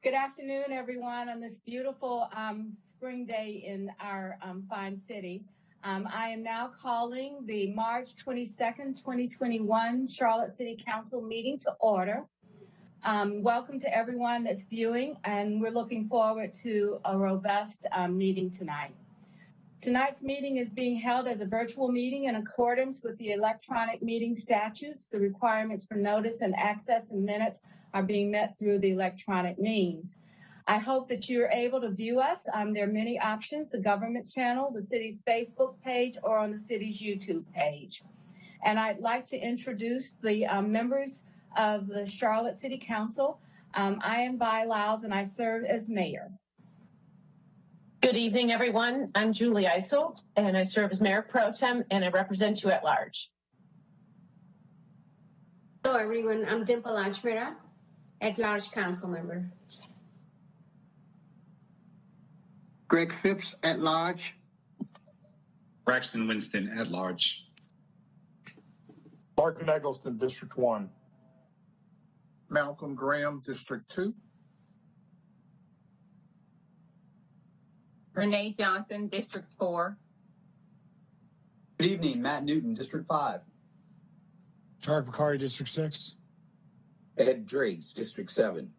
Good afternoon, everyone, on this beautiful spring day in our fine city. I am now calling the March 22nd, 2021 Charlotte City Council meeting to order. Welcome to everyone that's viewing, and we're looking forward to a robust meeting tonight. Tonight's meeting is being held as a virtual meeting in accordance with the electronic meeting statutes. The requirements for notice and access and minutes are being met through the electronic means. I hope that you're able to view us. There are many options: the government channel, the city's Facebook page, or on the city's YouTube page. And I'd like to introduce the members of the Charlotte City Council. I am Vi Lyles, and I serve as mayor. Good evening, everyone. I'm Julie Eisel, and I serve as Mayor Pro Tem, and I represent you at large. Hello, everyone. I'm Dimple Lachmira, at-large council member. Greg Phipps, at large. Braxton Winston, at large. Larkin Eggleston, District 1. Malcolm Graham, District 2. Renee Johnson, District 4. Good evening, Matt Newton, District 5. Tarek Bakari, District 6. Ed Driggs, District 7.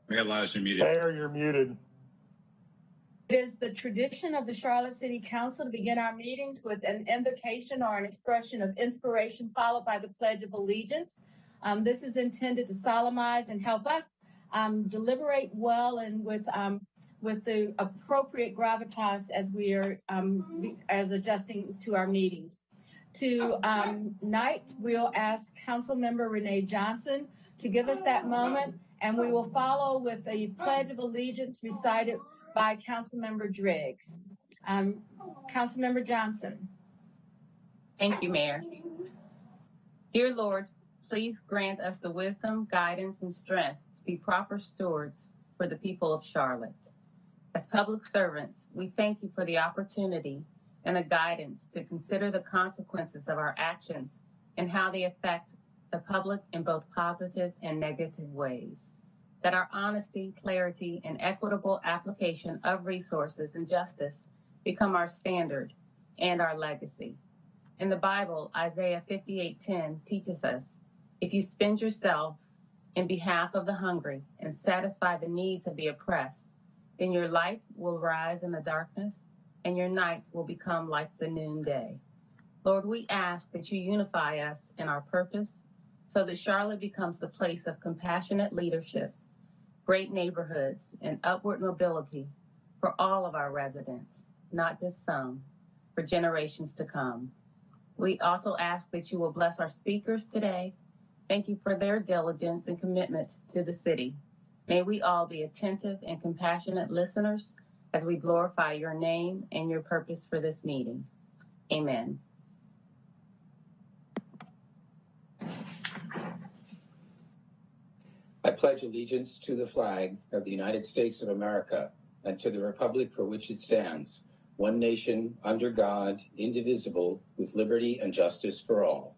Mayor Lyles, you're muted. Mayor, you're muted. It is the tradition of the Charlotte City Council to begin our meetings with an invocation or an expression of inspiration, followed by the Pledge of Allegiance. This is intended to solemnize and help us deliberate well and with the appropriate gravitas as we are as adjusting to our meetings. Tonight, we'll ask Councilmember Renee Johnson to give us that moment, and we will follow with a Pledge of Allegiance recited by Councilmember Driggs. Councilmember Johnson. Thank you, Mayor. Dear Lord, please grant us the wisdom, guidance, and strength to be proper stewards for the people of Charlotte. As public servants, we thank you for the opportunity and the guidance to consider the consequences of our actions and how they affect the public in both positive and negative ways. That our honesty, clarity, and equitable application of resources and justice become our standard and our legacy. In the Bible, Isaiah 58:10 teaches us, if you spend yourselves in behalf of the hungry and satisfy the needs of the oppressed, then your light will rise in the darkness and your night will become like the noonday. Lord, we ask that you unify us in our purpose so that Charlotte becomes the place of compassionate leadership, great neighborhoods, and upward mobility for all of our residents, not just some, for generations to come. We also ask that you will bless our speakers today. Thank you for their diligence and commitment to the city. May we all be attentive and compassionate listeners as we glorify your name and your purpose for this meeting. Amen. I pledge allegiance to the flag of the United States of America and to the republic for which it stands, one nation, under God, indivisible, with liberty and justice for all.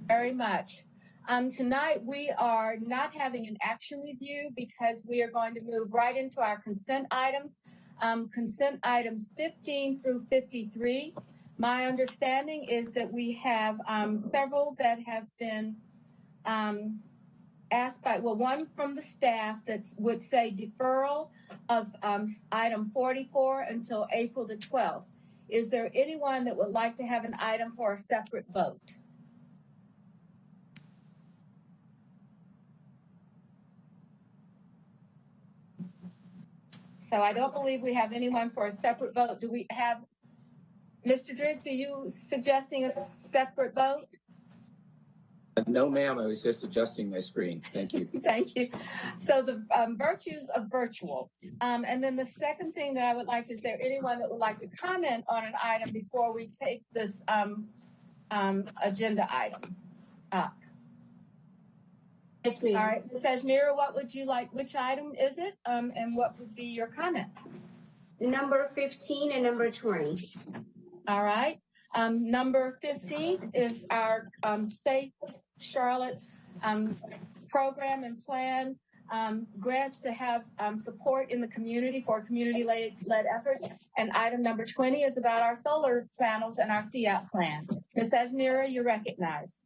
Very much. Tonight, we are not having an action review because we are going to move right into our consent items. Consent items 15 through 53. My understanding is that we have several that have been asked by, well, one from the staff that would say deferral of item 44 until April the 12th. Is there anyone that would like to have an item for a separate vote? So I don't believe we have anyone for a separate vote. Do we have, Mr. Driggs, are you suggesting a separate vote? No, ma'am, I was just adjusting my screen. Thank you. Thank you. So the virtues of virtual. And then the second thing that I would like to, is there anyone that would like to comment on an item before we take this agenda item up? Yes, ma'am. All right, Ms. Ajmira, what would you like, which item is it? And what would be your comment? number 15 and number 20. All right. Number 15 is our Safe Charlotte program and plan. Grants to have support in the community for community-led efforts. And item number 20 is about our solar panels and our CEOP plan. Ms. Ajmira, you're recognized.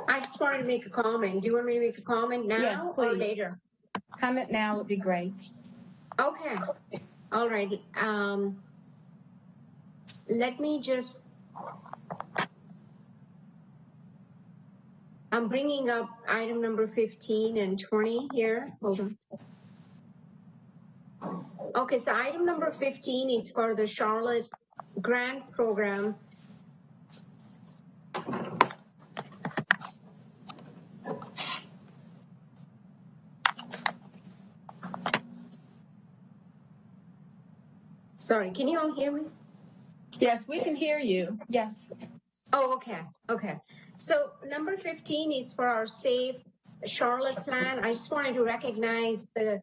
I just wanted to make a comment. Do you want me to make a comment now Yes, or please. later? Comment now would be great. Okay. All right. Let me just. I'm bringing up item number 15 and 20 here. Hold on. Okay, so item number 15 is for the Charlotte Grant Program. Sorry, can you all hear me? Yes, we can hear you. Yes. Oh, okay. Okay. So number 15 is for our Safe Charlotte plan. I just wanted to recognize the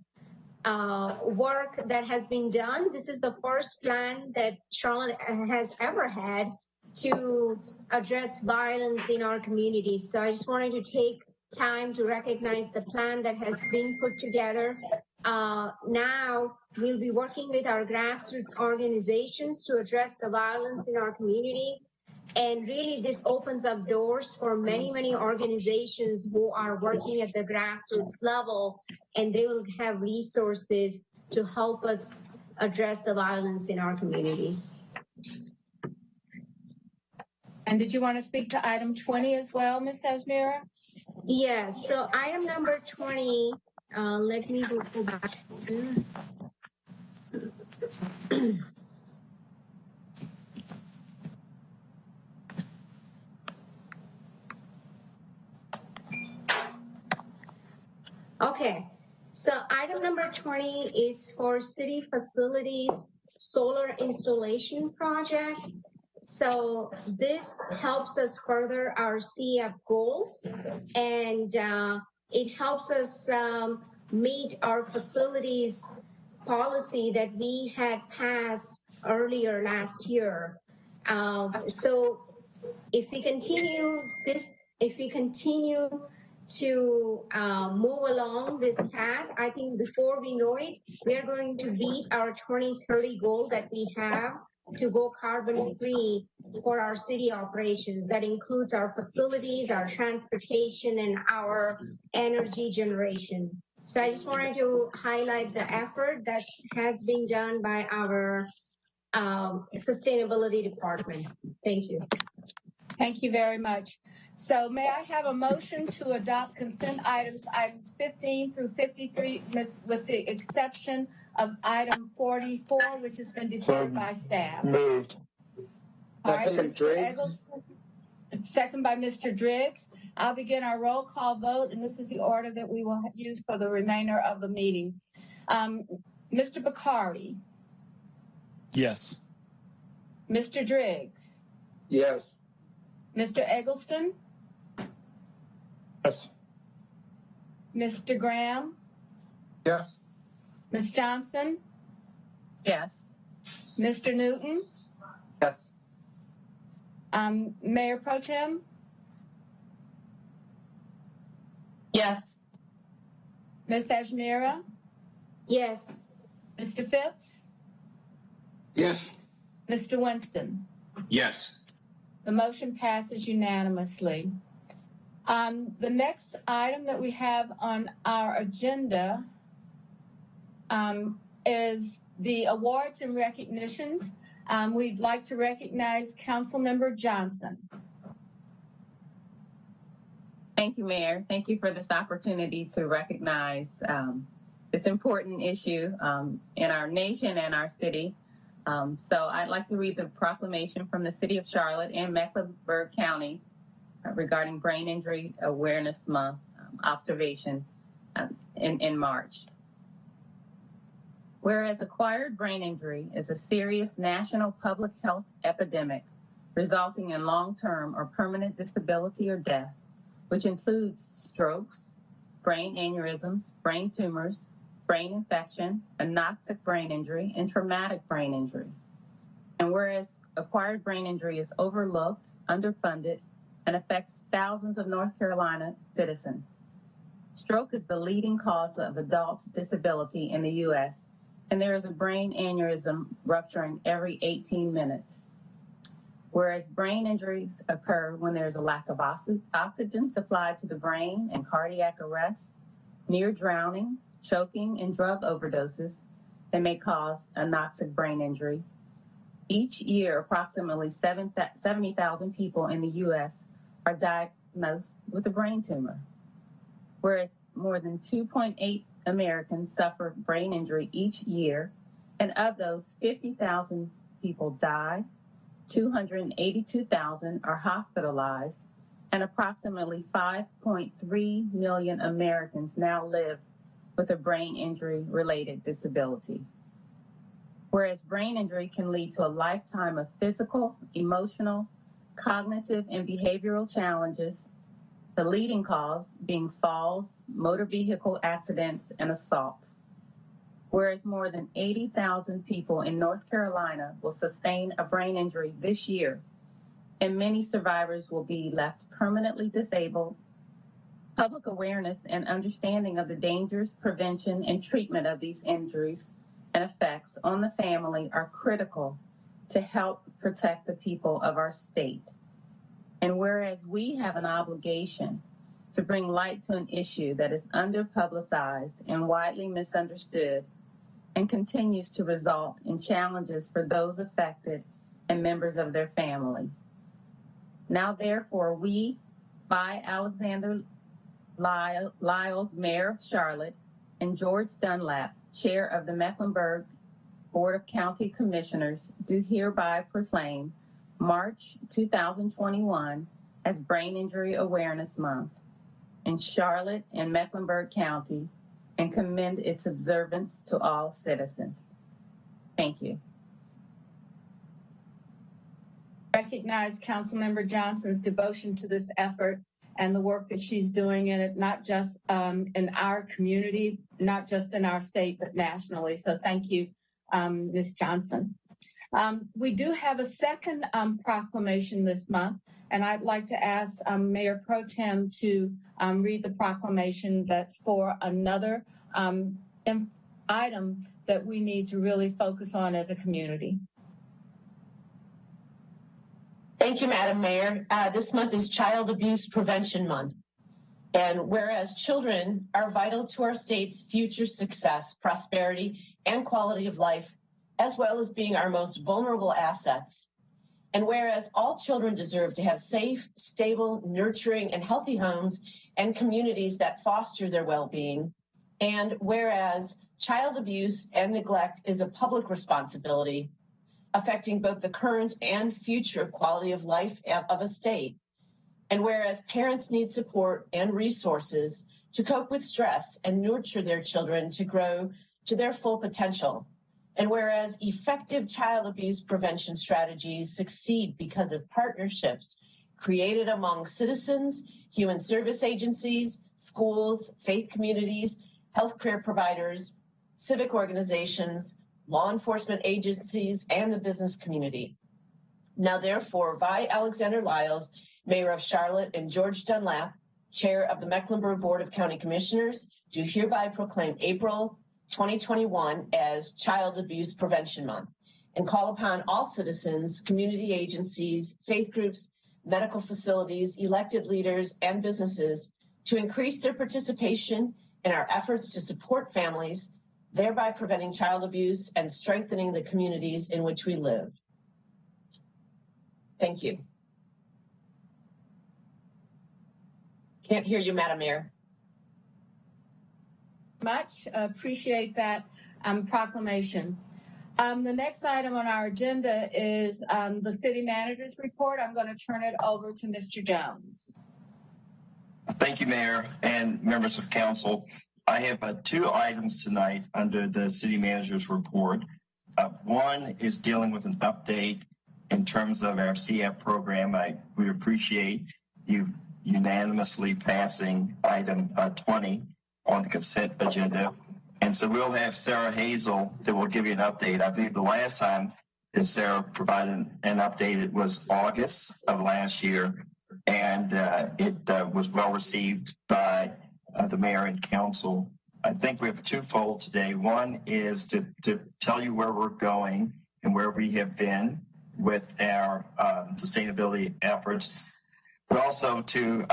work that has been done. This is the first plan that Charlotte has ever had to address violence in our communities. So I just wanted to take time to recognize the plan that has been put together. Now we'll be working with our grassroots organizations to address the violence in our communities. And really, this opens up doors for many, many organizations who are working at the grassroots level, and they will have resources to help us address the violence in our communities. And did you want to speak to item 20 as well, Ms. Ajmira? Yes, so item number 20, let me go back. Okay, so item number 20 is for city facilities solar installation project. So this helps us further our CEOP goals, and it helps us meet our facilities policy that we had passed earlier last year. So if we continue to move along this path, I think before we know it, we are going to beat our 2030 goal that we have to go carbon free for our city operations. That includes our facilities, our transportation, and our energy generation. So I just wanted to highlight the effort that has been done by our sustainability department. Thank you. Thank you very much. So may I have a motion to adopt consent items 15 through 53 with the exception of item 44, which has been deferred by staff. Moved. All right, Second, Mr. Driggs. Eggleston, second by Mr. Driggs. I'll begin our roll call vote, and this is the order that we will use for the remainder of the meeting. Mr. Bakari, Yes. Mr. Driggs, Yes. Mr. Eggleston, Yes. Mr. Graham, Yes. Ms. Johnson, Yes. Mr. Newton, Yes. Mayor Pro Tem, Yes. Ms. Ajmira, Yes. Mr. Phipps, Yes. Mr. Winston. Yes. The motion passes unanimously. The next item that we have on our agenda is the awards and recognitions. We'd like to recognize Councilmember Johnson. Thank you, Mayor. Thank you for this opportunity to recognize this important issue in our nation and our city. So I'd like to read the proclamation from the City of Charlotte and Mecklenburg County regarding Brain Injury Awareness Month observation in March. Whereas acquired brain injury is a serious national public health epidemic resulting in long-term or permanent disability or death, which includes strokes, brain aneurysms, brain tumors, brain infection, anoxic brain injury, and traumatic brain injury. And whereas acquired brain injury is overlooked, underfunded, and affects thousands of North Carolina citizens. Stroke is the leading cause of adult disability in the U.S., and there is a brain aneurysm rupturing every 18 minutes. Whereas brain injuries occur when there's a lack of oxygen supplied to the brain and cardiac arrest, near drowning, choking, and drug overdoses that may cause anoxic brain injury. Each year, approximately 70,000 people in the U.S. are diagnosed with a brain tumor, whereas more than 2.8 Americans suffer brain injury each year, and of those, 50,000 people die, 282,000 are hospitalized, and approximately 5.3 million Americans now live with a brain injury-related disability. Whereas brain injury can lead to a lifetime of physical, emotional, cognitive, and behavioral challenges, the leading cause being falls, motor vehicle accidents, and assaults. Whereas more than 80,000 people in North Carolina will sustain a brain injury this year, and many survivors will be left permanently disabled. Public awareness and understanding of the dangers, prevention, and treatment of these injuries and effects on the family are critical to help protect the people of our state. And whereas we have an obligation to bring light to an issue that is under-publicized and widely misunderstood and continues to result in challenges for those affected and members of their family. Now, therefore, we, by Alexander Lyles, Mayor of Charlotte, and George Dunlap, Chair of the Mecklenburg Board of County Commissioners, do hereby proclaim March 2021 as Brain Injury Awareness Month in Charlotte and Mecklenburg County, and commend its observance to all citizens. Thank you. Recognize Councilmember Johnson's devotion to this effort and the work that she's doing in it, not just in our community, not just in our state, but nationally. So thank you, Ms. Johnson. We do have a second proclamation this month, and I'd like to ask Mayor Pro Tem to read the proclamation that's for another item that we need to really focus on as a community. Thank you, Madam Mayor. This month is Child Abuse Prevention Month. And whereas children are vital to our state's future success, prosperity, and quality of life, as well as being our most vulnerable assets, and whereas all children deserve to have safe, stable, nurturing, and healthy homes and communities that foster their well-being, and whereas child abuse and neglect is a public responsibility, affecting both the current and future quality of life of a state. And whereas parents need support and resources to cope with stress and nurture their children to grow to their full potential. And whereas effective child abuse prevention strategies succeed because of partnerships created among citizens, human service agencies, schools, faith communities, healthcare providers, civic organizations, law enforcement agencies, and the business community. Now, therefore, by Alexander Lyles, Mayor of Charlotte, and George Dunlap, Chair of the Mecklenburg Board of County Commissioners, do hereby proclaim April 2021 as Child Abuse Prevention Month and call upon all citizens, community agencies, faith groups, medical facilities, elected leaders, and businesses to increase their participation in our efforts to support families, thereby preventing child abuse and strengthening the communities in which we live. Thank you. Can't hear you, Madam Mayor. Much appreciate that proclamation. The next item on our agenda is the city manager's report. I'm going to turn it over to Mr. Jones. Thank you, Mayor and members of council. I have two items tonight under the city manager's report. One is dealing with an update in terms of our CF program. We appreciate you unanimously passing item 20 on the consent agenda. And so we'll have Sarah Hazel that will give you an update. I believe the last time that Sarah provided an update, it was August of last year, and it was well received by the mayor and council. I think we have twofold today. One is to tell you where we're going and where we have been with our sustainability efforts, but also to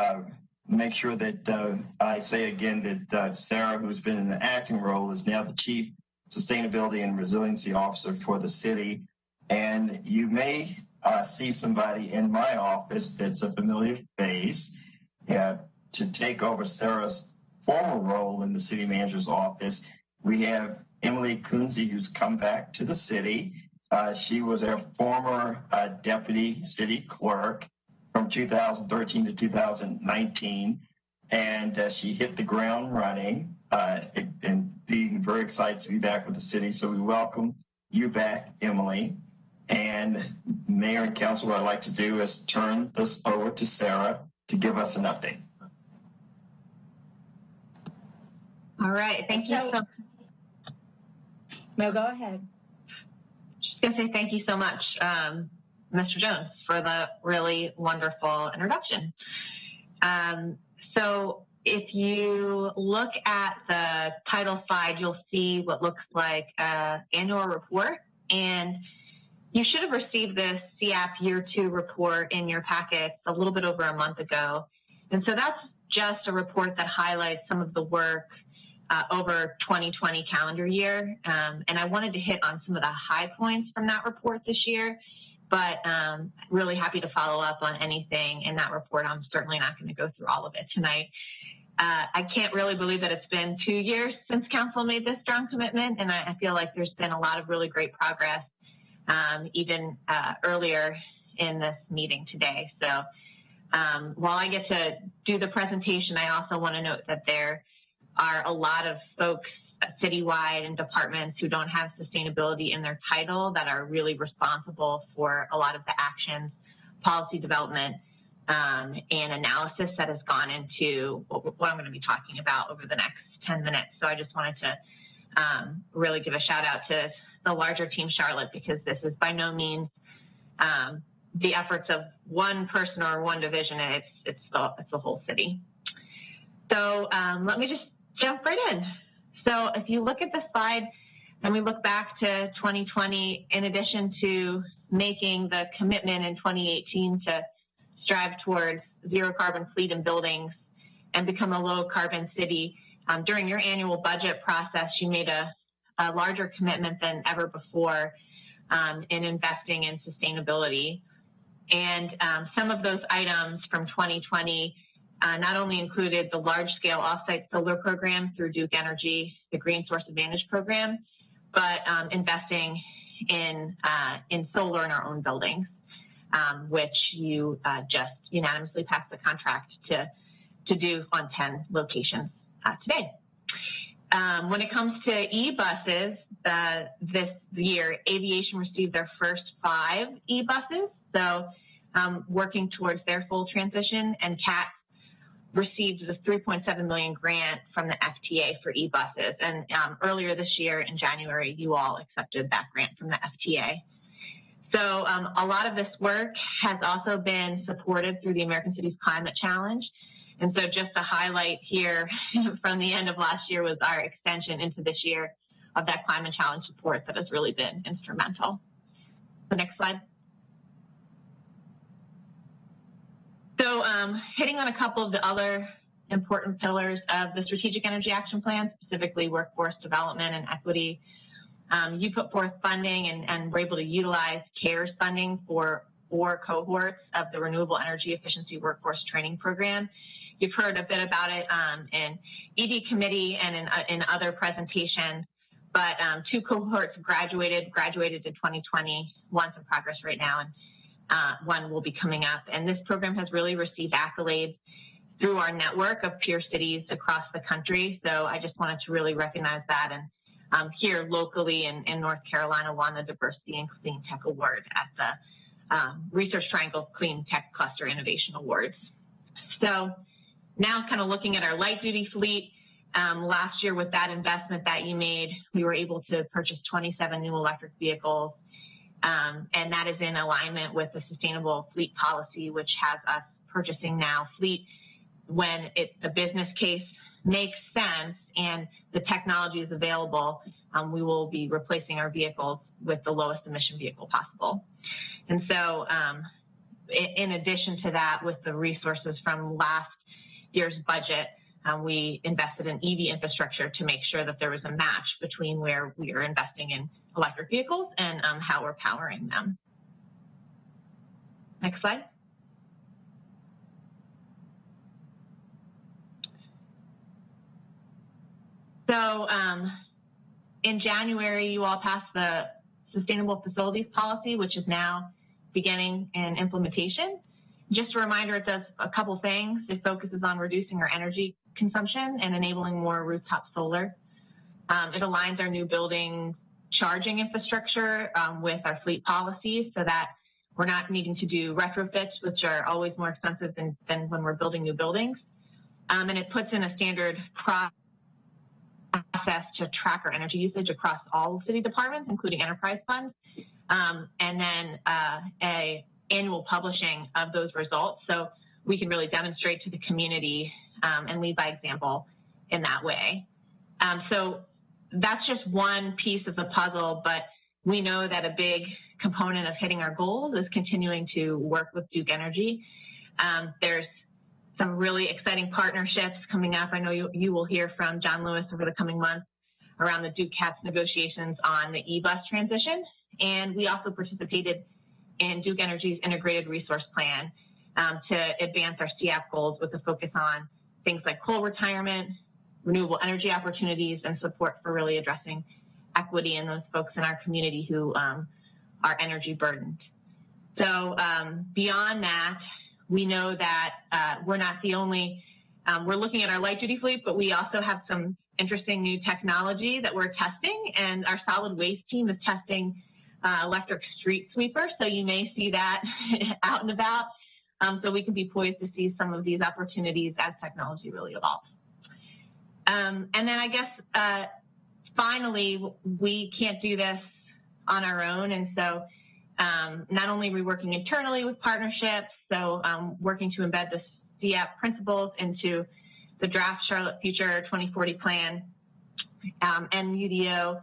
make sure that I say again that Sarah, who's been in the acting role, is now the Chief Sustainability and Resiliency Officer for the city. And you may see somebody in my office that's a familiar face to take over Sarah's former role in the city manager's office. We have Emily Kunze, who's come back to the city. She was our former deputy city clerk from 2013 to 2019, and she hit the ground running and being very excited to be back with the city. So we welcome you back, Emily. And Mayor and Council, what I'd like to do is turn this over to Sarah to give us an update. All right, thank you so. No, go ahead. Just gonna say thank you so much, Mr. Jones, for the really wonderful introduction. So if you look at the title slide, you'll see what looks like an annual report, and you should have received this CAP Year 2 report in your packets a little bit over a month ago. And so that's just a report that highlights some of the work over 2020 calendar year. And I wanted to hit on some of the high points from that report this year, but really happy to follow up on anything in that report. I'm certainly not going to go through all of it tonight. I can't really believe that it's been 2 years since council made this strong commitment, and I feel like there's been a lot of really great progress even earlier in this meeting today. So while I get to do the presentation, I also want to note that there are a lot of folks citywide and departments who don't have sustainability in their title that are really responsible for a lot of the actions, policy development, and analysis that has gone into what I'm going to be talking about over the next 10 minutes. So I just wanted to really give a shout out to the larger Team Charlotte, because this is by no means the efforts of one person or one division. It's the whole city. So let me just jump right in. So if you look at the slide and we look back to 2020, in addition to making the commitment in 2018 to strive towards zero carbon fleet and buildings and become a low carbon city, during your annual budget process, you made a larger commitment than ever before in investing in sustainability. And some of those items from 2020 not only included the large-scale off-site solar program through Duke Energy, the Green Source Advantage program, but investing in solar in our own buildings, which you just unanimously passed the contract to do on 10 locations today. When it comes to e-buses, this year, aviation received their first 5 e-buses, so working towards their full transition, and CAT received the $3.7 million grant from the FTA for e-buses. And earlier this year in January, you all accepted that grant from the FTA. So a lot of this work has also been supported through the American Cities Climate Challenge. And so just to highlight here from the end of last year was our extension into this year of that Climate Challenge support that has really been instrumental. The next slide. So hitting on a couple of the other important pillars of the Strategic Energy Action Plan, specifically workforce development and equity. You put forth funding and were able to utilize CARES funding for 4 cohorts of the Renewable Energy Efficiency Workforce Training Program. You've heard a bit about it in ED committee and in other presentations, but 2 cohorts graduated to 2020, one's in progress right now, and one will be coming up. And this program has really received accolades through our network of peer cities across the country. So I just wanted to really recognize that. And here locally in North Carolina won the Diversity and Clean Tech Award at the Research Triangle Clean Tech Cluster Innovation Awards. So now kind of looking at our light duty fleet, last year with that investment that you made, we were able to purchase 27 new electric vehicles. And that is in alignment with the sustainable fleet policy, which has us purchasing now fleet when the business case makes sense and the technology is available. We will be replacing our vehicles with the lowest emission vehicle possible. And so in addition to that, with the resources from last year's budget, we invested in EV infrastructure to make sure that there was a match between where we are investing in electric vehicles and how we're powering them. Next slide. So in January, you all passed the Sustainable Facilities Policy, which is now beginning in implementation. Just a reminder, it does a couple things. It focuses on reducing our energy consumption and enabling more rooftop solar. It aligns our new building charging infrastructure with our fleet policies so that we're not needing to do retrofits, which are always more expensive than when we're building new buildings. And it puts in a standard process to track our energy usage across all city departments, including enterprise funds, and then a annual publishing of those results so we can really demonstrate to the community and lead by example in that way. So that's just one piece of the puzzle, but we know that a big component of hitting our goals is continuing to work with Duke Energy. There's some really exciting partnerships coming up. I know you will hear from John Lewis over the coming months around the Duke CATS negotiations on the e-bus transition. And we also participated in Duke Energy's integrated resource plan to advance our CF goals with a focus on things like coal retirement, renewable energy opportunities, and support for really addressing equity in those folks in our community who are energy burdened. So beyond that, we know that we're not the only, we're looking at our light duty fleet, but we also have some interesting new technology that we're testing, and our solid waste team is testing electric street sweeper. So you may see that out and about. So we can be poised to see some of these opportunities as technology really evolves. And then I guess, finally, we can't do this on our own. And so not only are we working internally with partnerships, so working to embed the CF principles into the draft Charlotte Future 2040 plan and UDO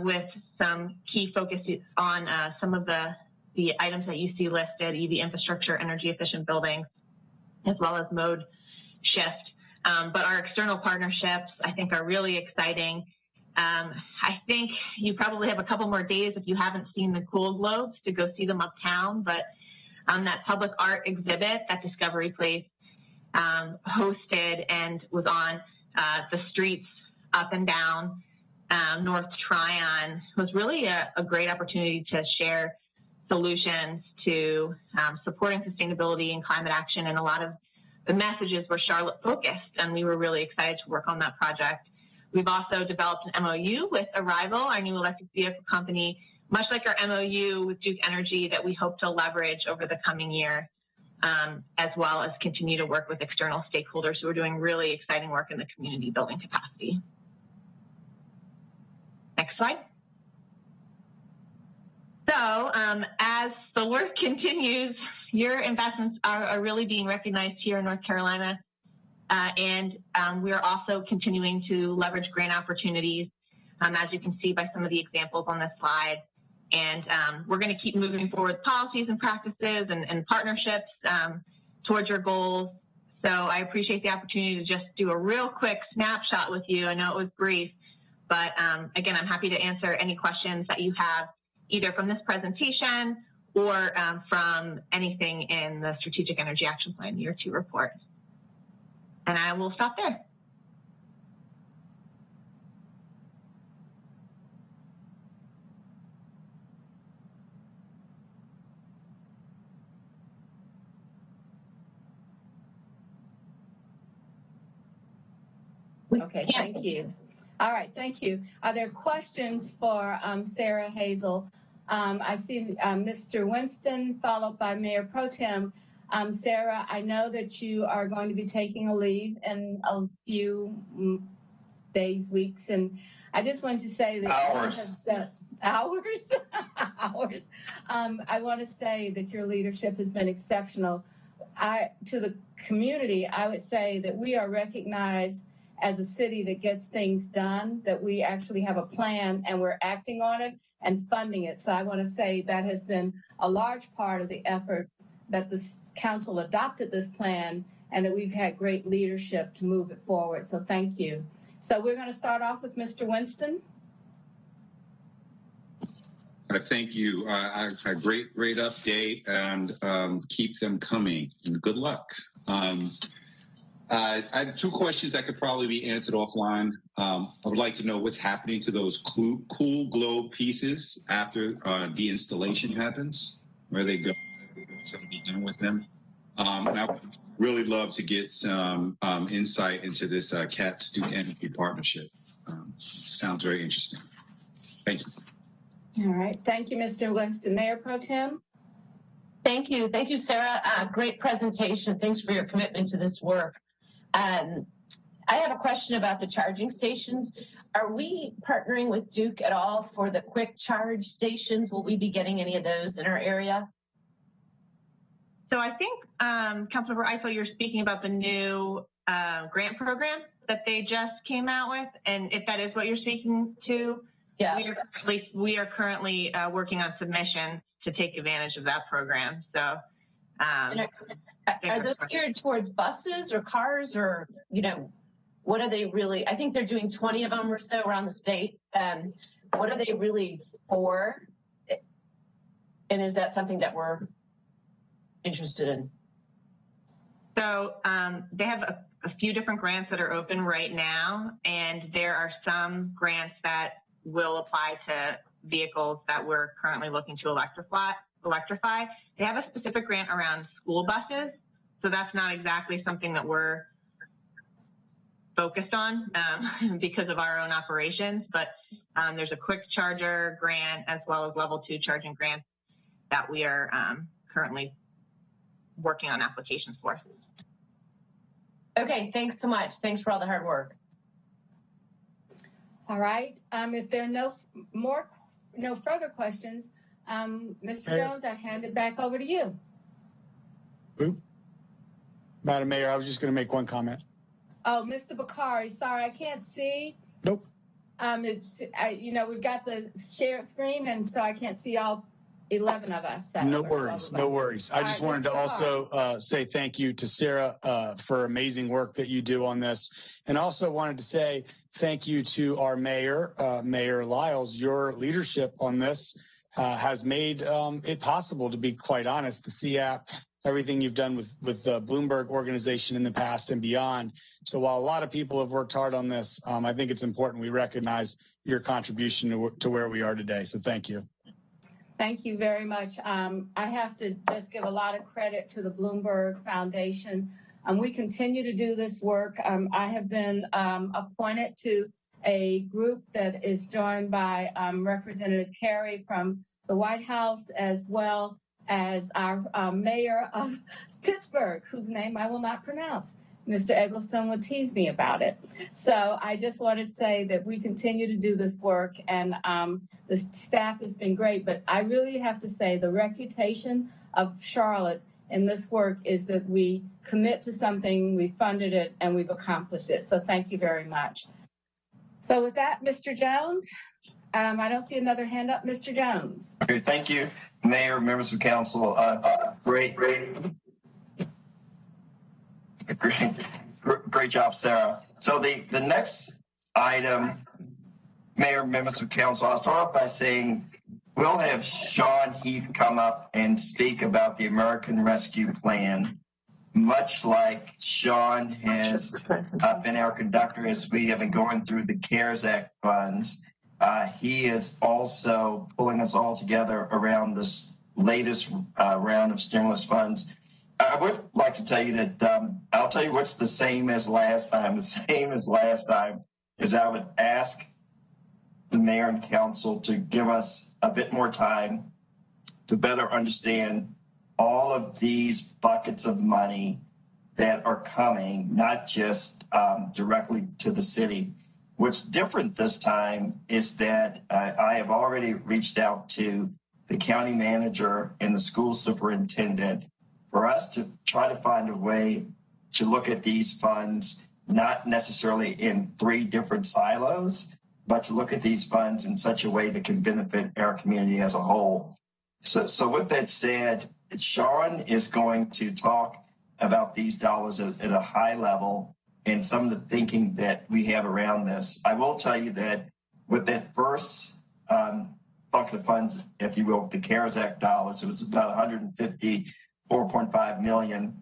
with some key focuses on some of the items that you see listed, EV infrastructure, energy efficient buildings, as well as mode shift. But our external partnerships, I think, are really exciting. I think you probably have a couple more days if you haven't seen the Cool Globes to go see them uptown, but that public art exhibit that Discovery Place hosted and was on the streets up and down North Tryon was really a great opportunity to share solutions to supporting sustainability and climate action, and a lot of the messages were Charlotte focused, and we were really excited to work on that project. We've also developed an MOU with Arrival, our new electric vehicle company, much like our MOU with Duke Energy that we hope to leverage over the coming year, as well as continue to work with external stakeholders who are doing really exciting work in the community building capacity. Next slide. So as the work continues, your investments are really being recognized here in North Carolina. And we are also continuing to leverage grant opportunities, as you can see by some of the examples on this slide. And we're going to keep moving forward policies and practices and partnerships towards your goals. So I appreciate the opportunity to just do a real quick snapshot with you. I know it was brief, but again, I'm happy to answer any questions that you have, either from this presentation or from anything in the Strategic Energy Action Plan Year 2 report. And I will stop there. Okay, thank you. All right, thank you. Are there questions for Sarah Hazel? I see Mr. Winston, followed by Mayor Pro Tem. Sarah, I know that you are going to be taking a leave in a few days, weeks, and I just wanted to say that Hours. Hours. I want to say that your leadership has been exceptional. To the community, I would say that we are recognized as a city that gets things done, that we actually have a plan and we're acting on it and funding it. So I want to say that has been a large part of the effort that the council adopted this plan and that we've had great leadership to move it forward. So thank you. So we're going to start off with Mr. Winston. Thank you. A great update, and keep them coming. And good luck. I have two questions that could probably be answered offline. I would like to know what's happening to those cool globe pieces after the installation happens. Where they go? What's going to be done with them? And I would really love to get some insight into this CATS Duke Energy partnership. Sounds very interesting. Thank you. All right. Thank you, Mr. Winston. Mayor Pro Tem. Thank you. Thank you, Sarah. Great presentation. Thanks for your commitment to this work. I have a question about the charging stations. Are we partnering with Duke at all for the quick charge stations? Will we be getting any of those in our area? So I think, Councilmember Eifel, you're speaking about the new grant program that they just came out with. And if that is what you're speaking to, yeah, we are currently working on submissions to take advantage of that program. So are those geared towards buses or cars, or, you know, what are they really? I think they're doing 20 of them or so around the state. What are they really for? And is that something that we're interested in? So they have a few different grants that are open right now, and there are some grants that will apply to vehicles that we're currently looking to electrify. They have a specific grant around school buses, so that's not exactly something that we're focused on because of our own operations, but there's a quick charger grant as well as level 2 charging grants that we are currently working on applications for. Okay, thanks so much. Thanks for all the hard work. All right. If there are no further questions, Mr. Jones, I hand it back over to you. Oop. Madam Mayor, I was just going to make one comment. Oh, Mr. Bakari, sorry, I can't see. Nope. We've got the shared screen, and so I can't see all 11 of us. No worries, no worries. I just wanted to also say thank you to Sarah for amazing work that you do on this. And also wanted to say thank you to our mayor, Mayor Lyles. Your leadership on this has made it possible, to be quite honest. The CAP, everything you've done with the Bloomberg organization in the past and beyond. So while a lot of people have worked hard on this, I think it's important we recognize your contribution to where we are today. So thank you. Thank you very much. I have to just give a lot of credit to the Bloomberg Foundation. We continue to do this work. I have been appointed to a group that is joined by Representative Kerry from the White House, as well as our mayor of Pittsburgh, whose name I will not pronounce. Mr. Eggleston would tease me about it. So I just want to say that we continue to do this work, and the staff has been great. But I really have to say the reputation of Charlotte in this work is that we commit to something, we funded it, and we've accomplished it. So thank you very much. So with that, Mr. Jones, I don't see another hand up. Mr. Jones. Okay, thank you, Mayor, members of council. Great job, Sarah. So the next item, Mayor, members of council, I'll start off by saying we'll have Sean Heath come up and speak about the American Rescue Plan. Much like Sean has been our conductor as we have been going through the CARES Act funds, he is also pulling us all together around this latest round of stimulus funds. I would like to tell you that I'll tell you what's the same as last time. The same as last time is I would ask the mayor and council to give us a bit more time to better understand all of these buckets of money that are coming, not just directly to the city. What's different this time is that I have already reached out to the county manager and the school superintendent for us to try to find a way to look at these funds, not necessarily in 3 different silos, but to look at these funds in such a way that can benefit our community as a whole. So with that said, Sean is going to talk about these dollars at a high level and some of the thinking that we have around this. I will tell you that with that first bucket of funds, if you will, with the CARES Act dollars, it was about $154.5 million.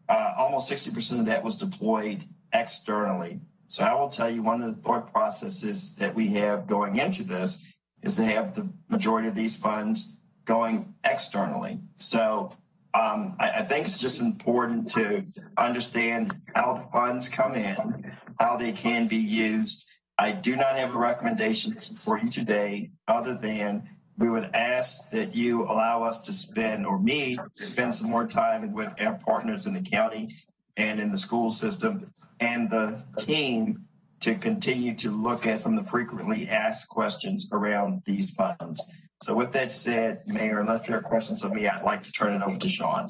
Almost 60% of that was deployed externally. So I will tell you, one of the thought processes that we have going into this is to have the majority of these funds going externally. So I think it's just important to understand how the funds come in, how they can be used. I do not have a recommendation for you today, other than we would ask that you allow us to spend, or me, spend some more time with our partners in the county and in the school system and the team to continue to look at some of the frequently asked questions around these funds. So with that said, Mayor, unless there are questions of me, I'd like to turn it over to Sean.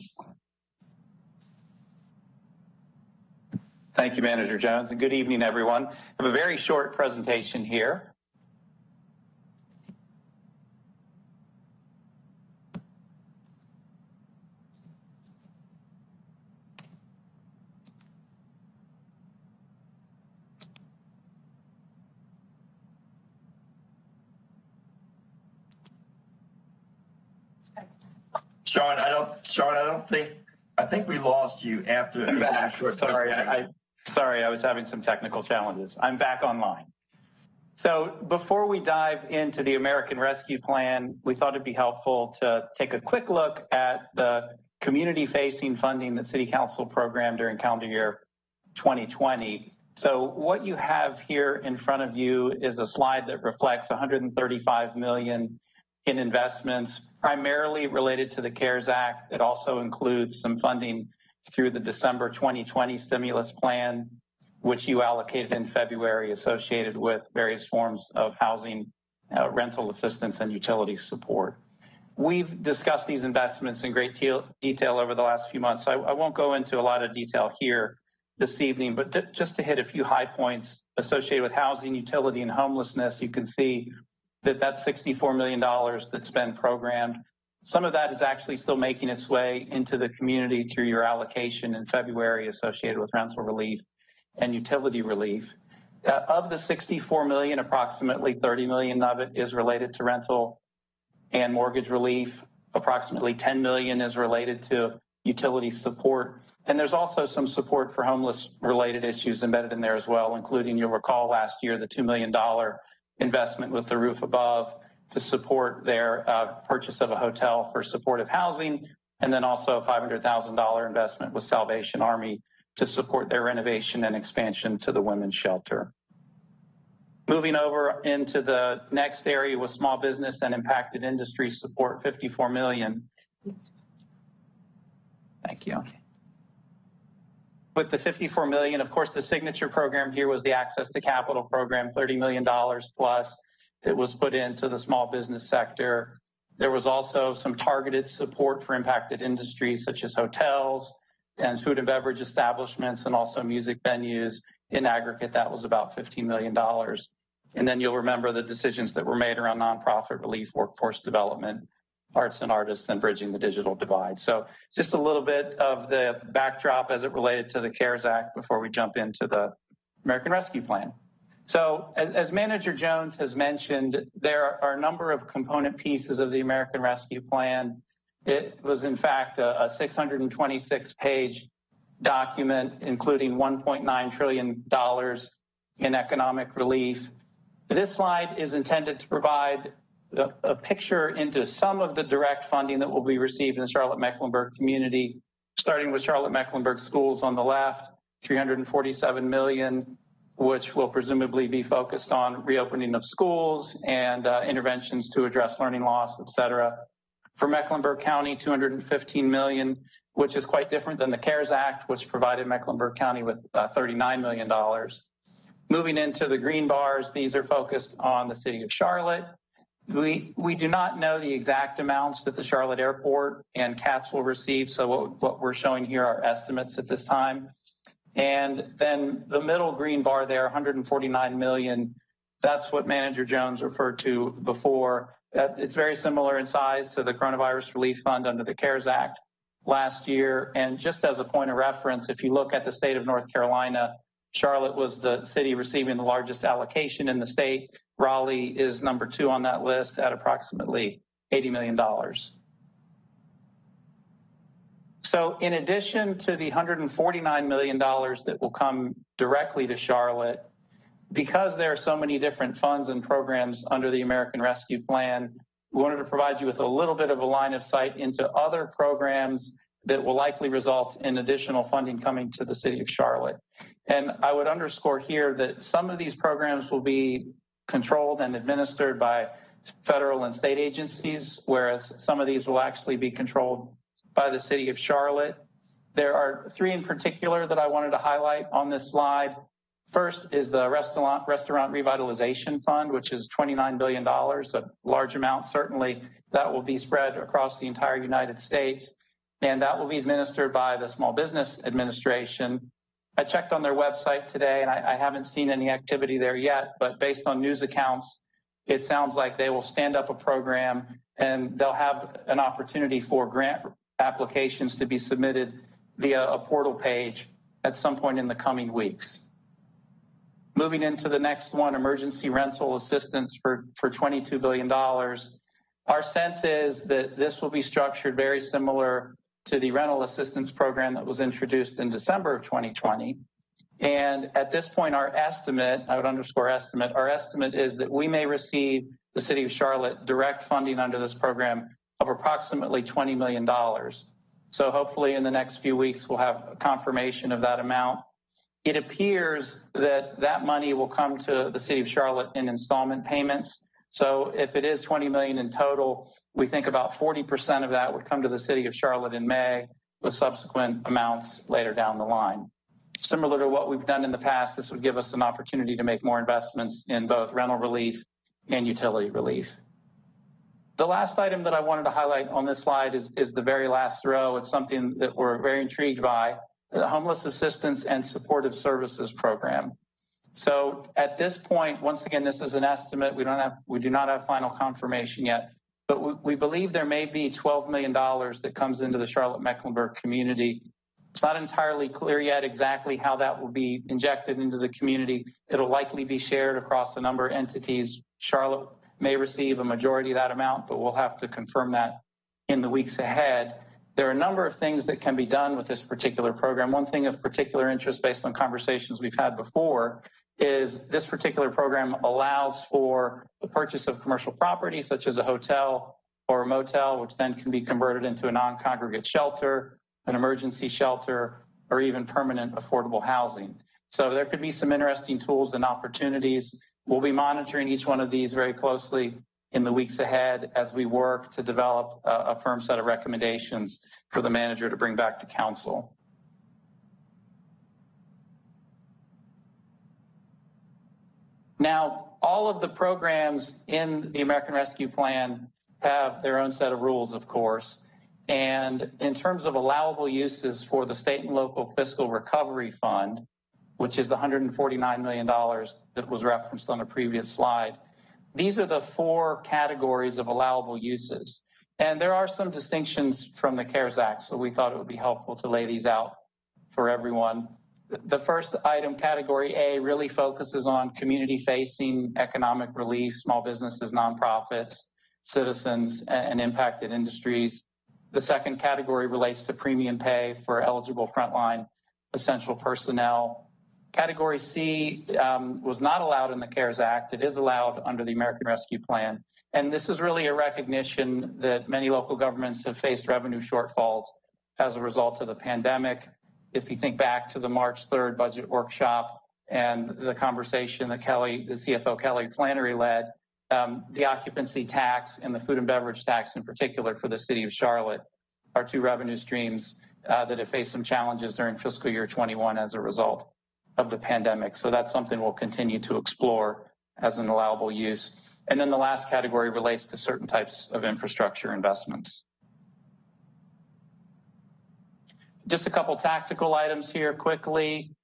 Thank you, Manager Jones, and good evening, everyone. I have a very short presentation here. Sean, I think we lost you after I'm back. a short Sorry, I was having some technical challenges. I'm back online. So before we dive into the American Rescue Plan, we thought it'd be helpful to take a quick look at the community-facing funding that City Council programmed during calendar year 2020. So what you have here in front of you is a slide that reflects $135 million in investments, primarily related to the CARES Act. It also includes some funding through the December 2020 stimulus plan, which you allocated in February, associated with various forms of housing, rental assistance, and utility support. We've discussed these investments in great detail over the last few months, so I won't go into a lot of detail here this evening, but just to hit a few high points associated with housing, utility, and homelessness. You can see that that's $64 million that's been programmed. Some of that is actually still making its way into the community through your allocation in February associated with rental relief and utility relief. Of the $64 million, approximately $30 million of it is related to rental and mortgage relief. Approximately $10 million is related to utility support. And there's also some support for homeless related issues embedded in there as well, including, you'll recall last year, the $2 million investment with the Roof Above to support their purchase of a hotel for supportive housing, and then also a $500,000 investment with Salvation Army to support their renovation and expansion to the women's shelter. Moving over into the next area with small business and impacted industry support, $54 million. Thank you. With the $54 million, of course, the signature program here was the Access to Capital program, $30 million plus that was put into the small business sector. There was also some targeted support for impacted industries such as hotels and food and beverage establishments, and also music venues. In aggregate, that was about $15 million. And then you'll remember the decisions that were made around nonprofit relief, workforce development, arts and artists, and bridging the digital divide. So just a little bit of the backdrop as it related to the CARES Act before we jump into the American Rescue Plan. So as Manager Jones has mentioned, there are a number of component pieces of the American Rescue Plan. It was, in fact, a 626-page document, including $1.9 trillion in economic relief. This slide is intended to provide a picture into some of the direct funding that will be received in the Charlotte-Mecklenburg community, starting with Charlotte-Mecklenburg schools on the left, $347 million, which will presumably be focused on reopening of schools and interventions to address learning loss, et cetera. For Mecklenburg County, $215 million, which is quite different than the CARES Act, which provided Mecklenburg County with $39 million. Moving into the green bars, these are focused on the city of Charlotte. We do not know the exact amounts that the Charlotte Airport and CATS will receive, so what we're showing here are estimates at this time. And then the middle green bar there, $149 million, that's what Manager Jones referred to before. It's very similar in size to the Coronavirus Relief Fund under the CARES Act last year. And just as a point of reference, if you look at the state of North Carolina, Charlotte was the city receiving the largest allocation in the state. Raleigh is number 2 on that list at approximately $80 million. So in addition to the $149 million that will come directly to Charlotte, because there are so many different funds and programs under the American Rescue Plan, we wanted to provide you with a little bit of a line of sight into other programs that will likely result in additional funding coming to the city of Charlotte. And I would underscore here that some of these programs will be controlled and administered by federal and state agencies, whereas some of these will actually be controlled by the city of Charlotte. There are 3 in particular that I wanted to highlight on this slide. First is the Restaurant Revitalization Fund, which is $29 billion, a large amount. Certainly that will be spread across the entire United States, and that will be administered by the Small Business Administration. I checked on their website today, and I haven't seen any activity there yet, but based on news accounts, it sounds like they will stand up a program and they'll have an opportunity for grant applications to be submitted via a portal page at some point in the coming weeks. Moving into the next one, emergency rental assistance for $22 billion. Our sense is that this will be structured very similar to the rental assistance program that was introduced in December of 2020. And at this point, our estimate, I would underscore estimate, our estimate is that we may receive, the city of Charlotte, direct funding under this program of approximately $20 million. So hopefully in the next few weeks, we'll have confirmation of that amount. It appears that that money will come to the city of Charlotte in installment payments. So if it is $20 million in total, we think about 40% of that would come to the city of Charlotte in May, with subsequent amounts later down the line. Similar to what we've done in the past, this would give us an opportunity to make more investments in both rental relief and utility relief. The last item that I wanted to highlight on this slide is the very last row. It's something that we're very intrigued by, the Homeless Assistance and Supportive Services Program. So at this point, once again, this is an estimate. We do not have final confirmation yet, but we believe there may be $12 million that comes into the Charlotte-Mecklenburg community. It's not entirely clear yet exactly how that will be injected into the community. It'll likely be shared across a number of entities. Charlotte may receive a majority of that amount, but we'll have to confirm that in the weeks ahead. There are a number of things that can be done with this particular program. One thing of particular interest based on conversations we've had before is this particular program allows for the purchase of commercial property, such as a hotel or a motel, which then can be converted into a non-congregate shelter, an emergency shelter, or even permanent affordable housing. So there could be some interesting tools and opportunities. We'll be monitoring each one of these very closely in the weeks ahead as we work to develop a firm set of recommendations for the manager to bring back to council. Now, all of the programs in the American Rescue Plan have their own set of rules, of course. And in terms of allowable uses for the state and local fiscal recovery fund, which is the $149 million that was referenced on a previous slide, these are the 4 categories of allowable uses. And there are some distinctions from the CARES Act, so we thought it would be helpful to lay these out for everyone. The first item, category A, really focuses on community-facing economic relief, small businesses, nonprofits, citizens, and impacted industries. The second category relates to premium pay for eligible frontline essential personnel. Category C was not allowed in the CARES Act. It is allowed under the American Rescue Plan. And this is really a recognition that many local governments have faced revenue shortfalls as a result of the pandemic. If you think back to the March 3rd budget workshop and the conversation that the CFO Kelly Flannery led, the occupancy tax and the food and beverage tax in particular for the city of Charlotte are two revenue streams that have faced some challenges during fiscal year 21 as a result of the pandemic. So that's something we'll continue to explore as an allowable use. And then the last category relates to certain types of infrastructure investments. Just a couple tactical items here quickly.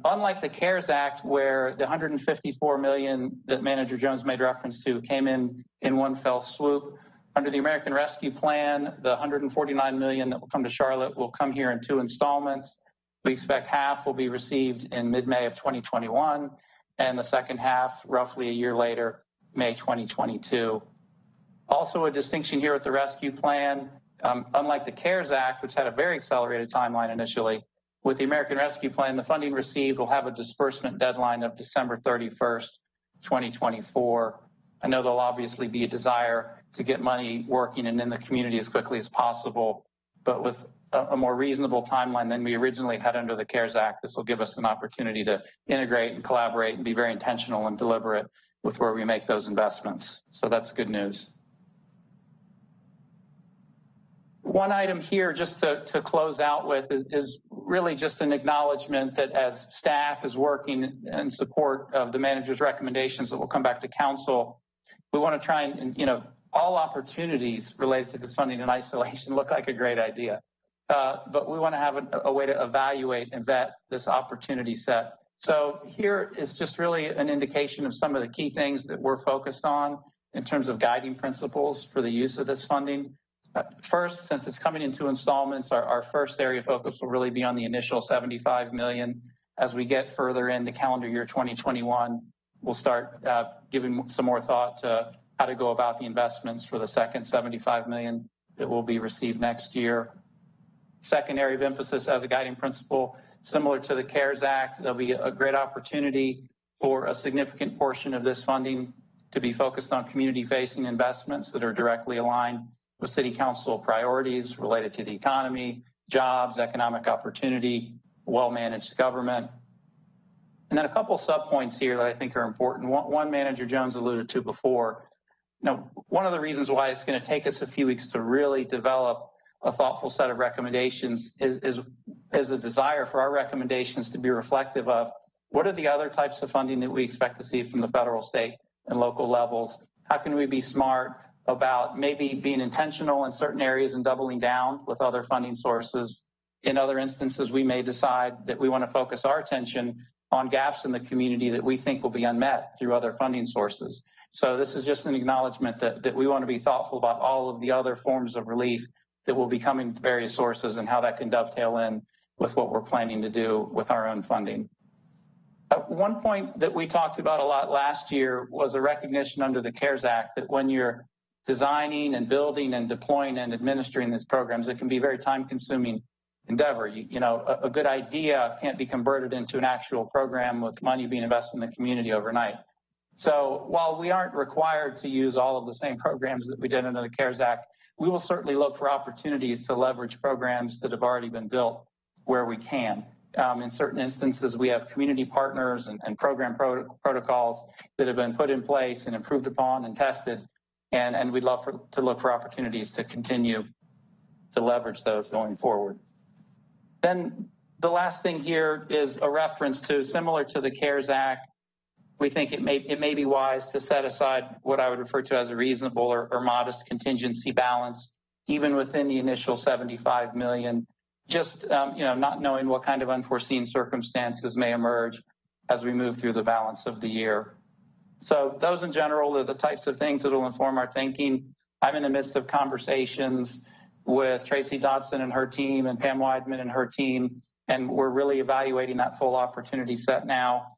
Unlike the CARES Act, where the $154 million that Manager Jones made reference to came in one fell swoop, under the American Rescue Plan, the $149 million that will come to Charlotte will come here in 2 installments. We expect half will be received in mid-May of 2021, and the second half, roughly a year later, May 2022. Also a distinction here with the Rescue Plan, unlike the CARES Act, which had a very accelerated timeline initially, with the American Rescue Plan, the funding received will have a disbursement deadline of December 31st, 2024. I know there'll obviously be a desire to get money working and in the community as quickly as possible, but with a more reasonable timeline than we originally had under the CARES Act, this will give us an opportunity to integrate and collaborate and be very intentional and deliberate with where we make those investments. So that's good news. One item here just to close out with is really just an acknowledgement that as staff is working in support of the manager's recommendations that will come back to council, we want to try and, all opportunities related to this funding in isolation look like a great idea. But we want to have a way to evaluate and vet this opportunity set. So here is just really an indication of some of the key things that we're focused on in terms of guiding principles for the use of this funding. First, since it's coming in 2 installments, our first area of focus will really be on the initial $75 million. As we get further into calendar year 2021, we'll start giving some more thought to how to go about the investments for the second $75 million that will be received next year. Second area of emphasis as a guiding principle, similar to the CARES Act, there'll be a great opportunity for a significant portion of this funding to be focused on community-facing investments that are directly aligned with City Council priorities related to the economy, jobs, economic opportunity, well-managed government. And then a couple subpoints here that I think are important. One Manager Jones alluded to before. One of the reasons why it's going to take us a few weeks to really develop a thoughtful set of recommendations is a desire for our recommendations to be reflective of what are the other types of funding that we expect to see from the federal, state, and local levels. How can we be smart about maybe being intentional in certain areas and doubling down with other funding sources? In other instances, we may decide that we want to focus our attention on gaps in the community that we think will be unmet through other funding sources. So this is just an acknowledgement that we want to be thoughtful about all of the other forms of relief that will be coming from various sources and how that can dovetail in with what we're planning to do with our own funding. One point that we talked about a lot last year was a recognition under the CARES Act that when you're designing and building and deploying and administering these programs, it can be a very time-consuming endeavor. A good idea can't be converted into an actual program with money being invested in the community overnight. So while we aren't required to use all of the same programs that we did under the CARES Act, we will certainly look for opportunities to leverage programs that have already been built where we can. In certain instances, we have community partners and program protocols that have been put in place and improved upon and tested. And we'd love to look for opportunities to continue to leverage those going forward. Then the last thing here is a reference to, similar to the CARES Act, we think it may be wise to set aside what I would refer to as a reasonable or modest contingency balance, even within the initial $75 million, just not knowing what kind of unforeseen circumstances may emerge as we move through the balance of the year. So those in general are the types of things that will inform our thinking. I'm in the midst of conversations with Tracy Dodson and her team and Pam Weidman and her team, and we're really evaluating that full opportunity set now.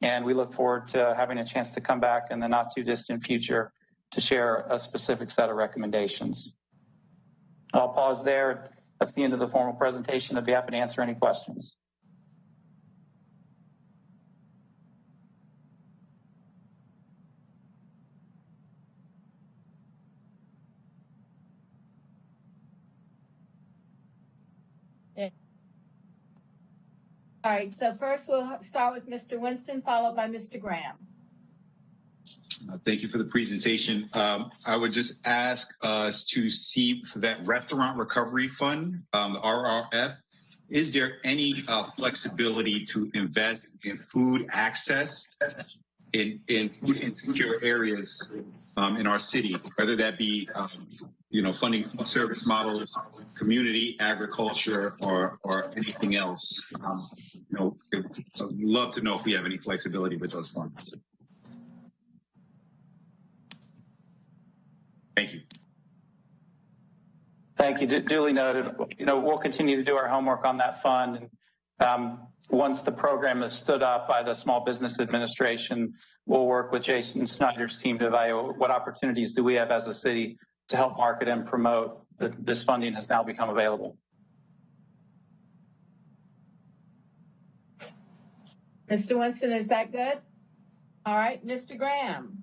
And we look forward to having a chance to come back in the not too distant future to share a specific set of recommendations. I'll pause there. That's the end of the formal presentation. I'd be happy to answer any questions. All right, so first we'll start with Mr. Winston, followed by Mr. Graham. Thank you for the presentation. I would just ask us to see for that Restaurant Recovery Fund, the RRF, is there any flexibility to invest in food access in food insecure areas in our city, whether that be funding food service models, community agriculture, or anything else? I'd love to know if we have any flexibility with those funds. Thank you. Thank you. Duly noted. We'll continue to do our homework on that fund. And once the program is stood up by the Small Business Administration, we'll work with Jason Snyder's team to evaluate what opportunities do we have as a city to help market and promote that this funding has now become available. Mr. Winston, is that good? All right, Mr. Graham.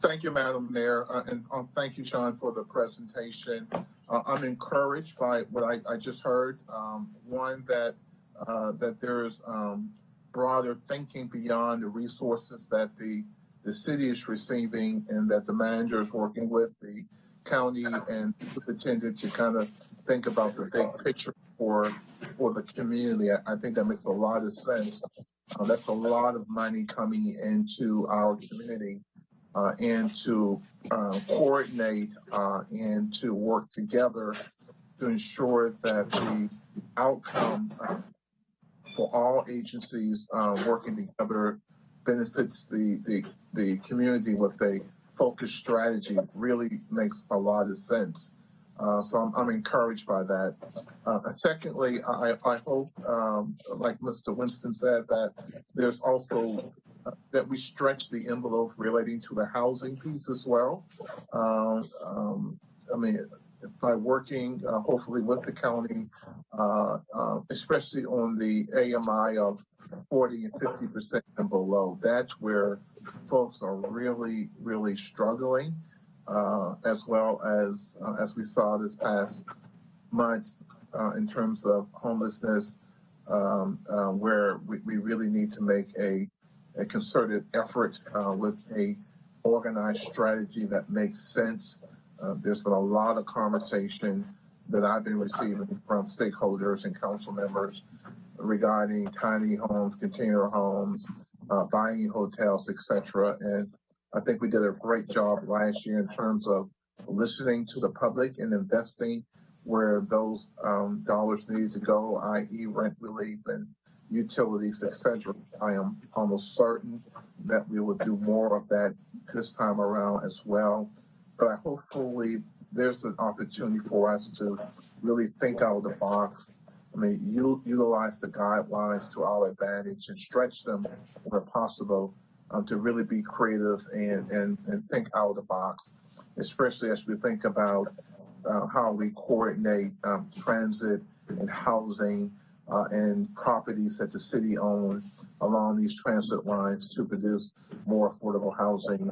Thank you, Madam Mayor, and thank you, Sean, for the presentation. I'm encouraged by what I just heard. One, that there's broader thinking beyond the resources that the city is receiving, and that the manager is working with the county and superintendent to kind of think about the big picture for the community. I think that makes a lot of sense. That's a lot of money coming into our community. And to coordinate and to work together to ensure that the outcome for all agencies working together benefits the community with a focused strategy really makes a lot of sense. So I'm encouraged by that. Secondly, I hope, like Mr. Winston said, that there's also that we stretch the envelope relating to the housing piece as well. I mean, by working hopefully with the county, especially on the AMI of 40 and 50% and below, that's where folks are really, really struggling, as well as we saw this past month in terms of homelessness, where we really need to make a concerted effort with a organized strategy that makes sense. There's been a lot of conversation that I've been receiving from stakeholders and council members regarding tiny homes, container homes, buying hotels, etc. And I think we did a great job last year in terms of listening to the public and investing where those dollars need to go, i.e. rent relief and utilities, etc. I am almost certain that we will do more of that this time around as well. But hopefully there's an opportunity for us to really think out of the box. I mean, utilize the guidelines to our advantage and stretch them where possible to really be creative and think out of the box, especially as we think about how we coordinate transit and housing and properties that the city owns along these transit lines to produce more affordable housing.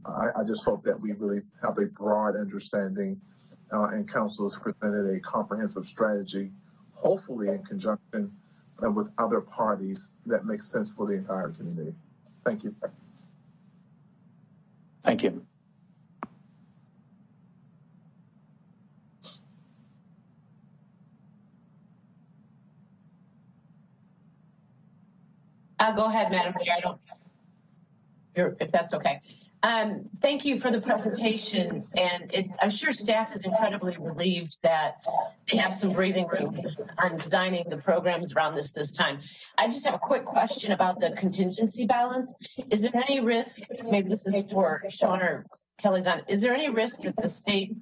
I just hope that we really have a broad understanding and council has presented a comprehensive strategy, hopefully in conjunction with other parties that makes sense for the entire community. Thank you. Thank you. Go ahead, Madam Mayor. If that's okay. Thank you for the presentation, and I'm sure staff is incredibly relieved that they have some breathing room on designing the programs around this time. I just have a quick question about the contingency balance. Is there any risk, maybe this is for Sean or Kelly's on, is there any risk that the state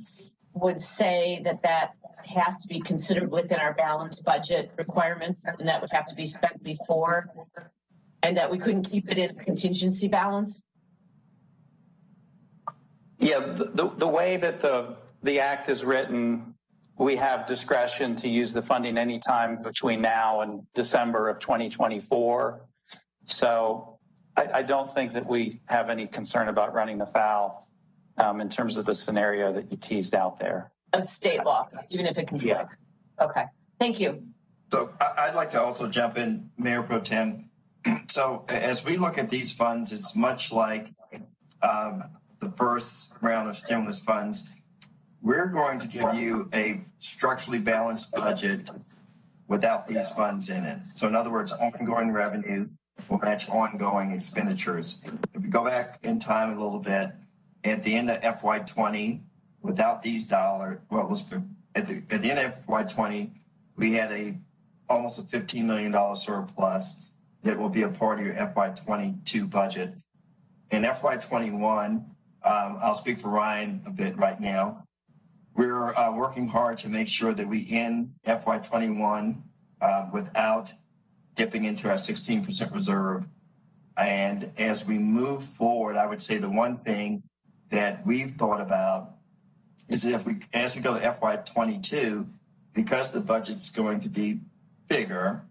would say that has to be considered within our balanced budget requirements and that would have to be spent before, and that we couldn't keep it in contingency balance? Yeah, the way that the act is written, we have discretion to use the funding anytime between now and December of 2024. So I don't think that we have any concern about running afoul in terms of the scenario that you teased out there. Of state law, even if it conflicts. Yeah. Okay, thank you. So I'd like to also jump in, Mayor Pro Tem. So as we look at these funds, it's much like the first round of stimulus funds. We're going to give you a structurally balanced budget without these funds in it. So in other words, ongoing revenue will match ongoing expenditures. If we go back in time a little bit, at the end of FY20, without these dollars, at the end of FY20, we had almost a $15 million surplus that will be a part of your FY22 budget. In FY21, I'll speak for Ryan a bit right now. We're working hard to make sure that we end FY21 without dipping into our 16% reserve. And as we move forward, I would say the one thing that we've thought about is that as we go to FY22, because the budget's going to be bigger,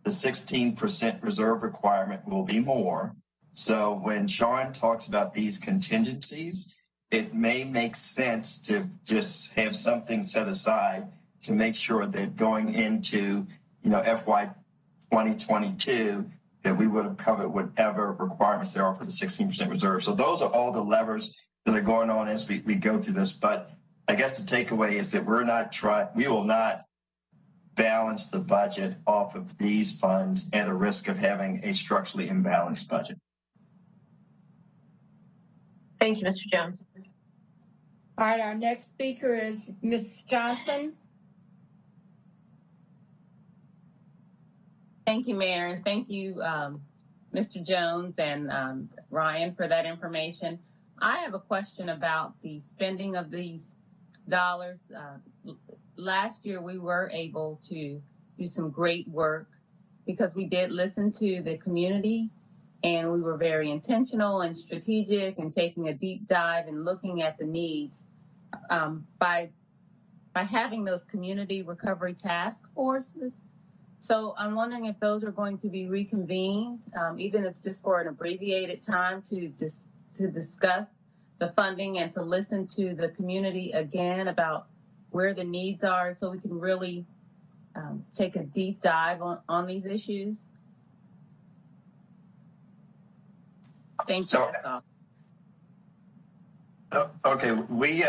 the 16% reserve requirement will be more. So when Sean talks about these contingencies, it may make sense to just have something set aside to make sure that going into, FY 2022, that we would have covered whatever requirements there are for the 16% reserve. So those are all the levers that are going on as we go through this. But I guess the takeaway is that we will not balance the budget off of these funds at a risk of having a structurally imbalanced budget. Thank you, Mr. Jones. All right, our next speaker is Ms. Johnson. Thank you, Mayor, and thank you, Mr. Jones and Ryan, for that information. I have a question about the spending of these dollars. Last year, we were able to do some great work because we did listen to the community, and we were very intentional and strategic and taking a deep dive and looking at the needs. By having those community recovery task forces. So I'm wondering if those are going to be reconvened, even if just for an abbreviated time to discuss the funding and to listen to the community again about where the needs are so we can really take a deep dive on these issues. Thank you. Okay, we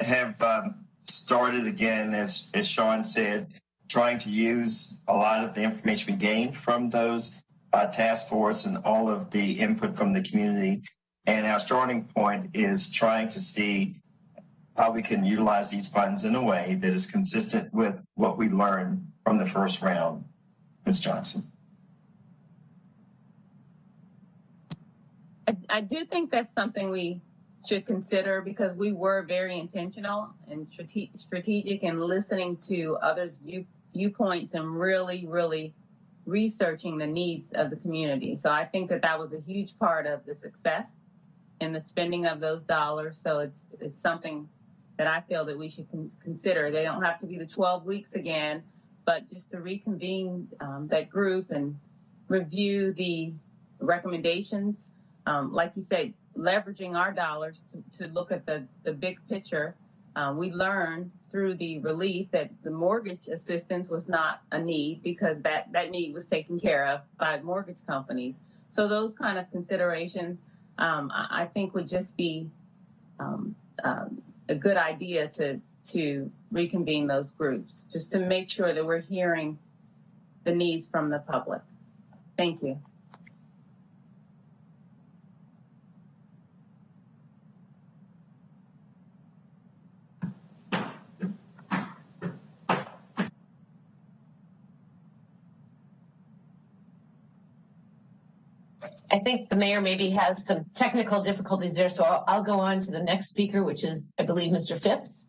have started again, as Sean said, trying to use a lot of the information we gained from those task force and all of the input from the community. And our starting point is trying to see how we can utilize these funds in a way that is consistent with what we learned from the first round. Ms. Johnson. I do think that's something we should consider because we were very intentional and strategic in listening to others' viewpoints and really, really researching the needs of the community. So I think that was a huge part of the success in the spending of those dollars. So it's something that I feel that we should consider. They don't have to be the 12 weeks again, but just to reconvene that group and review the recommendations. Like you said, leveraging our dollars to look at the big picture. We learned through the relief that the mortgage assistance was not a need because that need was taken care of by mortgage companies. So those kind of considerations, I think would just be a good idea to reconvene those groups, just to make sure that we're hearing the needs from the public. Thank you. I think the mayor maybe has some technical difficulties there, so I'll go on to the next speaker, which is, I believe, Mr. Phipps.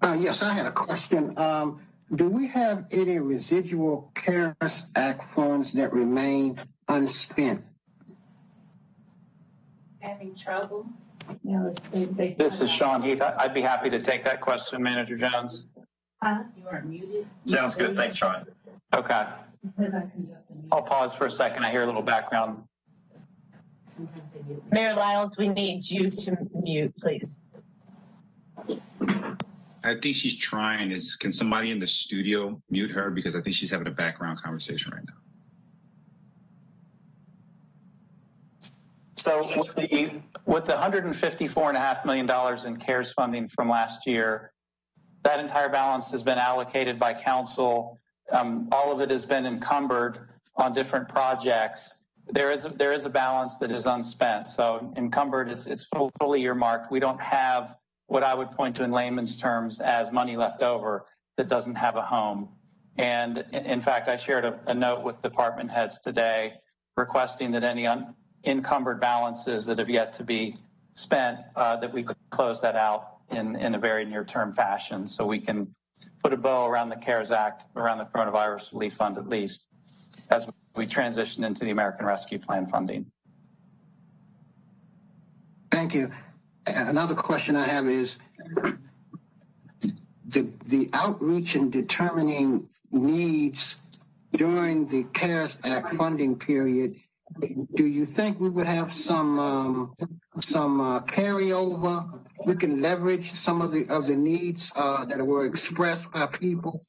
Yes, I had a question. Do we have any residual CARES Act funds that remain unspent? Having trouble? This is Sean Heath. I'd be happy to take that question, Manager Jones. You are muted. Sounds good. Thanks, Sean. Okay. I'll pause for a second. I hear a little background. Mayor Lyles, we need you to mute, please. I think she's trying. Can somebody in the studio mute her? Because I think she's having a background conversation right now. So with the $154.5 million in CARES funding from last year, that entire balance has been allocated by council. All of it has been encumbered on different projects. There is a balance that is unspent. So encumbered, it's fully earmarked. We don't have what I would point to in layman's terms as money left over that doesn't have a home. And in fact, I shared a note with department heads today requesting that any encumbered balances that have yet to be spent, that we could close that out in a very near-term fashion so we can put a bow around the CARES Act, around the Coronavirus Relief Fund at least, as we transition into the American Rescue Plan funding. Thank you. Another question I have is the outreach and determining needs during the CARES Act funding period. Do you think we would have some carryover? We can leverage some of the needs that were expressed by people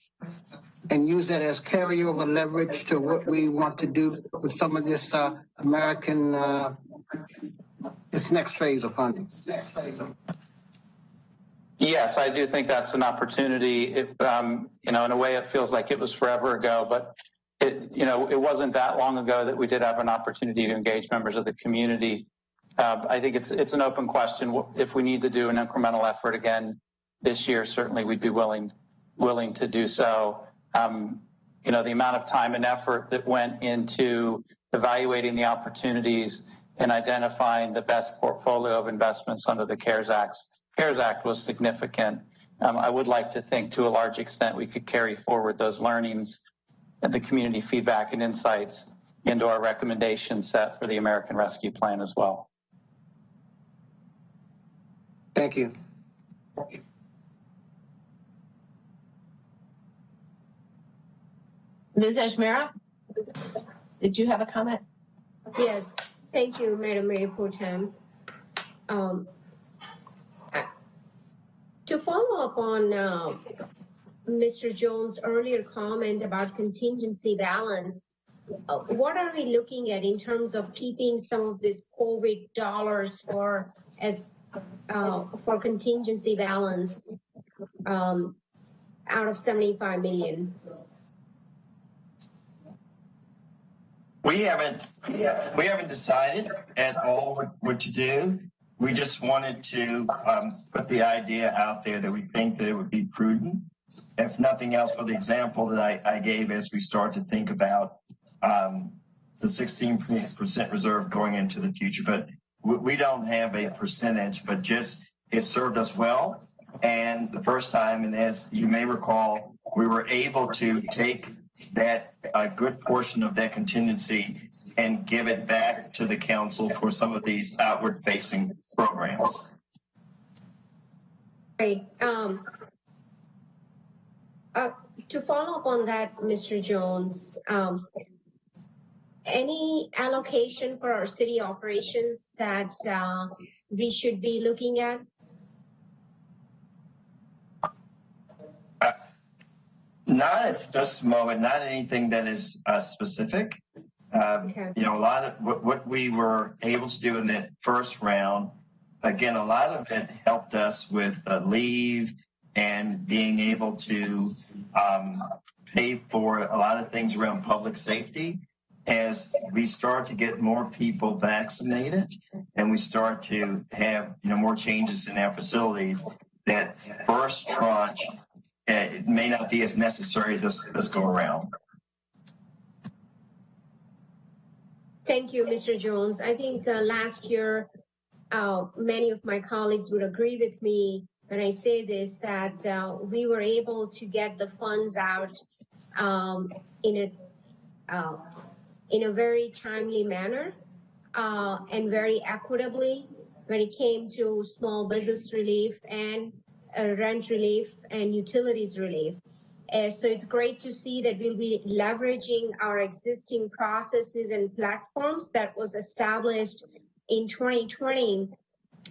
and use that as carryover leverage to what we want to do with some of this this next phase of funding. Yes, I do think that's an opportunity. In a way, it feels like it was forever ago, but it wasn't that long ago that we did have an opportunity to engage members of the community. I think it's an open question. If we need to do an incremental effort again this year, certainly we'd be willing to do so. The amount of time and effort that went into evaluating the opportunities and identifying the best portfolio of investments under the CARES Act was significant. I would like to think to a large extent we could carry forward those learnings and the community feedback and insights into our recommendation set for the American Rescue Plan as well. Thank you. Ms. Ajmera, did you have a comment? Yes, thank you, Madam Mayor Pro Tem. To follow up on Mr. Jones' earlier comment about contingency balance, what are we looking at in terms of keeping some of this COVID dollars for contingency balance out of 75 million? We haven't decided at all what to do. We just wanted to put the idea out there that we think that it would be prudent, if nothing else, for the example that I gave as we start to think about the 16% reserve going into the future. But we don't have a percentage, but just it served us well. And the first time, and as you may recall, we were able to take a good portion of that contingency and give it back to the council for some of these outward-facing programs. Great. To follow up on that, Mr. Jones, any allocation for our city operations that we should be looking at? Not at this moment, not anything that is specific. Okay. A lot of what we were able to do in that first round, again, a lot of it helped us with leave and being able to pay for a lot of things around public safety. As we start to get more people vaccinated and we start to have more changes in our facilities, that first tranche it may not be as necessary this go around. Thank you, Mr. Jones. I think last year, many of my colleagues would agree with me when I say this, that we were able to get the funds out in a very timely manner and very equitably when it came to small business relief and rent relief and utilities relief. So it's great to see that we'll be leveraging our existing processes and platforms that was established in 2020.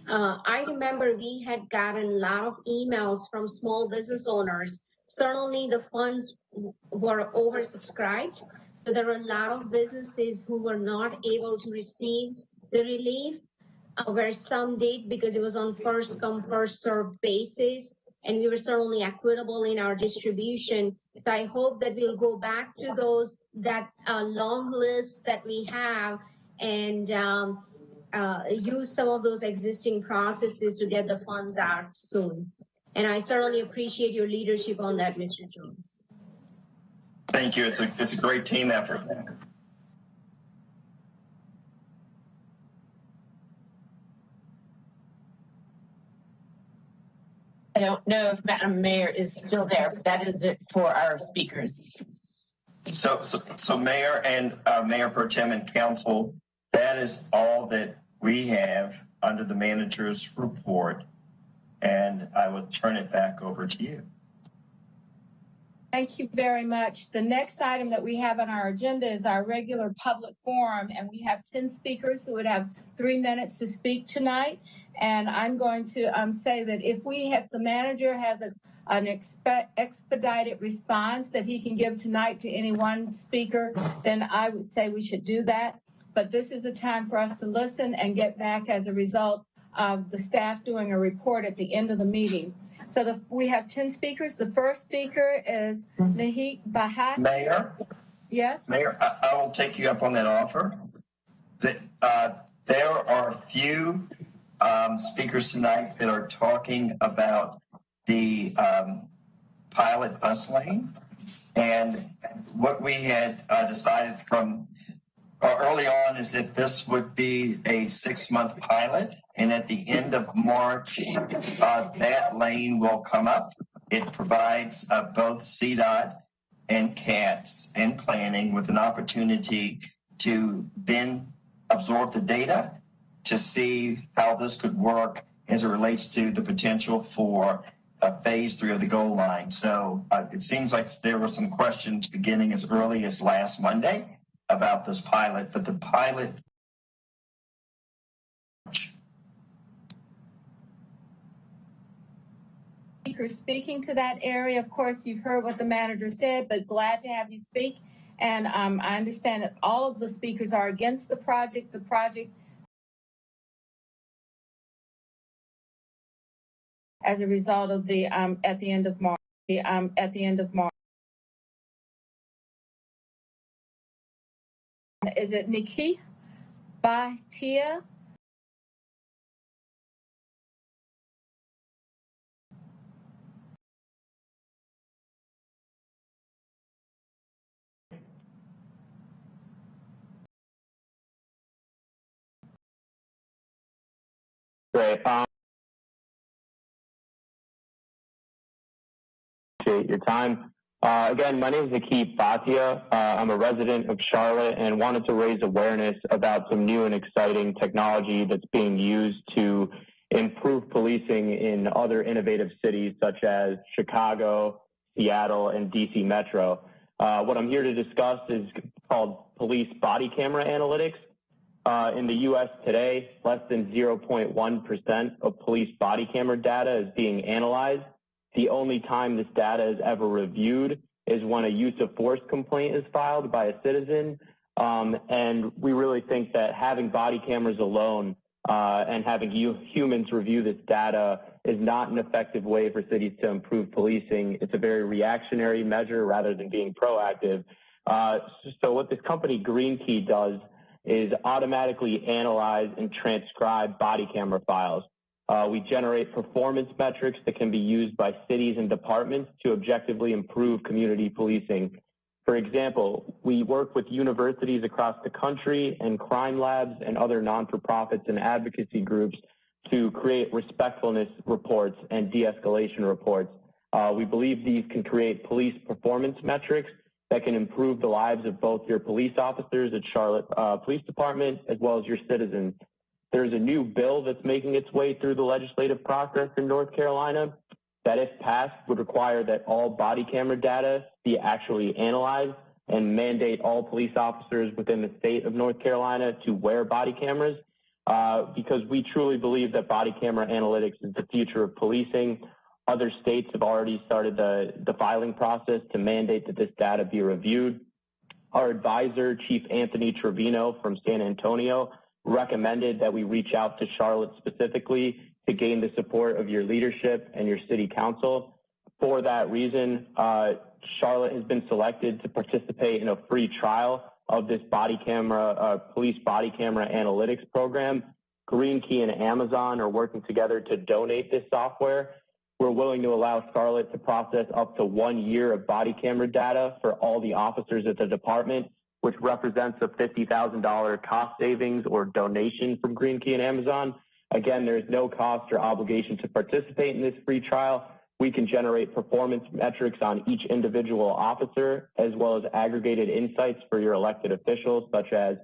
I remember we had gotten a lot of emails from small business owners. Certainly the funds were oversubscribed. So there were a lot of businesses who were not able to receive the relief, where some did because it was on first come, first served basis, and we were certainly equitable in our distribution. So I hope that we'll go back to that long list that we have and use some of those existing processes to get the funds out soon. And I certainly appreciate your leadership on that, Mr. Jones. Thank you. It's a great team effort. I don't know if Madam Mayor is still there, but that is it for our speakers. So Mayor and Mayor Pro Tem and Council, that is all that we have under the manager's report. And I will turn it back over to you. Thank you very much. The next item that we have on our agenda is our regular public forum, and we have 10 speakers who would have 3 minutes to speak tonight. And I'm going to say that if the manager has an expedited response that he can give tonight to any one speaker, then I would say we should do that. But this is a time for us to listen and get back as a result of the staff doing a report at the end of the meeting. So we have 10 speakers. The first speaker is Nahik Bahat. Mayor? Yes? Mayor, I will take you up on that offer. There are a few speakers tonight that are talking about the pilot bus lane. And what we had decided from early on is that this would be a 6-month pilot. And at the end of March, that lane will come up. It provides both CDOT and CATS and planning with an opportunity to then absorb the data to see how this could work as it relates to the potential for phase 3 of the goal line. So it seems like there were some questions beginning as early as last Monday about this pilot, but the pilot. Speaking to that area, of course, you've heard what the manager said, but glad to have you speak. And I understand that all of the speakers are against the project. The project, as a result of the at the end of March. Is it Nikki Bhatia? Great. Appreciate your time. Again, my name is Nikki Bhatia. I'm a resident of Charlotte and wanted to raise awareness about some new and exciting technology that's being used to improve policing in other innovative cities such as Chicago, Seattle, and DC Metro. What I'm here to discuss is called police body camera analytics. In the U.S. today, less than 0.1% of police body camera data is being analyzed. The only time this data is ever reviewed is when a use of force complaint is filed by a citizen. And we really think that having body cameras alone and having humans review this data is not an effective way for cities to improve policing. It's a very reactionary measure rather than being proactive. So what this company Green Key does is automatically analyze and transcribe body camera files. We generate performance metrics that can be used by cities and departments to objectively improve community policing. For example, we work with universities across the country and crime labs and other non-for-profits and advocacy groups to create respectfulness reports and de-escalation reports. We believe these can create police performance metrics that can improve the lives of both your police officers at Charlotte Police Department as well as your citizens. There's a new bill that's making its way through the legislative process in North Carolina that, if passed, would require that all body camera data be actually analyzed and mandate all police officers within the state of North Carolina to wear body cameras because we truly believe that body camera analytics is the future of policing. Other states have already started the filing process to mandate that this data be reviewed. Our advisor, Chief Anthony Trevino from San Antonio, recommended that we reach out to Charlotte specifically to gain the support of your leadership and your city council. For that reason, Charlotte has been selected to participate in a free trial of this police body camera analytics program. Green Key and Amazon are working together to donate this software. We're willing to allow Charlotte to process up to 1 year of body camera data for all the officers at the department, which represents a $50,000 cost savings or donation from Green Key and Amazon. Again, there's no cost or obligation to participate in this free trial. We can generate performance metrics on each individual officer, as well as aggregated insights for your elected officials, such as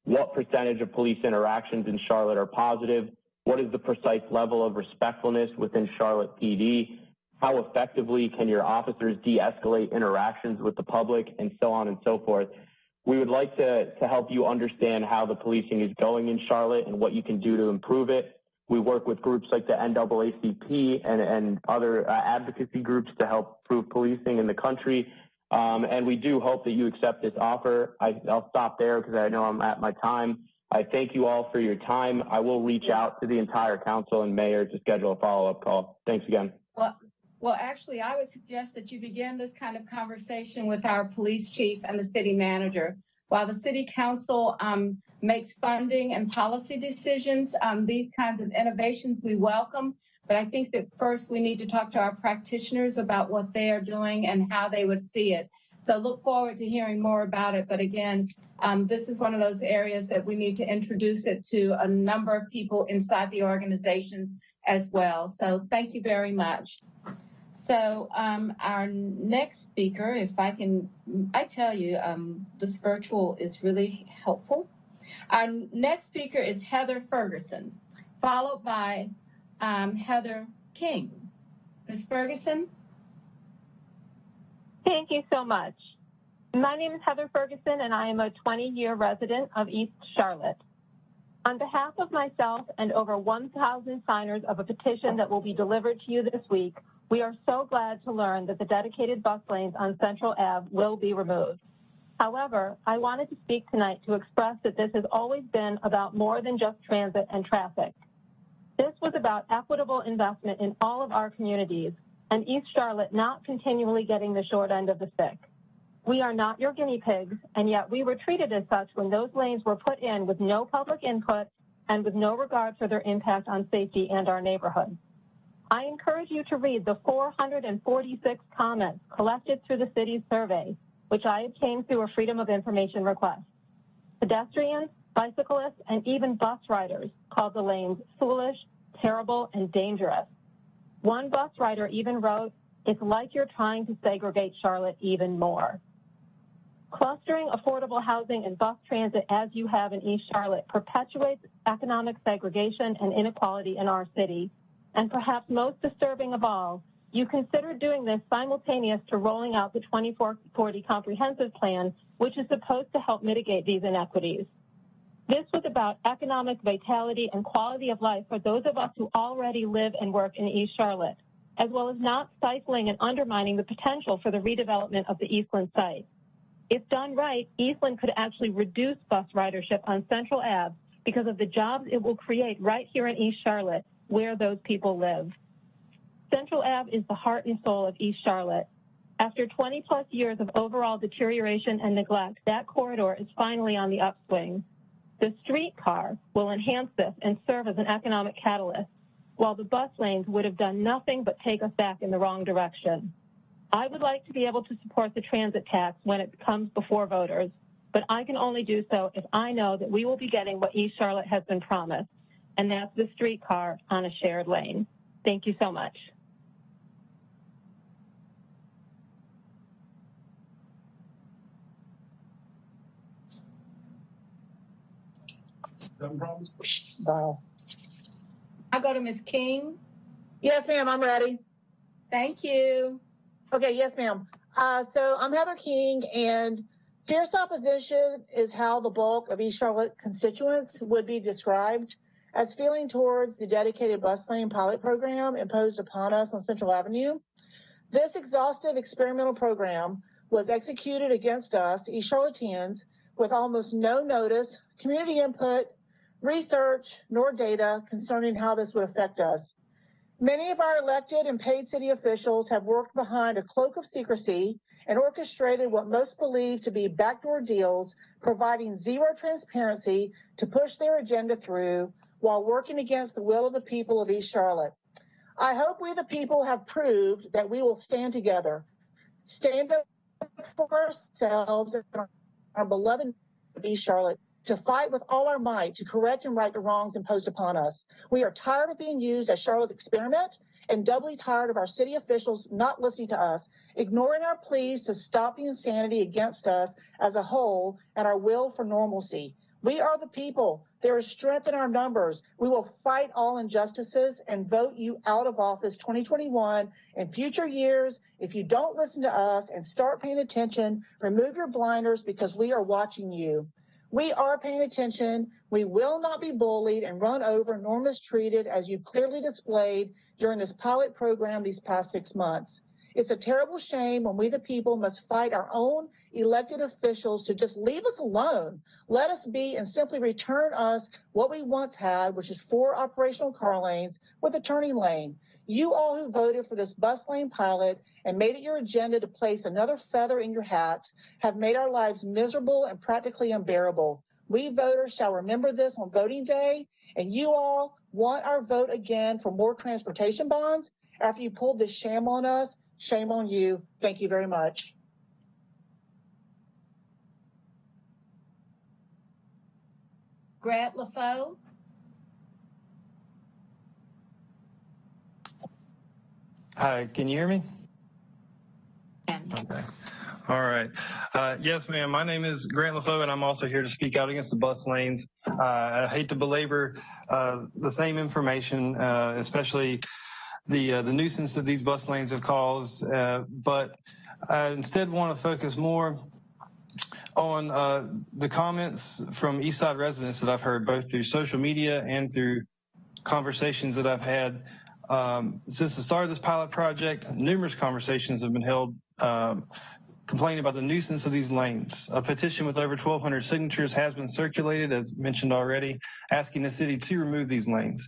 what percentage of police interactions in Charlotte are positive, what is the precise level of respectfulness within Charlotte PD, how effectively can your officers de-escalate interactions with the public, and so on and so forth. We would like to help you understand how the policing is going in Charlotte and what you can do to improve it. We work with groups like the NAACP and other advocacy groups to help improve policing in the country. And we do hope that you accept this offer. I'll stop there because I know I'm at my time. I thank you all for your time. I will reach out to the entire council and mayor to schedule a follow-up call. Thanks again. Well, actually, I would suggest that you begin this kind of conversation with our police chief and the city manager. While the city council makes funding and policy decisions, these kinds of innovations we welcome. But I think that first we need to talk to our practitioners about what they are doing and how they would see it. So look forward to hearing more about it. But again, this is one of those areas that we need to introduce it to a number of people inside the organization as well. So thank you very much. So our next speaker, if I can, I tell you, this virtual is really helpful. Our next speaker is Heather Ferguson, followed by Heather King. Ms. Ferguson? Thank you so much. My name is Heather Ferguson, and I am a 20-year resident of East Charlotte. On behalf of myself and over 1,000 signers of a petition that will be delivered to you this week, we are so glad to learn that the dedicated bus lanes on Central Ave will be removed. However, I wanted to speak tonight to express that this has always been about more than just transit and traffic. This was about equitable investment in all of our communities and East Charlotte not continually getting the short end of the stick. We are not your guinea pigs, and yet we were treated as such when those lanes were put in with no public input and with no regard for their impact on safety and our neighborhood. I encourage you to read the 446 comments collected through the city's survey, which I obtained through a Freedom of Information request. Pedestrians, bicyclists, and even bus riders called the lanes foolish, terrible, and dangerous. One bus rider even wrote, "It's like you're trying to segregate Charlotte even more." Clustering affordable housing and bus transit as you have in East Charlotte perpetuates economic segregation and inequality in our city. And perhaps most disturbing of all, you consider doing this simultaneous to rolling out the 2040 Comprehensive Plan, which is supposed to help mitigate these inequities. This was about economic vitality and quality of life for those of us who already live and work in East Charlotte, as well as not stifling and undermining the potential for the redevelopment of the Eastland site. If done right, Eastland could actually reduce bus ridership on Central Ave because of the jobs it will create right here in East Charlotte, where those people live. Central Ave is the heart and soul of East Charlotte. After 20-plus years of overall deterioration and neglect, that corridor is finally on the upswing. The streetcar will enhance this and serve as an economic catalyst, while the bus lanes would have done nothing but take us back in the wrong direction. I would like to be able to support the transit tax when it comes before voters, but I can only do so if I know that we will be getting what East Charlotte has been promised, and that's the streetcar on a shared lane. Thank you so much. I'll go to Ms. King. Yes, ma'am, I'm ready. Thank you. Okay, yes, ma'am. So I'm Heather King, and fierce opposition is how the bulk of East Charlotte constituents would be described as feeling towards the dedicated bus lane pilot program imposed upon us on Central Avenue. This exhaustive experimental program was executed against us, East Charlotteans, with almost no notice, community input, research, nor data concerning how this would affect us. Many of our elected and paid city officials have worked behind a cloak of secrecy and orchestrated what most believe to be backdoor deals, providing zero transparency to push their agenda through while working against the will of the people of East Charlotte. I hope we the people have proved that we will stand together, stand up for ourselves and our beloved of East Charlotte, to fight with all our might to correct and right the wrongs imposed upon us. We are tired of being used as Charlotte's experiment and doubly tired of our city officials not listening to us, ignoring our pleas to stop the insanity against us as a whole and our will for normalcy. We are the people. There is strength in our numbers. We will fight all injustices and vote you out of office 2021 and future years. If you don't listen to us and start paying attention, remove your blinders because we are watching you. We are paying attention. We will not be bullied and run over nor mistreated as you clearly displayed during this pilot program these past 6 months. It's a terrible shame when we the people must fight our own elected officials to just leave us alone, let us be, and simply return us what we once had, which is 4 operational car lanes with a turning lane. You all who voted for this bus lane pilot and made it your agenda to place another feather in your hats have made our lives miserable and practically unbearable. We voters shall remember this on voting day, and you all want our vote again for more transportation bonds after you pulled this sham on us. Shame on you. Thank you very much. Grant LaFoe. Hi, can you hear me? Okay. All right. Yes, ma'am. My name is Grant LaFoe, and I'm also here to speak out against the bus lanes. I hate to belabor the same information, especially the nuisance that these bus lanes have caused, but I instead want to focus more on the comments from Eastside residents that I've heard both through social media and through conversations that I've had. Since the start of this pilot project, numerous conversations have been held complaining about the nuisance of these lanes. A petition with over 1,200 signatures has been circulated, as mentioned already, asking the city to remove these lanes.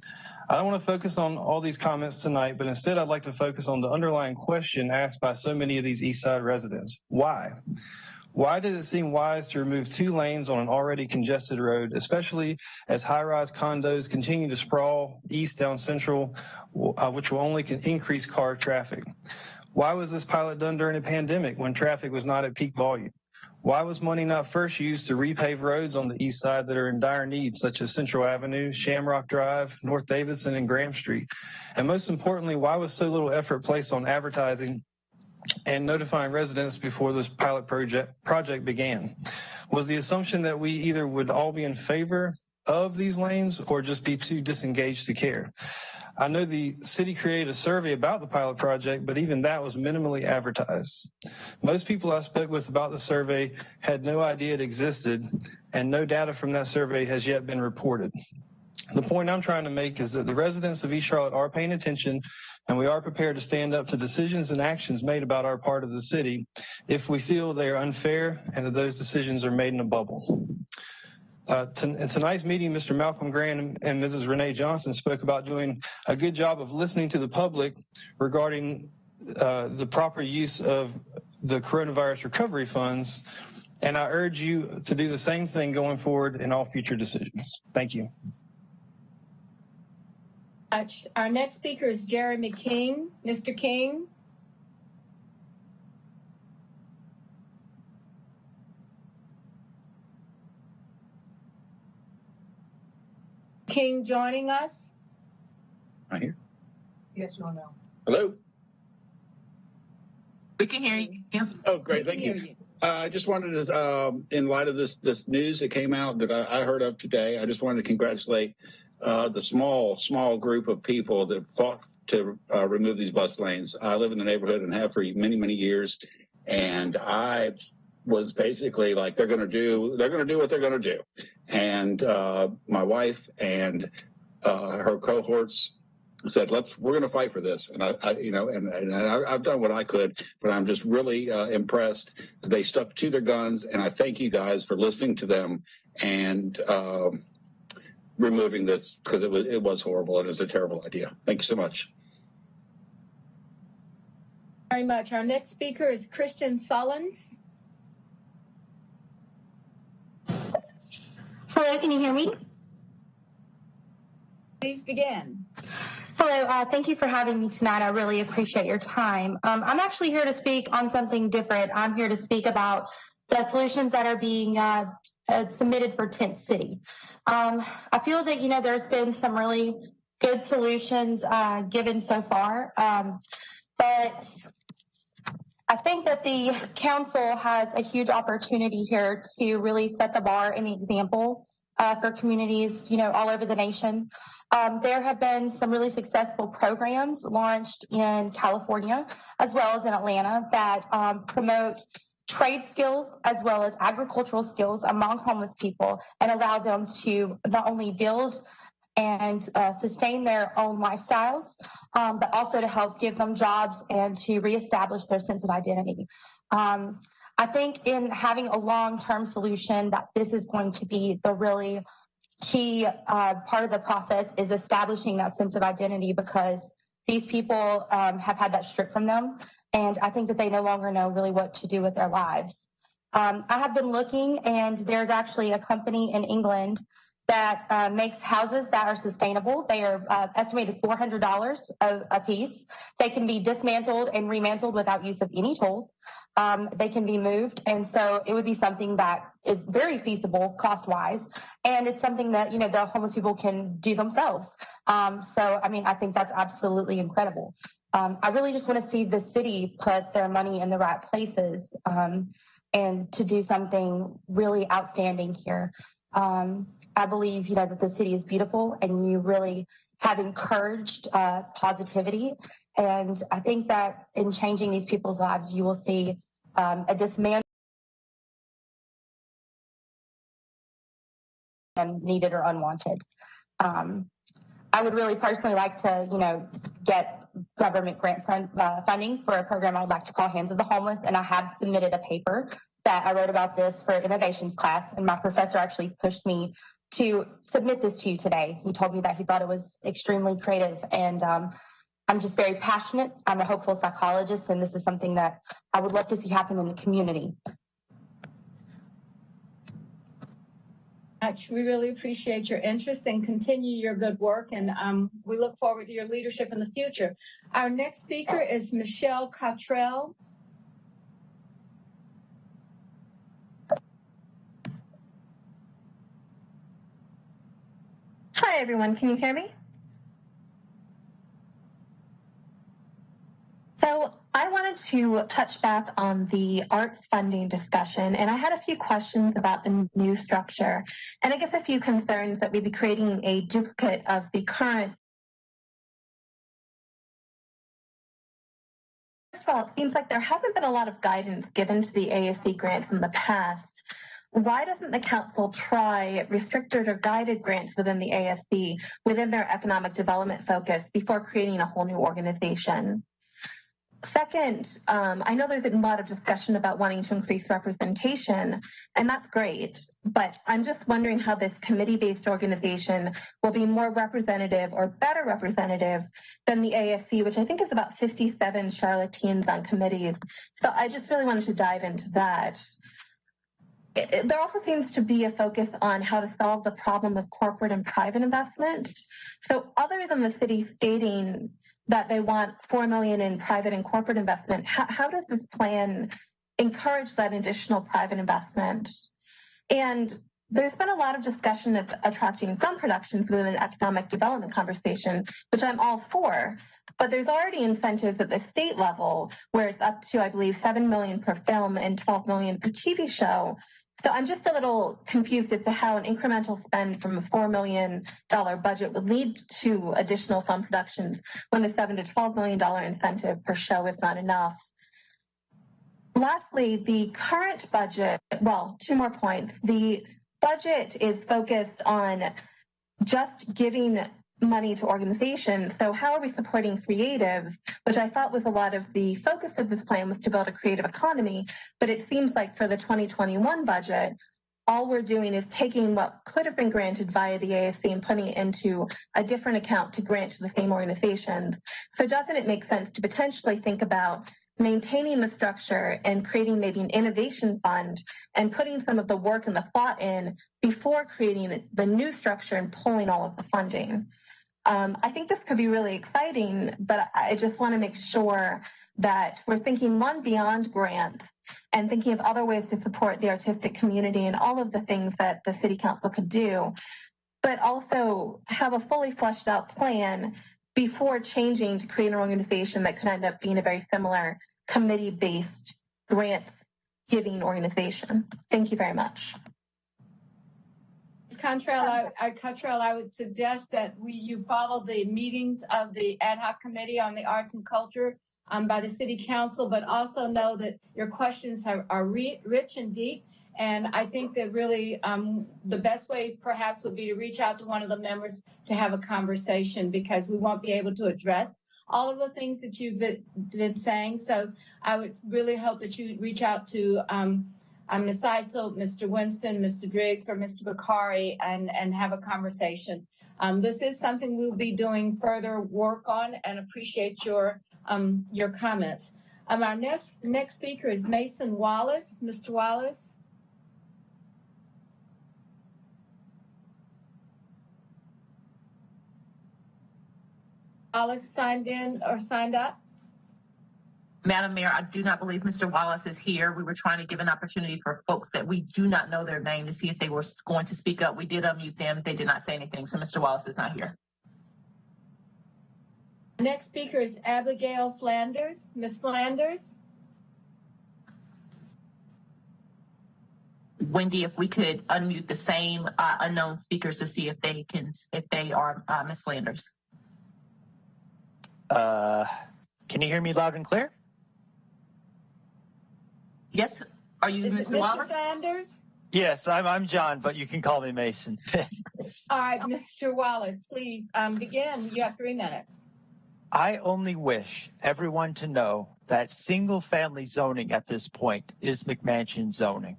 I don't want to focus on all these comments tonight, but instead I'd like to focus on the underlying question asked by so many of these Eastside residents. Why? Why did it seem wise to remove 2 lanes on an already congested road, especially as high-rise condos continue to sprawl east down Central, which will only increase car traffic? Why was this pilot done during a pandemic when traffic was not at peak volume? Why was money not first used to repave roads on the east side that are in dire need, such as Central Avenue, Shamrock Drive, North Davidson, and Graham Street? And most importantly, why was so little effort placed on advertising and notifying residents before this pilot project began? Was the assumption that we either would all be in favor of these lanes or just be too disengaged to care? I know the city created a survey about the pilot project, but even that was minimally advertised. Most people I spoke with about the survey had no idea it existed, and no data from that survey has yet been reported. The point I'm trying to make is that the residents of East Charlotte are paying attention, and we are prepared to stand up to decisions and actions made about our part of the city if we feel they are unfair and that those decisions are made in a bubble. In tonight's meeting, Mr. Malcolm Grant and Mrs. Renee Johnson spoke about doing a good job of listening to the public regarding the proper use of the coronavirus recovery funds, and I urge you to do the same thing going forward in all future decisions. Thank you. Our next speaker is Jeremy King. Mr. King. King joining us. Right here. Yes, or no? Hello. We can hear you. Oh, great. Thank you. I just wanted to, in light of this news that came out that I heard of today, I just wanted to congratulate the small group of people that fought to remove these bus lanes. I live in the neighborhood and have for many, many years. And I was basically like, they're going to do what they're going to do. And my wife and her cohorts said, we're going to fight for this. And I've done what I could, but I'm just really impressed that they stuck to their guns. And I thank you guys for listening to them and removing this because it was horrible and it's a terrible idea. Thank you so much. Very much. Our next speaker is Christian Sullins. Hello, can you hear me? Please begin. Hello, thank you for having me tonight. I really appreciate your time. I'm actually here to speak on something different. I'm here to speak about the solutions that are being submitted for Tent City. I feel that, there's been some really good solutions given so far, but I think that the council has a huge opportunity here to really set the bar and the example for communities, all over the nation. There have been some really successful programs launched in California as well as in Atlanta that promote trade skills as well as agricultural skills among homeless people and allow them to not only build and sustain their own lifestyles, but also to help give them jobs and to reestablish their sense of identity. I think in having a long-term solution that this is going to be the really key part of the process is establishing that sense of identity, because these people have had that stripped from them. And I think that they no longer know really what to do with their lives. I have been looking, and there's actually a company in England that makes houses that are sustainable. They are estimated $400 a piece. They can be dismantled and remantled without use of any tools. They can be moved. And so it would be something that is very feasible cost-wise. And it's something that, the homeless people can do themselves. I think that's absolutely incredible. I really just want to see the city put their money in the right places and to do something really outstanding here. I believe, that the city is beautiful, and you really have encouraged positivity. And I think that in changing these people's lives, you will see a dismantling needed or unwanted. I would really personally like to, get government grant funding for a program I would like to call Hands of the Homeless. And I have submitted a paper that I wrote about this for innovations class. And my professor actually pushed me to submit this to you today. He told me that he thought it was extremely creative. And I'm just very passionate. I'm a hopeful psychologist, and this is something that I would love to see happen in the community. We really appreciate your interest and continue your good work, and we look forward to your leadership in the future. Our next speaker is Michelle Cottrell. Hi, everyone. Can you hear me? So I wanted to touch back on the arts funding discussion, and I had a few questions about the new structure, and I guess a few concerns that we'd be creating a duplicate of the current. First of all, it seems like there hasn't been a lot of guidance given to the ASC grant in the past. Why doesn't the council try restricted or guided grants within the ASC within their economic development focus before creating a whole new organization? Second, I know there's been a lot of discussion about wanting to increase representation, and that's great, but I'm just wondering how this committee-based organization will be more representative or better representative than the ASC, which I think is about 57 Charlotteans on committees. So I just really wanted to dive into that. There also seems to be a focus on how to solve the problem of corporate and private investment. So other than the city stating that they want $4 million in private and corporate investment, how does this plan encourage that additional private investment? And there's been a lot of discussion of attracting film productions within an economic development conversation, which I'm all for. But there's already incentives at the state level where it's up to, I believe, $7 million per film and $12 million per TV show. So I'm just a little confused as to how an incremental spend from a $4 million budget would lead to additional film productions when the $7 to $12 million incentive per show is not enough. Lastly, the current budget, well, two more points. The budget is focused on just giving money to organizations. So how are we supporting creatives, which I thought was a lot of the focus of this plan was to build a creative economy. But it seems like for the 2021 budget, all we're doing is taking what could have been granted via the AFC and putting it into a different account to grant to the same organizations. So doesn't it make sense to potentially think about maintaining the structure and creating maybe an innovation fund and putting some of the work and the thought in before creating the new structure and pulling all of the funding? I think this could be really exciting, but I just want to make sure that we're thinking one beyond grants and thinking of other ways to support the artistic community and all of the things that the city council could do, but also have a fully fleshed out plan before changing to create an organization that could end up being a very similar committee-based grant-giving organization. Thank you very much. Ms. Cottrell, I would suggest that you follow the meetings of the ad hoc committee on the arts and culture by the city council, but also know that your questions are rich and deep. And I think that really the best way perhaps would be to reach out to one of the members to have a conversation, because we won't be able to address all of the things that you've been saying. So I would really hope that you reach out to Ms. Seitzel, Mr. Winston, Mr. Driggs, or Mr. Bakari and have a conversation. This is something we'll be doing further work on, and appreciate your comments. Our next speaker is Mason Wallace. Mr. Wallace. Wallace signed in or signed up? Madam Mayor, I do not believe Mr. Wallace is here. We were trying to give an opportunity for folks that we do not know their name to see if they were going to speak up. We did unmute them. They did not say anything. So Mr. Wallace is not here. Next speaker is Abigail Flanders. Ms. Flanders. Wendy, if we could unmute the same unknown speakers to see if they are Ms. Flanders. Can you hear me loud and clear? Yes. Are you Mr. Wallace? Mr. Flanders? Yes, I'm John, but you can call me Mason. All right, Mr. Wallace, please begin. You have 3 minutes. I only wish everyone to know that single-family zoning at this point is McMansion zoning.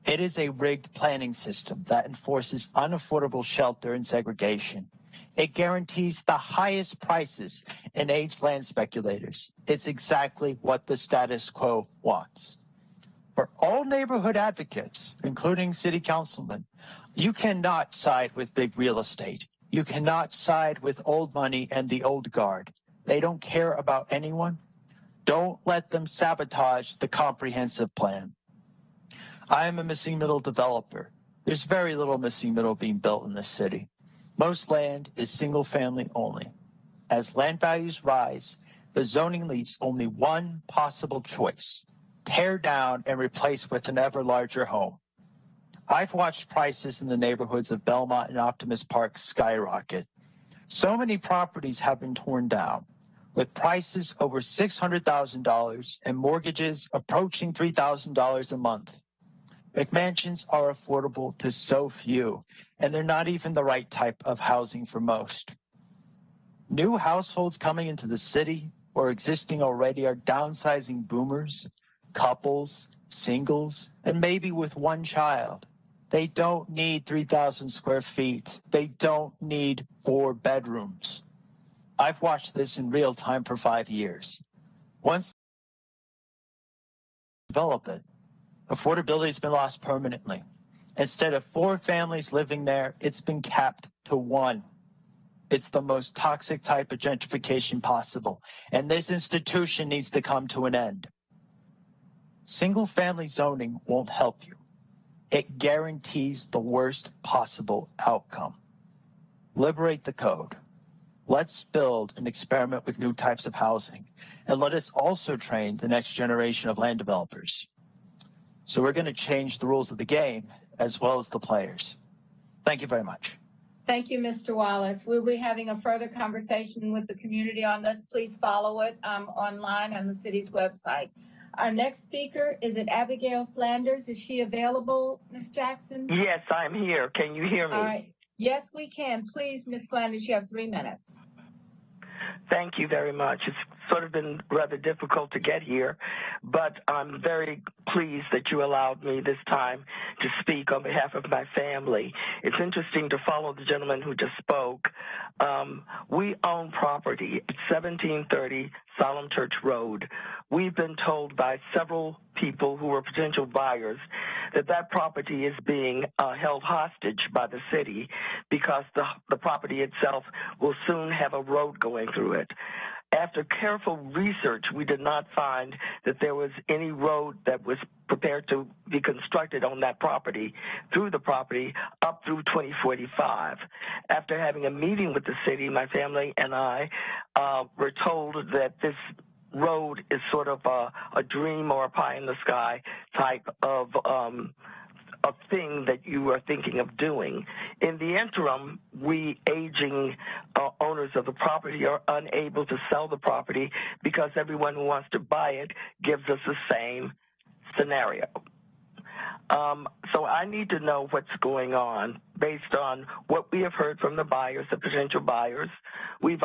It is a rigged planning system that enforces unaffordable shelter and segregation. It guarantees the highest prices and aids land speculators. It's exactly what the status quo wants. For all neighborhood advocates, including city councilmen, you cannot side with big real estate. You cannot side with old money and the old guard. They don't care about anyone. Don't let them sabotage the comprehensive plan. I am a missing middle developer. There's very little missing middle being built in this city. Most land is single family only. As land values rise, the zoning leaves only one possible choice: tear down and replace with an ever larger home. I've watched prices in the neighborhoods of Belmont and Optimus Park skyrocket. So many properties have been torn down, with prices over $600,000 and mortgages approaching $3,000 a month. McMansions are affordable to so few, and they're not even the right type of housing for most. New households coming into the city or existing already are downsizing boomers, couples, singles, and maybe with one child. They don't need 3,000 square feet. They don't need 4 bedrooms. I've watched this in real time for 5 years. Once develop it, affordability has been lost permanently. Instead of 4 families living there, it's been capped to 1. It's the most toxic type of gentrification possible, and this institution needs to come to an end. Single-family zoning won't help you. It guarantees the worst possible outcome. Liberate the code. Let's build and experiment with new types of housing, and let us also train the next generation of land developers. So we're going to change the rules of the game as well as the players. Thank you very much. Thank you, Mr. Wallace. We'll be having a further conversation with the community on this. Please follow it online on the city's website. Our next speaker is Abigail Flanders. Is she available, Ms. Jackson? Yes, I'm here. Can you hear me? All right. Yes, we can. Please, Ms. Flanders, you have 3 minutes. Thank you very much. It's sort of been rather difficult to get here, but I'm very pleased that you allowed me this time to speak on behalf of my family. It's interesting to follow the gentleman who just spoke. We own property at 1730 Solemn Church Road. We've been told by several people who are potential buyers that that property is being held hostage by the city because the property itself will soon have a road going through it. After careful research, we did not find that there was any road that was prepared to be constructed on that property, through the property, up through 2045. After having a meeting with the city, my family and I were told that this road is sort of a dream or a pie in the sky type of a thing that you are thinking of doing. In the interim, we aging owners of the property are unable to sell the property because everyone who wants to buy it gives us the same scenario. So I need to know what's going on based on what we have heard from the buyers, the potential buyers. We've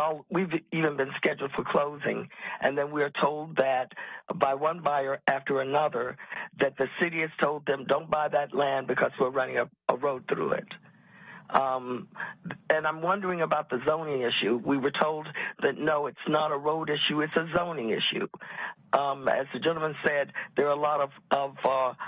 even been scheduled for closing, and then we are told that by one buyer after another that the city has told them, don't buy that land because we're running a road through it. And I'm wondering about the zoning issue. We were told that no, it's not a road issue, it's a zoning issue. As the gentleman said, there are a lot of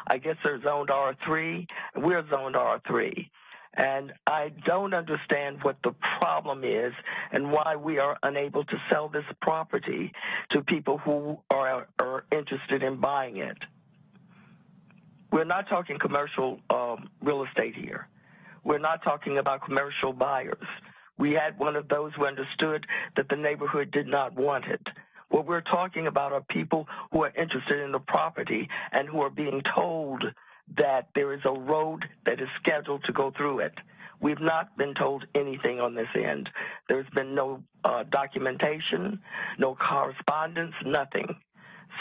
I guess they're zoned R3, we're zoned R3. And I don't understand what the problem is and why we are unable to sell this property to people who are interested in buying it. We're not talking commercial real estate here. We're not talking about commercial buyers. We had one of those who understood that the neighborhood did not want it. What we're talking about are people who are interested in the property and who are being told that there is a road that is scheduled to go through it. We've not been told anything on this end. There's been no documentation, no correspondence, nothing.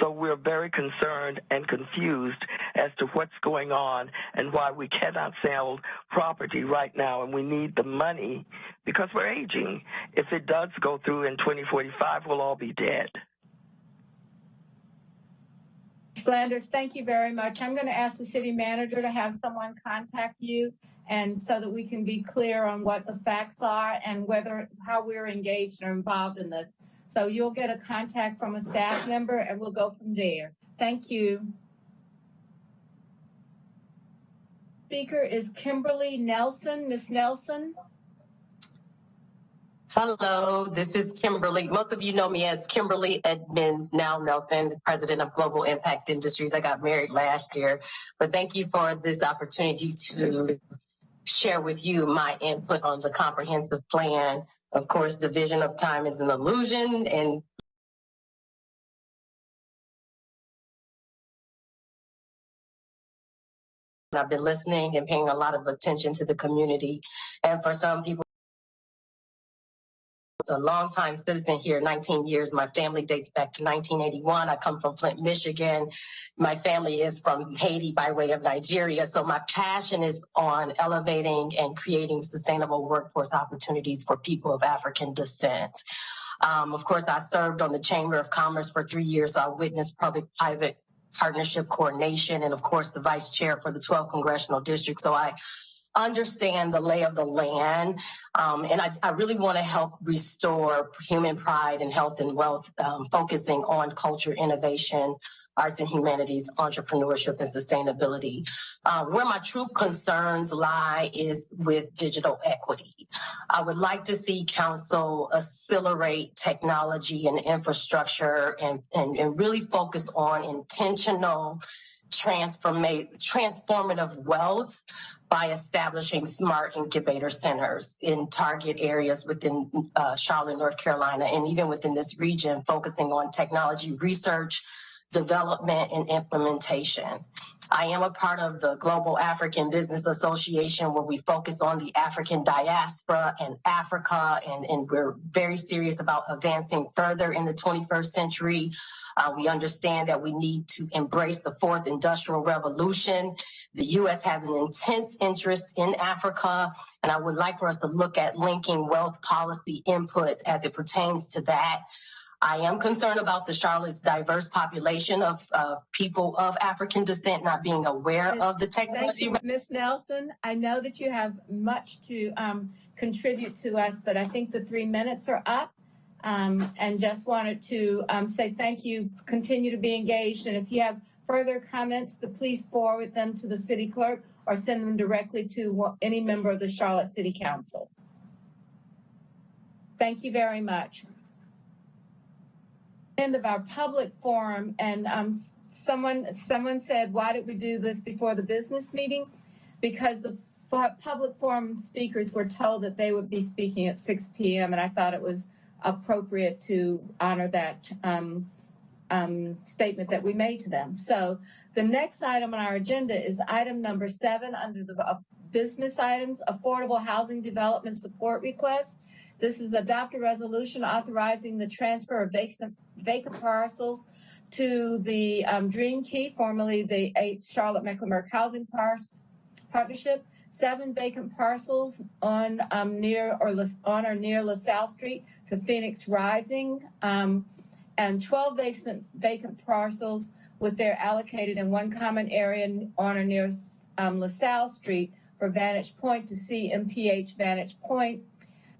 So we're very concerned and confused as to what's going on and why we cannot sell property right now, and we need the money because we're aging. If it does go through in 2045, we'll all be dead. Flanders, thank you very much. I'm going to ask the city manager to have someone contact you, and so that we can be clear on what the facts are and how we're engaged or involved in this. So you'll get a contact from a staff member and we'll go from there. Thank you. Speaker is Kimberly Nelson. Ms. Nelson. Hello, this is Kimberly. Most of you know me as Kimberly Edmonds, now Nelson, the president of Global Impact Industries. I got married last year, but thank you for this opportunity to share with you my input on the comprehensive plan. Of course, division of time is an illusion, and I've been listening and paying a lot of attention to the community. And for some people, a longtime citizen here, 19 years. My family dates back to 1981. I come from Flint, Michigan. My family is from Haiti by way of Nigeria. So my passion is on elevating and creating sustainable workforce opportunities for people of African descent. Of course, I served on the Chamber of Commerce for 3 years. So I witnessed public-private partnership coordination and, of course, the vice chair for the 12th Congressional District. So I understand the lay of the land, and I really want to help restore human pride and health and wealth, focusing on culture, innovation, arts and humanities, entrepreneurship, and sustainability. Where my true concerns lie is with digital equity. I would like to see council accelerate technology and infrastructure and really focus on intentional transformative wealth by establishing smart incubator centers in target areas within Charlotte, North Carolina, and even within this region, focusing on technology research, development, and implementation. I am a part of the Global African Business Association, where we focus on the African diaspora and Africa, and we're very serious about advancing further in the 21st century. We understand that we need to embrace the fourth industrial revolution. The U.S. has an intense interest in Africa, and I would like for us to look at linking wealth policy input as it pertains to that. I am concerned about the Charlotte's diverse population of people of African descent not being aware of the Thank technology. you, Ms. Nelson. I know that you have much to contribute to us, but I think the 3 minutes are up. And just wanted to say thank you. Continue to be engaged. And if you have further comments, please forward them to the city clerk or send them directly to any member of the Charlotte City Council. Thank you very much. End of our public forum, and someone said, why did we do this before the business meeting? Because the public forum speakers were told that they would be speaking at 6 p.m. and I thought it was appropriate to honor that statement that we made to them. So the next item on our agenda is item number 7 under the business items, affordable housing development support request. This is adopt a resolution authorizing the transfer of vacant parcels to the Dream Key, formerly the 8 Charlotte Mecklenburg Housing Partnership. 7 vacant parcels on or near LaSalle Street to Phoenix Rising, and 12 vacant parcels with their allocated in one common area on or near LaSalle Street for Vantage Point to CMPH Vantage Point,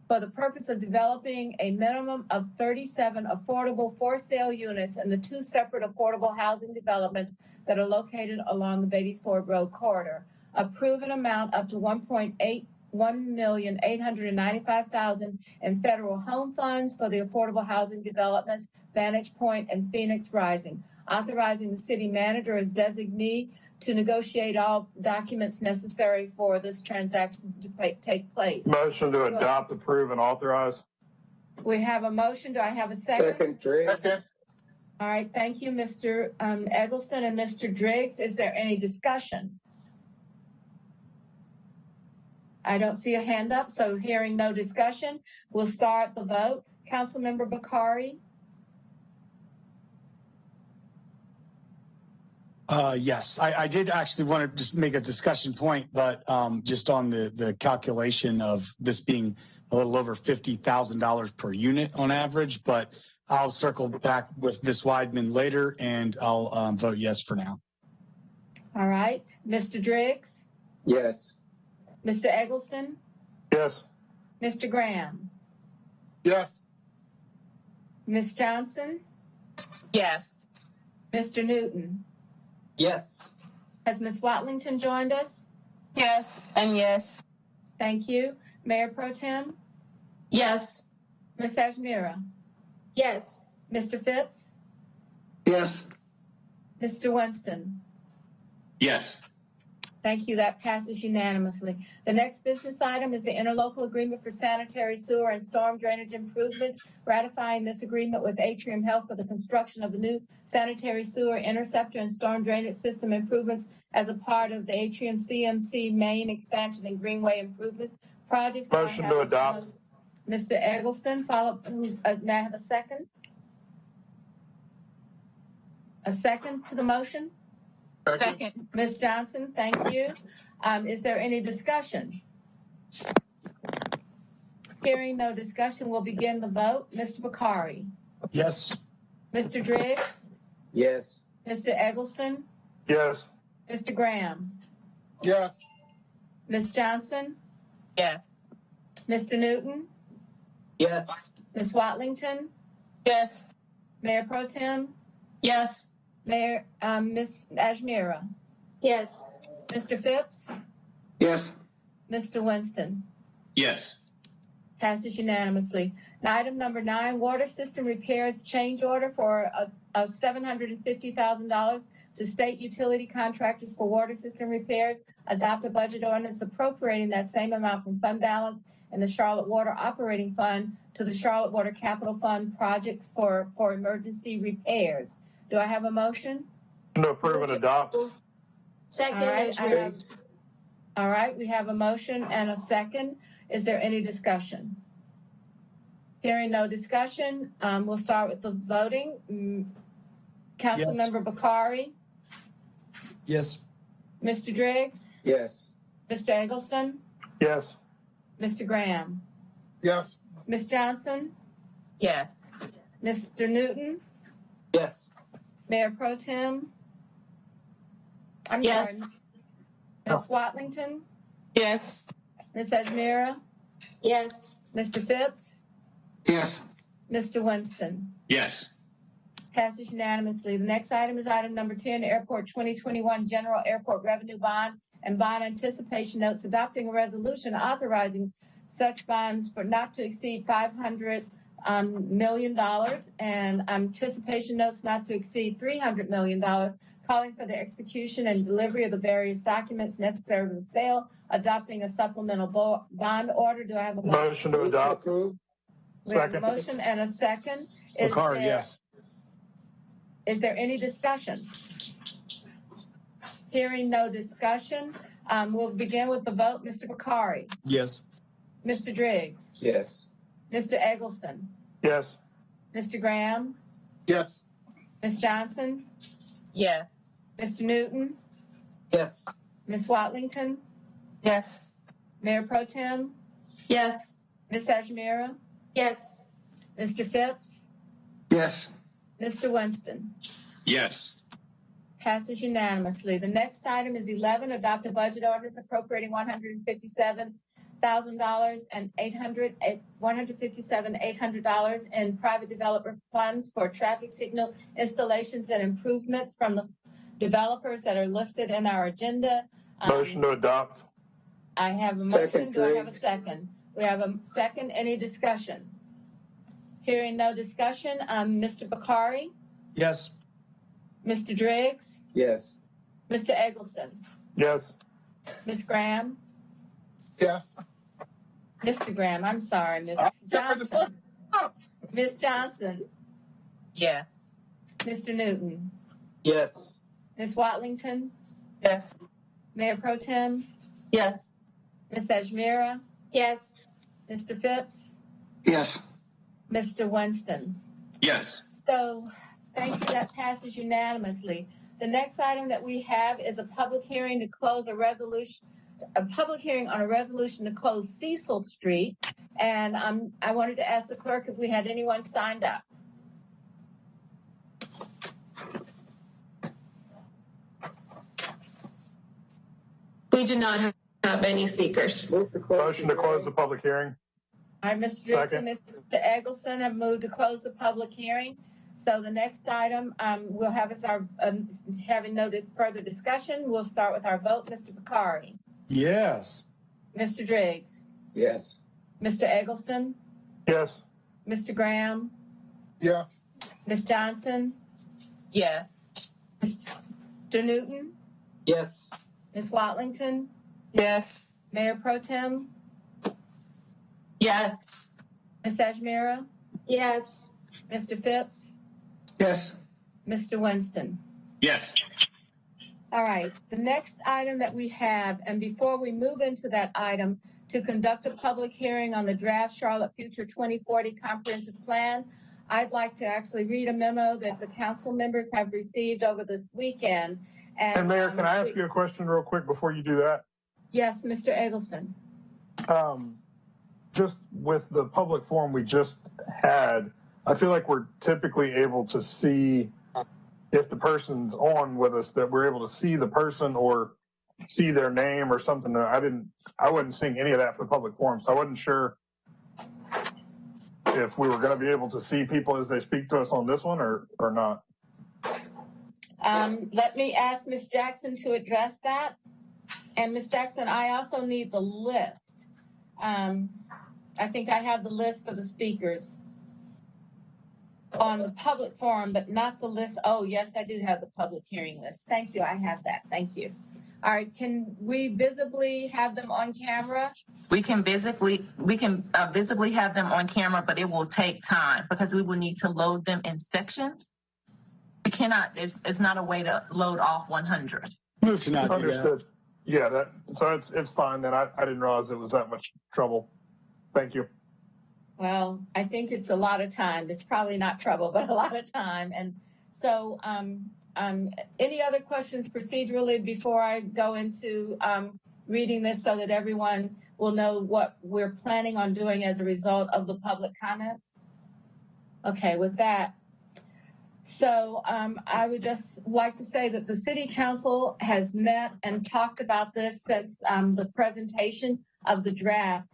for the purpose of developing a minimum of 37 affordable for sale units in the 2 separate affordable housing developments that are located along the Beatties Ford Road corridor. Approve an amount up to $1,895,000 in federal home funds for the affordable housing developments, Vantage Point and Phoenix Rising. Authorizing the city manager as designee to negotiate all documents necessary for this transaction to take place. Motion to adopt, approve, and authorize. We have a motion. Do I have a second? Second, Driggs. All right. Thank you, Mr. Eggleston and Mr. Driggs. Is there any discussion? I don't see a hand up, so hearing no discussion, we'll start the vote. Councilmember Bakari? Yes, I did actually want to just make a discussion point, but just on the calculation of this being a little over $50,000 per unit on average, but I'll circle back with Ms. Weidman later and I'll vote yes for now. All right. Mr. Driggs? Yes. Mr. Eggleston? Yes. Mr. Graham? Yes. Ms. Johnson? Yes. Mr. Newton? Yes. Has Ms. Watlington joined us? Yes, and yes. Thank you. Mayor Pro Tem? Yes. Ms. Ajmira? Yes. Mr. Phipps? Yes. Mr. Winston? Yes. Thank you. That passes unanimously. The next business item is the interlocal agreement for sanitary sewer and storm drainage improvements, ratifying this agreement with Atrium Health for the construction of a new sanitary sewer interceptor and storm drainage system improvements as a part of the Atrium CMC main expansion and greenway improvement projects. Motion to adopt. Mr. Eggleston, may I have a second? A second to the motion? Second. Ms. Johnson, thank you. Is there any discussion? Hearing no discussion, we'll begin the vote. Mr. Bakari? Yes. Mr. Driggs? Yes. Mr. Eggleston? Yes. Mr. Graham? Yes. Ms. Johnson? Yes. Mr. Newton? Yes. Ms. Watlington? Yes. Mayor Pro Tem? Yes. Mayor, Ms. Ajmira? Yes. Mr. Phipps? Yes. Mr. Winston? Yes. Passes unanimously. Now, item number 9, water system repairs change order for $750,000 to state utility contractors for water system repairs. Adopt a budget ordinance appropriating that same amount from fund balance in the Charlotte Water Operating Fund to the Charlotte Water Capital Fund projects for emergency repairs. Do I have a motion? To approve and adopt. Second. All right, we have a motion and a second. Is there any discussion? Hearing no discussion, we'll start with the voting. Councilmember Bakari? Yes. Mr. Driggs? Yes. Mr. Eggleston? Yes. Mr. Graham? Yes. Ms. Johnson? Yes. Mr. Newton, Yes. Mayor Pro Tem. I'm Yes. sorry, Ms. Watlington, Yes. Ms. Ajmira, Yes. Mr. Phipps, Yes. Mr. Winston. Yes. Passes unanimously. The next item is item number 10, Airport 2021 General Airport Revenue Bond and Bond Anticipation Notes, adopting a resolution authorizing such bonds for not to exceed $500 million and anticipation notes not to exceed $300 million, calling for the execution and delivery of the various documents necessary for the sale, adopting a supplemental bond order. Do I have a motion? Motion to adopt. We have a Second. motion and a second. Is Bakari, there- yes. Is there any discussion? Hearing no discussion, we'll begin with the vote. Mr. Bakari, Yes. Mr. Driggs, Yes. Mr. Eggleston, Yes. Mr. Graham, Yes. Ms. Johnson, Yes. Mr. Newton, Yes. Ms. Watlington, Yes. Mayor Pro Tem, Yes. Ms. Ajmira, Yes. Mr. Phipps, Yes. Mr. Winston. Yes. Passes unanimously. The next item is 11, adopt a budget ordinance appropriating $157,000 and $157,800 in private developer funds for traffic signal installations and improvements from the developers that are listed in our agenda. Motion to adopt. I have a motion. Second, Do I have a Driggs. second? We have a second. Any discussion? Hearing no discussion, Mr. Bakari, Yes. Mr. Driggs, Yes. Mr. Eggleston, Yes. Ms. Graham, Yes. Mr. Graham, I'm sorry, Ms. Johnson, Ms. Johnson, Yes. Mr. Newton, Yes. Ms. Watlington, Yes. Mayor Pro Tem, Yes. Ms. Ajmira, Yes. Mr. Phipps, Yes. Mr. Winston. Yes. So, thank you, that passes unanimously. The next item that we have is a public hearing to close a public hearing on a resolution to close Cecil Street. And I wanted to ask the clerk if we had anyone signed up. We do not have any speakers. Move to close. Motion to close the public hearing. All right, Mr. Driggs and Second. Mr. Eggleston have moved to close the public hearing. So the next item we'll have is our, having noted further discussion, we'll start with our vote. Mr. Bakari, Yes. Mr. Driggs, Yes. Mr. Eggleston, Yes. Mr. Graham, Yes. Ms. Johnson, Yes. Mr. Newton, Yes. Ms. Watlington, Yes. Mayor Pro Tem, Yes. Ms. Ajmira, Yes. Mr. Phipps, Yes. Mr. Winston. Yes. All right, the next item that we have, and before we move into that item, to conduct a public hearing on the draft Charlotte Future 2040 Comprehensive Plan, I'd like to actually read a memo that the council members have received over this weekend. And Mayor, can I ask you a question real quick before you do that? Yes, Mr. Eggleston. Just with the public forum we just had, I feel like we're typically able to see if the person's on with us, that we're able to see the person or see their name or something. I wasn't seeing any of that for the public forum, so I wasn't sure if we were going to be able to see people as they speak to us on this one or not. Let me ask Ms. Jackson to address that. And Ms. Jackson, I also need the list. I think I have the list for the speakers on the public forum, but not the list. Oh, yes, I do have the public hearing list. Thank you. I have that. Thank you. All right. Can we visibly have them on camera? We can visibly have them on camera, but it will take time because we will need to load them in sections. We cannot, it's not a way to load off 100. Move to not do that. Understood. Yeah, so it's fine then. I didn't realize it was that much trouble. Thank you. Well, I think it's a lot of time. It's probably not trouble, but a lot of time. And so, any other questions procedurally before I go into reading this so that everyone will know what we're planning on doing as a result of the public comments? Okay, with that. So I would just like to say that the City Council has met and talked about this since the presentation of the draft.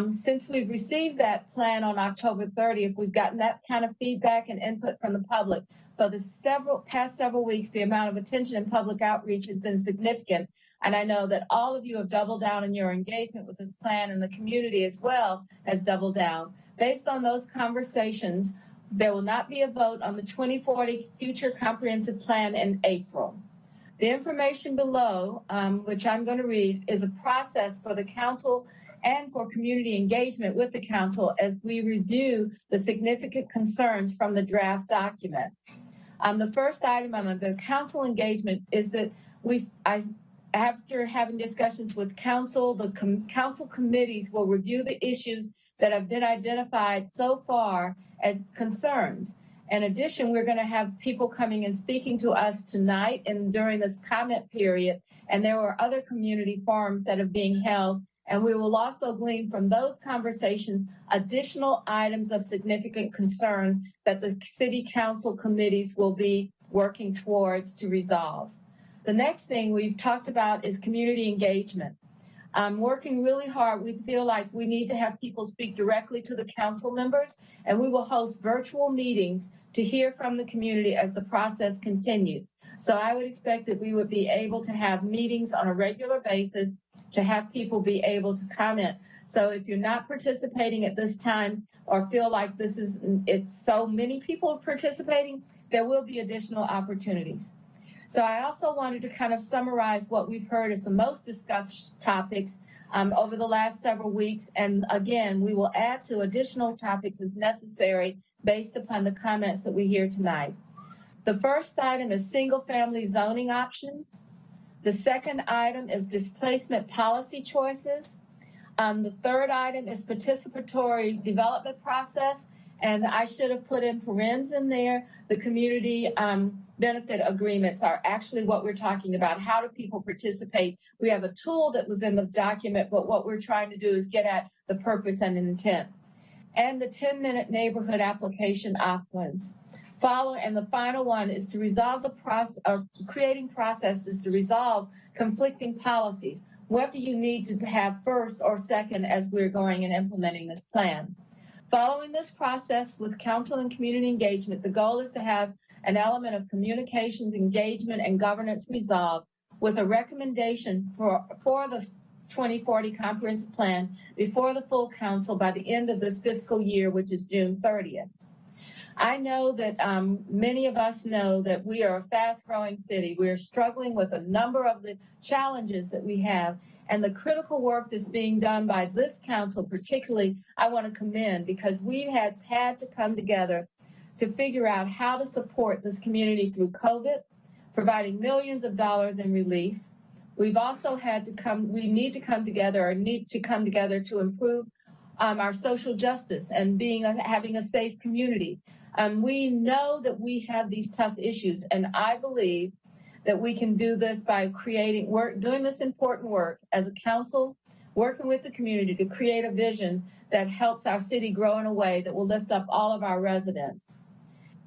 Since we've received that plan on October 30th, we've gotten that kind of feedback and input from the public. For the past several weeks, the amount of attention and public outreach has been significant. And I know that all of you have doubled down in your engagement with this plan, and the community as well has doubled down. Based on those conversations, there will not be a vote on the 2040 Future Comprehensive Plan in April. The information below, which I'm going to read, is a process for the council and for community engagement with the council as we review the significant concerns from the draft document. The first item on the council engagement is that after having discussions with council, the council committees will review the issues that have been identified so far as concerns. In addition, we're going to have people coming and speaking to us tonight and during this comment period, and there are other community forums that are being held, and we will also glean from those conversations additional items of significant concern that the city council committees will be working towards to resolve. The next thing we've talked about is community engagement. Working really hard. We feel like we need to have people speak directly to the council members, and we will host virtual meetings to hear from the community as the process continues. So I would expect that we would be able to have meetings on a regular basis to have people be able to comment. So if you're not participating at this time or feel like it's so many people participating, there will be additional opportunities. So I also wanted to kind of summarize what we've heard as the most discussed topics over the last several weeks. And again, we will add to additional topics as necessary based upon the comments that we hear tonight. The first item is single-family zoning options. The second item is displacement policy choices. The third item is participatory development process. And I should have put in parentheses in there, the community benefit agreements are actually what we're talking about. How do people participate? We have a tool that was in the document, but what we're trying to do is get at the purpose and intent. And the 10-minute neighborhood application opt-ins. And the final one is to resolve the process of creating processes to resolve conflicting policies. What do you need to have first or second as we're going and implementing this plan? Following this process with council and community engagement, the goal is to have an element of communications, engagement, and governance resolved with a recommendation for the 2040 Comprehensive Plan before the full council by the end of this fiscal year, which is June 30th. I know that many of us know that we are a fast-growing city. We are struggling with a number of the challenges that we have, and the critical work that's being done by this council particularly, I want to commend, because we had to come together to figure out how to support this community through COVID, providing millions of dollars in relief. We've also need to come together to improve our social justice and having a safe community. We know that we have these tough issues, and I believe that we can do this by doing this important work as a council, working with the community to create a vision that helps our city grow in a way that will lift up all of our residents.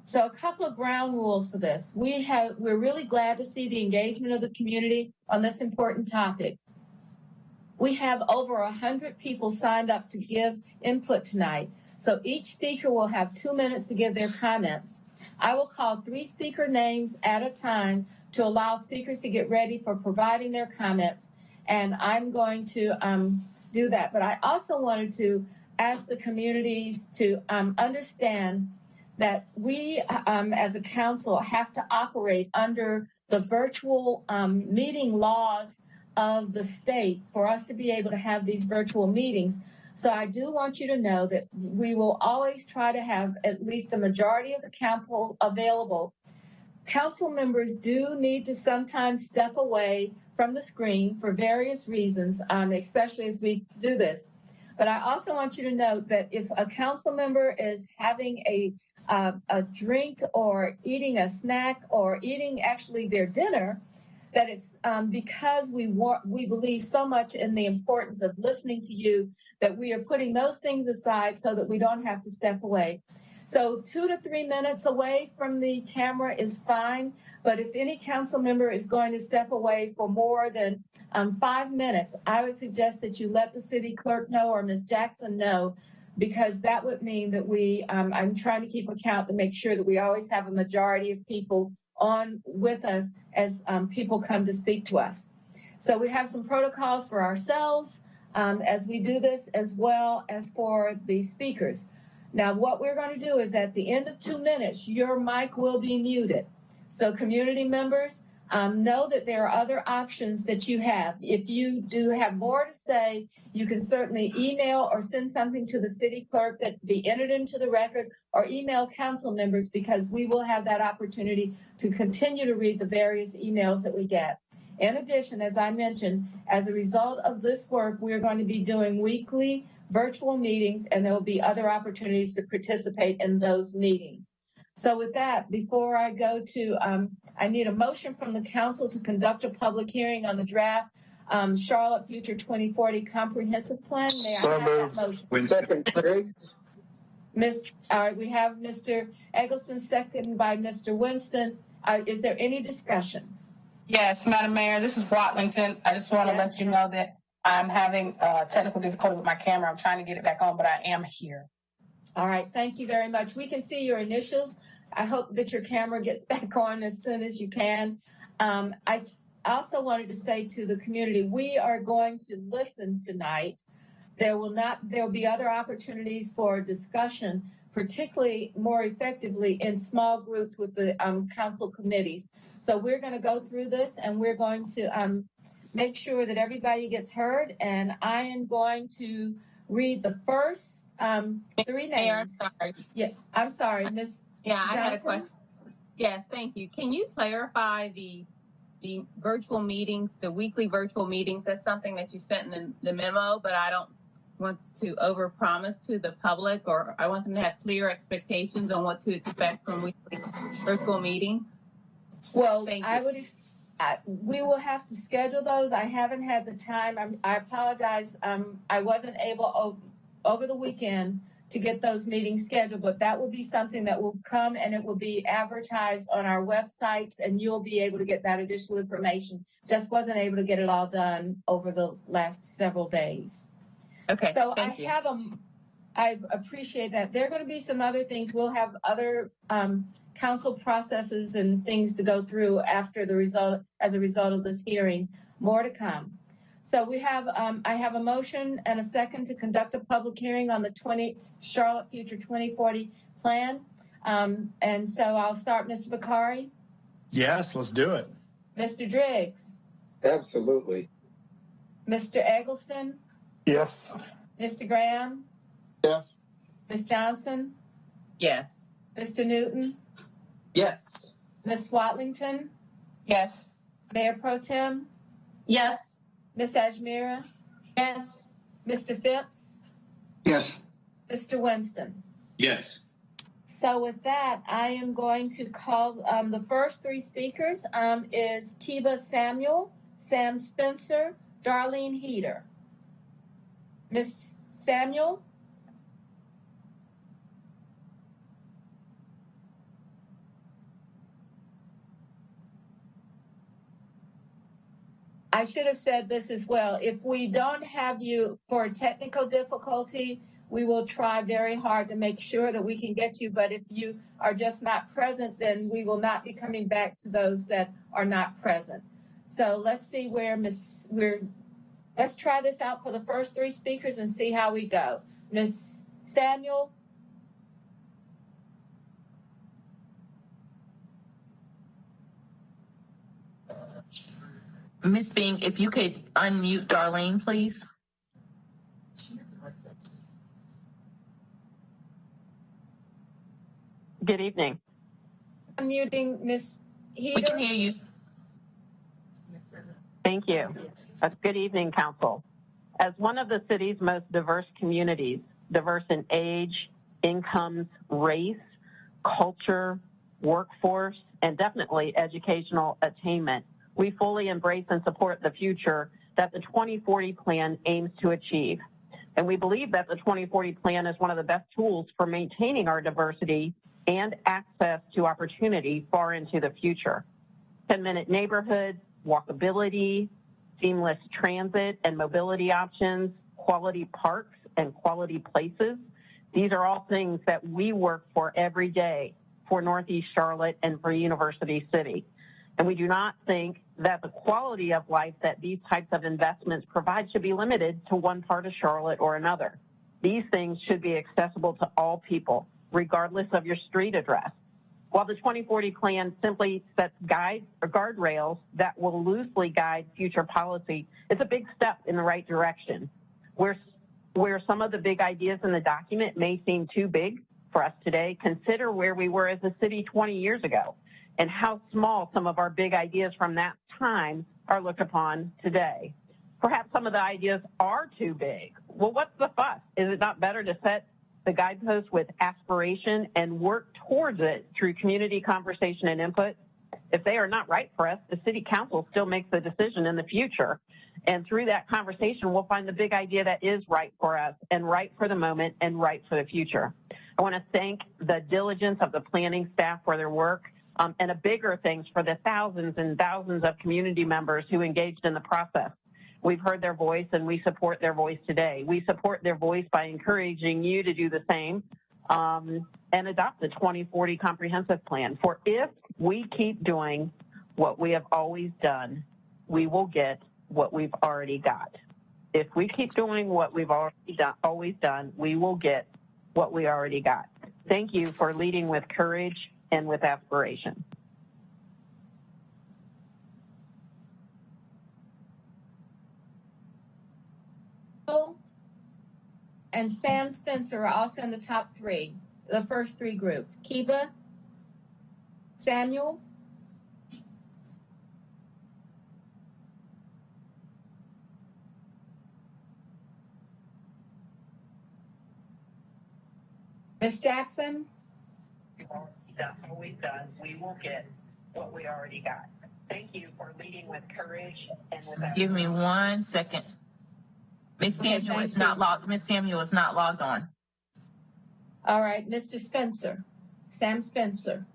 So a couple of ground rules for this. We're really glad to see the engagement of the community on this important topic. We have over 100 people signed up to give input tonight. So each speaker will have 2 minutes to give their comments. I will call 3 speaker names at a time to allow speakers to get ready for providing their comments. And I'm going to do that. But I also wanted to ask the communities to understand that we as a council have to operate under the virtual meeting laws of the state for us to be able to have these virtual meetings. So I do want you to know that we will always try to have at least a majority of the council available. Council members do need to sometimes step away from the screen for various reasons, especially as we do this. But I also want you to note that if a council member is having a drink or eating a snack or eating actually their dinner, that it's because we believe so much in the importance of listening to you that we are putting those things aside so that we don't have to step away. So 2 to 3 minutes away from the camera is fine, but if any council member is going to step away for more than 5 minutes, I would suggest that you let the city clerk know or Ms. Jackson know, because that would mean that I'm trying to keep account to make sure that we always have a majority of people on with us as people come to speak to us. So we have some protocols for ourselves as we do this, as well as for the speakers. Now, what we're going to do is at the end of 2 minutes, your mic will be muted. So community members, know that there are other options that you have. If you do have more to say, you can certainly email or send something to the city clerk that be entered into the record, or email council members, because we will have that opportunity to continue to read the various emails that we get. In addition, as I mentioned, as a result of this work, we're going to be doing weekly virtual meetings, and there will be other opportunities to participate in those meetings. So with that, before I go to, I need a motion from the council to conduct a public hearing on the draft Charlotte Future 2040 Comprehensive Plan. May I have that motion? Second, Briggs. We have Mr. Eggleston, second by Mr. Winston. Is there any discussion? Yes, Madam Mayor, this is Watlington. I just want to let you know that I'm having technical difficulty with my camera. I'm trying to get it back on, but I am here. All right, thank you very much. We can see your initials. I hope that your camera gets back on as soon as you can. I also wanted to say to the community, we are going to listen tonight. There will be other opportunities for discussion, particularly more effectively in small groups with the council committees. So we're going to go through this, and we're going to make sure that everybody gets heard. And I am going to read the first 3 names. Mayor, I'm sorry. Yeah, I'm sorry, Ms. Yeah, I had a Johnson? question. Yes, thank you. Can you clarify the virtual meetings, the weekly virtual meetings? That's something that you sent in the memo, but I don't want to overpromise to the public, or I want them to have clear expectations on what to expect from weekly virtual meetings. Well, we will have to schedule those. I haven't had the time. I apologize. I wasn't able over the weekend to get those meetings scheduled, but that will be something that will come, and it will be advertised on our websites, and you'll be able to get that additional information. Just wasn't able to get it all done over the last several days. Okay. So thank you. I appreciate that. There are going to be some other things. We'll have other council processes and things to go through as a result of this hearing. More to come. So we have, I have a motion and a second to conduct a public hearing on the Charlotte Future 2040 plan. And so I'll start, Mr. Bakari. Yes, let's do it. Mr. Driggs. Absolutely. Mr. Eggleston. Yes. Mr. Graham. Yes. Ms. Johnson. Yes. Mr. Newton. Yes. Ms. Watlington. Yes. Mayor Pro Tem. Yes. Ms. Ajmira. Yes. Mr. Phipps. Yes. Mr. Winston. Yes. So with that, I am going to call the first 3 speakers is Kiba Samuel, Sam Spencer, Darlene Heater. Ms. Samuel. I should have said this as well. If we don't have you for technical difficulty, we will try very hard to make sure that we can get you. But if you are just not present, then we will not be coming back to those that are not present. So let's see let's try this out for the first 3 speakers and see how we go. Ms. Samuel. Ms. Bing, if you could unmute Darlene, please. Good evening. Unmuting Ms. Heater. We can hear you. Thank you. Good evening, Council. As one of the city's most diverse communities, diverse in age, incomes, race, culture, workforce, and definitely educational attainment, we fully embrace and support the future that the 2040 plan aims to achieve. And we believe that the 2040 plan is one of the best tools for maintaining our diversity and access to opportunity far into the future. 10-minute neighborhoods, walkability, seamless transit and mobility options, quality parks and quality places. These are all things that we work for every day for Northeast Charlotte and for University City. And we do not think that the quality of life that these types of investments provide should be limited to one part of Charlotte or another. These things should be accessible to all people, regardless of your street address. While the 2040 plan simply sets guardrails that will loosely guide future policy, it's a big step in the right direction. Where some of the big ideas in the document may seem too big for us today, consider where we were as a city 20 years ago and how small some of our big ideas from that time are looked upon today. Perhaps some of the ideas are too big. Well, what's the fuss? Is it not better to set the guideposts with aspiration and work towards it through community conversation and input? If they are not right for us, the city council still makes the decision in the future. And through that conversation, we'll find the big idea that is right for us and right for the moment and right for the future. I want to thank the diligence of the planning staff for their work, and a bigger thanks for the thousands and thousands of community members who engaged in the process. We've heard their voice and we support their voice today. We support their voice by encouraging you to do the same and adopt the 2040 comprehensive plan. For if we keep doing what we have always done, we will get what we've already got. If we keep doing what we've always done, we will get what we already got. Thank you for leading with courage and with aspiration. And Sam Spencer are also in the top three, the first three groups. Kiba, Samuel, Ms. Jackson. Always done. We will get what we already got. Thank you for leading with courage and with. Give me 1 second. Ms. Samuel is not logged. Ms. Samuel is not logged on. All right, Mr. Spencer, Sam Spencer.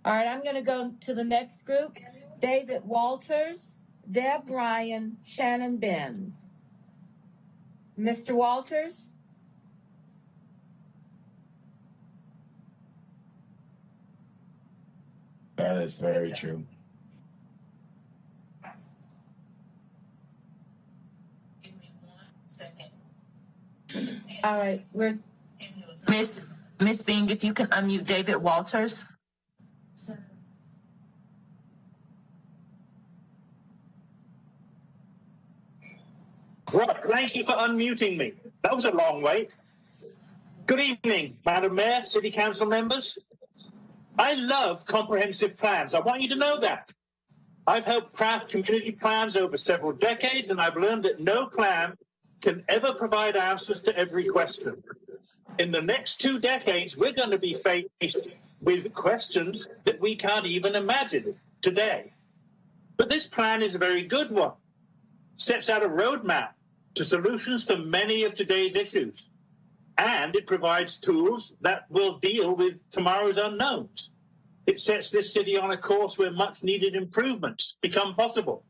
All right, I'm going to go to the next group. David Walters, Deb Ryan, Shannon Benz. Mr. Walters. That is very true. All right, where's Miss Bing, if you can unmute David Walters. Right, thank you for unmuting me. That was a long wait. Good evening, Madam Mayor, City Council members. I love comprehensive plans. I want you to know that. I've helped craft community plans over several decades, and I've learned that no plan can ever provide answers to every question. In the next 2 decades, we're going to be faced with questions that we can't even imagine today. But this plan is a very good one. Sets out a roadmap to solutions for many of today's issues. And it provides tools that will deal with tomorrow's unknowns. It sets this city on a course where much needed improvements become possible.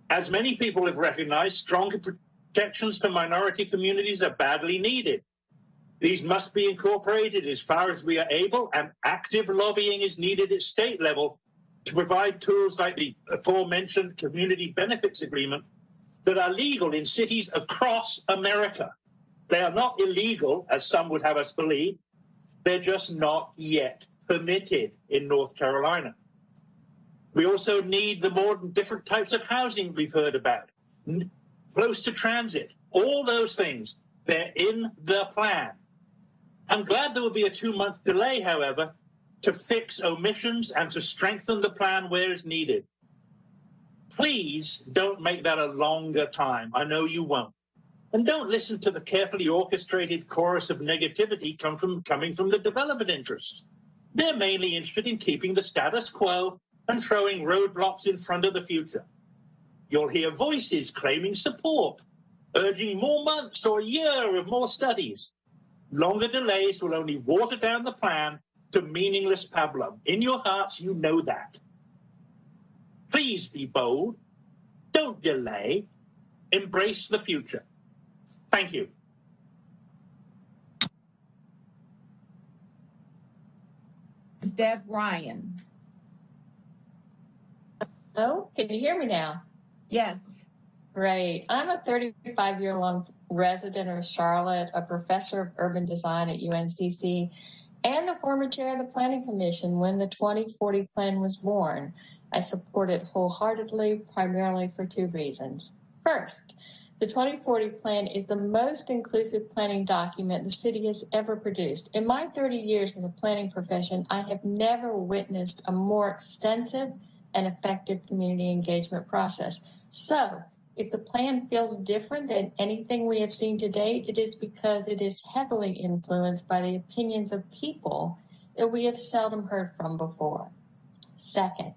As many people have recognized, stronger protections for minority communities are badly needed. These must be incorporated as far as we are able, and active lobbying is needed at state level to provide tools like the aforementioned Community Benefits Agreement that are legal in cities across America. They are not illegal, as some would have us believe. They're just not yet permitted in North Carolina. We also need the more different types of housing we've heard about, close to transit, all those things. They're in the plan. I'm glad there will be a 2-month delay, however, to fix omissions and to strengthen the plan where it's needed. Please don't make that a longer time. I know you won't. And don't listen to the carefully orchestrated chorus of negativity coming from the development interests. They're mainly interested in keeping the status quo and throwing roadblocks in front of the future. you'll hear voices claiming support, urging more months or a year of more studies. Longer delays will only water down the plan to meaningless pablum. In your hearts, you know that. Please be bold. Don't delay. Embrace the future. Thank you. Deb Ryan. Hello, can you hear me now? Yes. Great. I'm a 35-year-long resident of Charlotte, a professor of urban design at UNCC, and the former chair of the Planning Commission when the 2040 plan was born. I support it wholeheartedly, primarily for two reasons. First, the 2040 plan is the most inclusive planning document the city has ever produced. In my 30 years in the planning profession, I have never witnessed a more extensive and effective community engagement process. So, if the plan feels different than anything we have seen to date, it is because it is heavily influenced by the opinions of people that we have seldom heard from before. Second,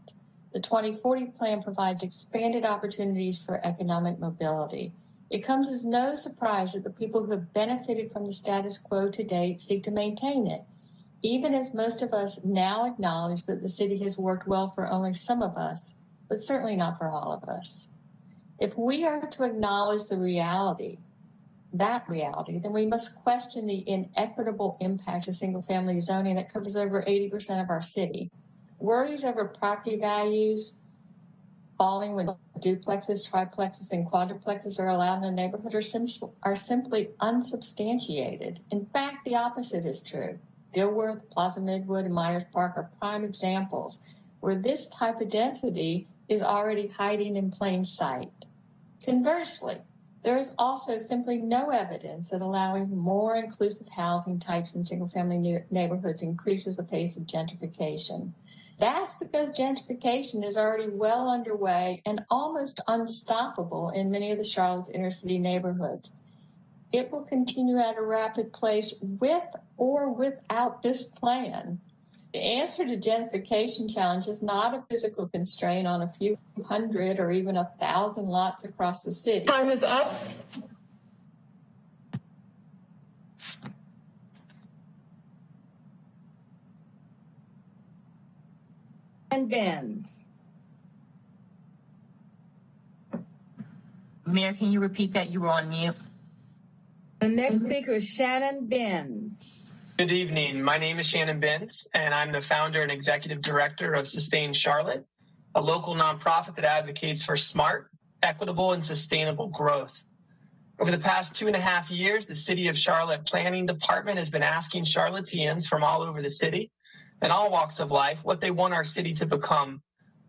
the 2040 plan provides expanded opportunities for economic mobility. It comes as no surprise that the people who have benefited from the status quo to date seek to maintain it, even as most of us now acknowledge that the city has worked well for only some of us, but certainly not for all of us. If we are to acknowledge the reality, then we must question the inequitable impact of single-family zoning that covers over 80% of our city. Worries over property values falling when duplexes, triplexes, and quadruplexes are allowed in the neighborhood are simply unsubstantiated. In fact, the opposite is true. Dilworth, Plaza Midwood, and Myers Park are prime examples where this type of density is already hiding in plain sight. Conversely, there is also simply no evidence that allowing more inclusive housing types in single-family neighborhoods increases the pace of gentrification. That's because gentrification is already well underway and almost unstoppable in many of the Charlotte's inner city neighborhoods. It will continue at a rapid pace with or without this plan. The answer to gentrification challenge is not a physical constraint on a few hundred or even 1,000 lots across the city. Time is up. And Benz. Mayor, can you repeat that? You were on mute. The next speaker is Shannon Benz. Good evening. My name is Shannon Benz, and I'm the founder and executive director of Sustain Charlotte, a local nonprofit that advocates for smart, equitable, and sustainable growth. Over the past 2.5 years, the City of Charlotte Planning Department has been asking Charlotteans from all over the city and all walks of life what they want our city to become,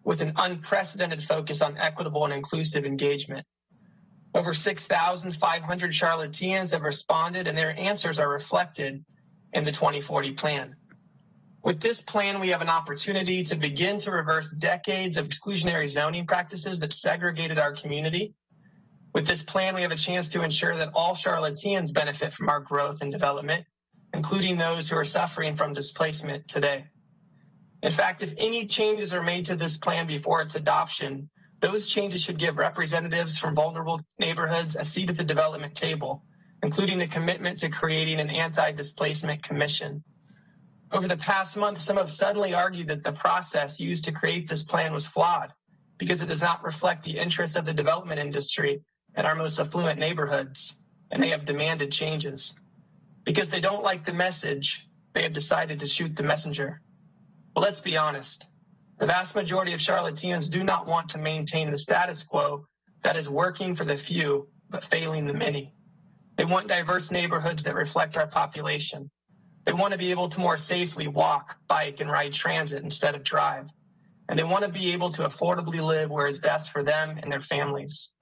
with an unprecedented focus on equitable and inclusive engagement. Over 6,500 Charlotteans have responded, and their answers are reflected in the 2040 plan. With this plan, we have an opportunity to begin to reverse decades of exclusionary zoning practices that segregated our community. With this plan, we have a chance to ensure that all Charlotteans benefit from our growth and development, including those who are suffering from displacement today. In fact, if any changes are made to this plan before its adoption, those changes should give representatives from vulnerable neighborhoods a seat at the development table, including a commitment to creating an anti-displacement commission. Over the past month, some have suddenly argued that the process used to create this plan was flawed because it does not reflect the interests of the development industry in our most affluent neighborhoods, and they have demanded changes. Because they don't like the message, they have decided to shoot the messenger. Well, let's be honest. The vast majority of Charlotteans do not want to maintain the status quo that is working for the few, but failing the many. They want diverse neighborhoods that reflect our population. They want to be able to more safely walk, bike, and ride transit instead of drive. And they want to be able to affordably live where is best for them and their families.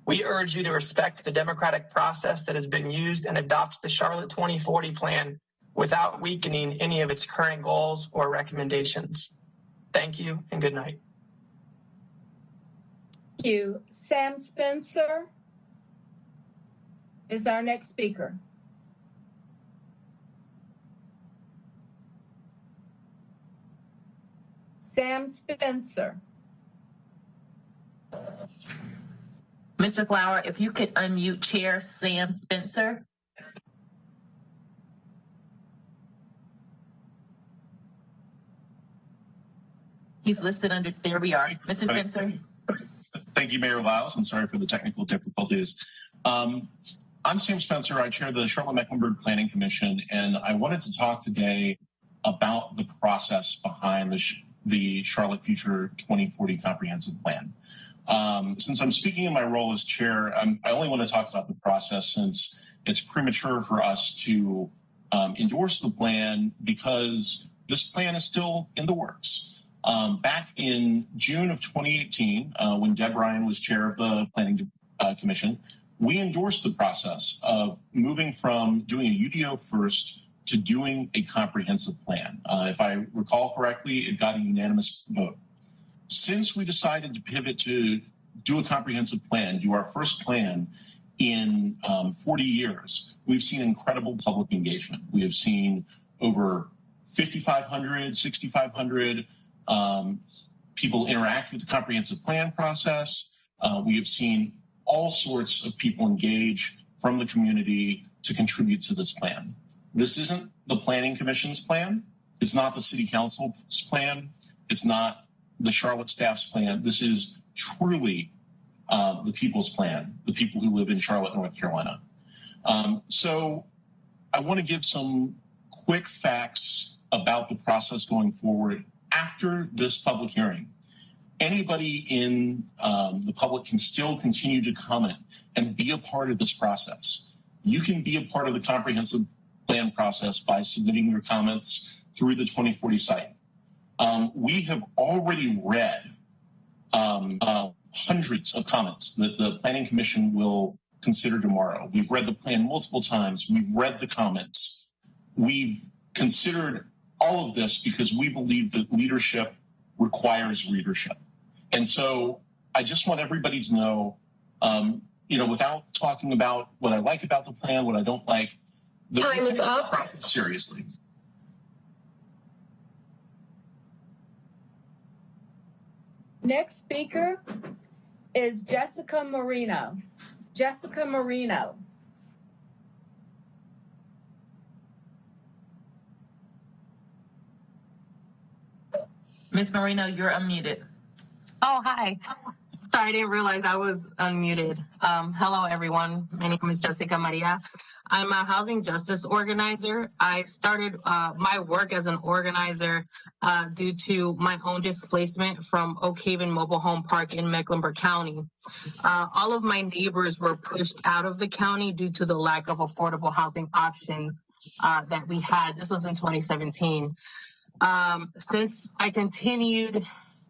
We urge you to respect the democratic process that has been used and adopt the Charlotte 2040 plan without weakening any of its current goals or recommendations. Thank you and good night. Thank you. Sam Spencer is our next speaker. Sam Spencer. Mr. Flower, if you could unmute Chair Sam Spencer. He's listed under, there we are. Mr. Spencer. Thank you, Mayor Lyles, and sorry for the technical difficulties. I'm Sam Spencer. I chair the Charlotte-Mecklenburg Planning Commission, and I wanted to talk today about the process behind the Charlotte Future 2040 Comprehensive Plan. Since I'm speaking in my role as chair, I only want to talk about the process since it's premature for us to endorse the plan because this plan is still in the works. Back in June of 2018, when Deb Ryan was chair of the Planning Commission, we endorsed the process of moving from doing a UDO first to doing a comprehensive plan. If I recall correctly, it got a unanimous vote. Since we decided to pivot to do a comprehensive plan, do our first plan in 40 years, we've seen incredible public engagement. We have seen over 5,500, 6,500 people interact with the comprehensive plan process. We have seen all sorts of people engage from the community to contribute to this plan. This isn't the Planning Commission's plan. It's not the City Council's plan. It's not the Charlotte staff's plan. This is truly the people's plan, the people who live in Charlotte, North Carolina. So I want to give some quick facts about the process going forward after this public hearing. Anybody in the public can still continue to comment and be a part of this process. You can be a part of the comprehensive plan process by submitting your comments through the 2040 site. We have already read hundreds of comments that the Planning Commission will consider tomorrow. We've read the plan multiple times. We've read the comments. We've considered all of this because we believe that leadership requires readership. And so I just want everybody to know, without talking about what I like about the plan, what I don't like, Time is up. Seriously. Next speaker is Jessica Marino. Jessica Marino. Ms. Marino, you're unmuted. Oh, hi. Sorry, I didn't realize I was unmuted. Hello, everyone. My name is Jessica Maria. I'm a housing justice organizer. I started my work as an organizer due to my own displacement from Oak Haven Mobile Home Park in Mecklenburg County. All of my neighbors were pushed out of the county due to the lack of affordable housing options that we had. This was in 2017. Since I continued,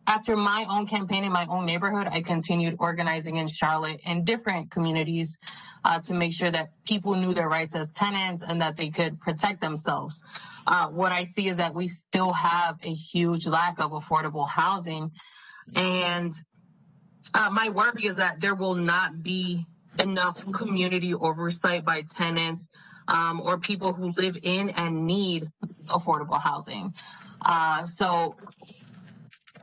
after my own campaign in my own neighborhood, I continued organizing in Charlotte and different communities to make sure that people knew their rights as tenants and that they could protect themselves. What I see is that we still have a huge lack of affordable housing. And my worry is that there will not be enough community oversight by tenants or people who live in and need affordable housing. So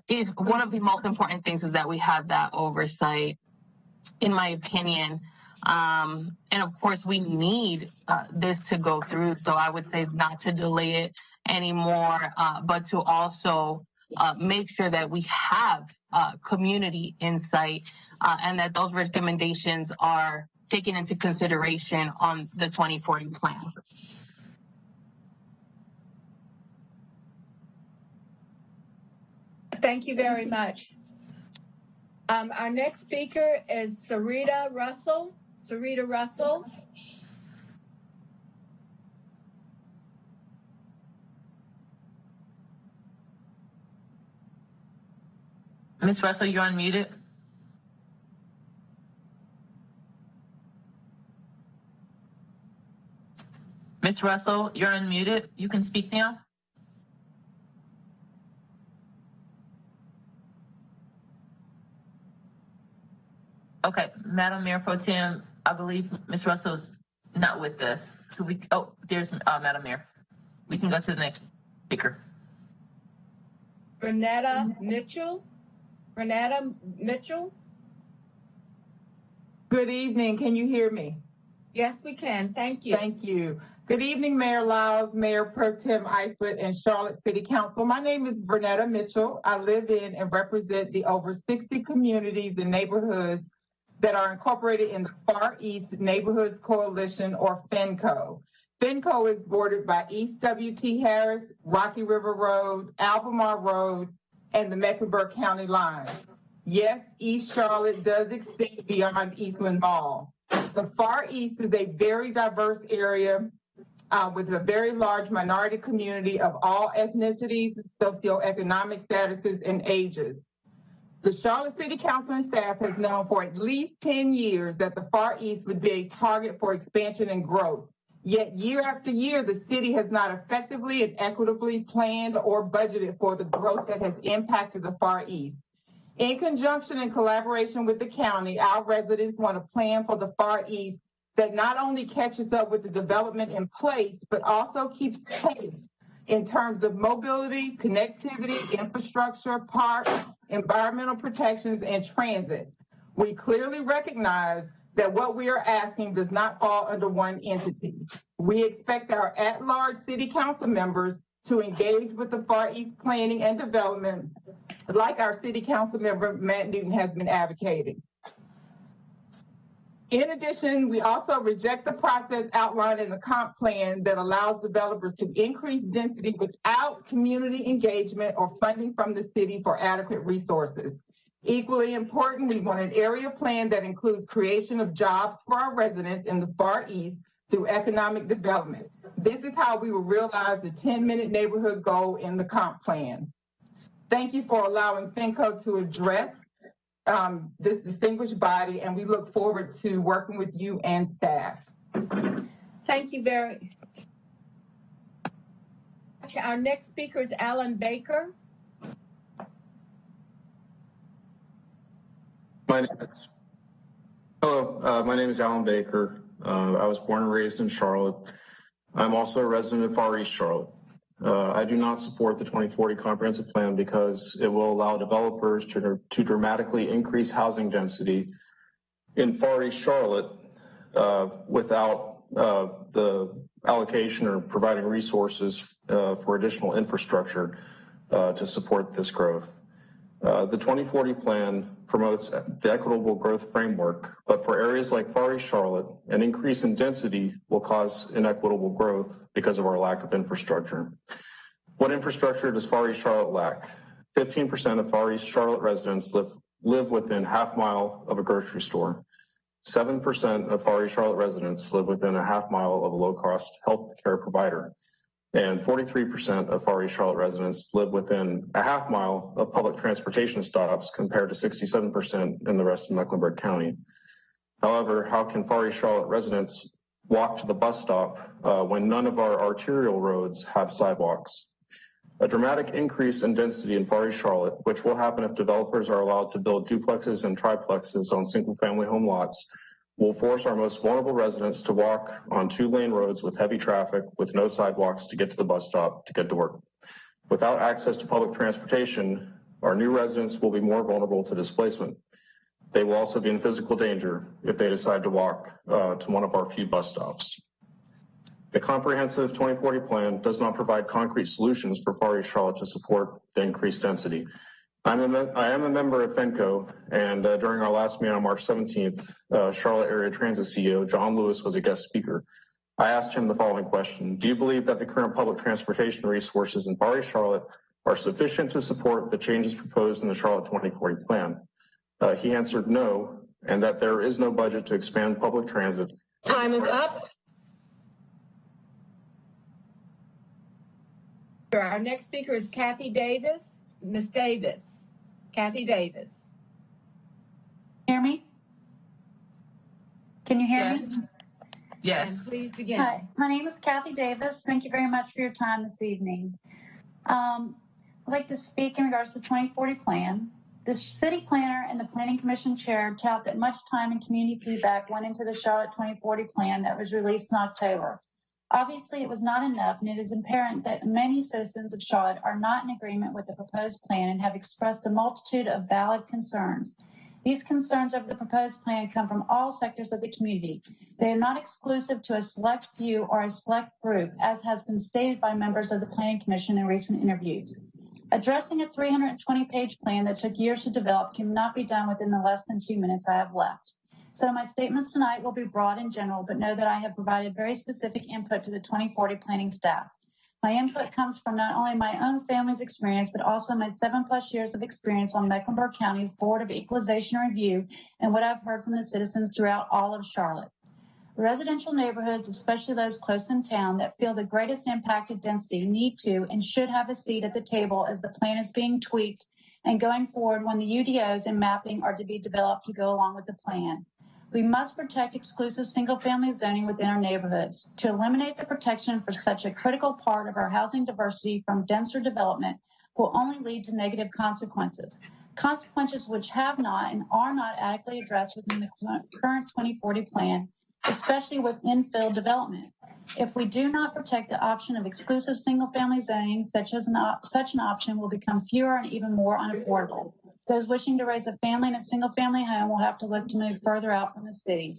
if one of the most important things is that we have that oversight, in my opinion, and of course we need this to go through. So I would say not to delay it anymore, but to also make sure that we have community insight and that those recommendations are taken into consideration on the 2040 plan. Thank you very much. Our next speaker is Sarita Russell. Sarita Russell. Ms. Russell, you're unmuted. Ms. Russell, you're unmuted. You can speak now. Okay, Madam Mayor Pro Tem, I believe Ms. Russell's not with us. So there's Madam Mayor. We can go to the next speaker. Renetta Mitchell. Renetta Mitchell. Good evening. Can you hear me? Yes, we can. Thank you. Thank you. Good evening, Mayor Lyles, Mayor Pro Tem Islett, and Charlotte City Council. My name is Vernetta Mitchell. I live in and represent the over 60 communities and neighborhoods that are incorporated in the Far East Neighborhoods Coalition, or FENCO. FENCO is bordered by East W.T. Harris, Rocky River Road, Albemarle Road, and the Mecklenburg County line. Yes, East Charlotte does extend beyond Eastland Mall. The Far East is a very diverse area with a very large minority community of all ethnicities, socioeconomic statuses, and ages. The Charlotte City Council and staff has known for at least 10 years that the Far East would be a target for expansion and growth. Yet year after year, the city has not effectively and equitably planned or budgeted for the growth that has impacted the Far East. In conjunction and collaboration with the county, our residents want a plan for the Far East that not only catches up with the development in place, but also keeps pace in terms of mobility, connectivity, infrastructure, parks, environmental protections, and transit. We clearly recognize that what we are asking does not fall under one entity. We expect our at-large city council members to engage with the Far East planning and development, like our city council member, Matt Newton, has been advocating. In addition, we also reject the process outlined in the comp plan that allows developers to increase density without community engagement or funding from the city for adequate resources. Equally important, we want an area plan that includes creation of jobs for our residents in the Far East through economic development. This is how we will realize the 10-minute neighborhood goal in the comp plan. Thank you for allowing FENCO to address this distinguished body, and we look forward to working with you and staff. Thank you very much. Our next speaker is Alan Baker. Hello, my name is Alan Baker. I was born and raised in Charlotte. I'm also a resident of Far East Charlotte. I do not support the 2040 comprehensive plan because it will allow developers to dramatically increase housing density in Far East Charlotte without the allocation or providing resources for additional infrastructure to support this growth. The 2040 plan promotes the equitable growth framework, but for areas like Far East Charlotte, an increase in density will cause inequitable growth because of our lack of infrastructure. What infrastructure does Far East Charlotte lack? 15% of Far East Charlotte residents live within half mile of a grocery store. 7% of Far East Charlotte residents live within a half mile of a low-cost health care provider. And 43% of Far East Charlotte residents live within a half mile of public transportation stops compared to 67% in the rest of Mecklenburg County. However, how can Far East Charlotte residents walk to the bus stop when none of our arterial roads have sidewalks? A dramatic increase in density in Far East Charlotte, which will happen if developers are allowed to build duplexes and triplexes on single-family home lots, will force our most vulnerable residents to walk on two-lane roads with heavy traffic with no sidewalks to get to the bus stop to get to work. Without access to public transportation, our new residents will be more vulnerable to displacement. They will also be in physical danger if they decide to walk to one of our few bus stops. The comprehensive 2040 plan does not provide concrete solutions for Far East Charlotte to support the increased density. I am a member of FENCO, and during our last meeting on March 17th, Charlotte Area Transit CEO John Lewis was a guest speaker. I asked him the following question: do you believe that the current public transportation resources in Far East Charlotte are sufficient to support the changes proposed in the Charlotte 2040 plan? He answered no, and that there is no budget to expand public transit. Time is up. Our next speaker is Kathy Davis. Ms. Davis. Kathy Davis. Hear me? Can you hear Yes. me? Yes. And please begin. Hi, my name is Kathy Davis. Thank you very much for your time this evening. I'd like to speak in regards to the 2040 plan. The city planner and the planning commission chair tout that much time and community feedback went into the Charlotte 2040 plan that was released in October. Obviously, it was not enough, and it is apparent that many citizens of Charlotte are not in agreement with the proposed plan and have expressed a multitude of valid concerns. These concerns over the proposed plan come from all sectors of the community. They are not exclusive to a select few or a select group, as has been stated by members of the Planning Commission in recent interviews. Addressing a 320-page plan that took years to develop cannot be done within the less than 2 minutes I have left. So my statements tonight will be broad and general, but know that I have provided very specific input to the 2040 planning staff. My input comes from not only my own family's experience, but also my 7+ years of experience on Mecklenburg County's Board of Equalization Review and what I've heard from the citizens throughout all of Charlotte. Residential neighborhoods, especially those close in town that feel the greatest impacted density, need to and should have a seat at the table as the plan is being tweaked and going forward when the UDOs and mapping are to be developed to go along with the plan. We must protect exclusive single-family zoning within our neighborhoods. To eliminate the protection for such a critical part of our housing diversity from denser development will only lead to negative consequences, consequences which have not and are not adequately addressed within the current 2040 plan, especially with infill development. If we do not protect the option of exclusive single-family zoning, such an option will become fewer and even more unaffordable. Those wishing to raise a family in a single-family home will have to look to move further out from the city.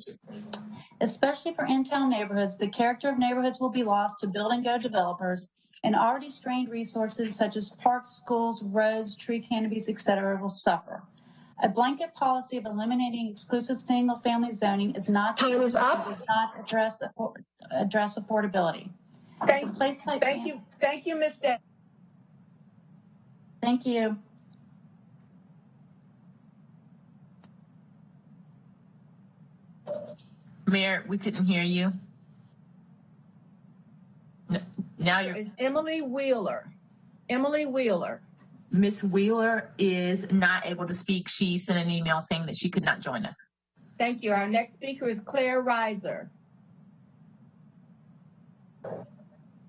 Especially for in-town neighborhoods, the character of neighborhoods will be lost to build-and-go developers, and already strained resources such as parks, schools, roads, tree canopies, etc. will suffer. A blanket policy of eliminating exclusive single-family zoning is not does not address affordability. Thank you, Ms. Day. Thank you. Mayor, we couldn't hear you. No, now you're. Is Emily Wheeler. Emily Wheeler. Miss Wheeler is not able to speak. She sent an email saying that she could not join us. Thank you. Our next speaker is Claire Reiser.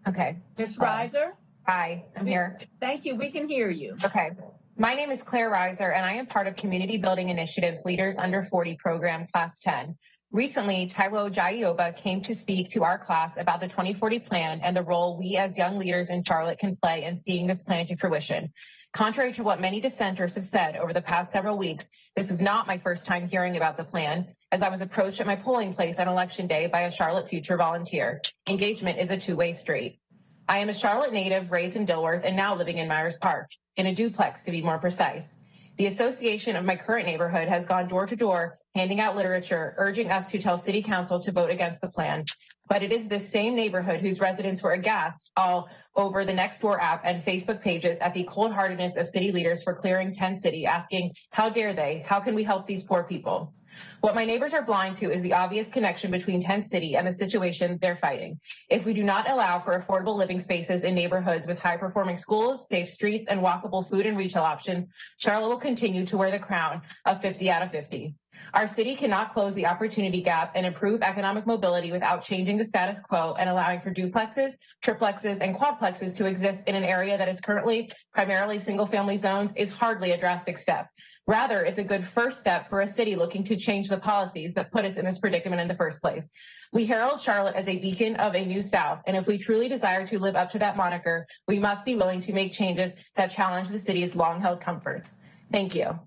Okay. Ms. Reiser? Hi, I'm here. Thank you. We can hear you. Okay. My name is Claire Reiser, and I am part of Community Building Initiative's Leaders Under 40 program, Class 10. Recently, Taiwo Jaioba came to speak to our class about the 2040 plan and the role we as young leaders in Charlotte can play in seeing this plan to fruition. Contrary to what many dissenters have said over the past several weeks, this is not my first time hearing about the plan, as I was approached at my polling place on Election Day by a Charlotte Future volunteer. Engagement is a two-way street. I am a Charlotte native raised in Dilworth and now living in Myers Park, in a duplex to be more precise. The association of my current neighborhood has gone door to door, handing out literature, urging us to tell City Council to vote against the plan. But it is this same neighborhood whose residents were aghast all over the Nextdoor app and Facebook pages at the cold-heartedness of city leaders for clearing 10 City, asking, how dare they? How can we help these poor people? What my neighbors are blind to is the obvious connection between 10 City and the situation they're fighting. If we do not allow for affordable living spaces in neighborhoods with high-performing schools, safe streets, and walkable food and retail options, Charlotte will continue to wear the crown of 50 out of 50. Our city cannot close the opportunity gap and improve economic mobility without changing the status quo and allowing for duplexes, triplexes, and quadplexes to exist in an area that is currently primarily single-family zones is hardly a drastic step. Rather, it's a good first step for a city looking to change the policies that put us in this predicament in the first place. We herald Charlotte as a beacon of a new South, and if we truly desire to live up to that moniker, we must be willing to make changes that challenge the city's long-held comforts. Thank you.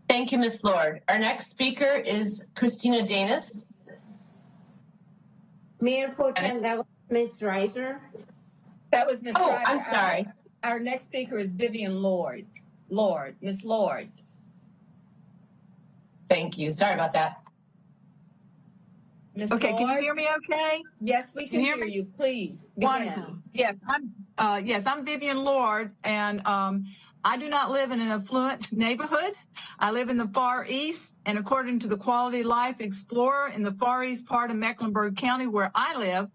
Thank you, Ms. Lord. Our next speaker is Christina Danis. Mayor Pro Tem, that was Ms. Reiser. That was Ms. Oh, Reiser. I'm sorry. Our next speaker is Vivian Lord. Ms. Lord. Thank you. Sorry about that. Ms. Okay, Lord? can you hear me okay? Yes, we can hear you. Please. Wonderful. Yes, I'm Vivian Lord, and I do not live in an affluent neighborhood. I live in the Far East, and according to the Quality Life Explorer, in the Far East part of Mecklenburg County where I live,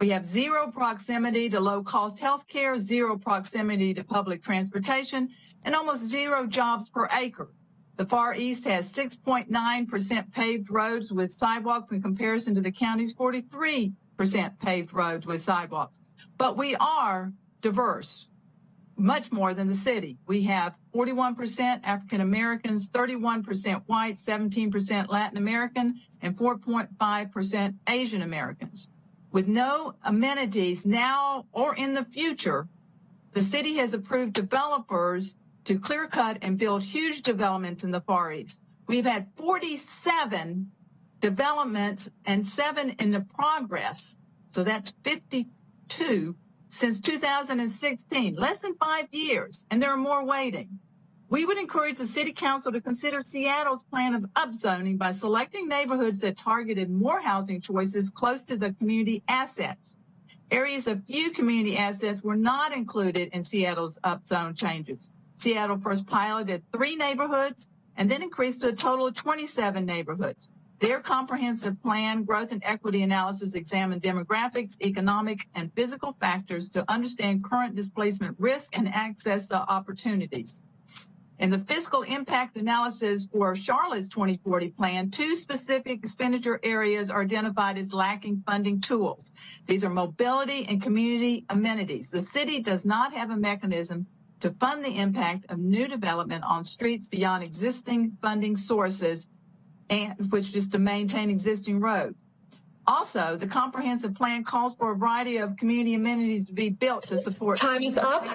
we have zero proximity to low-cost health care, zero proximity to public transportation, and almost zero jobs per acre. The Far East has 6.9% paved roads with sidewalks in comparison to the county's 43% paved roads with sidewalks. But we are diverse, much more than the city. We have 41% African Americans, 31% white, 17% Latin American, and 4.5% Asian Americans. With no amenities now or in the future, the city has approved developers to clear cut and build huge developments in the Far East. We've had 47 developments and 7 in the progress. So that's 52 since 2016, less than 5 years, and there are more waiting. We would encourage the City Council to consider Seattle's plan of upzoning by selecting neighborhoods that targeted more housing choices close to the community assets. Areas of few community assets were not included in Seattle's upzone changes. Seattle first piloted 3 neighborhoods and then increased to a total of 27 neighborhoods. Their comprehensive plan, growth and equity analysis examined demographics, economic and physical factors to understand current displacement risk and access to opportunities. In the fiscal impact analysis for Charlotte's 2040 plan, 2 specific expenditure areas are identified as lacking funding tools. These are mobility and community amenities. The city does not have a mechanism to fund the impact of new development on streets beyond existing funding sources, and which is to maintain existing roads. Also, the comprehensive plan calls for a variety of community amenities to be built to support. Time is up.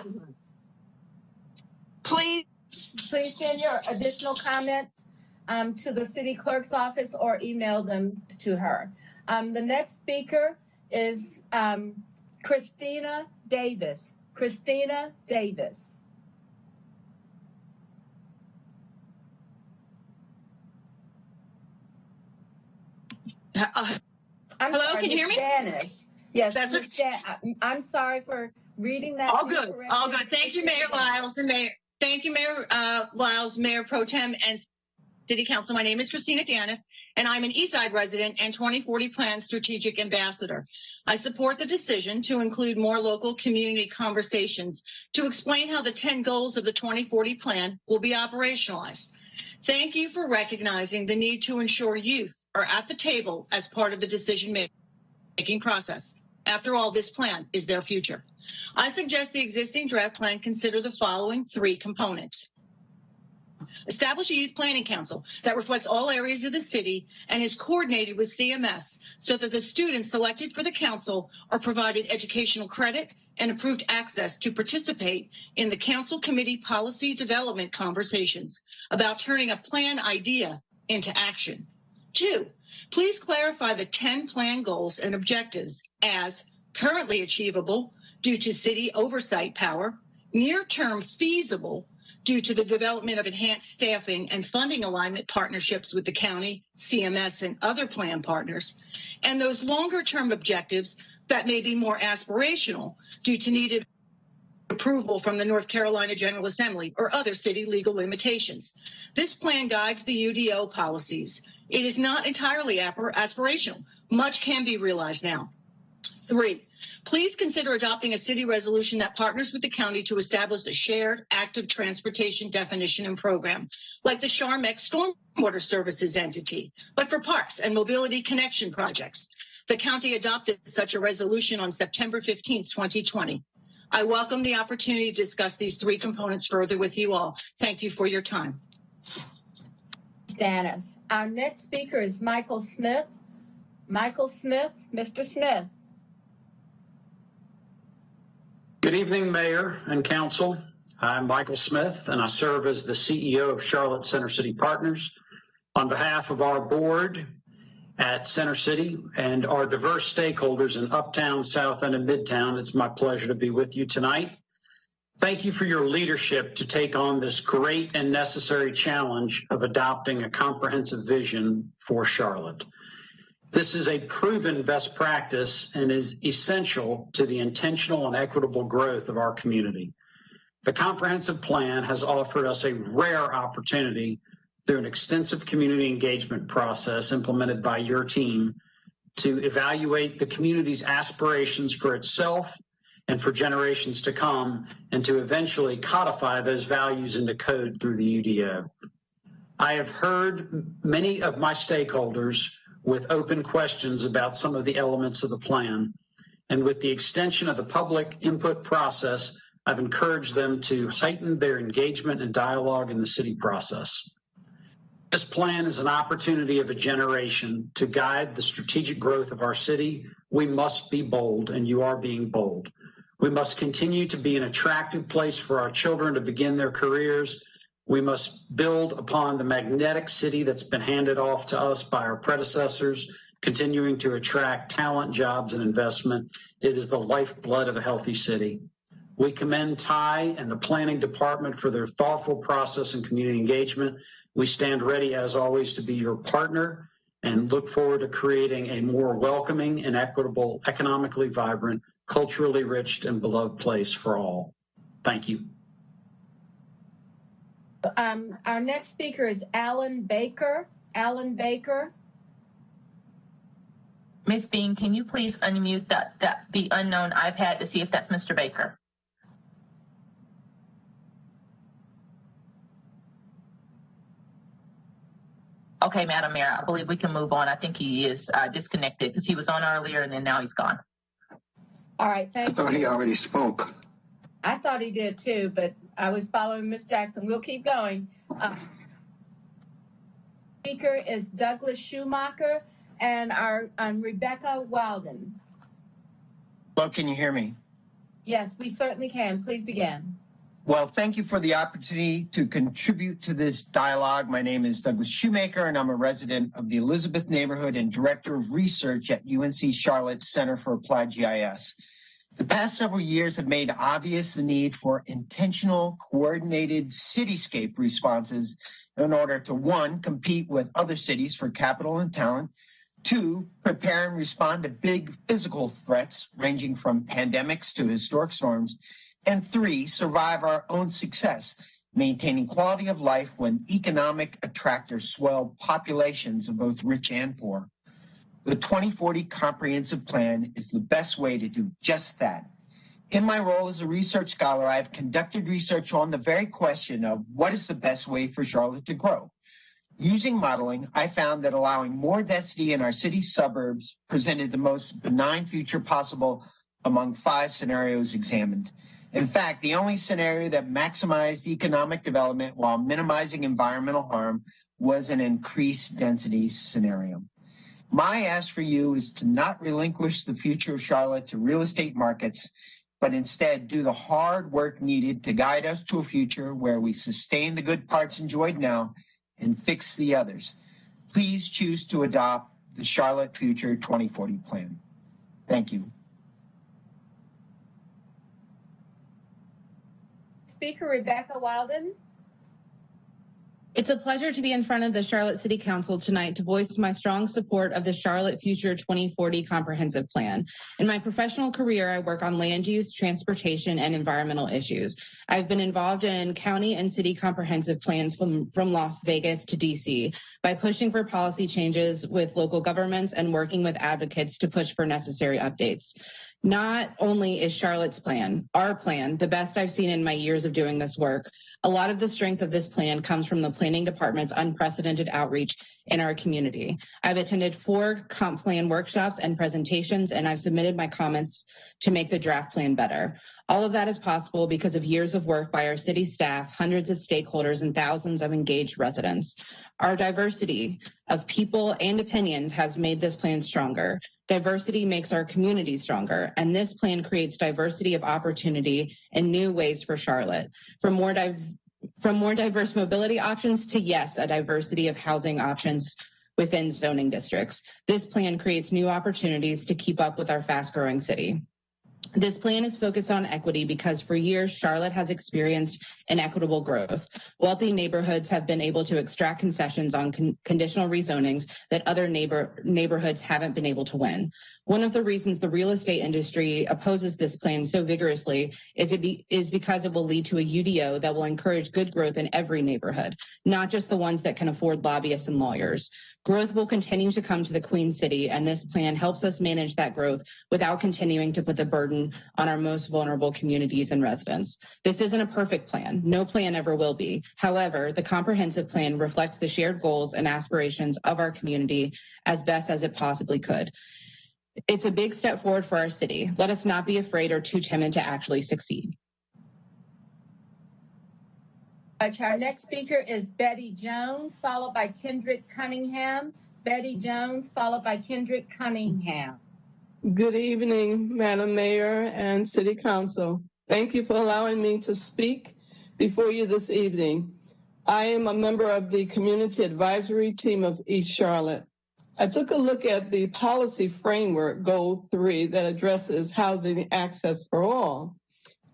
Please send your additional comments to the city clerk's office or email them to her. The next speaker is Christina Davis. Christina Davis. Hello, sorry, can you hear me? Janice. Yes, That's I'm sorry for reading that. All good. All good. Thank you, Mayor Lyles and Thank you, Mayor Lyles, Mayor Pro Tem, and City Council. My name is Christina Danis, and I'm an Eastside resident and 2040 Plan Strategic Ambassador. I support the decision to include more local community conversations to explain how the 10 goals of the 2040 Plan will be operationalized. Thank you for recognizing the need to ensure youth are at the table as part of the decision-making process. After all, this plan is their future. I suggest the existing draft plan consider the following 3 components. Establish a youth planning council that reflects all areas of the city and is coordinated with CMS so that the students selected for the council are provided educational credit and approved access to participate in the council committee policy development conversations about turning a plan idea into action. 2, please clarify the 10 plan goals and objectives as currently achievable due to city oversight power, near-term feasible due to the development of enhanced staffing and funding alignment partnerships with the county, CMS, and other plan partners, and those longer-term objectives that may be more aspirational due to needed approval from the North Carolina General Assembly or other city legal limitations. This plan guides the UDO policies. It is not entirely aspirational. Much can be realized now. 3, please consider adopting a city resolution that partners with the county to establish a shared active transportation definition and program, like the Charmex Stormwater Services entity, but for parks and mobility connection projects. The county adopted such a resolution on September 15th, 2020. I welcome the opportunity to discuss these 3 components further with you all. Thank you for your time. Danis. Our next speaker is Michael Smith. Michael Smith, Mr. Smith. Good evening, Mayor and Council. I'm Michael Smith, and I serve as the CEO of Charlotte Center City Partners. On behalf of our board at Center City and our diverse stakeholders in Uptown, South End, and Midtown, it's my pleasure to be with you tonight. Thank you for your leadership to take on this great and necessary challenge of adopting a comprehensive vision for Charlotte. This is a proven best practice and is essential to the intentional and equitable growth of our community. The comprehensive plan has offered us a rare opportunity through an extensive community engagement process implemented by your team to evaluate the community's aspirations for itself and for generations to come, and to eventually codify those values into code through the UDO. I have heard many of my stakeholders with open questions about some of the elements of the plan. And with the extension of the public input process, I've encouraged them to heighten their engagement and dialogue in the city process. This plan is an opportunity of a generation to guide the strategic growth of our city. We must be bold, and you are being bold. We must continue to be an attractive place for our children to begin their careers. We must build upon the magnetic city that's been handed off to us by our predecessors, continuing to attract talent, jobs, and investment. It is the lifeblood of a healthy city. We commend Ty and the planning department for their thoughtful process and community engagement. We stand ready, as always, to be your partner and look forward to creating a more welcoming and equitable, economically vibrant, culturally rich, and beloved place for all. Thank you. Our next speaker is Alan Baker. Alan Baker. Ms. Bean, can you please unmute the unknown iPad to see if that's Mr. Baker? Okay, Madam Mayor, I believe we can move on. I think he is disconnected because he was on earlier and then now he's gone. All right, thank you. I thought he already spoke. I thought he did too, but I was following Ms. Jackson. We'll keep going. Speaker is Douglas Schumacher and our Rebecca Wilden. Hello, can you hear me? Yes, we certainly can. Please begin. Well, thank you for the opportunity to contribute to this dialogue. My name is Douglas Shoemaker, and I'm a resident of the Elizabeth neighborhood and director of research at UNC Charlotte's Center for Applied GIS. The past several years have made obvious the need for intentional, coordinated cityscape responses in order to, one, compete with other cities for capital and talent, two, prepare and respond to big physical threats ranging from pandemics to historic storms, and three, survive our own success, maintaining quality of life when economic attractors swell populations of both rich and poor. The 2040 Comprehensive Plan is the best way to do just that. In my role as a research scholar, I have conducted research on the very question of what is the best way for Charlotte to grow. Using modeling, I found that allowing more density in our city's suburbs presented the most benign future possible among 5 scenarios examined. In fact, the only scenario that maximized economic development while minimizing environmental harm was an increased density scenario. My ask for you is to not relinquish the future of Charlotte to real estate markets, but instead do the hard work needed to guide us to a future where we sustain the good parts enjoyed now and fix the others. Please choose to adopt the Charlotte Future 2040 Plan. Thank you. Speaker Rebecca Wilden. It's a pleasure to be in front of the Charlotte City Council tonight to voice my strong support of the Charlotte Future 2040 Comprehensive Plan. In my professional career, I work on land use, transportation, and environmental issues. I've been involved in county and city comprehensive plans from Las Vegas to DC by pushing for policy changes with local governments and working with advocates to push for necessary updates. Not only is Charlotte's plan, our plan, the best I've seen in my years of doing this work, a lot of the strength of this plan comes from the planning department's unprecedented outreach in our community. I've attended 4 comp plan workshops and presentations, and I've submitted my comments to make the draft plan better. All of that is possible because of years of work by our city staff, hundreds of stakeholders, and thousands of engaged residents. Our diversity of people and opinions has made this plan stronger. Diversity makes our community stronger, and this plan creates diversity of opportunity and new ways for Charlotte. From more diverse mobility options to, yes, a diversity of housing options within zoning districts. This plan creates new opportunities to keep up with our fast-growing city. This plan is focused on equity because for years, Charlotte has experienced inequitable growth. Wealthy neighborhoods have been able to extract concessions on conditional rezonings that other neighborhoods haven't been able to win. One of the reasons the real estate industry opposes this plan so vigorously is because it will lead to a UDO that will encourage good growth in every neighborhood, not just the ones that can afford lobbyists and lawyers. Growth will continue to come to the Queen City, and this plan helps us manage that growth without continuing to put the burden on our most vulnerable communities and residents. This isn't a perfect plan. No plan ever will be. However, the comprehensive plan reflects the shared goals and aspirations of our community as best as it possibly could. It's a big step forward for our city. Let us not be afraid or too timid to actually succeed. Our next speaker is Betty Jones, followed by Kendrick Cunningham. Betty Jones, followed by Kendrick Cunningham. Good evening, Madam Mayor and City Council. Thank you for allowing me to speak before you this evening. I am a member of the Community Advisory Team of East Charlotte. I took a look at the policy framework, Goal 3, that addresses housing access for all.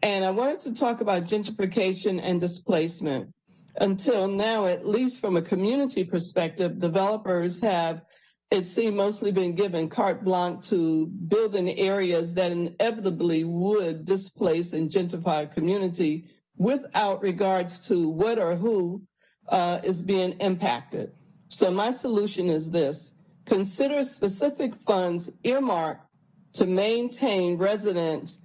And I wanted to talk about gentrification and displacement. Until now, at least from a community perspective, developers have, it seemed, mostly been given carte blanche to build in areas that inevitably would displace and gentrify a community without regards to what or who is being impacted. So my solution is this: consider specific funds earmarked to maintain residents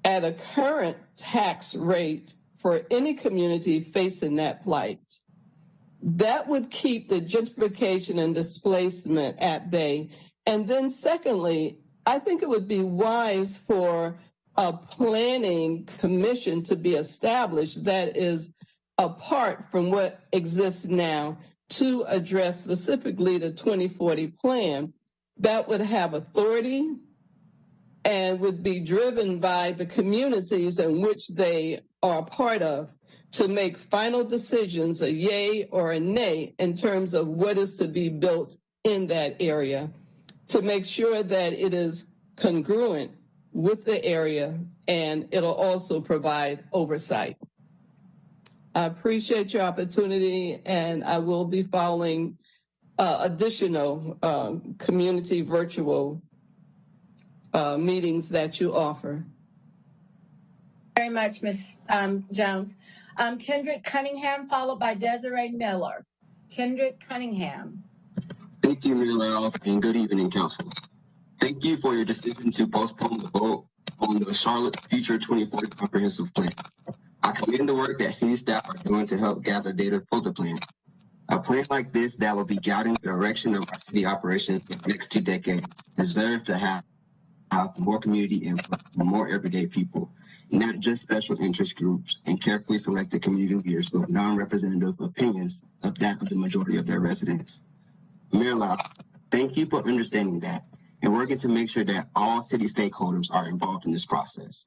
at a current tax rate for any community facing that plight. That would keep the gentrification and displacement at bay. And then secondly, I think it would be wise for a planning commission to be established that is apart from what exists now to address specifically the 2040 plan that would have authority and would be driven by the communities in which they are a part of to make final decisions, a yay or a nay, in terms of what is to be built in that area, to make sure that it is congruent with the area and it'll also provide oversight. I appreciate your opportunity, and I will be following additional community virtual meetings that you offer. Very much, Ms. Jones. Kendrick Cunningham, followed by Desiree Miller. Kendrick Cunningham. Thank you, Mayor Lyles, and good evening, Council. Thank you for your decision to postpone the vote on the Charlotte Future 2040 Comprehensive Plan. I commend the work that city staff are doing to help gather data for the plan. A plan like this that will be guiding the direction of our city operations for the next 2 decades deserves to have more community input from more everyday people, not just special interest groups, and carefully selected community leaders with non-representative opinions of that of the majority of their residents. Mayor Lyles, thank you for understanding that and working to make sure that all city stakeholders are involved in this process.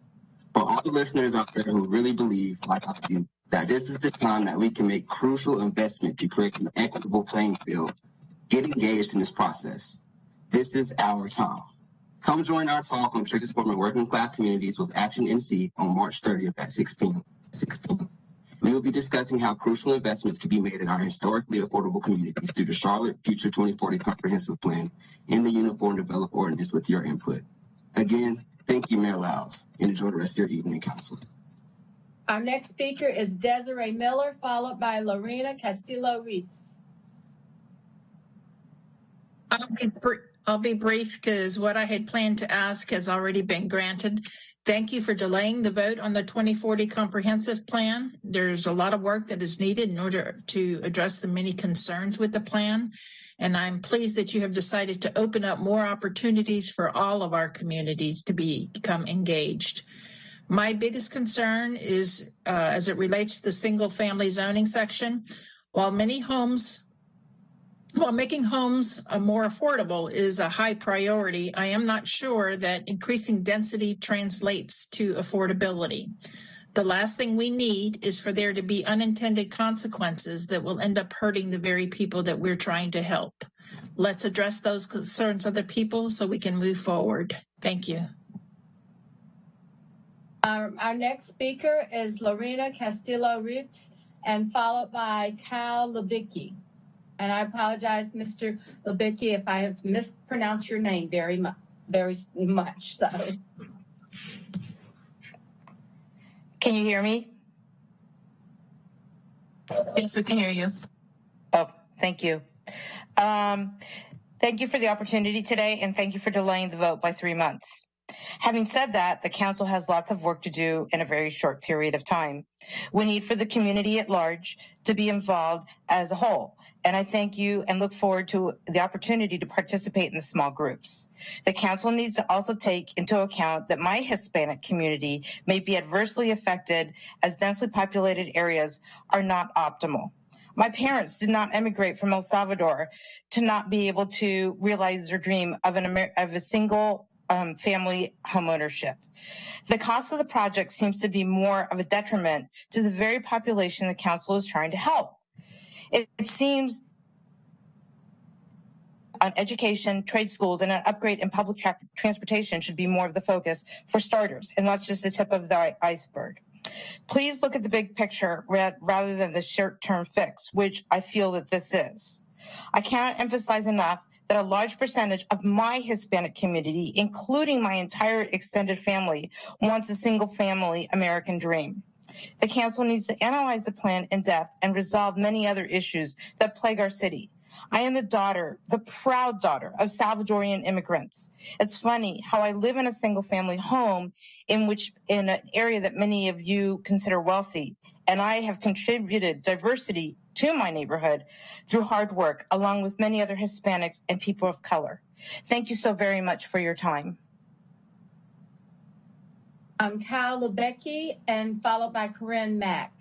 For all the listeners out there who really believe, like I do, that this is the time that we can make crucial investment to create an equitable playing field, get engaged in this process. This is our time. Come join our talk on transforming working class communities with Action NC on March 30th at 6 p.m. We will be discussing how crucial investments can be made in our historically affordable communities through the Charlotte Future 2040 Comprehensive Plan and the Uniform Developed Ordinance with your input. Again, thank you, Mayor Lyles, and enjoy the rest of your evening, Council. Our next speaker is Desiree Miller, followed by Lorena Castillo-Reitz. I'll be brief because what I had planned to ask has already been granted. Thank you for delaying the vote on the 2040 Comprehensive Plan. There's a lot of work that is needed in order to address the many concerns with the plan. And I'm pleased that you have decided to open up more opportunities for all of our communities to become engaged. My biggest concern is as it relates to the single family zoning section. While making homes more affordable is a high priority, I am not sure that increasing density translates to affordability. The last thing we need is for there to be unintended consequences that will end up hurting the very people that we're trying to help. Let's address those concerns of the people so we can move forward. Thank you. Our next speaker is Lorena Castillo-Reitz, and followed by Cal Lubicki. And I apologize, Mr. Lubicki, if I have mispronounced your name very much. Sorry. Can you hear me? Yes, we can hear you. Oh, thank you. Thank you for the opportunity today, and thank you for delaying the vote by 3 months. Having said that, the council has lots of work to do in a very short period of time. We need for the community at large to be involved as a whole, and I thank you and look forward to the opportunity to participate in the small groups. The council needs to also take into account that my Hispanic community may be adversely affected as densely populated areas are not optimal. My parents did not emigrate from El Salvador to not be able to realize their dream of a single family homeownership. The cost of the project seems to be more of a detriment to the very population the council is trying to help. It seems on education, trade schools, and an upgrade in public transportation should be more of the focus for starters, and that's just the tip of the iceberg. Please look at the big picture rather than the short-term fix, which I feel that this is. I cannot emphasize enough that a large percentage of my Hispanic community, including my entire extended family, wants a single-family American dream. The council needs to analyze the plan in depth and resolve many other issues that plague our city. I am the proud daughter of Salvadorian immigrants. It's funny how I live in a single-family home in an area that many of you consider wealthy, and I have contributed diversity to my neighborhood through hard work, along with many other Hispanics and people of color. Thank you so very much for your time. I'm Kyle Lebecki, and followed by Corinne Mack.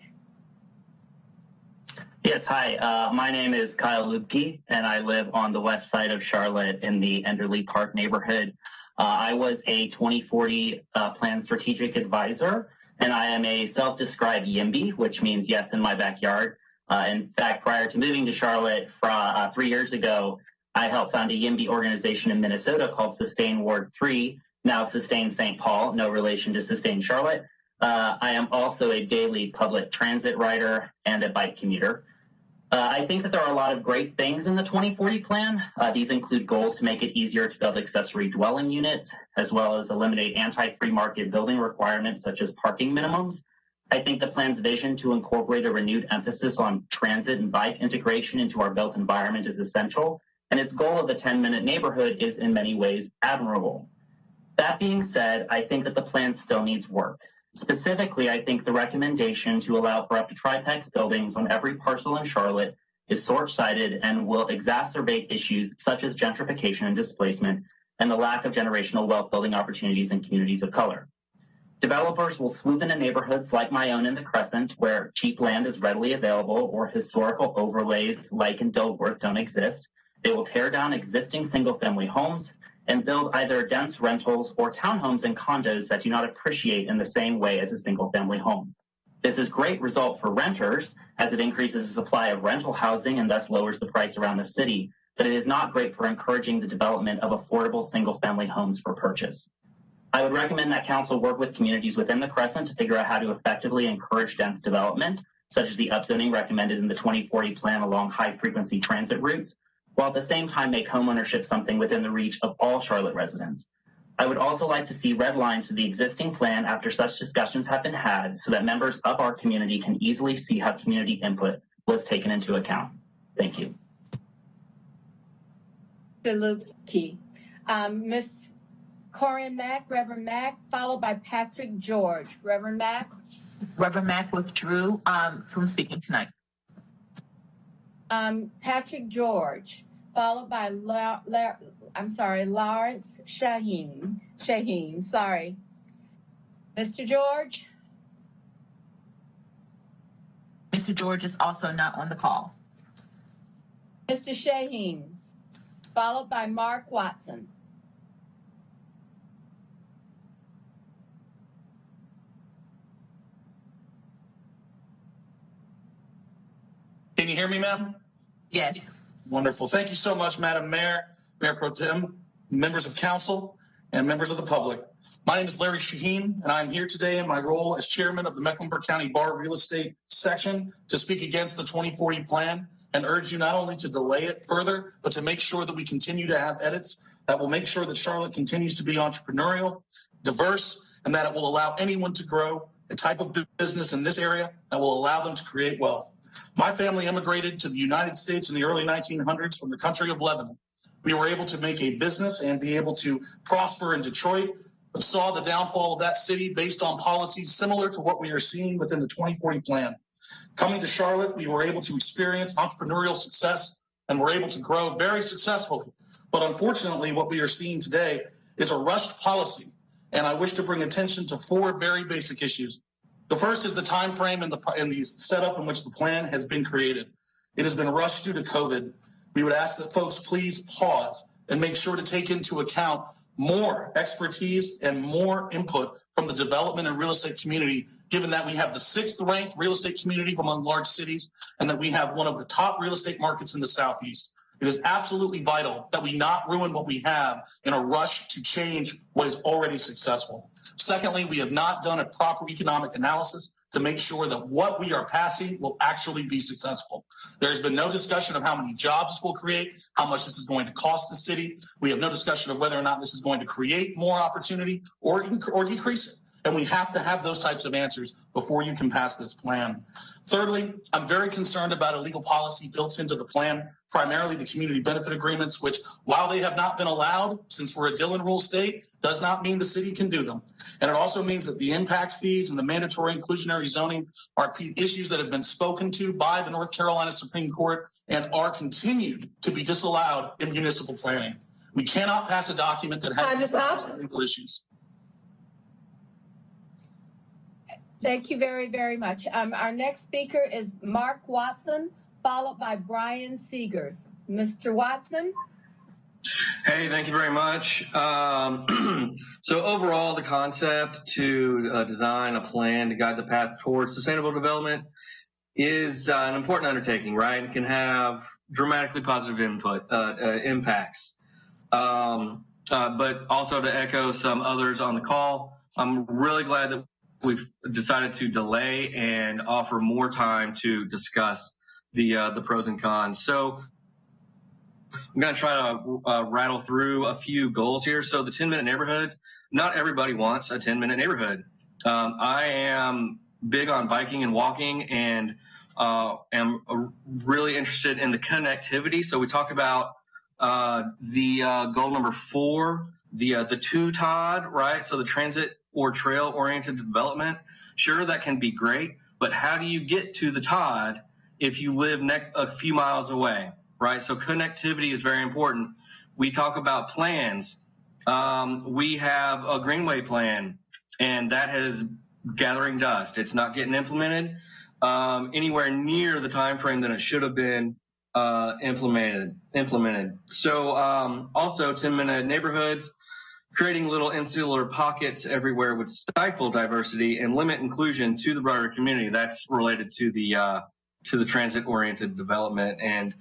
Yes, hi. My name is Kyle Lubke, and I live on the west side of Charlotte in the Enderley Park neighborhood. I was a 2040 Plan Strategic Advisor, and I am a self-described YIMBY, which means yes in my backyard. In fact, prior to moving to Charlotte 3 years ago, I helped found a YIMBY organization in Minnesota called Sustain Ward 3, now Sustain St. Paul, no relation to Sustain Charlotte. I am also a daily public transit rider and a bike commuter. I think that there are a lot of great things in the 2040 plan. These include goals to make it easier to build accessory dwelling units, as well as eliminate anti-free market building requirements such as parking minimums. I think the plan's vision to incorporate a renewed emphasis on transit and bike integration into our built environment is essential, and its goal of the 10-minute neighborhood is in many ways admirable. That being said, I think that the plan still needs work. Specifically, I think the recommendation to allow for up to triplex buildings on every parcel in Charlotte is short-sighted and will exacerbate issues such as gentrification and displacement and the lack of generational wealth building opportunities in communities of color. Developers will swoop into neighborhoods like my own in the Crescent, where cheap land is readily available or historical overlays like in Dilworth don't exist. They will tear down existing single-family homes and build either dense rentals or townhomes and condos that do not appreciate in the same way as a single-family home. This is a great result for renters as it increases the supply of rental housing and thus lowers the price around the city, but it is not great for encouraging the development of affordable single-family homes for purchase. I would recommend that council work with communities within the Crescent to figure out how to effectively encourage dense development, such as the upzoning recommended in the 2040 plan along high-frequency transit routes, while at the same time make homeownership something within the reach of all Charlotte residents. I would also like to see red lines to the existing plan after such discussions have been had so that members of our community can easily see how community input was taken into account. Thank you. Lubke. Ms. Corinne Mack, Reverend Mack, followed by Patrick George. Reverend Mack. Reverend Mack withdrew from speaking tonight. Patrick George, followed by Lawrence Shaheen, sorry. Mr. George? Mr. George is also not on the call. Mr. Shaheen, followed by Mark Watson. Can you hear me, ma'am? Yes. Wonderful. Thank you so much, Madam Mayor, Mayor Pro Tem, members of council, and members of the public. My name is Larry Shaheen, and I'm here today in my role as chairman of the Mecklenburg County Bar Real Estate Section to speak against the 2040 plan and urge you not only to delay it further, but to make sure that we continue to have edits that will make sure that Charlotte continues to be entrepreneurial, diverse, and that it will allow anyone to grow a type of business in this area that will allow them to create wealth. My family immigrated to the United States in the early 1900s from the country of Lebanon. We were able to make a business and be able to prosper in Detroit, but saw the downfall of that city based on policies similar to what we are seeing within the 2040 plan. Coming to Charlotte, we were able to experience entrepreneurial success and were able to grow very successfully. But unfortunately, what we are seeing today is a rushed policy, and I wish to bring attention to 4 very basic issues. The first is the time frame and the setup in which the plan has been created. it has been rushed due to COVID. We would ask that folks please pause and make sure to take into account more expertise and more input from the development and real estate community, given that we have the 6th ranked real estate community among large cities and that we have one of the top real estate markets in the Southeast. It is absolutely vital that we not ruin what we have in a rush to change what is already successful. Secondly, we have not done a proper economic analysis to make sure that what we are passing will actually be successful. There's been no discussion of how many jobs this will create, how much this is going to cost the city. We have no discussion of whether or not this is going to create more opportunity or decrease it. And we have to have those types of answers before you can pass this plan. Thirdly, I'm very concerned about illegal policy built into the plan, primarily the community benefit agreements, which, while they have not been allowed since we're a Dillon Rule state, does not mean the city can do them. And it also means that the impact fees and the mandatory inclusionary zoning are issues that have been spoken to by the North Carolina Supreme Court and are continued to be disallowed in municipal planning. We cannot pass a document that has legal issues. Thank you very, very much. Our next speaker is Mark Watson, followed by Brian Seegers. Mr. Watson. Hey, thank you very much. So overall, the concept to design a plan to guide the path towards sustainable development is an important undertaking, right? It can have dramatically positive impacts. But also to echo some others on the call, I'm really glad that we've decided to delay and offer more time to discuss the pros and cons. So I'm going to try to rattle through a few goals here. So the 10-minute neighborhoods, not everybody wants a 10-minute neighborhood. I am big on biking and walking and am really interested in the connectivity. So we talked about the goal number 4, the 2 TOD, right? So the transit or trail-oriented development. Sure, that can be great, but how do you get to the TOD if you live a few miles away, right? So connectivity is very important. We talk about plans. We have a Greenway plan, and that is gathering dust. It's not getting implemented anywhere near the time frame that it should have been implemented. So also 10-minute neighborhoods, creating little insular pockets everywhere would stifle diversity and limit inclusion to the broader community. That's related to the transit-oriented development and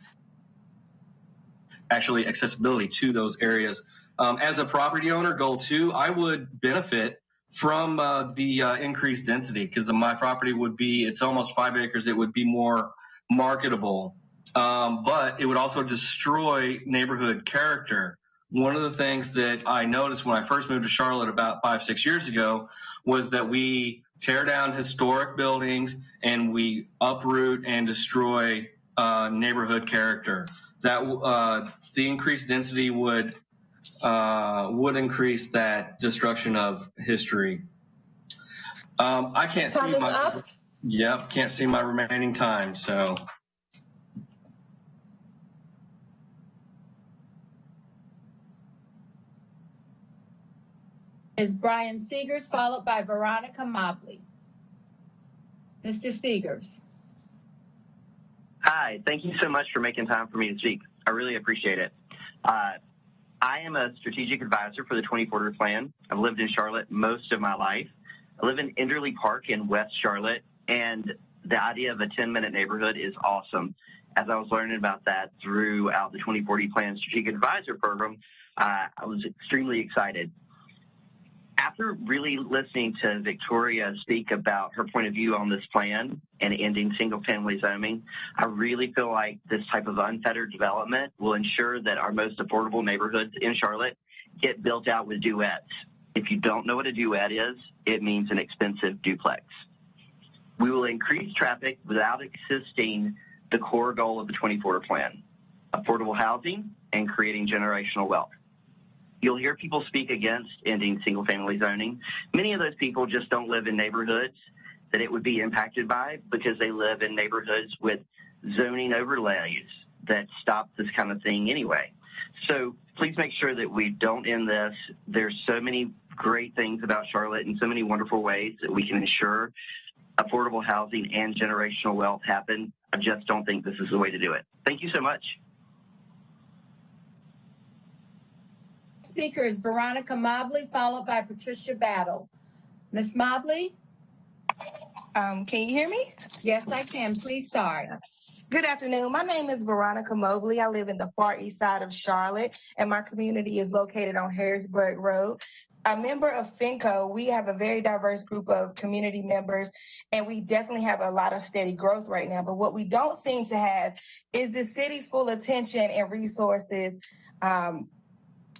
actually accessibility to those areas. As a property owner, goal 2, I would benefit from the increased density because my property would be, it's almost 5 acres. It would be more marketable, but it would also destroy neighborhood character. One of the things that I noticed when I first moved to Charlotte about 5-6 years ago was that we tear down historic buildings and we uproot and destroy neighborhood character. That the increased density would increase that destruction of history. I can't see my. Yep, can't see my remaining time. So. Is Brian Seegers, followed by Veronica Mobley. Mr. Seegers. Hi, thank you so much for making time for me to speak. I really appreciate it. I am a strategic advisor for the 2040 plan. I've lived in Charlotte most of my life. I live in Enderley Park in West Charlotte, and the idea of a 10-minute neighborhood is awesome. As I was learning about that throughout the 2040 plan strategic advisor program, I was extremely excited. After really listening to Victoria speak about her point of view on this plan and ending single-family zoning, I really feel like this type of unfettered development will ensure that our most affordable neighborhoods in Charlotte get built out with duets. If you don't know what a duet is, it means an expensive duplex. We will increase traffic without assisting the core goal of the 2040 plan, affordable housing and creating generational wealth. You'll hear people speak against ending single-family zoning. Many of those people just don't live in neighborhoods that it would be impacted by because they live in neighborhoods with zoning overlays that stop this kind of thing anyway. So please make sure that we don't end this. There's so many great things about Charlotte and so many wonderful ways that we can ensure affordable housing and generational wealth happen. I just don't think this is the way to do it. Thank you so much. Speaker is Veronica Mobley, followed by Patricia Battle. Ms. Mobley? Can you hear me? Yes, I can. Please start. Good afternoon. My name is Veronica Mobley. I live in the far east side of Charlotte, and my community is located on Harrisburg Road. A member of FINCO, we have a very diverse group of community members, and we definitely have a lot of steady growth right now. But what we don't seem to have is the city's full attention and resources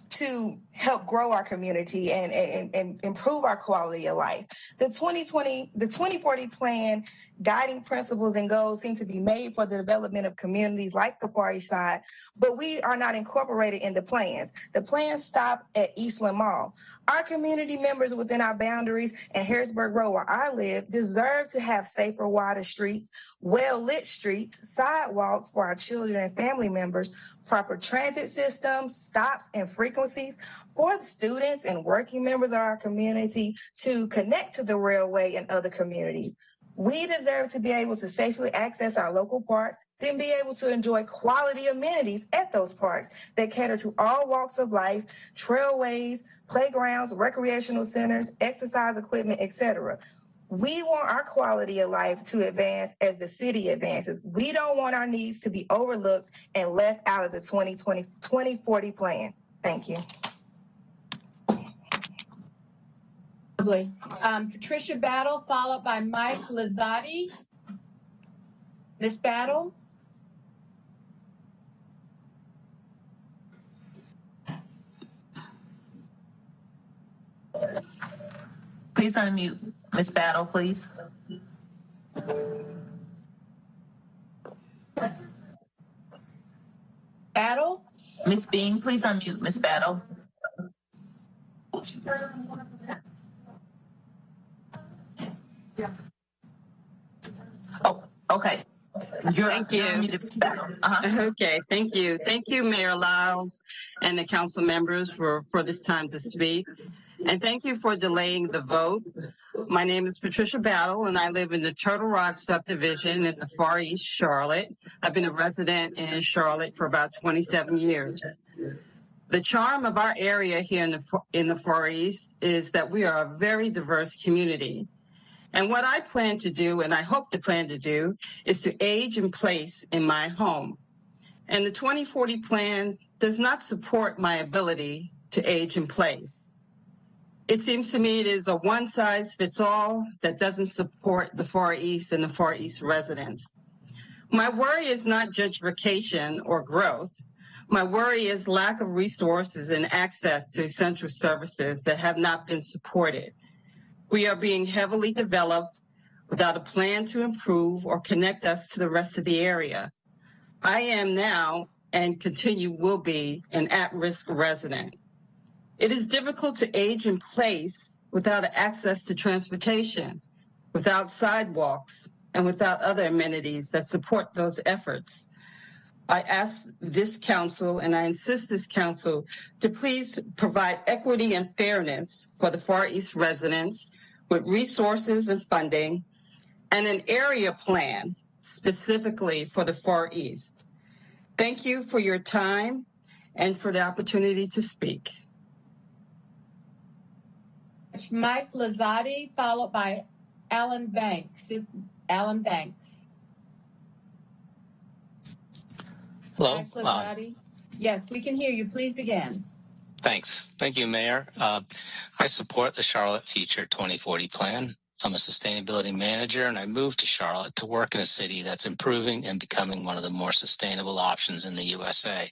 to help grow our community and improve our quality of life. The 2040 plan guiding principles and goals seem to be made for the development of communities like the Far East Side, but we are not incorporated in the plans. The plans stop at Eastland Mall. Our community members within our boundaries and Harrisburg Road, where I live, deserve to have safer, wider streets, well-lit streets, sidewalks for our children and family members, proper transit systems, stops, and frequencies for the students and working members of our community to connect to the railway and other communities. We deserve to be able to safely access our local parks, then be able to enjoy quality amenities at those parks that cater to all walks of life, trailways, playgrounds, recreational centers, exercise equipment, etc. We want our quality of life to advance as the city advances. We don't want our needs to be overlooked and left out of the 2040 plan. Thank you. Patricia Battle, followed by Mike Lazzotti. Ms. Battle? Please unmute Ms. Battle, please. Battle? Ms. Bean, please unmute Ms. Battle. Oh, okay. Thank you. Okay, thank you. Thank you, Mayor Lyles and the council members for this time to speak. And thank you for delaying the vote. My name is Patricia Battle, and I live in the Turtle Rock subdivision in the Far East Charlotte. I've been a resident in Charlotte for about 27 years. The charm of our area here in the Far East is that we are a very diverse community. And what I plan to do, and I hope to plan to do, is to age in place in my home. And the 2040 plan does not support my ability to age in place. It seems to me it is a one-size-fits-all that doesn't support the Far East and the Far East residents. My worry is not gentrification or growth. My worry is lack of resources and access to essential services that have not been supported. We are being heavily developed without a plan to improve or connect us to the rest of the area. I am now and will be an at-risk resident. It is difficult to age in place without access to transportation, without sidewalks, and without other amenities that support those efforts. I ask this council, and I insist this council, to please provide equity and fairness for the Far East residents with resources and funding, and an area plan specifically for the Far East. Thank you for your time and for the opportunity to speak. Mike Lazzotti, followed by Alan Banks. Alan Banks. Hello. Mike Lazzotti. Yes, we can hear you. Please begin. Thanks. Thank you, Mayor. I support the Charlotte Future 2040 plan. I'm a sustainability manager, and I moved to Charlotte to work in a city that's improving and becoming one of the more sustainable options in the USA.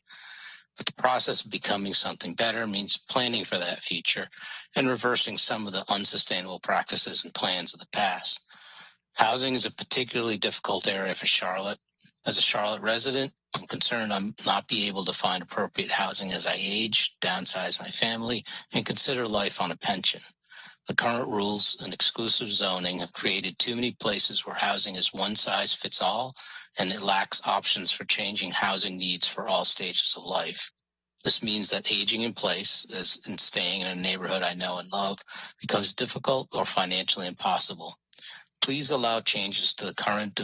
But the process of becoming something better means planning for that future and reversing some of the unsustainable practices and plans of the past. Housing is a particularly difficult area for Charlotte. As a Charlotte resident, I'm concerned I'm not be able to find appropriate housing as I age, downsize my family, and consider life on a pension. The current rules and exclusive zoning have created too many places where housing is one size fits all, and it lacks options for changing housing needs for all stages of life. This means that aging in place, as in staying in a neighborhood I know and love, becomes difficult or financially impossible. Please allow changes to the current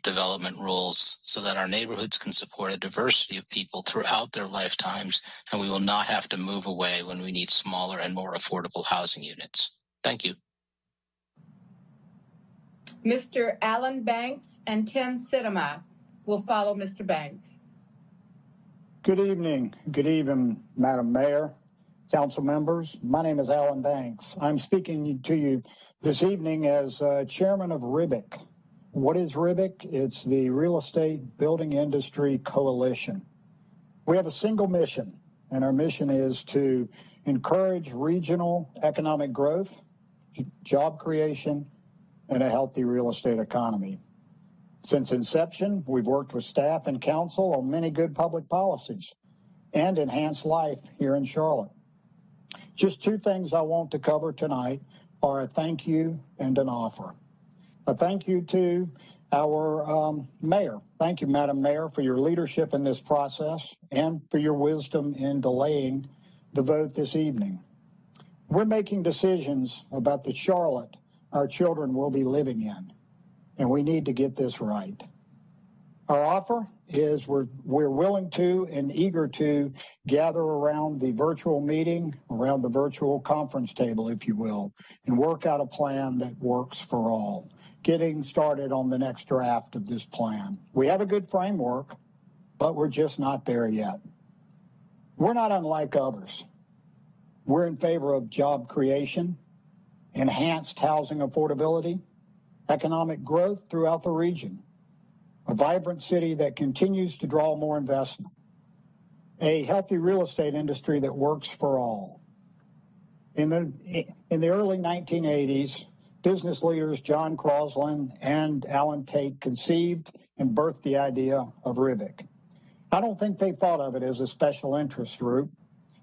development rules so that our neighborhoods can support a diversity of people throughout their lifetimes, and we will not have to move away when we need smaller and more affordable housing units. Thank you. Mr. Alan Banks and Tim Sidema will follow Mr. Banks. Good evening. Good evening, Madam Mayor, council members. My name is Alan Banks. I'm speaking to you this evening as chairman of RIBIC. What is RIBIC? It's the Real Estate Building Industry Coalition. We have a single mission, and our mission is to encourage regional economic growth, job creation, and a healthy real estate economy. Since inception, we've worked with staff and council on many good public policies and enhanced life here in Charlotte. Just two things I want to cover tonight are a thank you and an offer. A thank you to our mayor. Thank you, Madam Mayor, for your leadership in this process and for your wisdom in delaying the vote this evening. We're making decisions about the Charlotte our children will be living in, and we need to get this right. Our offer is we're willing to and eager to gather around the virtual meeting, around the virtual conference table, if you will, and work out a plan that works for all, getting started on the next draft of this plan. We have a good framework, but we're just not there yet. We're not unlike others. We're in favor of job creation, enhanced housing affordability, economic growth throughout the region, a vibrant city that continues to draw more investment, a healthy real estate industry that works for all. In the early 1980s, business leaders John Crosland and Alan Tate conceived and birthed the idea of RIBIC. I don't think they thought of it as a special interest group.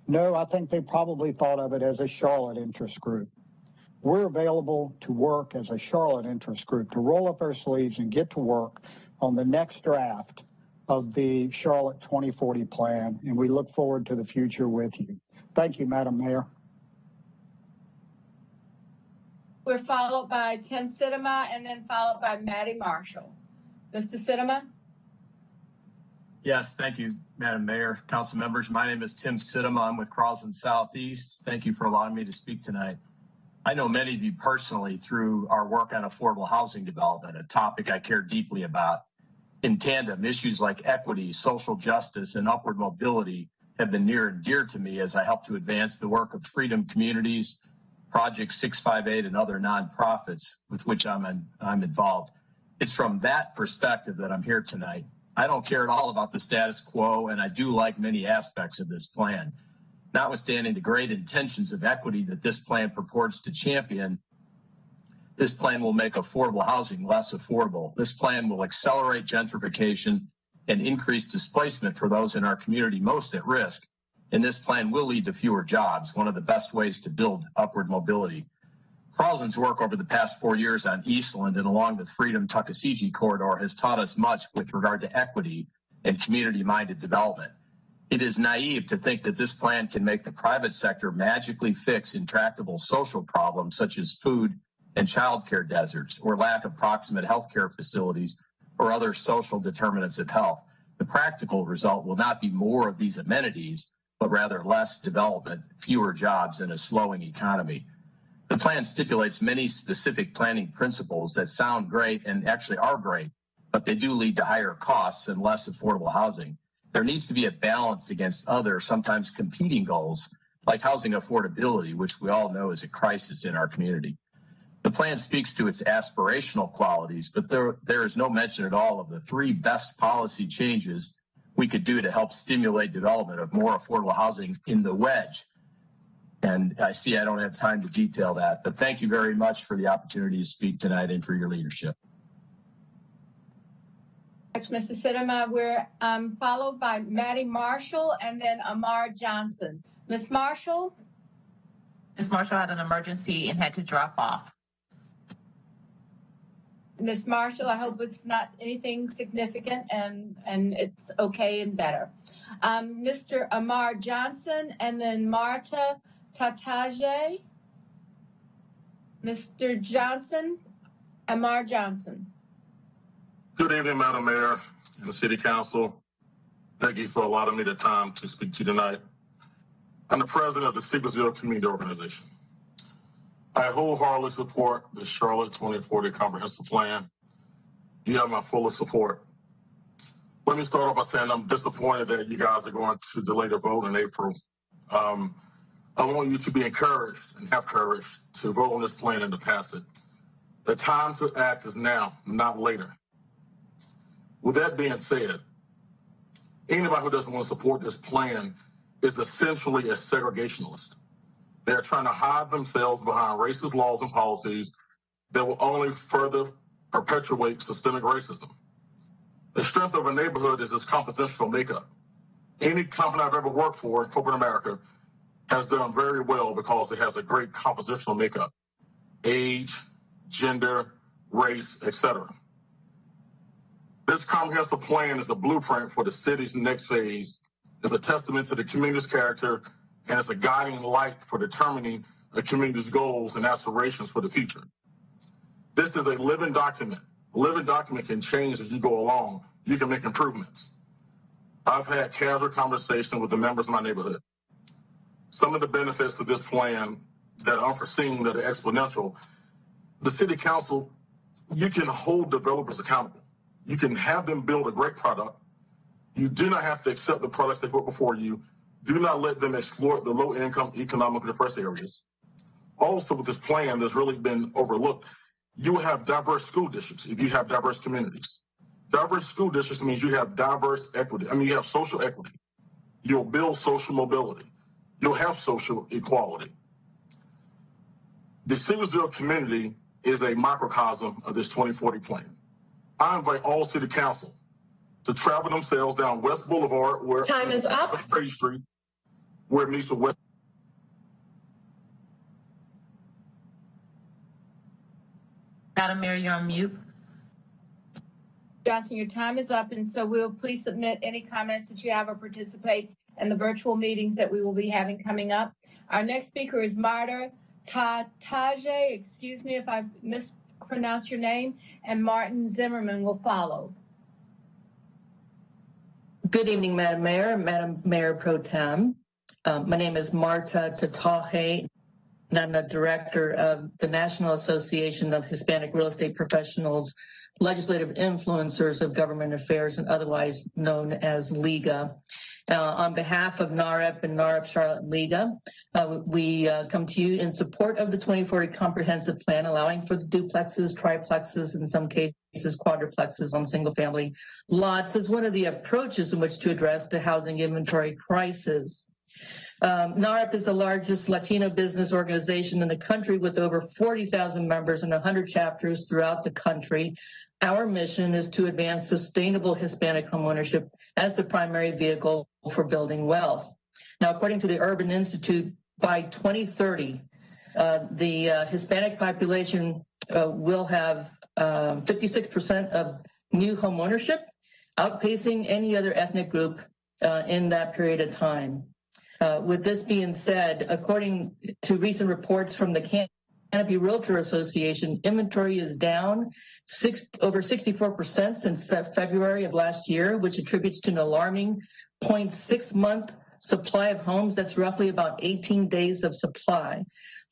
No, I think they probably thought of it as a Charlotte interest group. We're available to work as a Charlotte interest group, to roll up our sleeves and get to work on the next draft of the Charlotte 2040 plan, and we look forward to the future with you. Thank you, Madam Mayor. We're followed by Tim Sidema and then followed by Maddie Marshall. Mr. Sidema? Yes, thank you, Madam Mayor, council members. My name is Tim Sidema. I'm with Crosland Southeast. Thank you for allowing me to speak tonight. I know many of you personally through our work on affordable housing development, a topic I care deeply about. In tandem, issues like equity, social justice, and upward mobility have been near and dear to me as I help to advance the work of Freedom Communities, Project 658, and other nonprofits with which I'm involved. It's from that perspective that I'm here tonight. I don't care at all about the status quo, and I do like many aspects of this plan. Notwithstanding the great intentions of equity that this plan purports to champion, this plan will make affordable housing less affordable. This plan will accelerate gentrification and increase displacement for those in our community most at risk. And this plan will lead to fewer jobs, one of the best ways to build upward mobility. Crosland's work over the past 4 years on Eastland and along the Freedom-Tuckasegee corridor has taught us much with regard to equity and community-minded development. It is naive to think that this plan can make the private sector magically fix intractable social problems such as food and childcare deserts or lack of proximate healthcare facilities or other social determinants of health. The practical result will not be more of these amenities, but rather less development, fewer jobs, and a slowing economy. The plan stipulates many specific planning principles that sound great and actually are great, but they do lead to higher costs and less affordable housing. There needs to be a balance against other, sometimes competing goals, like housing affordability, which we all know is a crisis in our community. The plan speaks to its aspirational qualities, but there is no mention at all of the 3 best policy changes we could do to help stimulate development of more affordable housing in the wedge. And I see I don't have time to detail that, but thank you very much for the opportunity to speak tonight and for your leadership. Mr. Sidema, we're followed by Maddie Marshall and then Amar Johnson. Ms. Marshall? Ms. Marshall had an emergency and had to drop off. Ms. Marshall, I hope it's not anything significant and it's okay and better. Mr. Amar Johnson and then Marta Tataje. Mr. Johnson, Amar Johnson. Good evening, Madam Mayor and the City Council. Thank you for allowing me the time to speak to you tonight. I'm the president of the Sequenceville Community Organization. I wholeheartedly support the Charlotte 2040 Comprehensive Plan. You have my fullest support. Let me start off by saying I'm disappointed that you guys are going to delay the vote in April. I want you to be encouraged and have courage to vote on this plan and to pass it. The time to act is now, not later. With that being said, anybody who doesn't want to support this plan is essentially a segregationist. They're trying to hide themselves behind racist laws and policies that will only further perpetuate systemic racism. The strength of a neighborhood is its compositional makeup. Any company I've ever worked for in corporate America has done very well because it has a great compositional makeup. Age, gender, race, etc. This comprehensive plan is a blueprint for the city's next phase. It's a testament to the community's character, and it's a guiding light for determining the community's goals and aspirations for the future. This is a living document. A living document can change as you go along. You can make improvements. I've had casual conversations with the members of my neighborhood. Some of the benefits of this plan that are unforeseen, that are exponential, the City Council, you can hold developers accountable. You can have them build a great product. You do not have to accept the products they put before you. Do not let them exploit the low-income, economically depressed areas. Also, with this plan that's really been overlooked, you have diverse school districts if you have diverse communities. Diverse school districts means you have diverse equity. You have social equity. You'll build social mobility. You'll have social equality. The Sequenceville community is a microcosm of this 2040 plan. I invite all City Council to travel themselves down West Boulevard, where Time is up. Trade Street, where it meets with West. Madam Mayor, you're on mute. Johnson, your time is up, and so we'll please submit any comments that you have or participate in the virtual meetings that we will be having coming up. Our next speaker is Marta Taje, excuse me if I've mispronounced your name, and Martin Zimmerman will follow. Good evening, Madam Mayor, Madam Mayor Pro Tem. My name is Marta Taje, and I'm the director of the National Association of Hispanic Real Estate Professionals, Legislative Influencers of Government Affairs, and otherwise known as LIGA. On behalf of NAREP and NAREP Charlotte LIGA, we come to you in support of the 2040 Comprehensive Plan, allowing for the duplexes, triplexes, in some cases quadruplexes on single-family lots as one of the approaches in which to address the housing inventory crisis. NAREP is the largest Latino business organization in the country with over 40,000 members and 100 chapters throughout the country. Our mission is to advance sustainable Hispanic homeownership as the primary vehicle for building wealth. Now, according to the Urban Institute, by 2030, the Hispanic population will have 56% of new homeownership, outpacing any other ethnic group in that period of time. With this being said, according to recent reports from the Canopy Realtor Association, inventory is down over 64% since February of last year, which attributes to an alarming 0.6-month supply of homes. That's roughly about 18 days of supply.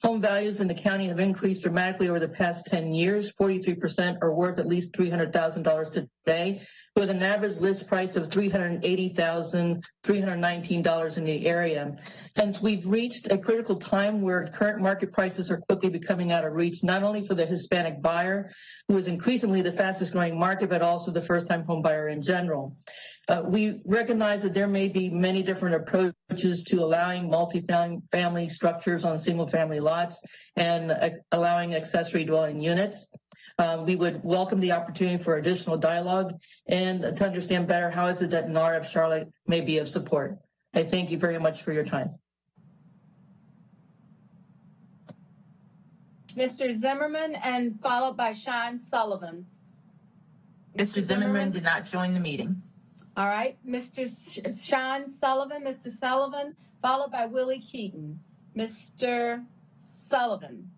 Home values in the county have increased dramatically over the past 10 years. 43% are worth at least $300,000 today, with an average list price of $380,319 in the area. Hence, we've reached a critical time where current market prices are quickly becoming out of reach, not only for the Hispanic buyer, who is increasingly the fastest growing market, but also the first-time home buyer in general. We recognize that there may be many different approaches to allowing multi-family structures on single-family lots and allowing accessory dwelling units. We would welcome the opportunity for additional dialogue and to understand better how is it that NAREP Charlotte may be of support. I thank you very much for your time. Mr. Zimmerman, and followed by Sean Sullivan. Mr. Zimmerman did not join the meeting. All right, Mr. Sean Sullivan, Mr. Sullivan, followed by Willie Keaton. Mr. Sullivan.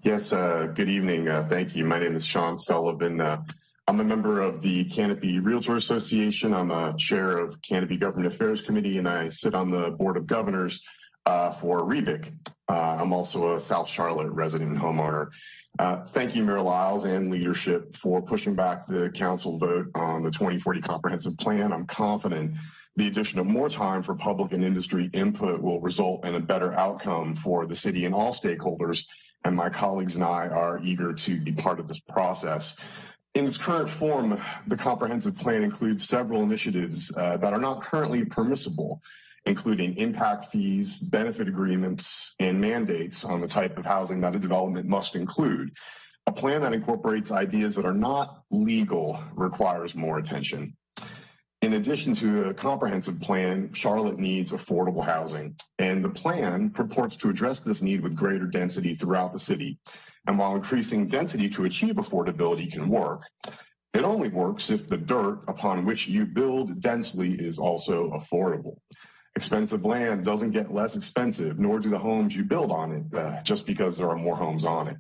Yes, good evening. Thank you. My name is Sean Sullivan. I'm a member of the Canopy Realtor Association. I'm a chair of Canopy Government Affairs Committee, and I sit on the Board of Governors for REBIC. I'm also a South Charlotte resident and homeowner. Thank you, Mayor Lyles and leadership for pushing back the council vote on the 2040 comprehensive plan. I'm confident the addition of more time for public and industry input will result in a better outcome for the city and all stakeholders, and my colleagues and I are eager to be part of this process. In its current form, the comprehensive plan includes several initiatives that are not currently permissible, including impact fees, benefit agreements, and mandates on the type of housing that a development must include. A plan that incorporates ideas that are not legal requires more attention. In addition to a comprehensive plan, Charlotte needs affordable housing, and the plan purports to address this need with greater density throughout the city. And while increasing density to achieve affordability can work, it only works if the dirt upon which you build densely is also affordable. Expensive land doesn't get less expensive, nor do the homes you build on it just because there are more homes on it.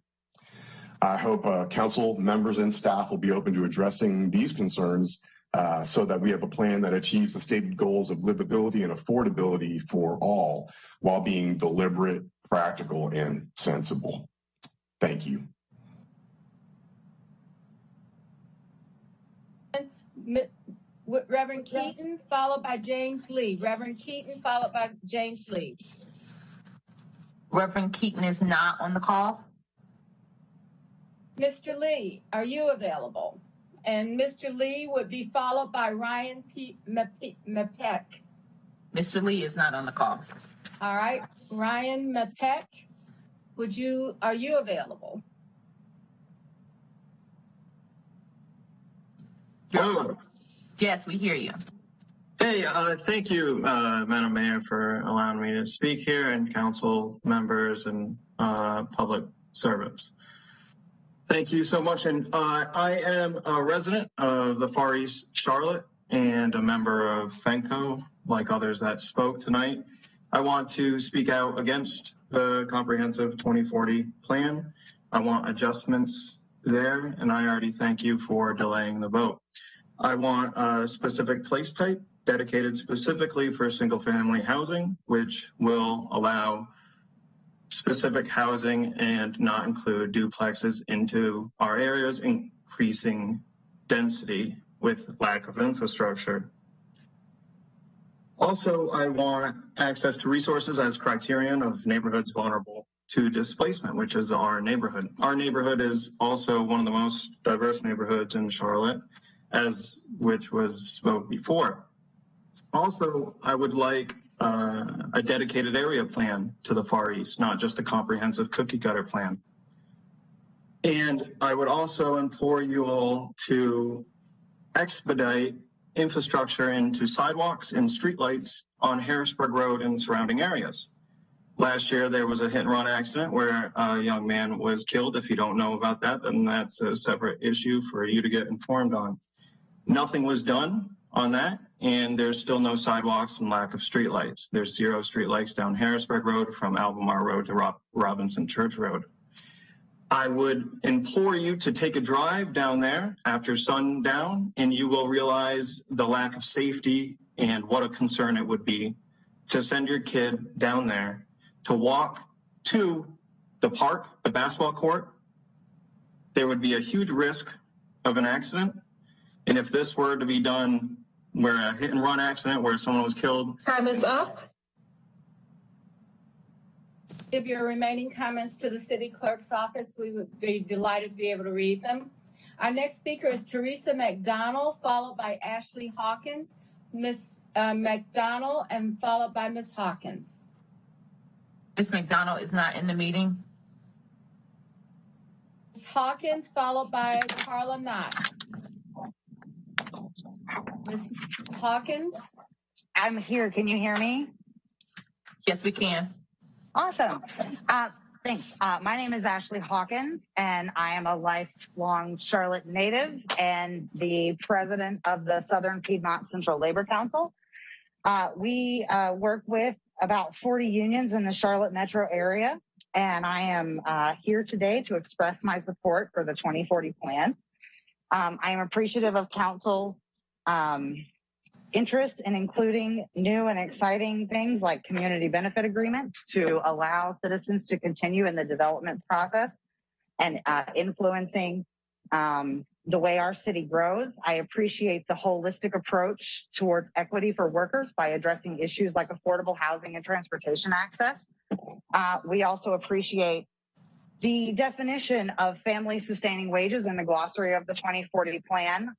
I hope council members and staff will be open to addressing these concerns so that we have a plan that achieves the stated goals of livability and affordability for all while being deliberate, practical, and sensible. Thank you. Reverend Keaton, followed by James Lee. Reverend Keaton, followed by James Lee. Reverend Keaton is not on the call. Mr. Lee, are you available? And Mr. Lee would be followed by Ryan Mapek. Mr. Lee is not on the call. All right, Ryan Mapek, are you available? Hello. Yes, we hear you. Hey, thank you, Madam Mayor, for allowing me to speak here, and council members and public servants. Thank you so much. And I am a resident of the Far East Charlotte and a member of FENCO, like others that spoke tonight. I want to speak out against the comprehensive 2040 plan. I want adjustments there, and I already thank you for delaying the vote. I want a specific place type dedicated specifically for single family housing, which will allow specific housing and not include duplexes into our areas, increasing density with lack of infrastructure. Also, I want access to resources as criterion of neighborhoods vulnerable to displacement, which is our neighborhood. Our neighborhood is also one of the most diverse neighborhoods in Charlotte, which was spoke before. Also, I would like a dedicated area plan to the Far East, not just a comprehensive cookie cutter plan. And I would also implore you all to expedite infrastructure into sidewalks and streetlights on Harrisburg Road and surrounding areas. Last year, there was a hit and run accident where a young man was killed. If you don't know about that, then that's a separate issue for you to get informed on. Nothing was done on that, and there's still no sidewalks and lack of streetlights. There's 0 streetlights down Harrisburg Road from Albemarle Road to Robinson Church Road. I would implore you to take a drive down there after sundown, and you will realize the lack of safety and what a concern it would be to send your kid down there to walk to the park, the basketball court. There would be a huge risk of an accident. And if this were to be done where a hit and run accident where someone was killed. Time is up. Give your remaining comments to the city clerk's office. We would be delighted to be able to read them. Our next speaker is Teresa McDonald, followed by Ashley Hawkins. Ms. McDonald, and followed by Ms. Hawkins. Ms. McDonald is not in the meeting. Ms. Hawkins, followed by Carla Knott. Ms. Hawkins? I'm here. Can you hear me? Yes, we can. Awesome. Thanks. My name is Ashley Hawkins, and I am a lifelong Charlotte native and the president of the Southern Piedmont Central Labor Council. We work with about 40 unions in the Charlotte metro area. and I am here today to express my support for the 2040 plan. I am appreciative of council's interest in including new and exciting things like community benefit agreements to allow citizens to continue in the development process and influencing the way our city grows. I appreciate the holistic approach towards equity for workers by addressing issues like affordable housing and transportation access. We also appreciate the definition of family sustaining wages in the glossary of the 2040 plan.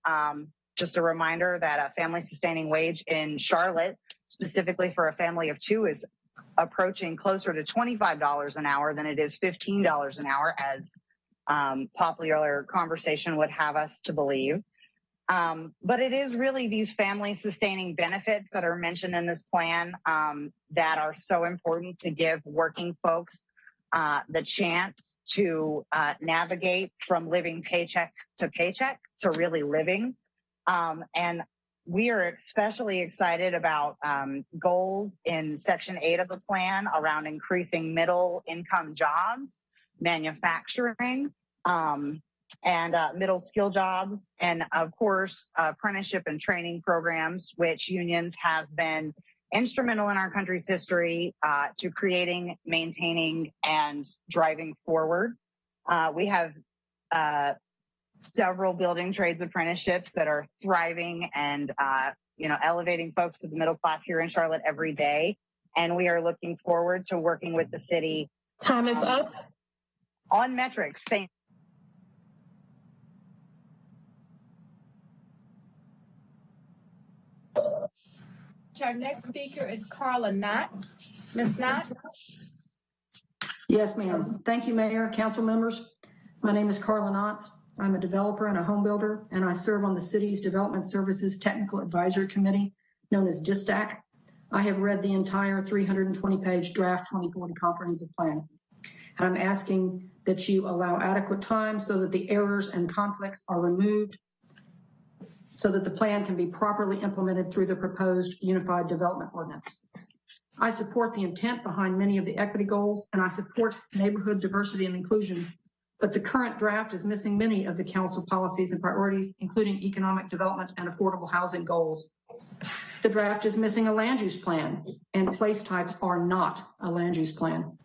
Just a reminder that a family sustaining wage in Charlotte, specifically for a family of two, is approaching closer to $25 an hour than it is $15 an hour, as popular conversation would have us to believe. But it is really these family sustaining benefits that are mentioned in this plan that are so important to give working folks the chance to navigate from living paycheck to paycheck to really living. And we are especially excited about goals in Section 8 of the plan around increasing middle income jobs, manufacturing, and middle skill jobs, and of course, apprenticeship and training programs, which unions have been instrumental in our country's history to creating, maintaining, and driving forward. We have several building trades apprenticeships that are thriving and elevating folks to the middle class here in Charlotte every day. And we are looking forward to working with the city. Time is up. On metrics. Thank Our next speaker is Carla Knotts. Ms. Knotts? Yes, ma'am. Thank you, Mayor, council members. My name is Carla Knotts. I'm a developer and a home builder, and I serve on the city's Development Services Technical Advisory Committee, known as DISTAC. I have read the entire 320-page draft 2040 comprehensive plan. And I'm asking that you allow adequate time so that the errors and conflicts are removed, so that the plan can be properly implemented through the proposed Unified Development Ordinance. I support the intent behind many of the equity goals, and I support neighborhood diversity and inclusion, but the current draft is missing many of the council policies and priorities, including economic development and affordable housing goals. The draft is missing a land use plan, and place types are not a land use plan.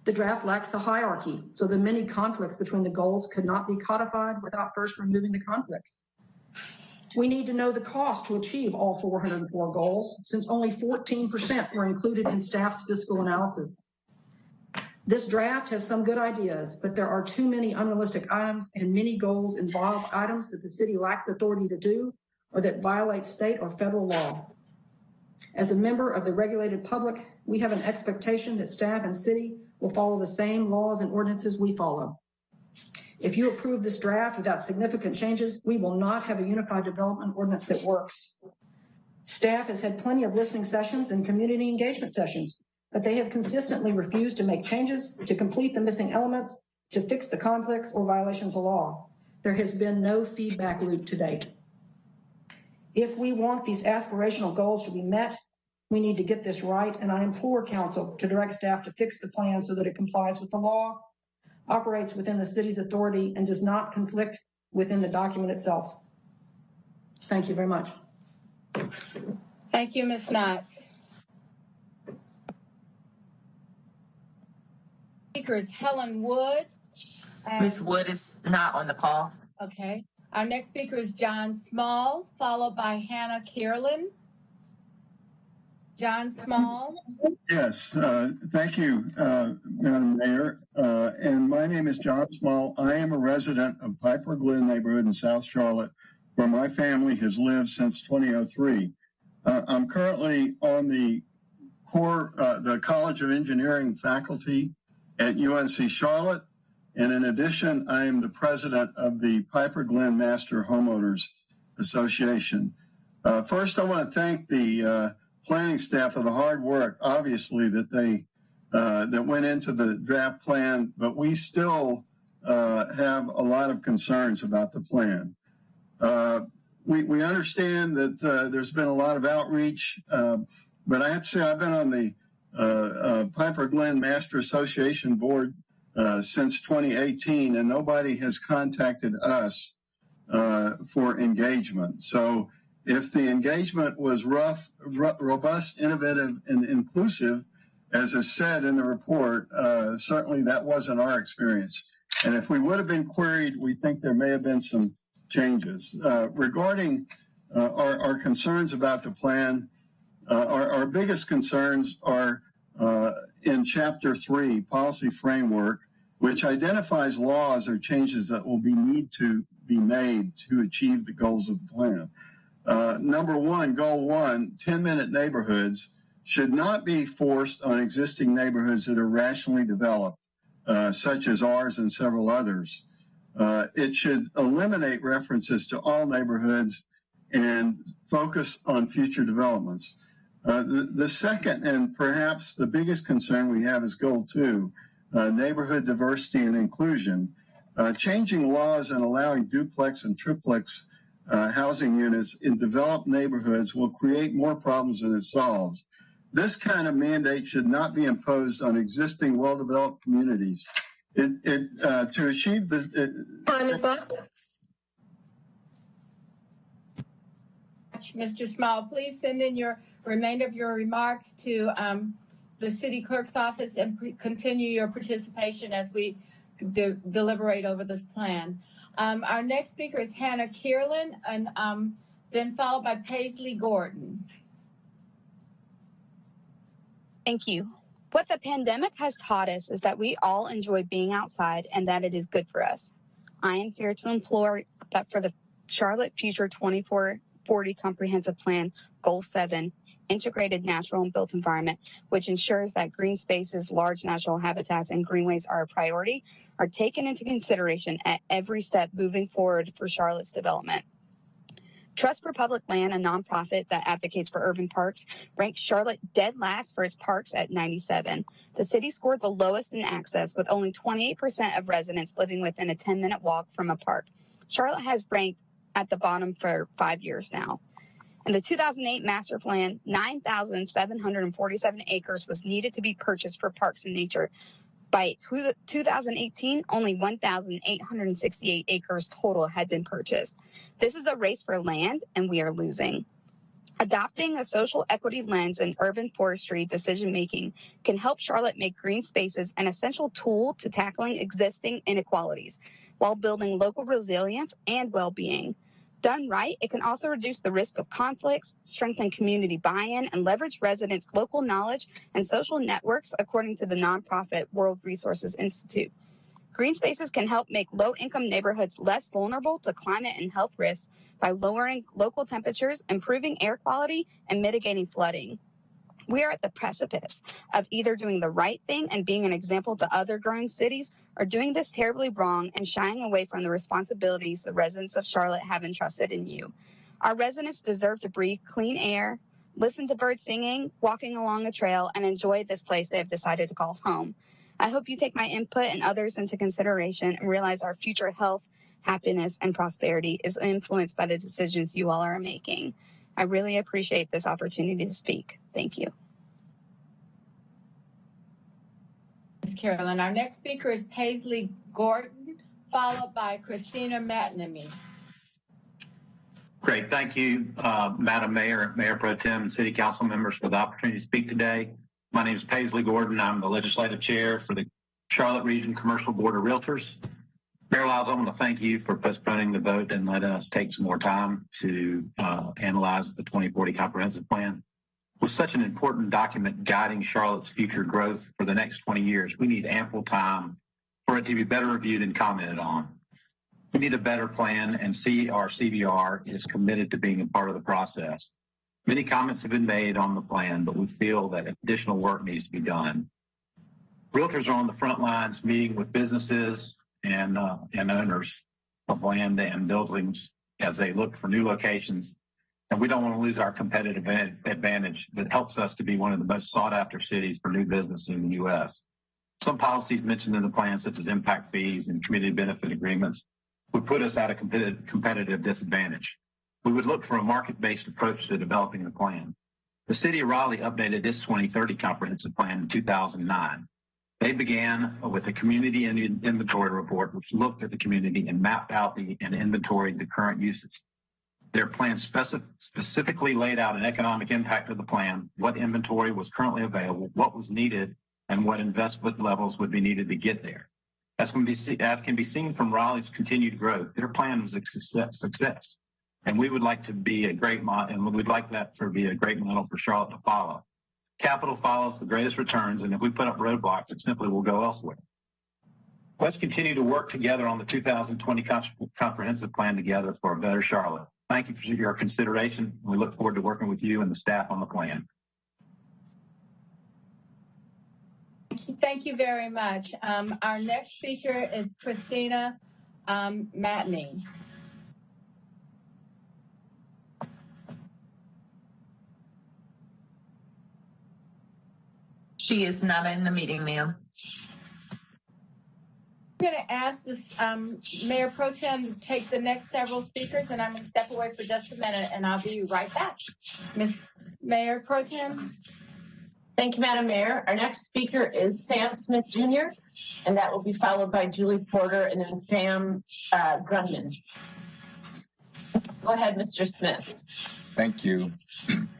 The draft lacks a hierarchy, so the many conflicts between the goals could not be codified without first removing the conflicts. We need to know the cost to achieve all 404 goals, since only 14% were included in staff's fiscal analysis. This draft has some good ideas, but there are too many unrealistic items, and many goals involve items that the city lacks authority to do or that violate state or federal law. As a member of the regulated public, we have an expectation that staff and city will follow the same laws and ordinances we follow. If you approve this draft without significant changes, we will not have a unified development ordinance that works. Staff has had plenty of listening sessions and community engagement sessions, but they have consistently refused to make changes, to complete the missing elements, to fix the conflicts or violations of law. There has been no feedback loop to date. If we want these aspirational goals to be met, we need to get this right, and I implore council to direct staff to fix the plan so that it complies with the law, operates within the city's authority, and does not conflict within the document itself. Thank you very much. Thank you, Ms. Knotts. Speaker is Helen Wood. Ms. Wood is not on the call. Okay. Our next speaker is John Small, followed by Hannah Kierlin. John Small. Yes, thank you, Madam Mayor. And my name is John Small. I am a resident of Piper Glen neighborhood in South Charlotte, where my family has lived since 2003. I'm currently on the College of Engineering faculty at UNC Charlotte. And in addition, I am the president of the Piper Glen Master Homeowners Association. First, I want to thank the planning staff for the hard work, obviously, that they that went into the draft plan, but we still have a lot of concerns about the plan. We understand that there's been a lot of outreach, but I have to say I've been on the Piper Glen Master Association Board since 2018, and nobody has contacted us for engagement. So if the engagement was robust, innovative, and inclusive, as is said in the report, certainly that wasn't our experience. And if we would have been queried, we think there may have been some changes. Regarding our concerns about the plan, our biggest concerns are in Chapter 3, Policy Framework, which identifies laws or changes that will need to be made to achieve the goals of the plan. Number one, Goal 1, 10-minute neighborhoods should not be forced on existing neighborhoods that are rationally developed, such as ours and several others. It should eliminate references to all neighborhoods and focus on future developments. The second and perhaps the biggest concern we have is Goal 2, neighborhood diversity and inclusion. Changing laws and allowing duplex and triplex housing units in developed neighborhoods will create more problems than it solves. This kind of mandate should not be imposed on existing well-developed communities. To achieve the time is up. Mr. Small, please send in your remainder of your remarks to the city clerk's office and continue your participation as we deliberate over this plan. Our next speaker is Hannah Kierlin, and then followed by Paisley Gordon. Thank you. What the pandemic has taught us is that we all enjoy being outside and that it is good for us. I am here to implore that for the Charlotte Future 2440 Comprehensive Plan, Goal 7, Integrated Natural and Built Environment, which ensures that green spaces, large natural habitats, and greenways are a priority, are taken into consideration at every step moving forward for Charlotte's development. Trust for Public Land, a nonprofit that advocates for urban parks, ranks Charlotte dead last for its parks at 97. The city scored the lowest in access, with only 28% of residents living within a 10-minute walk from a park. Charlotte has ranked at the bottom for 5 years now. In the 2008 master plan, 9,747 acres was needed to be purchased for parks and nature. By 2018, only 1,868 acres total had been purchased. This is a race for land, and we are losing. Adopting a social equity lens in urban forestry decision-making can help Charlotte make green spaces an essential tool to tackling existing inequalities while building local resilience and well-being. Done right, it can also reduce the risk of conflicts, strengthen community buy-in, and leverage residents' local knowledge and social networks, according to the nonprofit World Resources Institute. Green spaces can help make low-income neighborhoods less vulnerable to climate and health risks by lowering local temperatures, improving air quality, and mitigating flooding. We are at the precipice of either doing the right thing and being an example to other growing cities, or doing this terribly wrong and shying away from the responsibilities the residents of Charlotte have entrusted in you. Our residents deserve to breathe clean air, listen to birds singing, walking along a trail, and enjoy this place they have decided to call home. I hope you take my input and others into consideration and realize our future health, happiness, and prosperity is influenced by the decisions you all are making. I really appreciate this opportunity to speak. Thank you. Ms. Carolyn, our next speaker is Paisley Gordon, followed by Christina McNamee. Great. Thank you, Madam Mayor, Mayor Pro Tem, and City Council members for the opportunity to speak today. My name is Paisley Gordon. I'm the Legislative Chair for the Charlotte Region Commercial Board of Realtors. Mayor Lyles, I want to thank you for postponing the vote and letting us take some more time to analyze the 2040 Comprehensive Plan. With such an important document guiding Charlotte's future growth for the next 20 years, we need ample time for it to be better reviewed and commented on. We need a better plan, and our CBR is committed to being a part of the process. Many comments have been made on the plan, but we feel that additional work needs to be done. Realtors are on the front lines meeting with businesses and owners of land and buildings as they look for new locations. And we don't want to lose our competitive advantage that helps us to be one of the most sought after cities for new business in the U.S. Some policies mentioned in the plan, such as impact fees and community benefit agreements, would put us at a competitive disadvantage. We would look for a market-based approach to developing the plan. The city of Raleigh updated its 2030 comprehensive plan in 2009. They began with a community inventory report, which looked at the community and mapped out and inventoried the current uses. Their plan specifically laid out an economic impact of the plan, what inventory was currently available, what was needed, and what investment levels would be needed to get there. As can be seen from Raleigh's continued growth, their plan was a success. And we would like to be a great model, and we'd like that to be a great model for Charlotte to follow. Capital follows the greatest returns, and if we put up roadblocks, it simply will go elsewhere. Let's continue to work together on the 2020 comprehensive plan together for a better Charlotte. Thank you for your consideration. We look forward to working with you and the staff on the plan. Thank you very much. Our next speaker is Christina Matney. She is not in the meeting, ma'am. I'm going to ask this Mayor Pro Tem to take the next several speakers, and I'm going to step away for just a minute, and I'll be right back. Miss Mayor Pro Tem. Thank you, Madam Mayor. Our next speaker is Sam Smith Jr., and that will be followed by Julie Porter and then Sam Grunman. Go ahead, Mr. Smith. Thank you.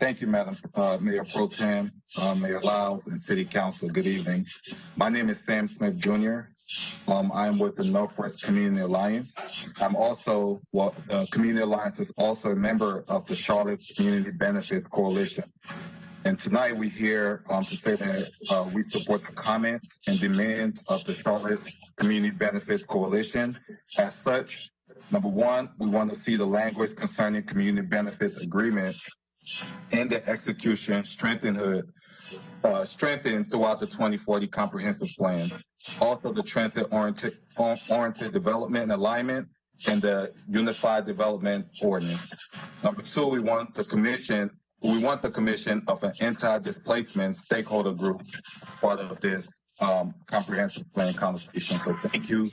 Thank you, Madam Mayor Pro Tem, Mayor Lyles, and City Council. Good evening. My name is Sam Smith Jr. I'm with the Northwest Community Alliance. I'm also, Community Alliance is also a member of the Charlotte Community Benefits Coalition. And tonight we're here to say that we support the comments and demands of the Charlotte Community Benefits Coalition. As such, number one, we want to see the language concerning community benefits agreement and the execution strengthened throughout the 2040 comprehensive plan. Also, the transit-oriented development and alignment and the unified development ordinance. Number two, we want the commission of an anti-displacement stakeholder group as part of this comprehensive plan conversation. So thank you,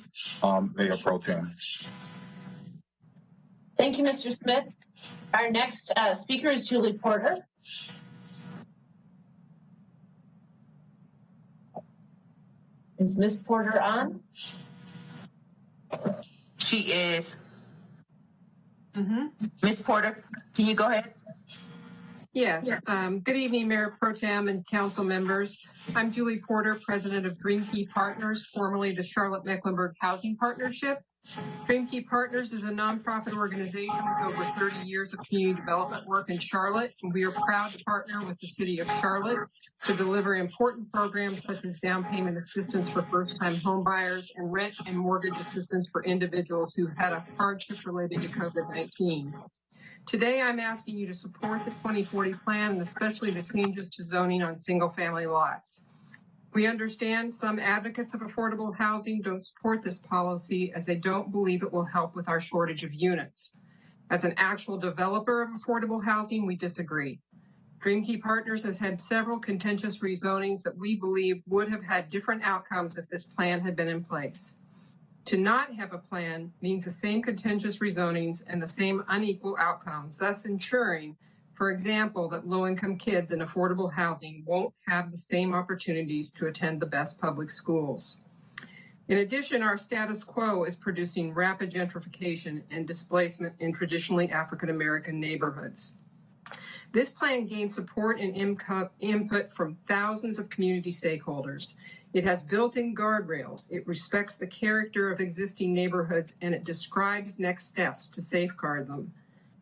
Mayor Pro Tem. Thank you, Mr. Smith. Our next speaker is Julie Porter. Is Ms. Porter on? She is. Ms. Porter, can you go ahead? Yes. Good evening, Mayor Pro Tem and council members. I'm Julie Porter, president of Dream Key Partners, formerly the Charlotte-Mecklenburg Housing Partnership. Dream Key Partners is a nonprofit organization with over 30 years of community development work in Charlotte, and we are proud to partner with the city of Charlotte to deliver important programs such as down payment assistance for first-time home buyers and rent and mortgage assistance for individuals who had a hardship related to COVID-19. Today, I'm asking you to support the 2040 plan and especially the changes to zoning on single-family lots. We understand some advocates of affordable housing don't support this policy as they don't believe it will help with our shortage of units. As an actual developer of affordable housing, we disagree. Dream Key Partners has had several contentious rezonings that we believe would have had different outcomes if this plan had been in place. To not have a plan means the same contentious rezonings and the same unequal outcomes, thus ensuring, for example, that low-income kids in affordable housing won't have the same opportunities to attend the best public schools. In addition, our status quo is producing rapid gentrification and displacement in traditionally African-American neighborhoods. This plan gains support and input from thousands of community stakeholders. It has built-in guardrails, it respects the character of existing neighborhoods, and it describes next steps to safeguard them.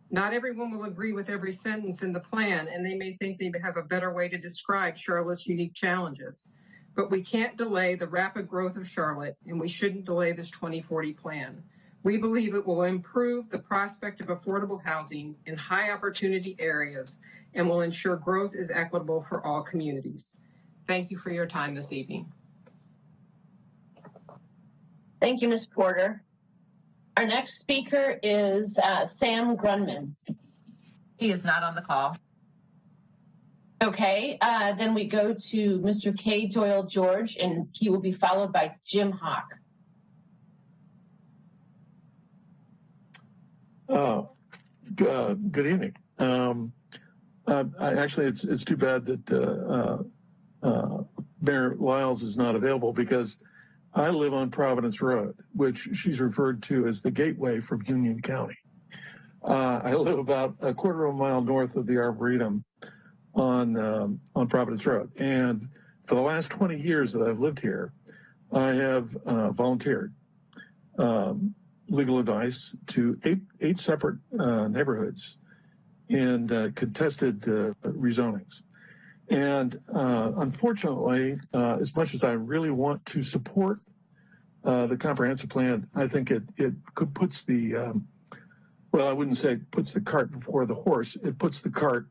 Not everyone will agree with every sentence in the plan, and they may think they have a better way to describe Charlotte's unique challenges. But we can't delay the rapid growth of Charlotte, and we shouldn't delay this 2040 plan. We believe it will improve the prospect of affordable housing in high opportunity areas and will ensure growth is equitable for all communities. Thank you for your time this evening. Thank you, Ms. Porter. Our next speaker is Sam Grunman. He is not on the call. Okay, then we go to Mr. K. Doyle George, and he will be followed by Jim Hawk. Good evening. It's too bad that Mayor Lyles is not available, because I live on Providence Road, which she's referred to as the gateway from Union County. I live about a quarter of a mile north of the Arboretum on Providence Road. And for the last 20 years that I've lived here, I have volunteered legal advice to eight separate neighborhoods and contested rezonings. And unfortunately, as much as I really want to support the comprehensive plan, I think it puts the, well, I wouldn't say it puts the cart before the horse, it puts the cart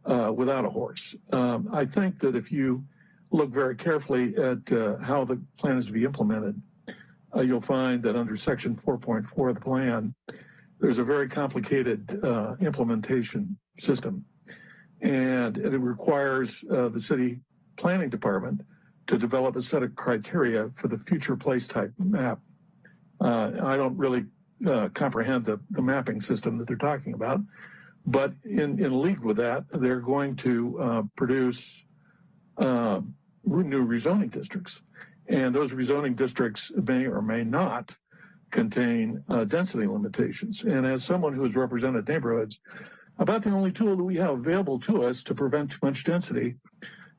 without a horse. I think that if you look very carefully at how the plan is to be implemented, you'll find that under section 4.4 of the plan, there's a very complicated implementation system. And it requires the city planning department to develop a set of criteria for the future place type map. I don't really comprehend the mapping system that they're talking about, but in league with that, they're going to produce new rezoning districts. And those rezoning districts may or may not contain density limitations. And as someone who has represented neighborhoods, about the only tool that we have available to us to prevent too much density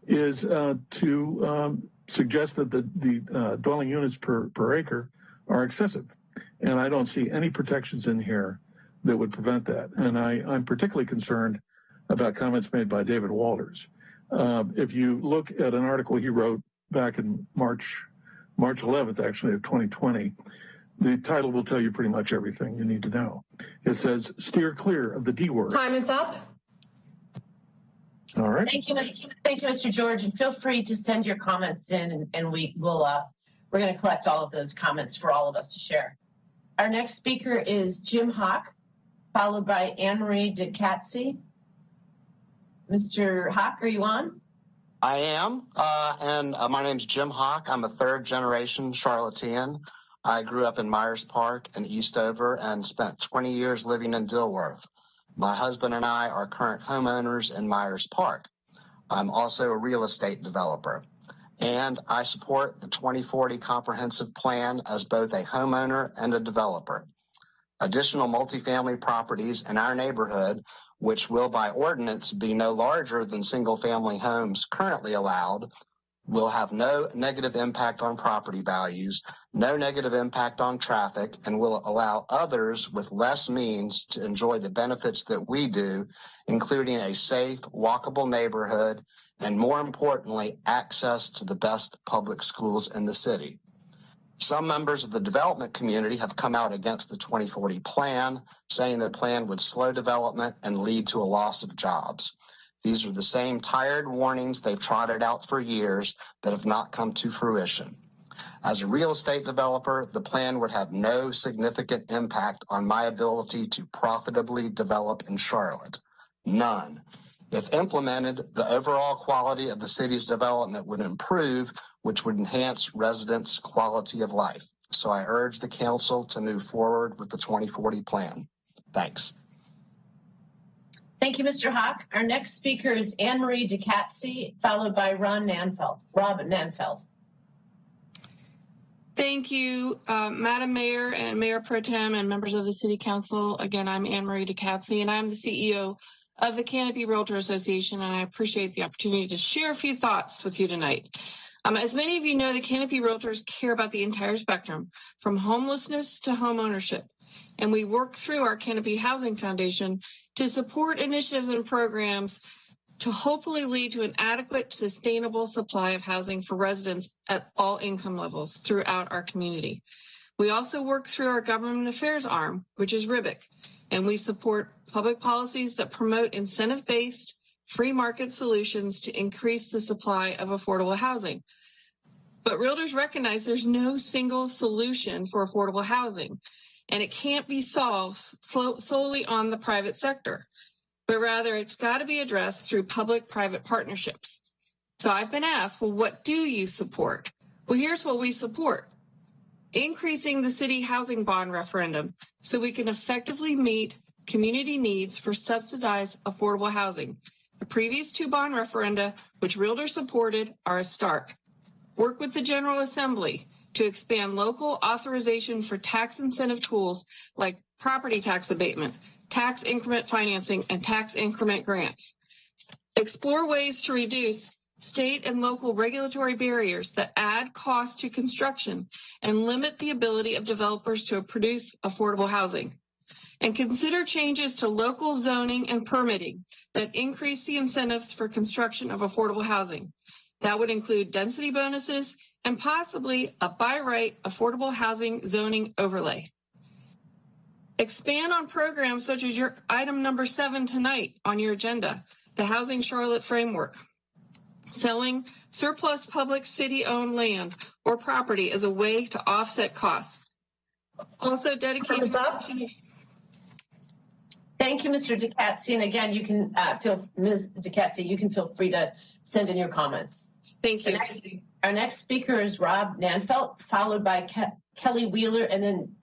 is to suggest that the dwelling units per acre are excessive. And I don't see any protections in here that would prevent that. And I'm particularly concerned about comments made by David Walters. If you look at an article he wrote back in March 11th, actually, of 2020, the title will tell you pretty much everything you need to know. It says, steer clear of the D word. Time is up. All right. Thank you, Mr. George, and feel free to send your comments in, and we're going to collect all of those comments for all of us to share. Our next speaker is Jim Hawk, followed by Anne Marie DeCatsey. Mr. Hawk, are you on? I am, and my name's Jim Hawk. I'm a third-generation Charlottean. I grew up in Myers Park and Eastover and spent 20 years living in Dilworth. My husband and I are current homeowners in Myers Park. I'm also a real estate developer, and I support the 2040 comprehensive plan as both a homeowner and a developer. Additional multifamily properties in our neighborhood, which will by ordinance be no larger than single-family homes currently allowed, will have no negative impact on property values, no negative impact on traffic, and will allow others with less means to enjoy the benefits that we do, including a safe, walkable neighborhood, and more importantly, access to the best public schools in the city. Some members of the development community have come out against the 2040 plan, saying the plan would slow development and lead to a loss of jobs. These are the same tired warnings they've trotted out for years that have not come to fruition. As a real estate developer, the plan would have no significant impact on my ability to profitably develop in Charlotte. None. If implemented, the overall quality of the city's development would improve, which would enhance residents' quality of life. So I urge the council to move forward with the 2040 plan. Thanks. Thank you, Mr. Hawk. Our next speaker is Anne Marie DeCatsey, followed by Rob Nanfeld. Thank you, Madam Mayor and Mayor Pro Tem and members of the City Council. Again, I'm Anne Marie DeCatsey, and I'm the CEO of the Canopy Realtor Association, and I appreciate the opportunity to share a few thoughts with you tonight. As many of you know, the Canopy Realtors care about the entire spectrum, from homelessness to home ownership, and we work through our Canopy Housing Foundation to support initiatives and programs to hopefully lead to an adequate, sustainable supply of housing for residents at all income levels throughout our community. We also work through our government affairs arm, which is RIBIC, and we support public policies that promote incentive-based, free market solutions to increase the supply of affordable housing. But realtors recognize there's no single solution for affordable housing, and it can't be solved solely on the private sector, but rather it's got to be addressed through public-private partnerships. So I've been asked, well, what do you support? Well, here's what we support. Increasing the city housing bond referendum so we can effectively meet community needs for subsidized affordable housing. The previous 2 bond referenda, which realtors supported, are a start. Work with the General Assembly to expand local authorization for tax incentive tools like property tax abatement, tax increment financing, and tax increment grants. Explore ways to reduce state and local regulatory barriers that add cost to construction and limit the ability of developers to produce affordable housing. And consider changes to local zoning and permitting that increase the incentives for construction of affordable housing. That would include density bonuses and possibly a by right affordable housing zoning overlay. Expand on programs such as your item number 7 tonight on your agenda, the Housing Charlotte Framework. Selling surplus public city-owned land or property as a way to offset costs. Also dedicated. Thank you, Mr. DeCatsi. And again, you can Ms. DeCatsi, you can feel free to send in your comments. Thank you. Our next speaker is Rob Nanfelt, followed by Kelly Wheeler, and then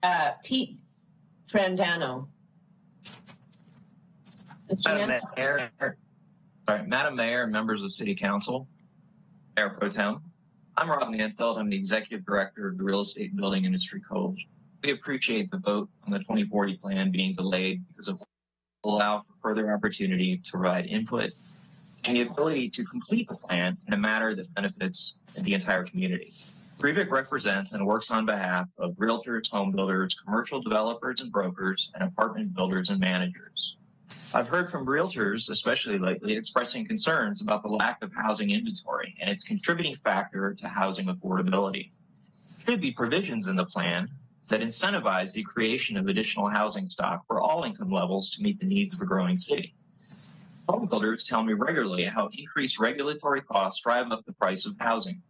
Pete Frandano. Madam Mayor, members of City Council, Mayor Pro Tem, I'm Rob Nanfelt. I'm the Executive Director of the Real Estate and Building Industry Coalition. We appreciate the vote on the 2040 plan being delayed because it will allow for further opportunity to provide input and the ability to complete the plan in a manner that benefits the entire community. REBIC represents and works on behalf of realtors, home builders, commercial developers and brokers, and apartment builders and managers. I've heard from realtors, especially lately, expressing concerns about the lack of housing inventory and its contributing factor to housing affordability. There should be provisions in the plan that incentivize the creation of additional housing stock for all income levels to meet the needs of a growing city. Home builders tell me regularly how increased regulatory costs drive up the price of housing.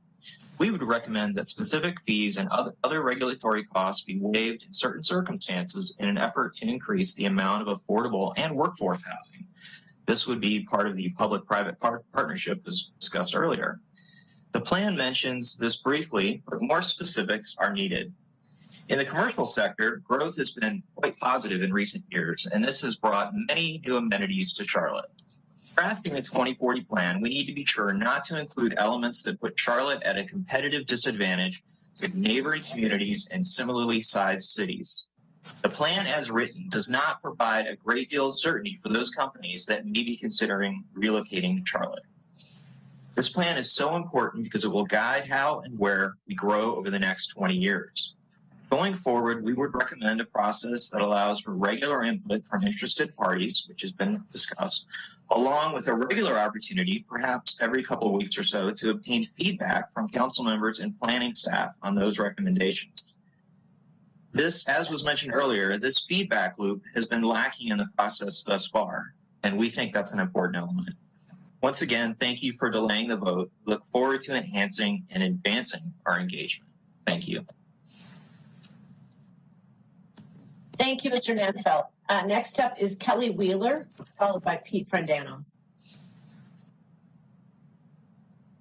We would recommend that specific fees and other regulatory costs be waived in certain circumstances in an effort to increase the amount of affordable and workforce housing. This would be part of the public-private partnership as discussed earlier. The plan mentions this briefly, but more specifics are needed. In the commercial sector, growth has been quite positive in recent years, and this has brought many new amenities to Charlotte. Crafting the 2040 plan, we need to be sure not to include elements that put Charlotte at a competitive disadvantage with neighboring communities and similarly sized cities. The plan as written does not provide a great deal of certainty for those companies that may be considering relocating to Charlotte. This plan is so important because it will guide how and where we grow over the next 20 years. Going forward, we would recommend a process that allows for regular input from interested parties, which has been discussed, along with a regular opportunity, perhaps every couple of weeks or so, to obtain feedback from council members and planning staff on those recommendations. This, as was mentioned earlier, this feedback loop has been lacking in the process thus far, and we think that's an important element. Once again, thank you for delaying the vote. Look forward to enhancing and advancing our engagement. Thank you. Thank you, Mr. Nanfelt. Next up is Kelly Wheeler, followed by Pete Frandano.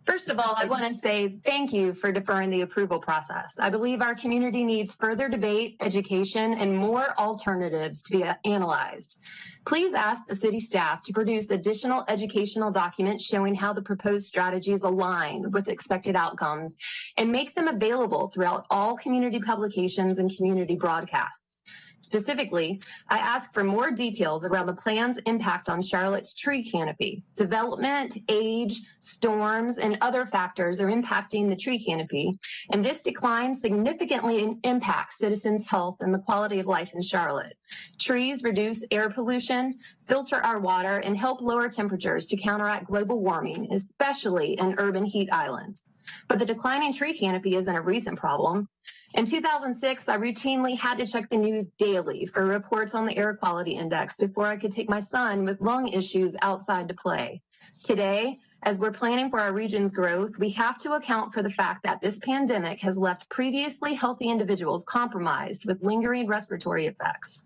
First of all, I want to say thank you for deferring the approval process. I believe our community needs further debate, education, and more alternatives to be analyzed. Please ask the city staff to produce additional educational documents showing how the proposed strategies align with expected outcomes and make them available throughout all community publications and community broadcasts. Specifically, I ask for more details around the plan's impact on Charlotte's tree canopy. Development, age, storms, and other factors are impacting the tree canopy, and this decline significantly impacts citizens' health and the quality of life in Charlotte. Trees reduce air pollution, filter our water, and help lower temperatures to counteract global warming, especially in urban heat islands. But the declining tree canopy isn't a recent problem. In 2006, I routinely had to check the news daily for reports on the air quality index before I could take my son with lung issues outside to play. Today, as we're planning for our region's growth, we have to account for the fact that this pandemic has left previously healthy individuals compromised with lingering respiratory effects.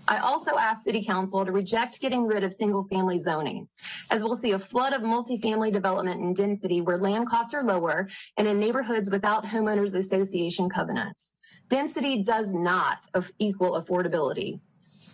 I also asked City Council to reject getting rid of single-family zoning, as we'll see a flood of multifamily development in density where land costs are lower and in neighborhoods without homeowners association covenants. Density does not equal affordability.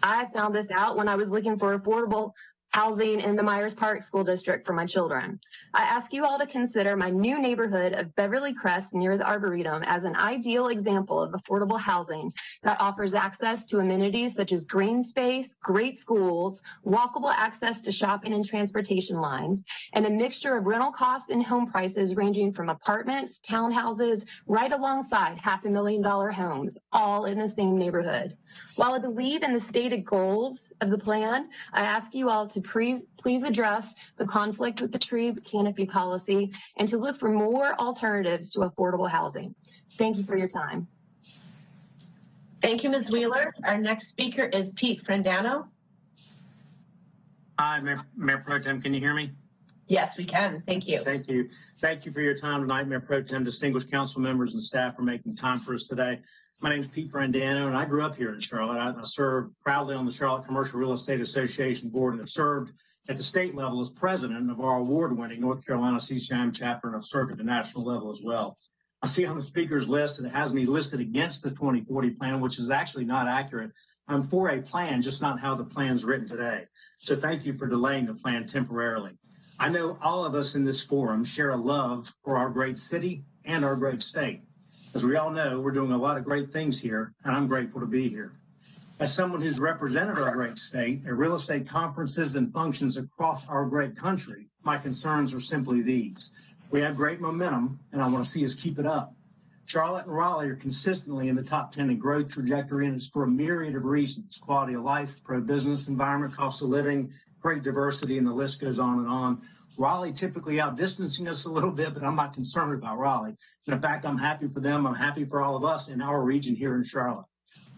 I found this out when I was looking for affordable housing in the Myers Park School District for my children. I ask you all to consider my new neighborhood of Beverly Crest near the Arboretum as an ideal example of affordable housing that offers access to amenities such as green space, great schools, walkable access to shopping and transportation lines, and a mixture of rental costs and home prices ranging from apartments, townhouses, right alongside $500,000 homes, all in the same neighborhood. While I believe in the stated goals of the plan, I ask you all to please address the conflict with the tree canopy policy and to look for more alternatives to affordable housing. Thank you for your time. Thank you, Ms. Wheeler. Our next speaker is Pete Frandano. Hi, Mayor Pro Tem, can you hear me? Yes, we can. Thank you. Thank you. Thank you for your time tonight, Mayor Pro Tem, distinguished council members and staff for making time for us today. My name is Pete Frandano, and I grew up here in Charlotte. I served proudly on the Charlotte Commercial Real Estate Association board and have served at the state level as president of our award-winning North Carolina CCIM chapter, and have served at the national level as well. I see on the speaker's list that it has me listed against the 2040 plan, which is actually not accurate. I'm for a plan, just not how the plan's written today. So thank you for delaying the plan temporarily. I know all of us in this forum share a love for our great city and our great state. As we all know, we're doing a lot of great things here, and I'm grateful to be here. As someone who's represented our great state at real estate conferences and functions across our great country, my concerns are simply these. We have great momentum, and I want to see us keep it up. Charlotte and Raleigh are consistently in the top 10 in growth trajectory, and it's for a myriad of reasons: quality of life, pro-business environment, cost of living, great diversity, and the list goes on and on. Raleigh typically outdistancing us a little bit, but I'm not concerned about Raleigh. And in fact, I'm happy for them. I'm happy for all of us in our region here in Charlotte.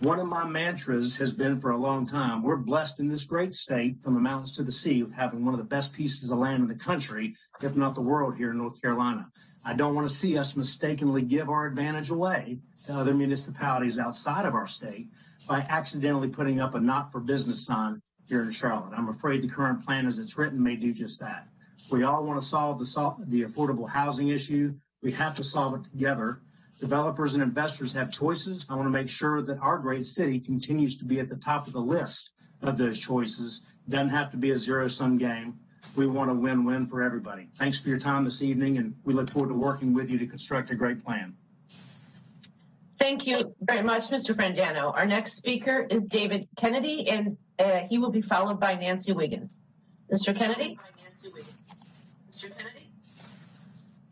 One of my mantras has been for a long time, we're blessed in this great state from the mountains to the sea with having one of the best pieces of land in the country, if not the world, here in North Carolina. I don't want to see us mistakenly give our advantage away to other municipalities outside of our state by accidentally putting up a not for business sign here in Charlotte. I'm afraid the current plan as it's written may do just that. We all want to solve the affordable housing issue. We have to solve it together. Developers and investors have choices. I want to make sure that our great city continues to be at the top of the list of those choices. It doesn't have to be a zero-sum game. We want a win-win for everybody. Thanks for your time this evening, and we look forward to working with you to construct a great plan. Thank you very much, Mr. Frandano. Our next speaker is David Kennedy, and he will be followed by Nancy Wiggins. Mr. Kennedy? Mr. Kennedy?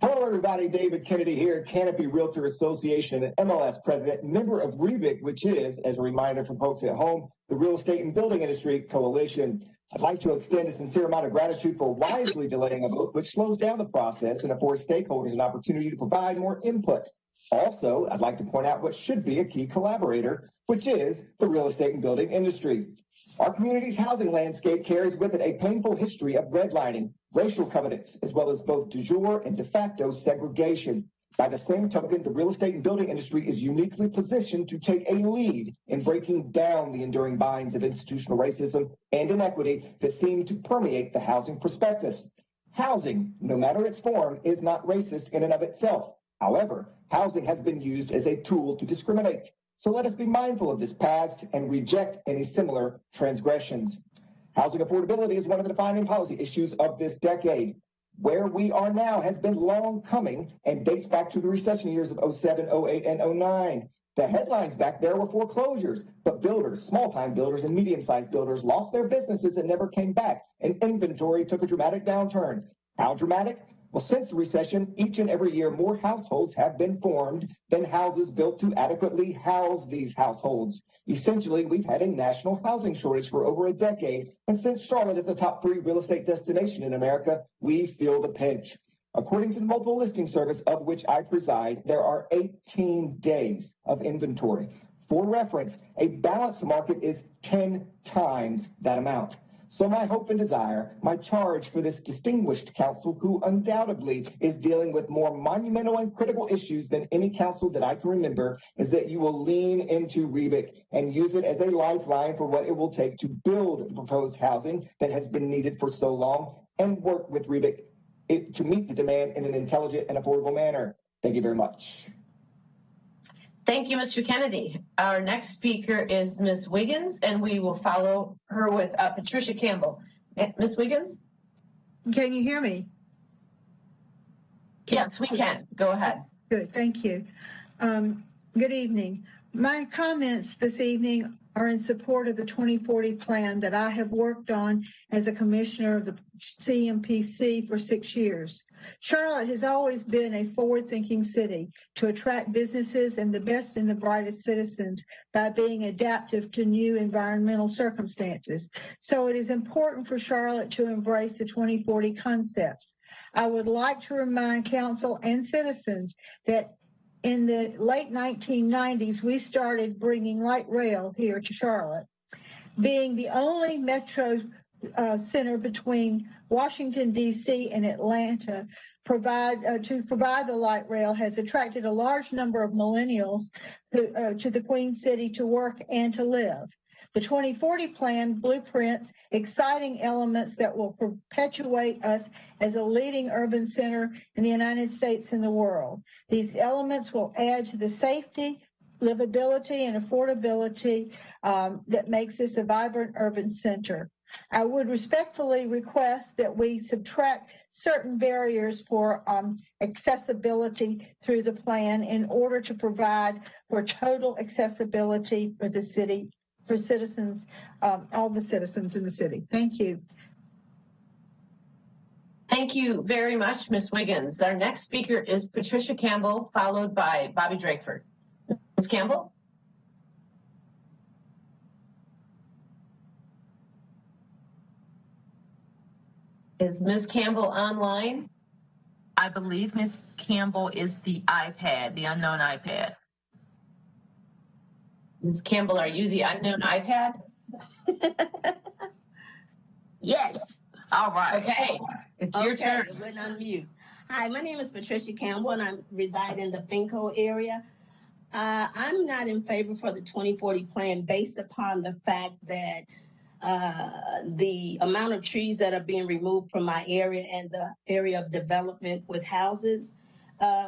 Hello, everybody. David Kennedy here, Canopy Realtor Association and MLS president, member of REBIC, which is, as a reminder for folks at home, the Real Estate and Building Industry Coalition. I'd like to extend a sincere amount of gratitude for wisely delaying a vote, which slows down the process and affords stakeholders an opportunity to provide more input. Also, I'd like to point out what should be a key collaborator, which is the real estate and building industry. Our community's housing landscape carries with it a painful history of redlining, racial covenants, as well as both de jure and de facto segregation. By the same token, the real estate and building industry is uniquely positioned to take a lead in breaking down the enduring binds of institutional racism and inequity that seem to permeate the housing prospectus. Housing, no matter its form, is not racist in and of itself. However, housing has been used as a tool to discriminate. So let us be mindful of this past and reject any similar transgressions. Housing affordability is one of the defining policy issues of this decade. Where we are now has been long coming and dates back to the recession years of 07, 08, and 09. The headlines back there were foreclosures, but builders, small-time builders and medium-sized builders lost their businesses and never came back, and inventory took a dramatic downturn. How dramatic? Well, since the recession, each and every year, more households have been formed than houses built to adequately house these households. Essentially, we've had a national housing shortage for over a decade, and since Charlotte is a top 3 real estate destination in America, we feel the pinch. According to the multiple listing service of which I preside, there are 18 days of inventory. For reference, a balanced market is 10 times that amount. So my hope and desire, my charge for this distinguished council, who undoubtedly is dealing with more monumental and critical issues than any council that I can remember, is that you will lean into REBIC and use it as a lifeline for what it will take to build the proposed housing that has been needed for so long, and work with REBIC to meet the demand in an intelligent and affordable manner. Thank you very much. Thank you, Mr. Kennedy. Our next speaker is Ms. Wiggins, and we will follow her with Patricia Campbell. Ms. Wiggins? Can you hear me? Yes, we can. Go ahead. Good, thank you. Good evening. My comments this evening are in support of the 2040 plan that I have worked on as a commissioner of the CMPC for 6 years. Charlotte has always been a forward-thinking city to attract businesses and the best and the brightest citizens by being adaptive to new environmental circumstances. So it is important for Charlotte to embrace the 2040 concepts. I would like to remind council and citizens that in the late 1990s, we started bringing light rail here to Charlotte. Being the only metro center between Washington, D.C. and Atlanta to provide the light rail has attracted a large number of millennials to the Queen City to work and to live. The 2040 plan blueprints exciting elements that will perpetuate us as a leading urban center in the United States and the world. These elements will add to the safety, livability, and affordability that makes this a vibrant urban center. I would respectfully request that we subtract certain barriers for accessibility through the plan in order to provide for total accessibility for the city, for citizens, all the citizens in the city. Thank you. Thank you very much, Ms. Wiggins. Our next speaker is Patricia Campbell, followed by Bobby Drakeford. Ms. Campbell? Is Ms. Campbell online? I believe Ms. Campbell is the iPad, the unknown iPad. Ms. Campbell, are you the unknown iPad? Yes. All right. Okay, it's your turn. So we're on mute. Hi, my name is Patricia Campbell, and I reside in the Finco area. I'm not in favor for the 2040 plan based upon the fact that the amount of trees that are being removed from my area and the area of development with houses.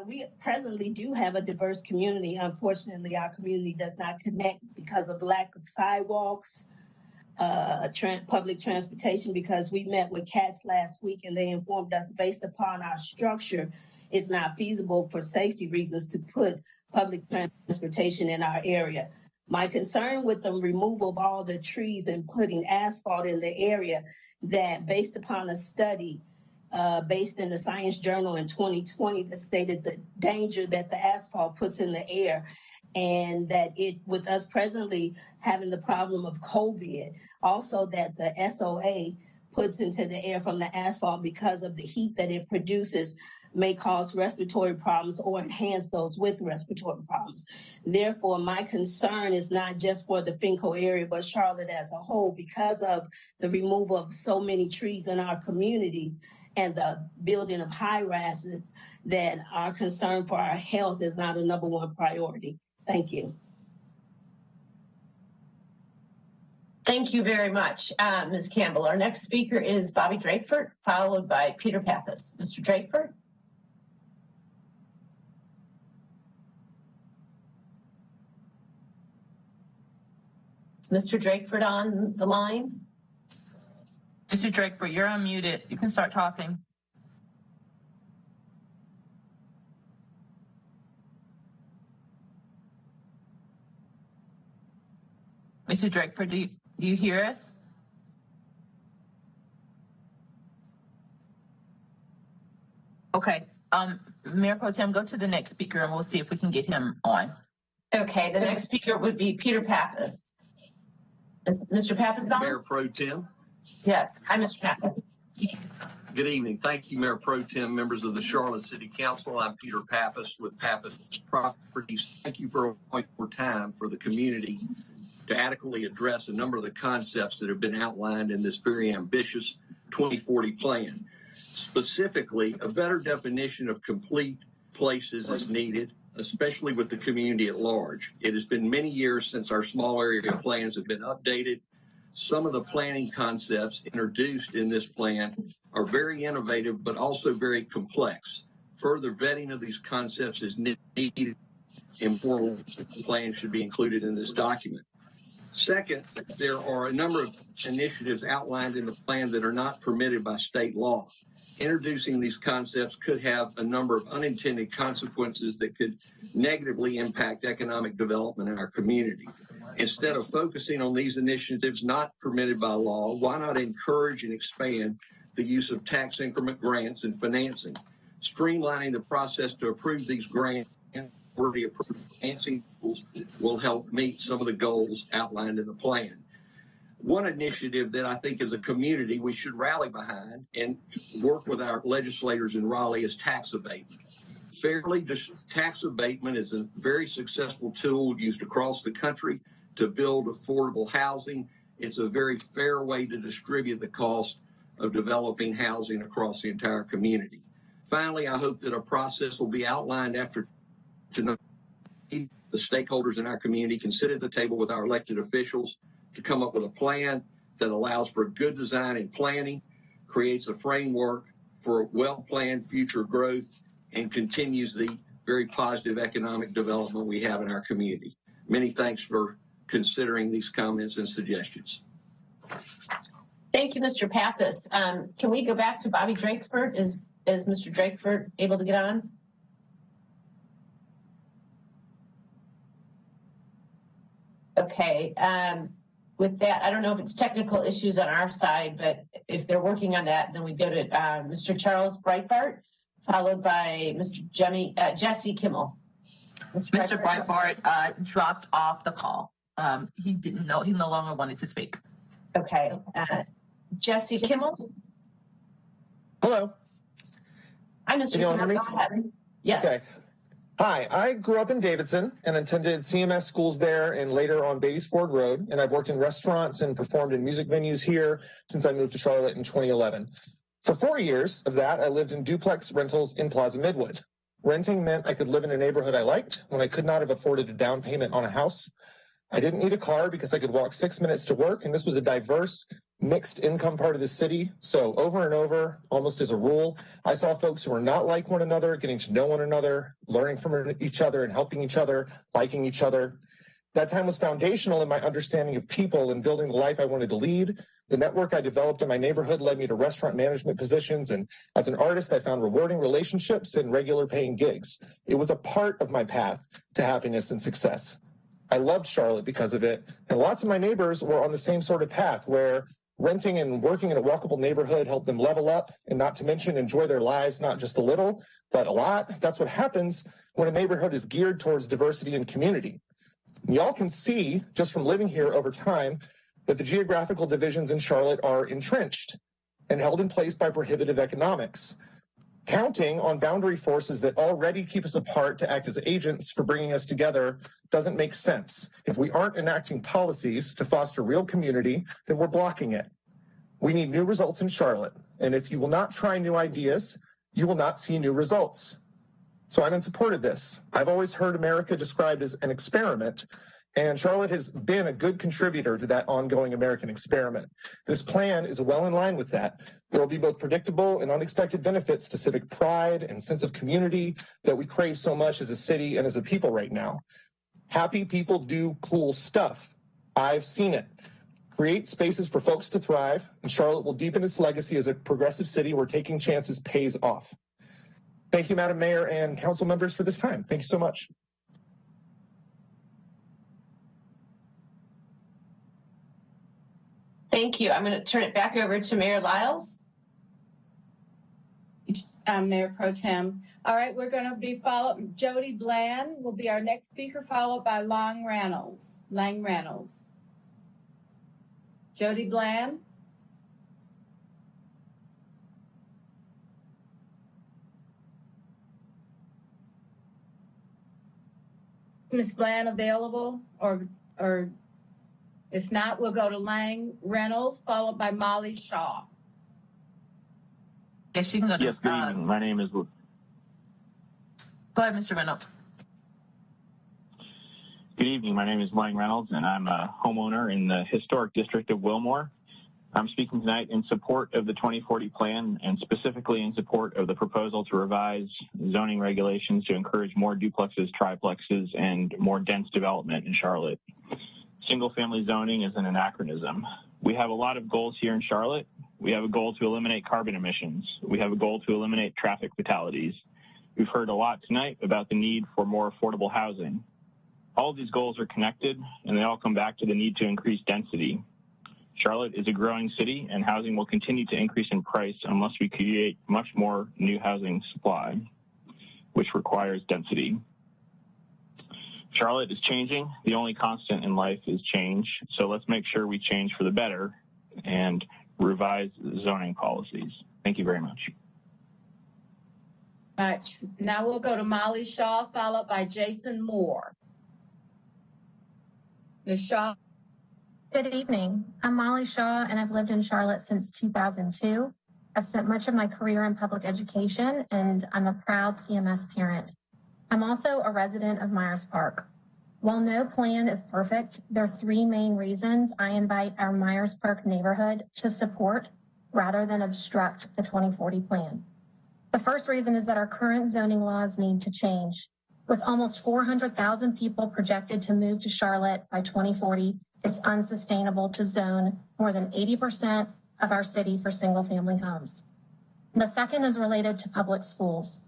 We presently do have a diverse community. Unfortunately, our community does not connect because of lack of sidewalks, public transportation, because we met with CATS last week and they informed us based upon our structure, it's not feasible for safety reasons to put public transportation in our area. My concern with the removal of all the trees and putting asphalt in the area, that based upon a study based in the Science Journal in 2020 that stated the danger that the asphalt puts in the air, and that it, with us presently having the problem of COVID, also that the SOA puts into the air from the asphalt because of the heat that it produces may cause respiratory problems or enhance those with respiratory problems. Therefore, my concern is not just for the Finco area, but Charlotte as a whole, because of the removal of so many trees in our communities and the building of high rises, that our concern for our health is not a number one priority. Thank you. Thank you very much, Ms. Campbell. Our next speaker is Bobby Drakeford, followed by Peter Pappas. Mr. Drakeford? Is Mr. Drakeford on the line? Mr. Drakeford, you're unmuted. You can start talking. Mr. Drakeford, do you hear us? Okay. Mayor Pro Tem, go to the next speaker and we'll see if we can get him on. Okay, the next speaker would be Peter Pappas. Is Mr. Pappas on? Mayor Pro Tem. Yes. Hi, Mr. Pappas. Good evening. Thank you, Mayor Pro Tem, members of the Charlotte City Council. I'm Peter Pappas with Pappas Properties. Thank you for your time for the community to adequately address a number of the concepts that have been outlined in this very ambitious 2040 plan. Specifically, a better definition of complete places is needed, especially with the community at large. It has been many years since our small area plans have been updated. Some of the planning concepts introduced in this plan are very innovative, but also very complex. Further vetting of these concepts is needed. Important plans should be included in this document. Second, there are a number of initiatives outlined in the plan that are not permitted by state law. Introducing these concepts could have a number of unintended consequences that could negatively impact economic development in our community. Instead of focusing on these initiatives not permitted by law, why not encourage and expand the use of tax increment grants and financing? Streamlining the process to approve these grants or the approved financing tools will help meet some of the goals outlined in the plan. One initiative that I think as a community we should rally behind and work with our legislators in Raleigh is tax abatement. Tax abatement is a very successful tool used across the country to build affordable housing. It's a very fair way to distribute the cost of developing housing across the entire community. Finally, I hope that a process will be outlined after tonight. The stakeholders in our community can sit at the table with our elected officials to come up with a plan that allows for good design and planning, creates a framework for well-planned future growth, and continues the very positive economic development we have in our community. Many thanks for considering these comments and suggestions. Thank you, Mr. Pappas. Can we go back to Bobby Drakeford? Is Mr. Drakeford able to get on? Okay. With that, I don't know if it's technical issues on our side, but if they're working on that, then we go to Mr. Charles Breitbart, followed by Mr. Jesse Kimmel. Mr. Breitbart dropped off the call. He didn't know, he no longer wanted to speak. Okay. Jesse Kimmel? Hello. Hi, Mr. Kimmel. Go ahead. Yes. Okay. Hi, I grew up in Davidson and attended CMS schools there and later on Beatties Ford Road. And I've worked in restaurants and performed in music venues here since I moved to Charlotte in 2011. For 4 years of that, I lived in duplex rentals in Plaza Midwood. Renting meant I could live in a neighborhood I liked when I could not have afforded a down payment on a house. I didn't need a car because I could walk 6 minutes to work, and this was a diverse, mixed income part of the city. So over and over, almost as a rule, I saw folks who were not like one another, getting to know one another, learning from each other and helping each other, liking each other. That time was foundational in my understanding of people and building the life I wanted to lead. The network I developed in my neighborhood led me to restaurant management positions, and as an artist, I found rewarding relationships and regular paying gigs. It was a part of my path to happiness and success. I loved Charlotte because of it, and lots of my neighbors were on the same sort of path where renting and working in a walkable neighborhood helped them level up and not to mention enjoy their lives, not just a little, but a lot. That's what happens when a neighborhood is geared towards diversity and community. And y'all can see just from living here over time that the geographical divisions in Charlotte are entrenched and held in place by prohibitive economics. Counting on boundary forces that already keep us apart to act as agents for bringing us together doesn't make sense. If we aren't enacting policies to foster real community, then we're blocking it. We need new results in Charlotte, and if you will not try new ideas, you will not see new results. So I'm in support of this. I've always heard America described as an experiment, and Charlotte has been a good contributor to that ongoing American experiment. This plan is well in line with that. There will be both predictable and unexpected benefits to civic pride and sense of community that we crave so much as a city and as a people right now. Happy people do cool stuff. I've seen it. Create spaces for folks to thrive, and Charlotte will deepen its legacy as a progressive city where taking chances pays off. Thank you, Madam Mayor and council members, for this time. Thank you so much. Thank you. I'm going to turn it back over to Mayor Lyles. Mayor Pro Tem. All right, we're going to be followed. Jody Bland will be our next speaker, followed by Lang Reynolds. Jody Bland. Ms. Bland available, or if not, we'll go to Lang Reynolds, followed by Molly Shaw. Yes, you can go to, yes, good evening. My name is... Go ahead, Mr. Reynolds. Good evening. My name is Lang Reynolds, and I'm a homeowner in the historic district of Wilmore. I'm speaking tonight in support of the 2040 plan and specifically in support of the proposal to revise zoning regulations to encourage more duplexes, triplexes, and more dense development in Charlotte. single-family zoning is an anachronism. We have a lot of goals here in Charlotte. We have a goal to eliminate carbon emissions. We have a goal to eliminate traffic fatalities. We've heard a lot tonight about the need for more affordable housing. All of these goals are connected, and they all come back to the need to increase density. Charlotte is a growing city, and housing will continue to increase in price unless we create much more new housing supply, which requires density. Charlotte is changing. The only constant in life is change. So let's make sure we change for the better and revise zoning policies. Thank you very much. Now we'll go to Molly Shaw, followed by Jason Moore. Ms. Shaw. Good evening. I'm Molly Shaw, and I've lived in Charlotte since 2002. I've spent much of my career in public education, and I'm a proud CMS parent. I'm also a resident of Myers Park. While no plan is perfect, there are three main reasons I invite our Myers Park neighborhood to support rather than obstruct the 2040 plan. The first reason is that our current zoning laws need to change. With almost 400,000 people projected to move to Charlotte by 2040, it's unsustainable to zone more than 80% of our city for single-family homes. The second is related to public schools.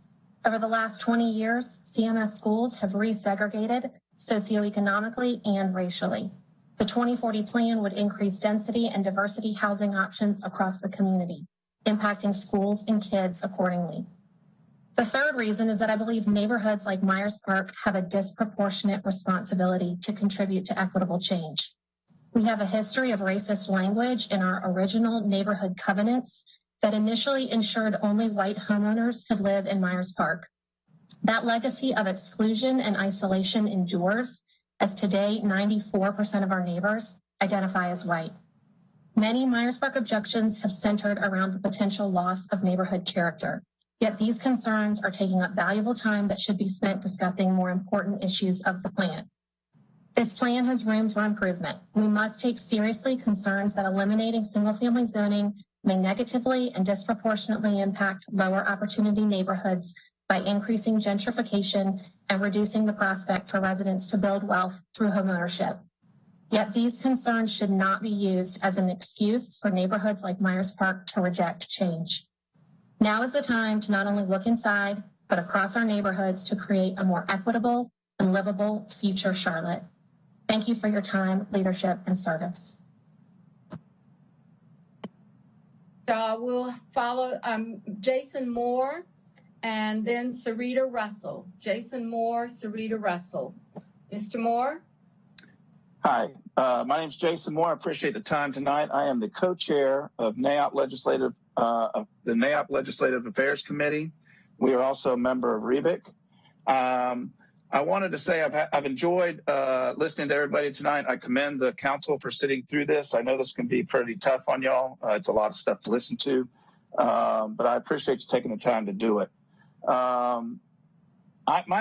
Over the last 20 years, CMS schools have resegregated socioeconomically and racially. The 2040 plan would increase density and diversity housing options across the community, impacting schools and kids accordingly. The third reason is that I believe neighborhoods like Myers Park have a disproportionate responsibility to contribute to equitable change. We have a history of racist language in our original neighborhood covenants that initially ensured only white homeowners could live in Myers Park. That legacy of exclusion and isolation endures, as today 94% of our neighbors identify as white. Many Myers Park objections have centered around the potential loss of neighborhood character, yet these concerns are taking up valuable time that should be spent discussing more important issues of the plan. This plan has room for improvement. We must take seriously concerns that eliminating single-family zoning may negatively and disproportionately impact lower opportunity neighborhoods by increasing gentrification and reducing the prospect for residents to build wealth through homeownership. Yet these concerns should not be used as an excuse for neighborhoods like Myers Park to reject change. Now is the time to not only look inside, but across our neighborhoods to create a more equitable and livable future Charlotte. Thank you for your time, leadership, and service. We'll follow Jason Moore and then Sarita Russell. Jason Moore, Sarita Russell. Mr. Moore? Hi, my name is Jason Moore. I appreciate the time tonight. I am the co-chair of the NAIOP Legislative Affairs Committee. We are also a member of REBIC. I wanted to say I've enjoyed listening to everybody tonight. I commend the council for sitting through this. I know this can be pretty tough on y'all. It's a lot of stuff to listen to, but I appreciate you taking the time to do it. My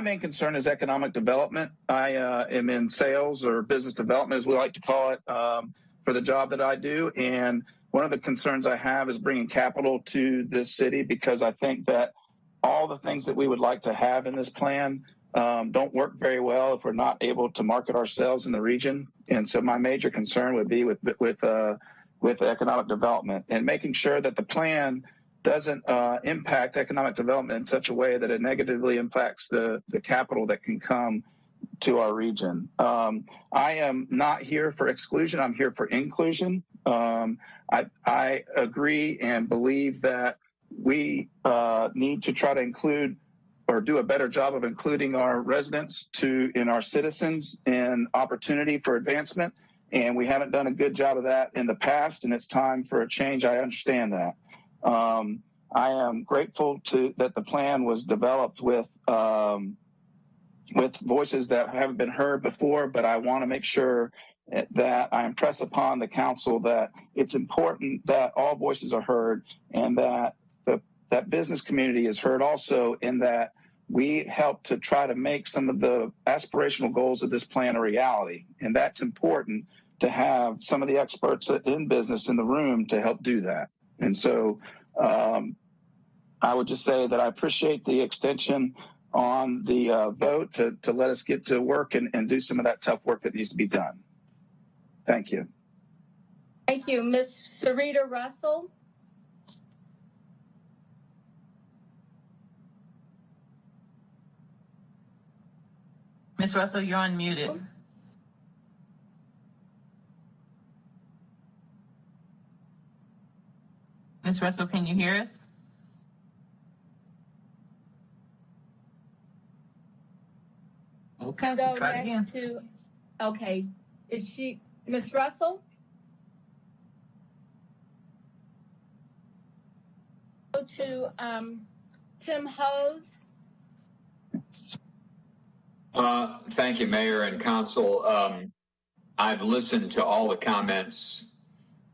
main concern is economic development. I am in sales or business development, as we like to call it, for the job that I do. And one of the concerns I have is bringing capital to this city, because I think that all the things that we would like to have in this plan don't work very well if we're not able to market ourselves in the region. And so my major concern would be with economic development and making sure that the plan doesn't impact economic development in such a way that it negatively impacts the capital that can come to our region. I am not here for exclusion. I'm here for inclusion. I agree and believe that we need to try to include or do a better job of including our residents in our citizens in opportunity for advancement. And we haven't done a good job of that in the past, and it's time for a change. I understand that. I am grateful that the plan was developed with voices that haven't been heard before, but I want to make sure that I impress upon the council that it's important that all voices are heard, and that that business community is heard also, in that we help to try to make some of the aspirational goals of this plan a reality. And that's important, to have some of the experts in business in the room to help do that. And so I would just say that I appreciate the extension on the vote to let us get to work and do some of that tough work that needs to be done. Thank you. Thank you. Ms. Sarita Russell. Ms. Russell, you're unmuted. Ms. Russell, can you hear us? Okay, we'll try it again. Okay, is she, Ms. Russell? Go to Tim Hose. Thank you, Mayor and Council. I've listened to all the comments.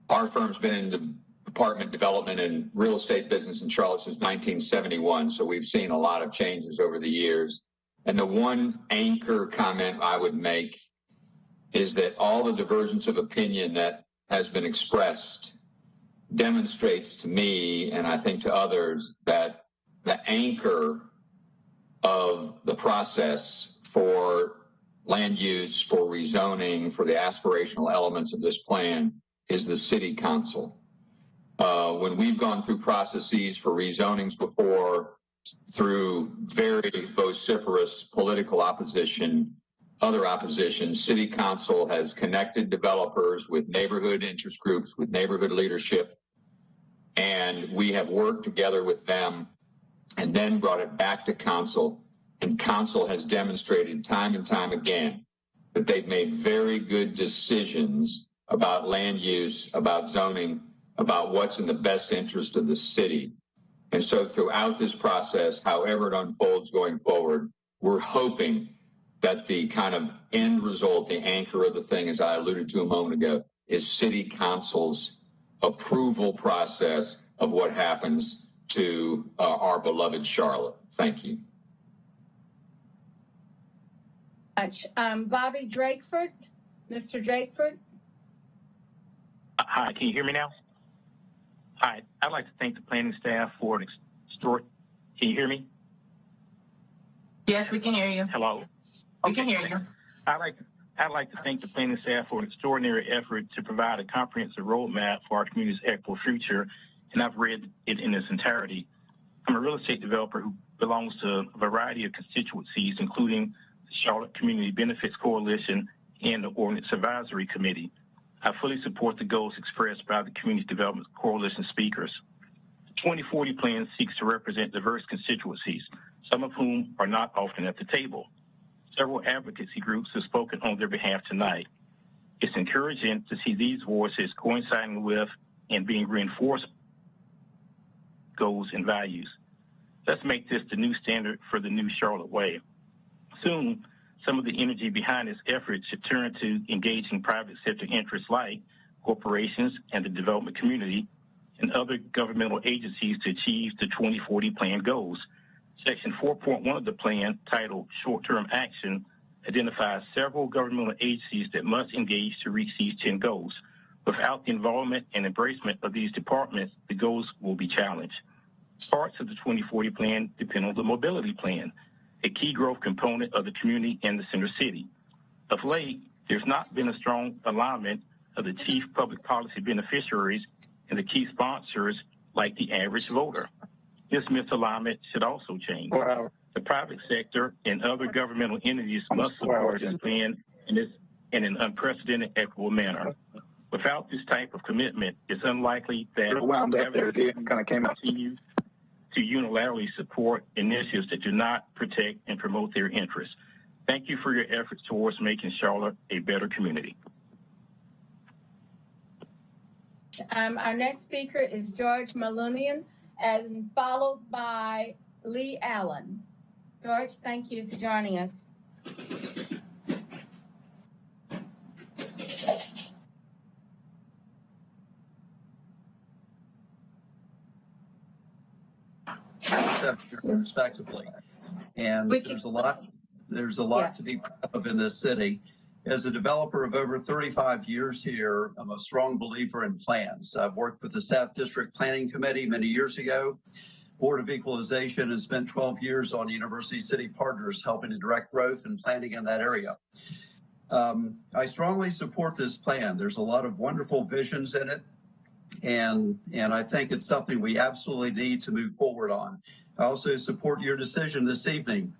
Our firm's been in the apartment development and real estate business in Charlotte since 1971, so we've seen a lot of changes over the years. And the one anchor comment I would make is that all the divergence of opinion that has been expressed demonstrates to me, and I think to others, that the anchor of the process for land use, for rezoning, for the aspirational elements of this plan is the city council. When we've gone through processes for rezonings before, through very vociferous political opposition, other opposition, city council has connected developers with neighborhood interest groups, with neighborhood leadership, and we have worked together with them and then brought it back to council. And council has demonstrated time and time again that they've made very good decisions about land use, about zoning, about what's in the best interest of the city. And so throughout this process, however it unfolds going forward, we're hoping that the kind of end result, the anchor of the thing, as I alluded to a moment ago, is city council's approval process of what happens to our beloved Charlotte. Thank you. Bobby Drakeford, Mr. Drakeford. Hi, can you hear me now? Hi, I'd like to thank the planning staff for an can you hear me? Yes, we can hear you. Hello. We can hear you. I'd like to thank the planning staff for an extraordinary effort to provide a comprehensive roadmap for our community's equitable future, and I've read it in its entirety. I'm a real estate developer who belongs to a variety of constituencies, including the Charlotte Community Benefits Coalition and the Ordinance Advisory Committee. I fully support the goals expressed by the Community Development Coalition speakers. The 2040 plan seeks to represent diverse constituencies, some of whom are not often at the table. Several advocacy groups have spoken on their behalf tonight. It's encouraging to see these voices coinciding with and being reinforced goals and values. Let's make this the new standard for the new Charlotte way. Soon, some of the energy behind this effort should turn to engaging private sector interests like corporations and the development community and other governmental agencies to achieve the 2040 plan goals. Section 4.1 of the plan, titled Short-Term Action, identifies several governmental agencies that must engage to reach these 10 goals. Without the involvement and embracement of these departments, the goals will be challenged. Parts of the 2040 plan depend on the mobility plan, a key growth component of the community and the center city. Of late, there's not been a strong alignment of the chief public policy beneficiaries and the key sponsors like the average voter. This misalignment should also change. Wow. The private sector and other governmental entities must support this plan in an unprecedented, equitable manner. Without this type of commitment, it's unlikely that continue to unilaterally support initiatives that do not protect and promote their interests. Thank you for your efforts towards making Charlotte a better community. Our next speaker is George Malunian, and followed by Lee Allen. George, thank you for joining us. Respectively, and there's a lot to be proud of in this city. As a developer of over 35 years here, I'm a strong believer in plans. I've worked with the South District Planning Committee many years ago, Board of Equalization, and spent 12 years on University City Partners helping to direct growth and planning in that area. I strongly support this plan. There's a lot of wonderful visions in it, and I think it's something we absolutely need to move forward on. I also support your decision this evening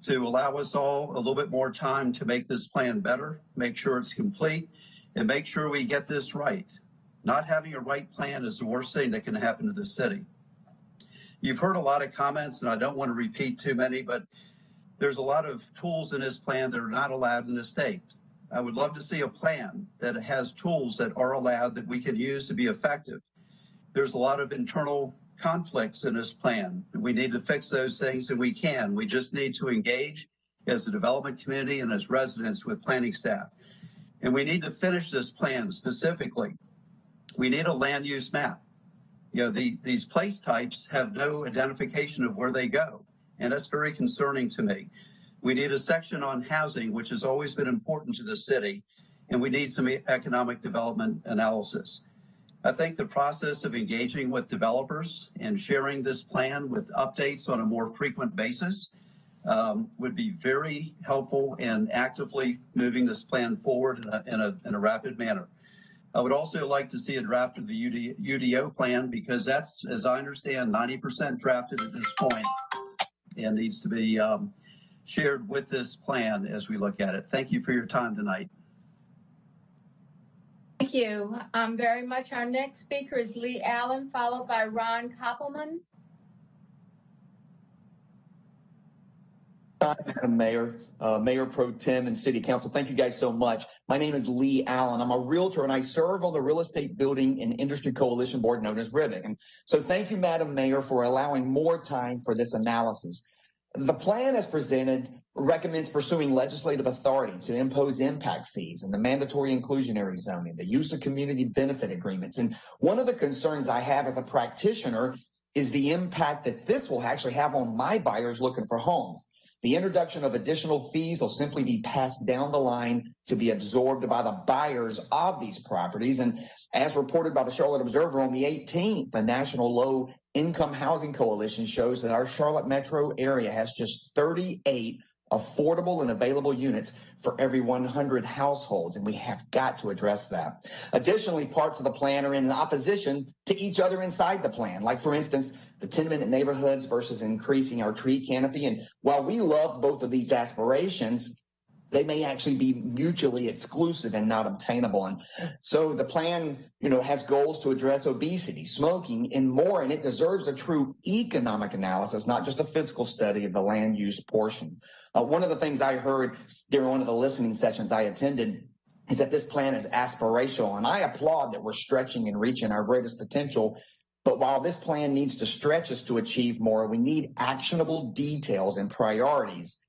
to allow us all a little bit more time to make this plan better, make sure it's complete, and make sure we get this right. Not having a right plan is the worst thing that can happen to the city. You've heard a lot of comments, and I don't want to repeat too many, but there's a lot of tools in this plan that are not allowed in the state. I would love to see a plan that has tools that are allowed that we can use to be effective. There's a lot of internal conflicts in this plan. We need to fix those things, and we can. We just need to engage as a development community and as residents with planning staff. And we need to finish this plan specifically. We need a land use map. You know, these place types have no identification of where they go, and that's very concerning to me. We need a section on housing, which has always been important to the city, and we need some economic development analysis. I think the process of engaging with developers and sharing this plan with updates on a more frequent basis would be very helpful in actively moving this plan forward in a rapid manner. I would also like to see a draft of the UDO plan, because that's, as I understand, 90% drafted at this point and needs to be shared with this plan as we look at it. Thank you for your time tonight. Thank you very much. Our next speaker is Lee Allen, followed by Ron Koppelman. Madam Mayor, Mayor Pro Tem, and City Council, thank you guys so much. My name is Lee Allen. I'm a realtor, and I serve on the Real Estate Building and Industry Coalition Board, known as RIBIC. And so thank you, Madam Mayor, for allowing more time for this analysis. The plan as presented recommends pursuing legislative authority to impose impact fees and the mandatory inclusionary zoning, the use of community benefit agreements. And one of the concerns I have as a practitioner is the impact that this will actually have on my buyers looking for homes. The introduction of additional fees will simply be passed down the line to be absorbed by the buyers of these properties. And as reported by the Charlotte Observer on the 18th, the National Low Income Housing Coalition shows that our Charlotte metro area has just 38 affordable and available units for every 100 households, and we have got to address that. Additionally, parts of the plan are in opposition to each other inside the plan, like, for instance, the 10-minute neighborhoods versus increasing our tree canopy. And while we love both of these aspirations, they may actually be mutually exclusive and not obtainable. And so the plan, has goals to address obesity, smoking, and more, and it deserves a true economic analysis, not just a fiscal study of the land use portion. One of the things I heard during one of the listening sessions I attended is that this plan is aspirational, and I applaud that we're stretching and reaching our greatest potential. But while this plan needs to stretch us to achieve more, we need actionable details and priorities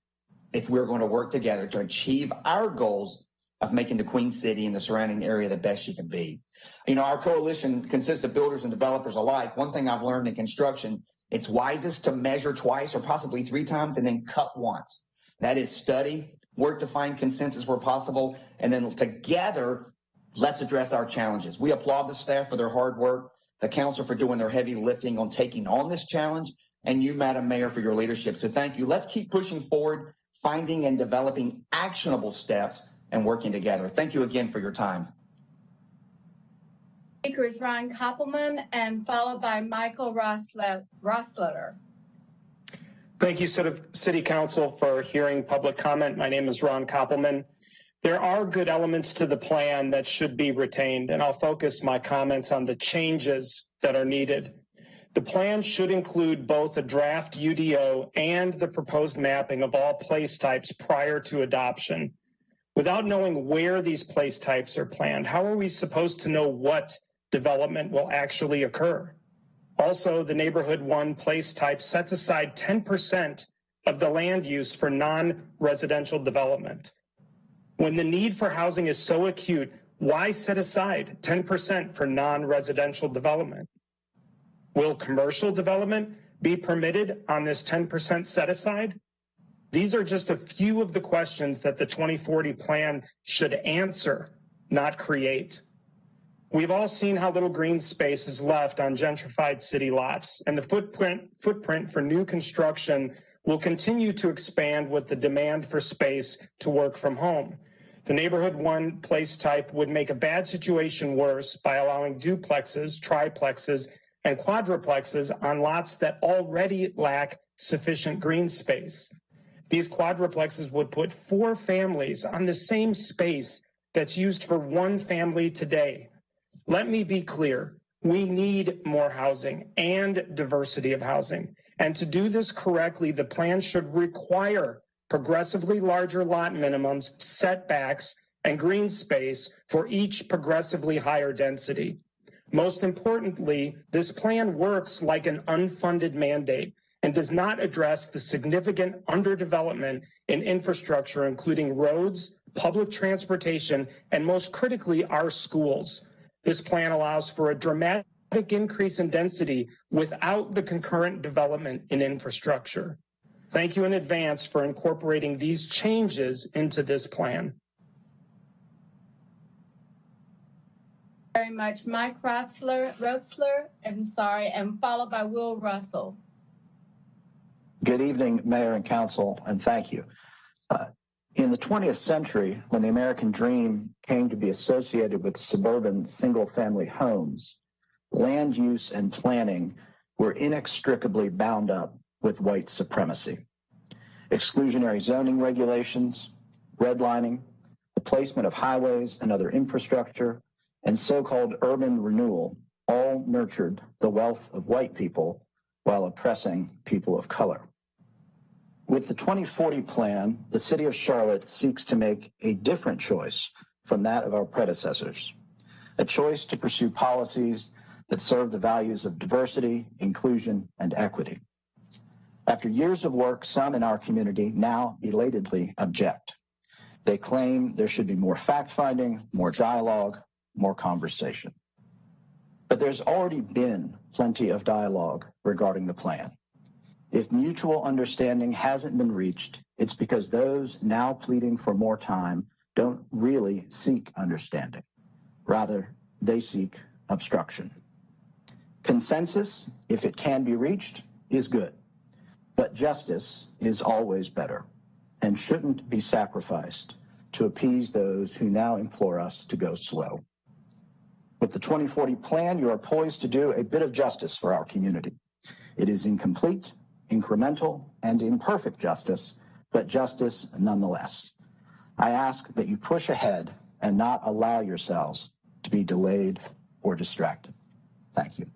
if we're going to work together to achieve our goals of making the Queen City and the surrounding area the best you can be. Our coalition consists of builders and developers alike. One thing I've learned in construction, it's wisest to measure twice or possibly 3 times and then cut once. That is, study, work to find consensus where possible, and then together, let's address our challenges. We applaud the staff for their hard work, the council for doing their heavy lifting on taking on this challenge, and you, Madam Mayor, for your leadership. So thank you. Let's keep pushing forward, finding and developing actionable steps, and working together. Thank you again for your time. Speaker is Ron Koppelman, and followed by Michael Rossletter. Thank you, City Council, for hearing public comment. My name is Ron Koppelman. There are good elements to the plan that should be retained, and I'll focus my comments on the changes that are needed. The plan should include both a draft UDO and the proposed mapping of all place types prior to adoption. Without knowing where these place types are planned, how are we supposed to know what development will actually occur? Also, the Neighborhood 1 place type sets aside 10% of the land use for non-residential development. When the need for housing is so acute, why set aside 10% for non-residential development? Will commercial development be permitted on this 10% set aside? These are just a few of the questions that the 2040 plan should answer, not create. We've all seen how little green space is left on gentrified city lots, and the footprint for new construction will continue to expand with the demand for space to work from home. The neighborhood one place type would make a bad situation worse by allowing duplexes, triplexes, and quadruplexes on lots that already lack sufficient green space. These quadruplexes would put 4 families on the same space that's used for 1 family today. Let me be clear. We need more housing and diversity of housing. And to do this correctly, the plan should require progressively larger lot minimums, setbacks, and green space for each progressively higher density. Most importantly, this plan works like an unfunded mandate and does not address the significant underdevelopment in infrastructure, including roads, public transportation, and most critically, our schools. This plan allows for a dramatic increase in density without the concurrent development in infrastructure. Thank you in advance for incorporating these changes into this plan. Very much. Mike Rotzler, and followed by Will Russell. Good evening, Mayor and Council, and thank you. In the 20th century, when the American dream came to be associated with suburban single-family homes, land use and planning were inextricably bound up with white supremacy. Exclusionary zoning regulations, redlining, the placement of highways and other infrastructure, and so-called urban renewal all nurtured the wealth of white people while oppressing people of color. With the 2040 plan, the City of Charlotte seeks to make a different choice from that of our predecessors, a choice to pursue policies that serve the values of diversity, inclusion, and equity. After years of work, some in our community now belatedly object. They claim there should be more fact-finding, more dialogue, more conversation. But there's already been plenty of dialogue regarding the plan. If mutual understanding hasn't been reached, it's because those now pleading for more time don't really seek understanding. Rather, they seek obstruction. Consensus, if it can be reached, is good. But justice is always better and shouldn't be sacrificed to appease those who now implore us to go slow. With the 2040 plan, you are poised to do a bit of justice for our community. It is incomplete, incremental, and imperfect justice, but justice nonetheless. I ask that you push ahead and not allow yourselves to be delayed or distracted. Thank you.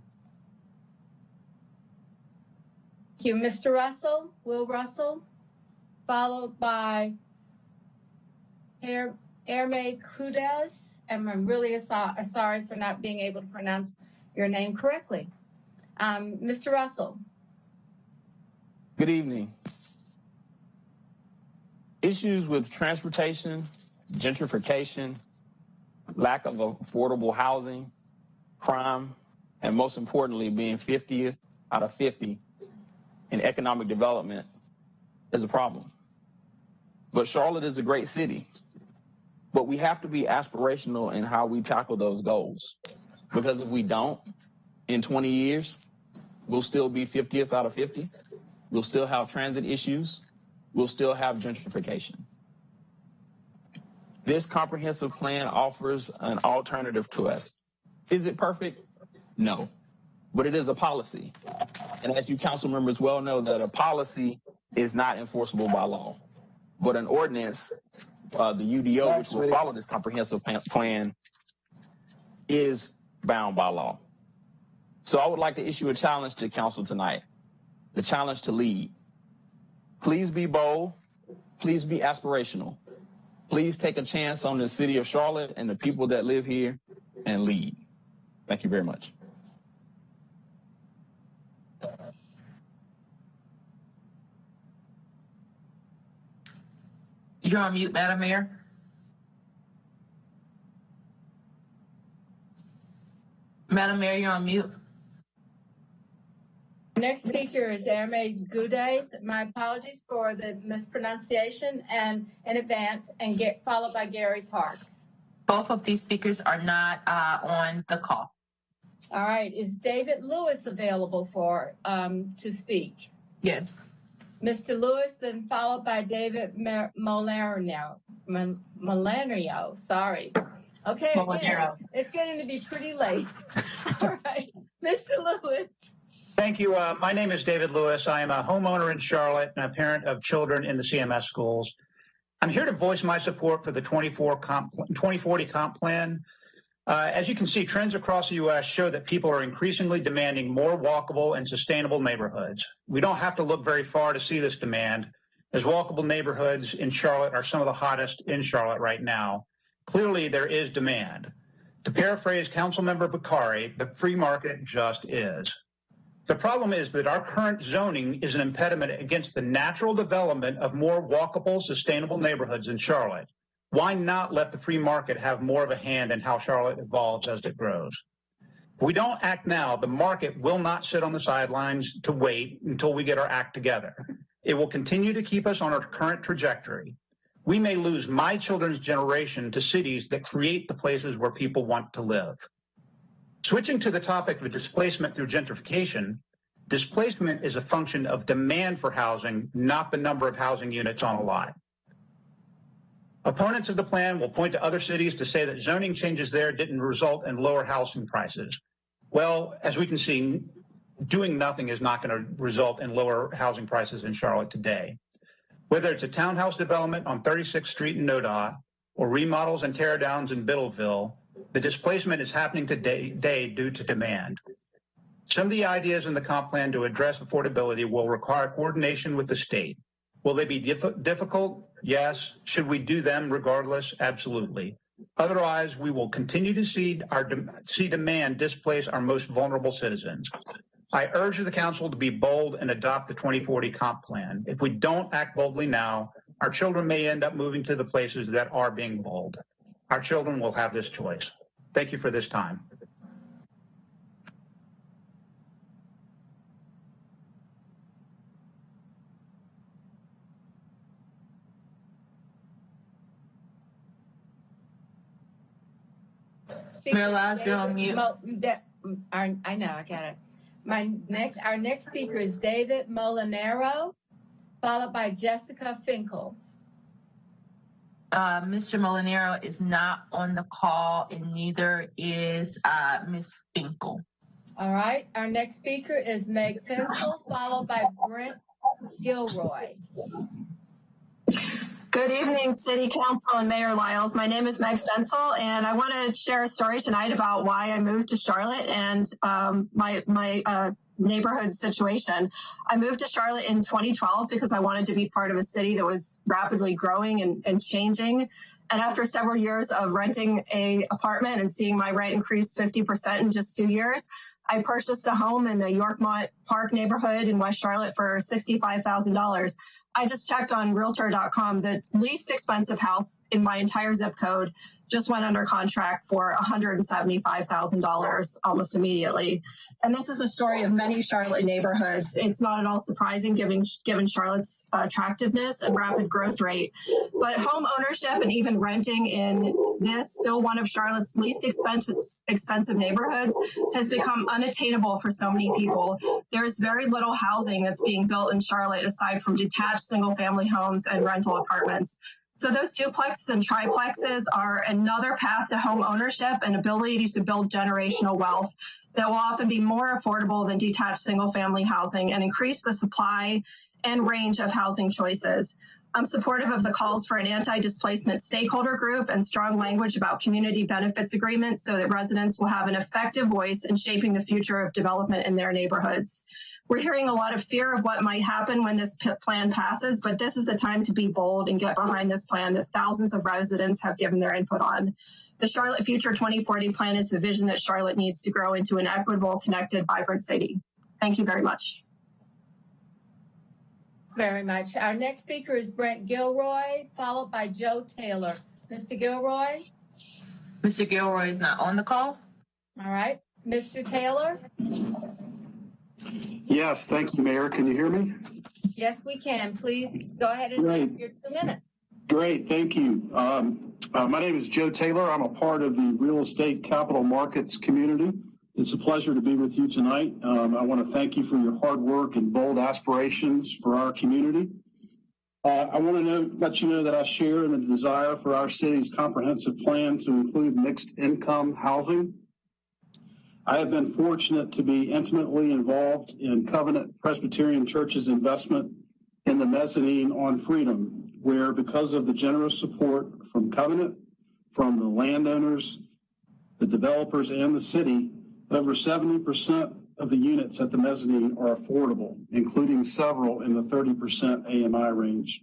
Thank you. Mr. Russell, Will Russell, followed by Erme Kudez. And I'm really sorry for not being able to pronounce your name correctly. Mr. Russell. Good evening. Issues with transportation, gentrification, lack of affordable housing, crime, and most importantly, being 50th out of 50 in economic development is a problem. But Charlotte is a great city. But we have to be aspirational in how we tackle those goals. Because if we don't, in 20 years, we'll still be 50th out of 50. We'll still have transit issues. We'll still have gentrification. This comprehensive plan offers an alternative to us. Is it perfect? No, but it is a policy. And as you council members well know, that a policy is not enforceable by law, but an ordinance, the UDO, which will follow this comprehensive plan, is bound by law. So I would like to issue a challenge to council tonight. The challenge to lead. Please be bold. Please be aspirational. Please take a chance on the city of Charlotte and the people that live here and lead. Thank you very much. You're on mute, Madam Mayor. Madam Mayor, you're on mute. Next speaker is Erme Kudez. My apologies for the mispronunciation and in advance, and followed by Gary Parks. Both of these speakers are not on the call. All right. Is David Lewis available to speak? Yes. Mr. Lewis, then followed by David Molinaro. Sorry. Okay, again, Molinaro. it's getting to be pretty late. All right, Mr. Lewis. Thank you. My name is David Lewis. I am a homeowner in Charlotte and a parent of children in the CMS schools. I'm here to voice my support for the 2040 comp plan. As you can see, trends across the U.S. show that people are increasingly demanding more walkable and sustainable neighborhoods. We don't have to look very far to see this demand, as walkable neighborhoods in Charlotte are some of the hottest in Charlotte right now. Clearly, there is demand. To paraphrase Councilmember Bakari, the free market just is. The problem is that our current zoning is an impediment against the natural development of more walkable, sustainable neighborhoods in Charlotte. Why not let the free market have more of a hand in how Charlotte evolves as it grows? If we don't act now, the market will not sit on the sidelines to wait until we get our act together. It will continue to keep us on our current trajectory. We may lose my children's generation to cities that create the places where people want to live. Switching to the topic of displacement through gentrification, displacement is a function of demand for housing, not the number of housing units on a lot. Opponents of the plan will point to other cities to say that zoning changes there didn't result in lower housing prices. Well, as we can see, doing nothing is not going to result in lower housing prices in Charlotte today. Whether it's a townhouse development on 36th Street in Noda or remodels and tear downs in Biddleville, the displacement is happening today due to demand. Some of the ideas in the comp plan to address affordability will require coordination with the state. Will they be difficult? Yes. Should we do them regardless? Absolutely. Otherwise, we will continue to see demand displace our most vulnerable citizens. I urge the council to be bold and adopt the 2040 comp plan. If we don't act boldly now, our children may end up moving to the places that are being bold. Our children will have this choice. Thank you for this time. Mayor Lyles, you're on mute. I know, I got it. Our next speaker is David Molinaro, followed by Jessica Finkel. Mr. Molinaro is not on the call, and neither is Ms. Finkel. All right. Our next speaker is Meg Fensel, followed by Brent Gilroy. Good evening, City Council and Mayor Lyles. My name is Meg Fensel, and I want to share a story tonight about why I moved to Charlotte and my neighborhood situation. I moved to Charlotte in 2012 because I wanted to be part of a city that was rapidly growing and changing. And after several years of renting an apartment and seeing my rent increase 50% in just 2 years, I purchased a home in the Yorkmont Park neighborhood in West Charlotte for $65,000. I just checked on Realtor.com. The least expensive house in my entire zip code just went under contract for $175,000 almost immediately. And this is a story of many Charlotte neighborhoods. It's not at all surprising given Charlotte's attractiveness and rapid growth rate. But home ownership and even renting in this, still one of Charlotte's least expensive neighborhoods, has become unattainable for so many people. There's very little housing that's being built in Charlotte aside from detached single-family homes and rental apartments. So those duplexes and triplexes are another path to home ownership and ability to build generational wealth that will often be more affordable than detached single-family housing and increase the supply and range of housing choices. I'm supportive of the calls for an anti-displacement stakeholder group and strong language about community benefits agreements so that residents will have an effective voice in shaping the future of development in their neighborhoods. We're hearing a lot of fear of what might happen when this plan passes, but this is the time to be bold and get behind this plan that thousands of residents have given their input on. The Charlotte Future 2040 plan is the vision that Charlotte needs to grow into an equitable, connected, vibrant city. Thank you very much. Very much. Our next speaker is Brent Gilroy, followed by Joe Taylor. Mr. Gilroy? Mr. Gilroy is not on the call. All right. Mr. Taylor? Yes, thank you, Mayor. Can you hear me? Yes, we can. Please go ahead and take your 2 minutes. Great, thank you. My name is Joe Taylor. I'm a part of the real estate capital markets community. It's a pleasure to be with you tonight. I want to thank you for your hard work and bold aspirations for our community. I want to let you know that I share in the desire for our city's comprehensive plan to include mixed income housing. I have been fortunate to be intimately involved in Covenant Presbyterian Church's investment in the mezzanine on Freedom, where because of the generous support from Covenant, from the landowners, the developers, and the city, over 70% of the units at the mezzanine are affordable, including several in the 30% AMI range.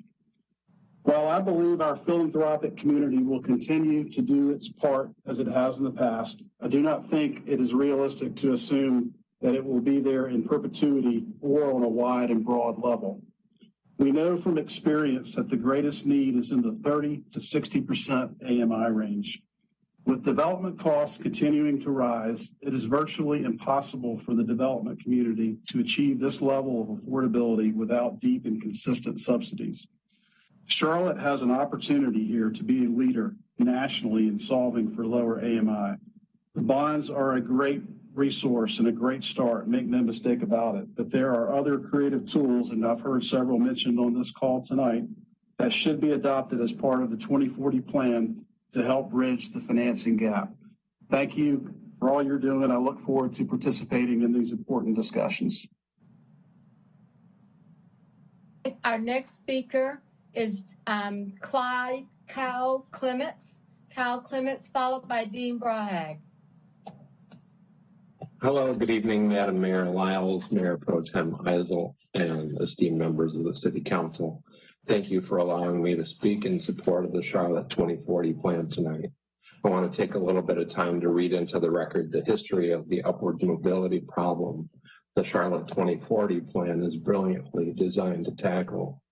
While I believe our philanthropic community will continue to do its part as it has in the past, I do not think it is realistic to assume that it will be there in perpetuity or on a wide and broad level. We know from experience that the greatest need is in the 30 to 60% AMI range. With development costs continuing to rise, it is virtually impossible for the development community to achieve this level of affordability without deep and consistent subsidies. Charlotte has an opportunity here to be a leader nationally in solving for lower AMI. The bonds are a great resource and a great start, make no mistake about it, but there are other creative tools, and I've heard several mentioned on this call tonight, that should be adopted as part of the 2040 plan to help bridge the financing gap. Thank you for all you're doing. I look forward to participating in these important discussions. Our next speaker is Kyle Clements. Kyle Clements, followed by Dean Brahag. Hello, good evening, Madam Mayor Lyles, Mayor Pro Tem Eisel, and esteemed members of the City Council. Thank you for allowing me to speak in support of the Charlotte 2040 plan tonight. I want to take a little bit of time to read into the record the history of the upward mobility problem the Charlotte 2040 plan is brilliantly designed to tackle.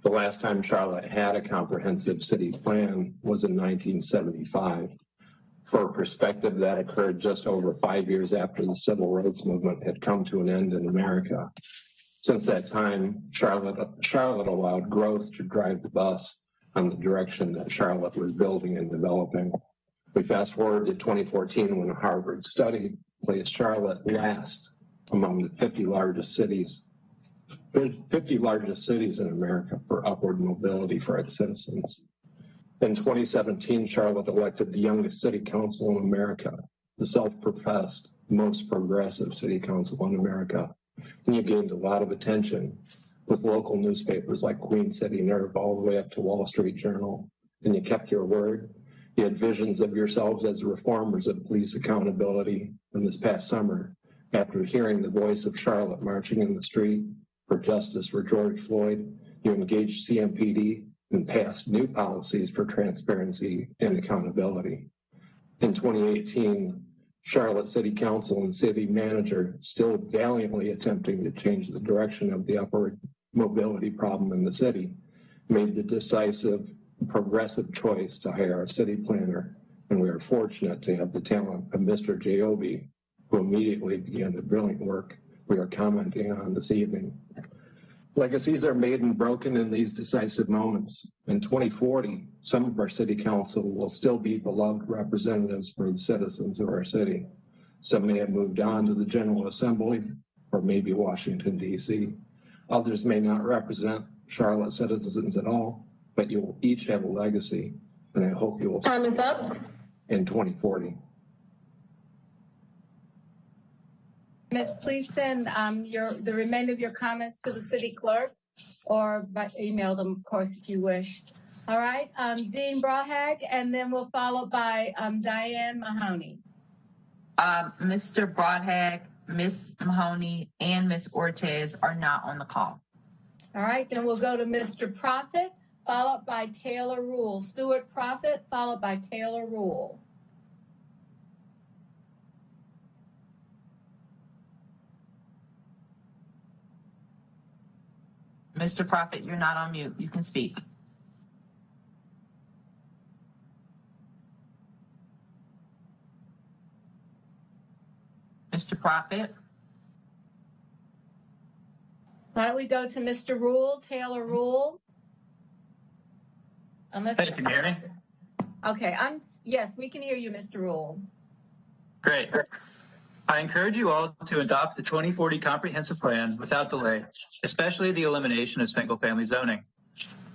The last time Charlotte had a comprehensive city plan was in 1975. For perspective, that occurred just over 5 years after the civil rights movement had come to an end in America. Since that time, Charlotte allowed growth to drive the bus on the direction that Charlotte was building and developing. We fast forward to 2014 when a Harvard study placed Charlotte last among the 50 largest cities in America for upward mobility for its citizens. In 2017, Charlotte elected the youngest city council in America, the self-professed most progressive city council in America. And you gained a lot of attention with local newspapers like Queen City Nerve all the way up to Wall Street Journal. And you kept your word. You had visions of yourselves as reformers of police accountability. And this past summer, after hearing the voice of Charlotte marching in the street for justice for George Floyd, you engaged CMPD and passed new policies for transparency and accountability. In 2018, Charlotte City Council and City Manager, still valiantly attempting to change the direction of the upward mobility problem in the city, made the decisive, progressive choice to hire a city planner, and we are fortunate to have the talent of Mr. Jaobi, who immediately began the brilliant work we are commenting on this evening. Legacies are made and broken in these decisive moments. In 2040, some of our city council will still be beloved representatives for the citizens of our city. Some may have moved on to the General Assembly or maybe Washington, D.C. Others may not represent Charlotte citizens at all, but you will each have a legacy, and I hope you will. Time is up. In 2040. Miss, please send the remainder of your comments to the city clerk or by email them, of course, if you wish. All right, Dean Brahag, and then we'll follow by Diane Mahoney. Mr. Brahag, Ms. Mahoney, and Ms. Ortiz are not on the call. All right, then we'll go to Mr. Prophet, followed by Taylor Rule. Stuart Prophet, followed by Taylor Rule. Mr. Prophet, you're not on mute. You can speak. Mr. Prophet. Why don't we go to Mr. Rule, Taylor Rule? Unless hey, can you hear me? Okay, yes, we can hear you, Mr. Rule. Great. I encourage you all to adopt the 2040 comprehensive plan without delay, especially the elimination of single-family zoning.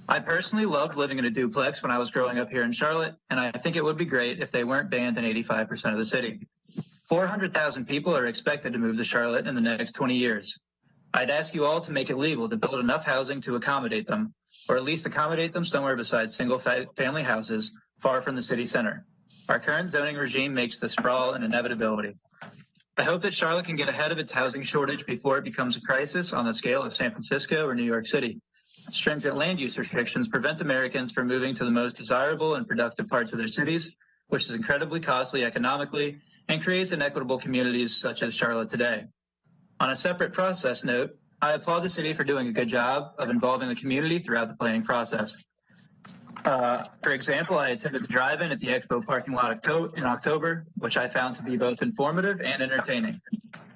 I personally loved living in a duplex when I was growing up here in Charlotte, and I think it would be great if they weren't banned in 85% of the city. 400,000 people are expected to move to Charlotte in the next 20 years. I'd ask you all to make it legal to build enough housing to accommodate them, or at least accommodate them somewhere besides single-family houses far from the city center. Our current zoning regime makes the sprawl an inevitability. I hope that Charlotte can get ahead of its housing shortage before it becomes a crisis on the scale of San Francisco or New York City. Stringent land use restrictions prevent Americans from moving to the most desirable and productive parts of their cities, which is incredibly costly economically and creates inequitable communities such as Charlotte today. On a separate process note, I applaud the city for doing a good job of involving the community throughout the planning process. For example, I attended the drive-in at the Expo parking lot in October, which I found to be both informative and entertaining.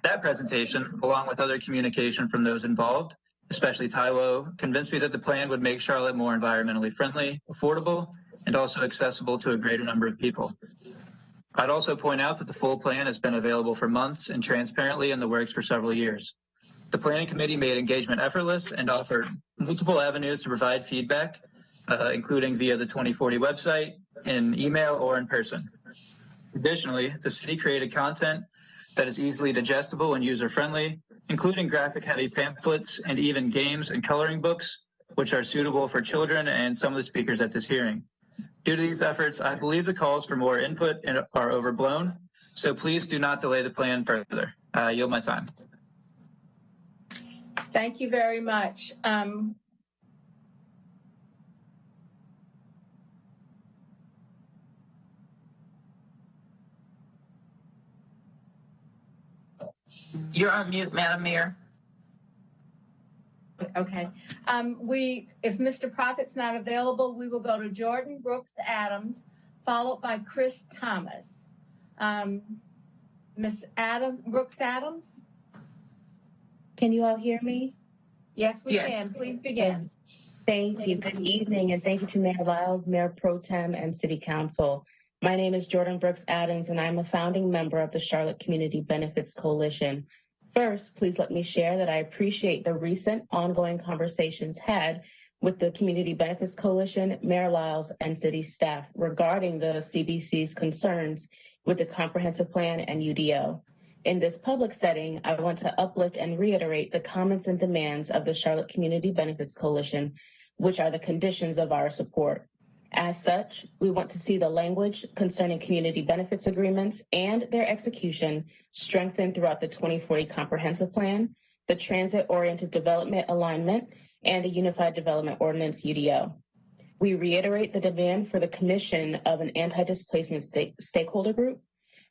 That presentation, along with other communication from those involved, especially Taiwo, convinced me that the plan would make Charlotte more environmentally friendly, affordable, and also accessible to a greater number of people. I'd also point out that the full plan has been available for months and transparently in the works for several years. The planning committee made engagement effortless and offered multiple avenues to provide feedback, including via the 2040 website, in email, or in person. Additionally, the city created content that is easily digestible and user-friendly, including graphic-heavy pamphlets and even games and coloring books, which are suitable for children and some of the speakers at this hearing. Due to these efforts, I believe the calls for more input are overblown, so please do not delay the plan further. I yield my time. Thank you very much. You're on mute, Madam Mayor. Okay. If Mr. Prophet's not available, we will go to Jordan Brooks Adams, followed by Chris Thomas. Ms. Brooks Adams? Can you all hear me? Yes, we can. Please begin. Thank you. Good evening, and thank you to Mayor Lyles, Mayor Pro Tem, and City Council. My name is Jordan Brooks Adams, and I'm a founding member of the Charlotte Community Benefits Coalition. First, please let me share that I appreciate the recent ongoing conversations had with the Community Benefits Coalition, Mayor Lyles, and city staff regarding the CBC's concerns with the comprehensive plan and UDO. In this public setting, I want to uplift and reiterate the comments and demands of the Charlotte Community Benefits Coalition, which are the conditions of our support. As such, we want to see the language concerning community benefits agreements and their execution strengthened throughout the 2040 Comprehensive Plan, the Transit-Oriented Development Alignment, and the Unified Development Ordinance, UDO. We reiterate the demand for the commission of an anti-displacement stakeholder group,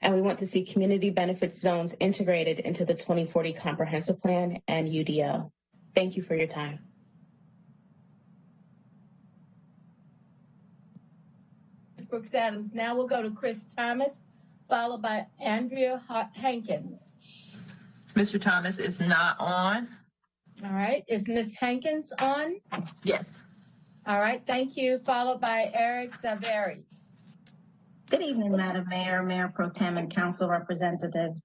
and we want to see community benefits zones integrated into the 2040 Comprehensive Plan and UDO. Thank you for your time. Brooks Adams. Now we'll go to Chris Thomas, followed by Andrea Hankins. Mr. Thomas is not on. All right. Is Ms. Hankins on? Yes. All right. Thank you. Followed by Eric Zaveri. Good evening, Madam Mayor, Mayor Pro Tem, and Council representatives.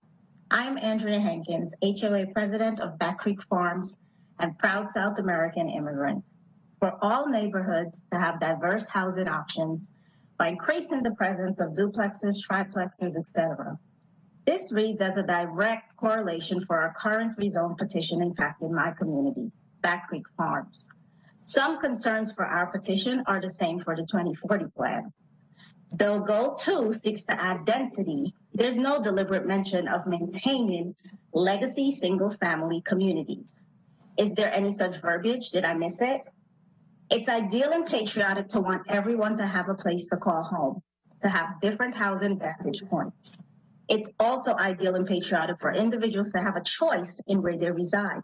I'm Andrea Hankins, HOA President of Back Creek Farms and proud South American immigrant. For all neighborhoods to have diverse housing options, by increasing the presence of duplexes, triplexes, etc. This reads as a direct correlation for our current rezone petition impacting my community, Back Creek Farms. Some concerns for our petition are the same for the 2040 plan. Though Goal 2 seeks to add density, there's no deliberate mention of maintaining legacy single-family communities. Is there any such verbiage? Did I miss it? It's ideal and patriotic to want everyone to have a place to call home, to have different housing vantage points. It's also ideal and patriotic for individuals to have a choice in where they reside.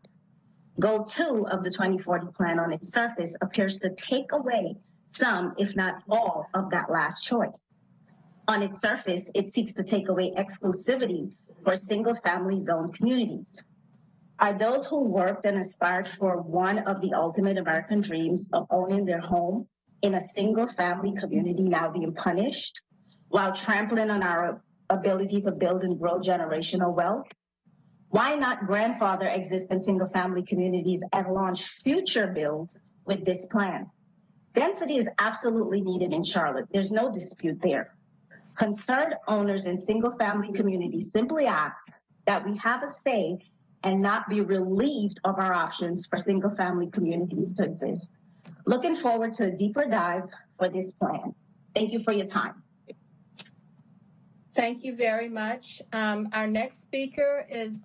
Goal 2 of the 2040 plan on its surface appears to take away some, if not all, of that last choice. On its surface, it seeks to take away exclusivity for single-family zone communities. Are those who worked and aspired for one of the ultimate American dreams of owning their home in a single family community now being punished while trampling on our ability to build and grow generational wealth? Why not grandfather existing single-family communities and launch future builds with this plan? Density is absolutely needed in Charlotte. There's no dispute there. Concerned owners in single-family communities simply ask that we have a say and not be relieved of our options for single-family communities to exist. Looking forward to a deeper dive for this plan. Thank you for your time. Thank you very much. Our next speaker is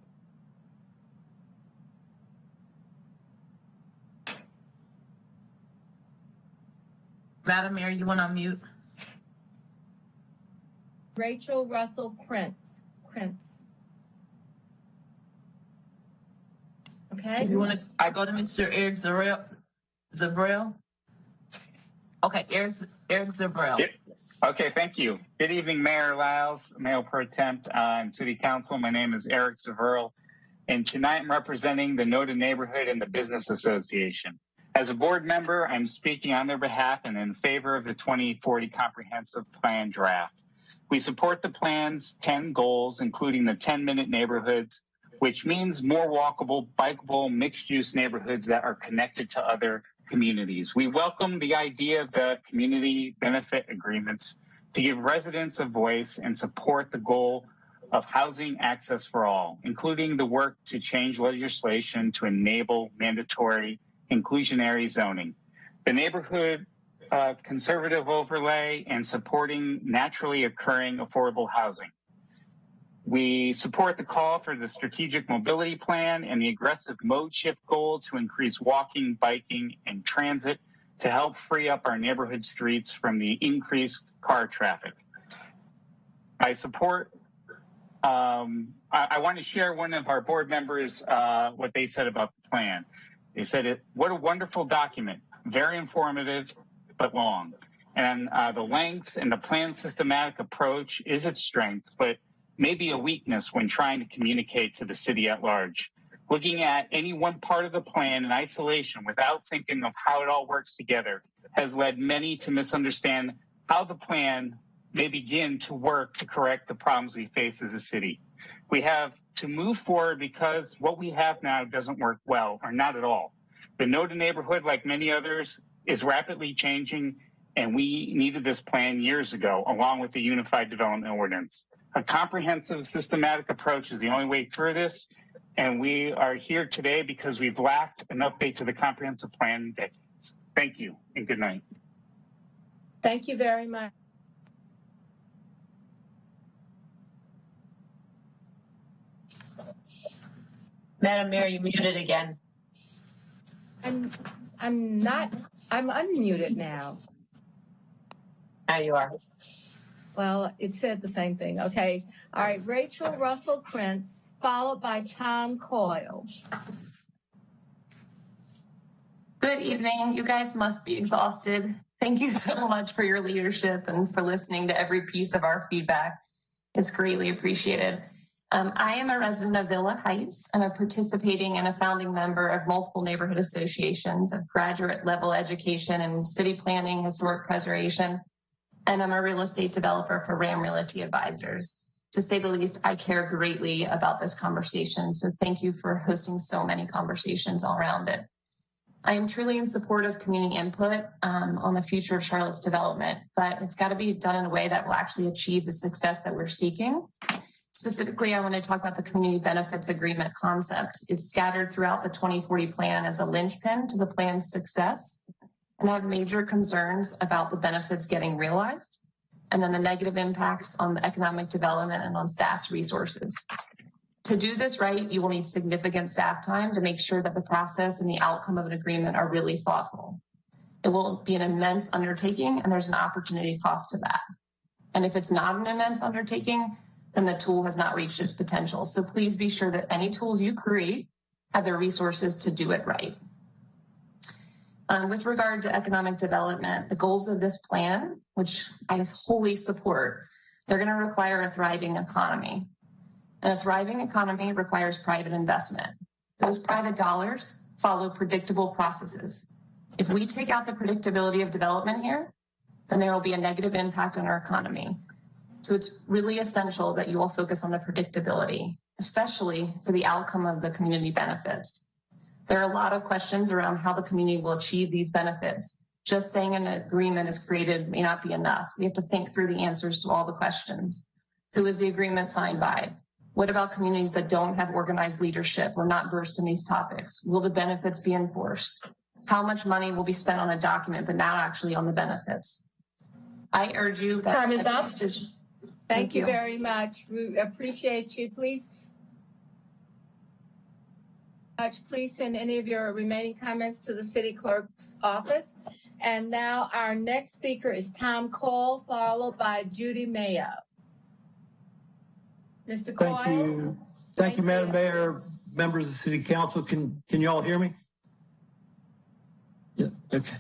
Madam Mayor, you want to unmute? Rachel Russell Krentz. Okay. You want to go to Mr. Eric Zabrell? Okay, Eric Zabrell. Yep. Okay, thank you. Good evening, Mayor Lyles, Mayor Pro Tem, and City Council. My name is Eric Zabrell, and tonight I'm representing the Noda Neighborhood and the Business Association. As a board member, I'm speaking on their behalf and in favor of the 2040 Comprehensive Plan draft. We support the plan's 10 goals, including the 10-minute neighborhoods, which means more walkable, bikeable, mixed-use neighborhoods that are connected to other communities. We welcome the idea of the community benefit agreements to give residents a voice and support the goal of housing access for all, including the work to change legislation to enable mandatory inclusionary zoning. The neighborhood conservative overlay and supporting naturally occurring affordable housing. We support the call for the strategic mobility plan and the aggressive mode shift goal to increase walking, biking, and transit to help free up our neighborhood streets from the increased car traffic. I support, I want to share one of our board members, what they said about the plan. They said, what a wonderful document, very informative, but long. And the length and the plan's systematic approach is its strength, but maybe a weakness when trying to communicate to the city at large. Looking at any one part of the plan in isolation without thinking of how it all works together has led many to misunderstand how the plan may begin to work to correct the problems we face as a city. We have to move forward because what we have now doesn't work well, or not at all. The Noda Neighborhood, like many others, is rapidly changing, and we needed this plan years ago, along with the Unified Development Ordinance. A comprehensive, systematic approach is the only way through this, and we are here today because we've lacked an update to the comprehensive plan in decades. Thank you, and good night. Thank you very much. Madam Mayor, you muted again. I'm unmuted now. There you are. Well, it said the same thing. Okay. All right. Rachel Russell Krentz, followed by Tom Coyle. Good evening. You guys must be exhausted. Thank you so much for your leadership and for listening to every piece of our feedback. It's greatly appreciated. I am a resident of Villa Heights and I'm participating and a founding member of multiple neighborhood associations of graduate level education and city planning, historic preservation, and I'm a real estate developer for Ram Realty Advisors. To say the least, I care greatly about this conversation, so thank you for hosting so many conversations all around it. I am truly in support of community input on the future of Charlotte's development, but it's got to be done in a way that will actually achieve the success that we're seeking. Specifically, I want to talk about the community benefits agreement concept. It's scattered throughout the 2040 plan as a linchpin to the plan's success, and I have major concerns about the benefits getting realized, and then the negative impacts on the economic development and on staff's resources. To do this right, you will need significant staff time to make sure that the process and the outcome of an agreement are really thoughtful. It will be an immense undertaking, and there's an opportunity cost to that. And if it's not an immense undertaking, then the tool has not reached its potential. So please be sure that any tools you create have the resources to do it right. With regard to economic development, the goals of this plan, which I wholly support, they're going to require a thriving economy. And a thriving economy requires private investment. Those private dollars follow predictable processes. If we take out the predictability of development here, then there will be a negative impact on our economy. So it's really essential that you all focus on the predictability, especially for the outcome of the community benefits. There are a lot of questions around how the community will achieve these benefits. Just saying an agreement is created may not be enough. We have to think through the answers to all the questions. Who is the agreement signed by? What about communities that don't have organized leadership or not versed in these topics? Will the benefits be enforced? How much money will be spent on a document, but not actually on the benefits? I urge you that— Time is up. Thank you very much. We appreciate you. Please send any of your remaining comments to the city clerk's office. And now our next speaker is Tom Cole, followed by Judy Mayo. Mr. Cole. Thank you. Thank you, Madam Mayor, members of the City Council. Can you all hear me? Yeah, okay.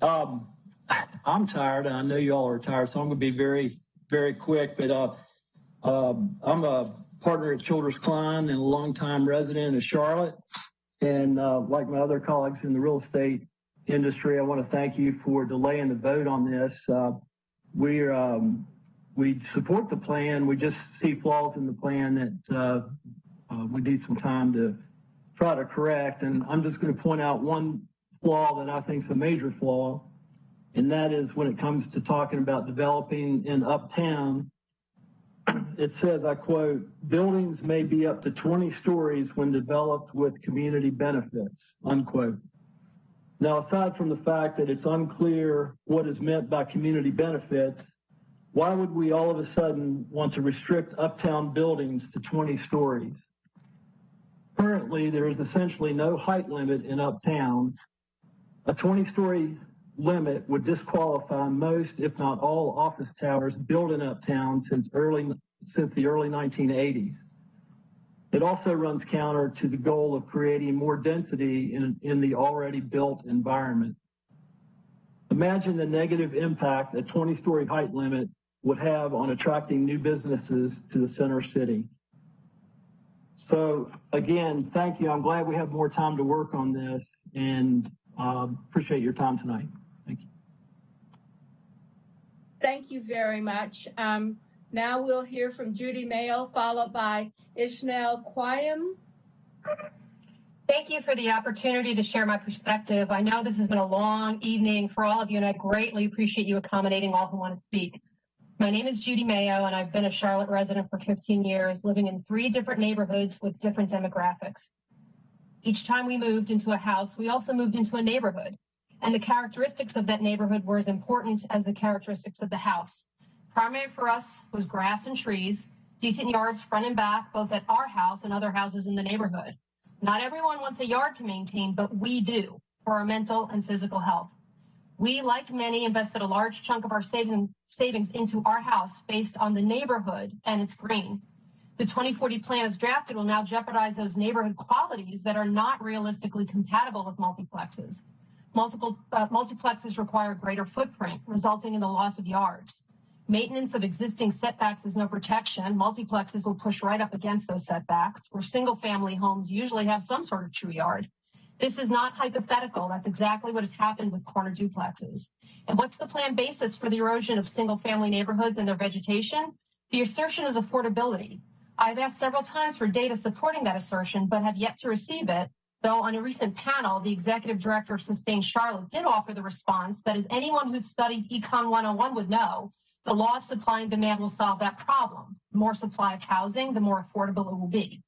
I'm tired. I know you all are tired, so I'm going to be very, very quick. But I'm a partner at Childress Klein and a longtime resident of Charlotte. And like my other colleagues in the real estate industry, I want to thank you for delaying the vote on this. We support the plan. We just see flaws in the plan that we need some time to try to correct. And I'm just going to point out one flaw that I think is a major flaw, and that is when it comes to talking about developing in Uptown. It says, I quote, "Buildings may be up to 20 stories when developed with community benefits," unquote. Now, aside from the fact that it's unclear what is meant by community benefits, why would we all of a sudden want to restrict Uptown buildings to 20 stories? Currently, there is essentially no height limit in Uptown. A 20-story limit would disqualify most, if not all, office towers built in Uptown since the early 1980s. It also runs counter to the goal of creating more density in the already built environment. Imagine the negative impact a 20-story height limit would have on attracting new businesses to the center city. So again, thank you. I'm glad we have more time to work on this, and appreciate your time tonight. Thank you. Thank you very much. Now we'll hear from Judy Mayo, followed by Ishmael Quayum. Thank you for the opportunity to share my perspective. I know this has been a long evening for all of you, and I greatly appreciate you accommodating all who want to speak. My name is Judy Mayo, and I've been a Charlotte resident for 15 years, living in 3 different neighborhoods with different demographics. Each time we moved into a house, we also moved into a neighborhood, and the characteristics of that neighborhood were as important as the characteristics of the house. Primary for us was grass and trees, decent yards front and back, both at our house and other houses in the neighborhood. Not everyone wants a yard to maintain, but we do for our mental and physical health. We, like many, invested a large chunk of our savings into our house based on the neighborhood and its green. The 2040 plan as drafted will now jeopardize those neighborhood qualities that are not realistically compatible with multiplexes. Multiplexes require greater footprint, resulting in the loss of yards. Maintenance of existing setbacks is no protection. Multiplexes will push right up against those setbacks, where single-family homes usually have some sort of true yard. This is not hypothetical. That's exactly what has happened with corner duplexes. And what's the plan basis for the erosion of single-family neighborhoods and their vegetation? The assertion is affordability. I've asked several times for data supporting that assertion, but have yet to receive it, though on a recent panel, the executive director of Sustain Charlotte did offer the response that, as anyone who's studied Econ 101 would know, the law of supply and demand will solve that problem. The more supply of housing, the more affordable it will be.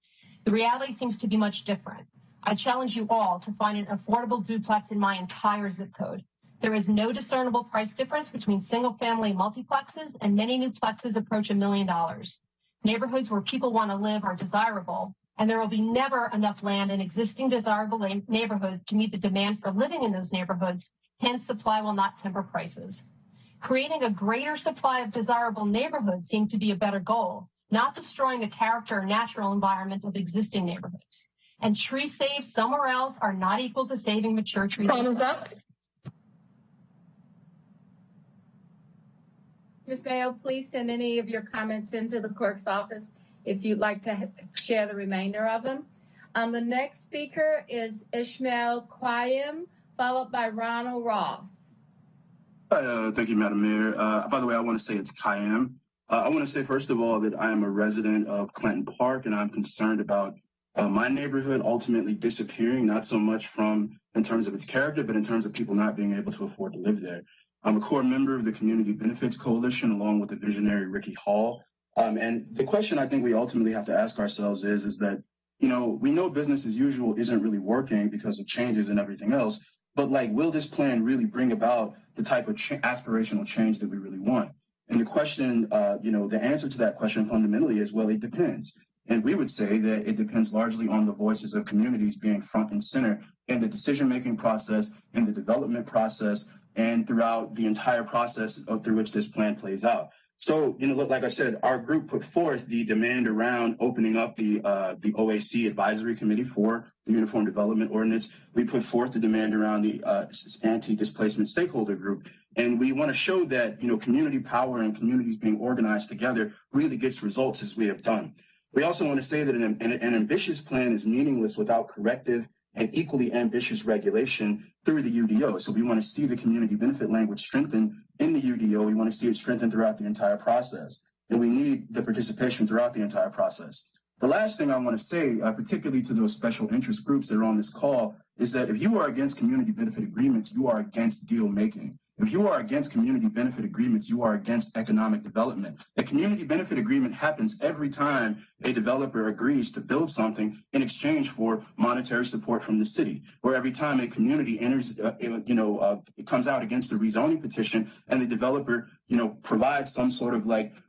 The reality seems to be much different. I challenge you all to find an affordable duplex in my entire zip code. There is no discernible price difference between single-family multiplexes, and many new plexes approach $1 million. Neighborhoods where people want to live are desirable, and there will be never enough land in existing desirable neighborhoods to meet the demand for living in those neighborhoods. Hence, supply will not temper prices. Creating a greater supply of desirable neighborhoods seemed to be a better goal, not destroying the character or natural environment of existing neighborhoods. And trees saved somewhere else are not equal to saving mature trees. Time is up. Ms. Mayo, please send any of your comments into the clerk's office if you'd like to share the remainder of them. The next speaker is Ishmael Quayum, followed by Ronald Ross. Thank you, Madam Mayor. By the way, I want to say it's Kayam. I want to say, first of all, that I am a resident of Clinton Park, and I'm concerned about my neighborhood ultimately disappearing, not so much in terms of its character, but in terms of people not being able to afford to live there. I'm a core member of the Community Benefits Coalition, along with the visionary Ricky Hall. And the question I think we ultimately have to ask ourselves is that, we know business as usual isn't really working because of changes and everything else, but will this plan really bring about the type of aspirational change that we really want? And the question, the answer to that question fundamentally is, well, it depends. And we would say that it depends largely on the voices of communities being front and center in the decision-making process, in the development process, and throughout the entire process through which this plan plays out. So, like I said, our group put forth the demand around opening up the OAC Advisory Committee for the Uniform Development Ordinance. We put forth the demand around the Anti-Displacement Stakeholder Group. And we want to show that, community power and communities being organized together really gets results as we have done. We also want to say that an ambitious plan is meaningless without corrective and equally ambitious regulation through the UDO. So we want to see the community benefit language strengthened in the UDO. We want to see it strengthened throughout the entire process. And we need the participation throughout the entire process. The last thing I want to say, particularly to those special interest groups that are on this call, is that if you are against community benefit agreements, you are against deal making. If you are against community benefit agreements, you are against economic development. A community benefit agreement happens every time a developer agrees to build something in exchange for monetary support from the city, or every time a community enters, it comes out against a rezoning petition and the developer, provides some sort of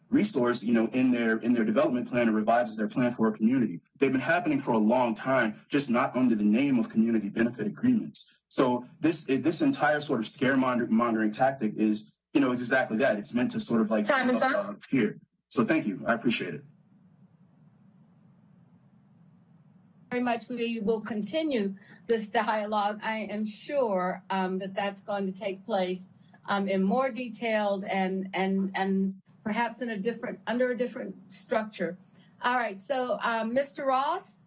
resource, in their development plan or revises their plan for a community. They've been happening for a long time, just not under the name of community benefit agreements. So this entire sort of scaremongering tactic is, it's exactly that. It's meant to sort of Time is up. Here. So thank you. I appreciate it. Very much. We will continue this dialogue. I am sure that that's going to take place in more detailed and perhaps under a different structure. All right. So, Mr. Ross.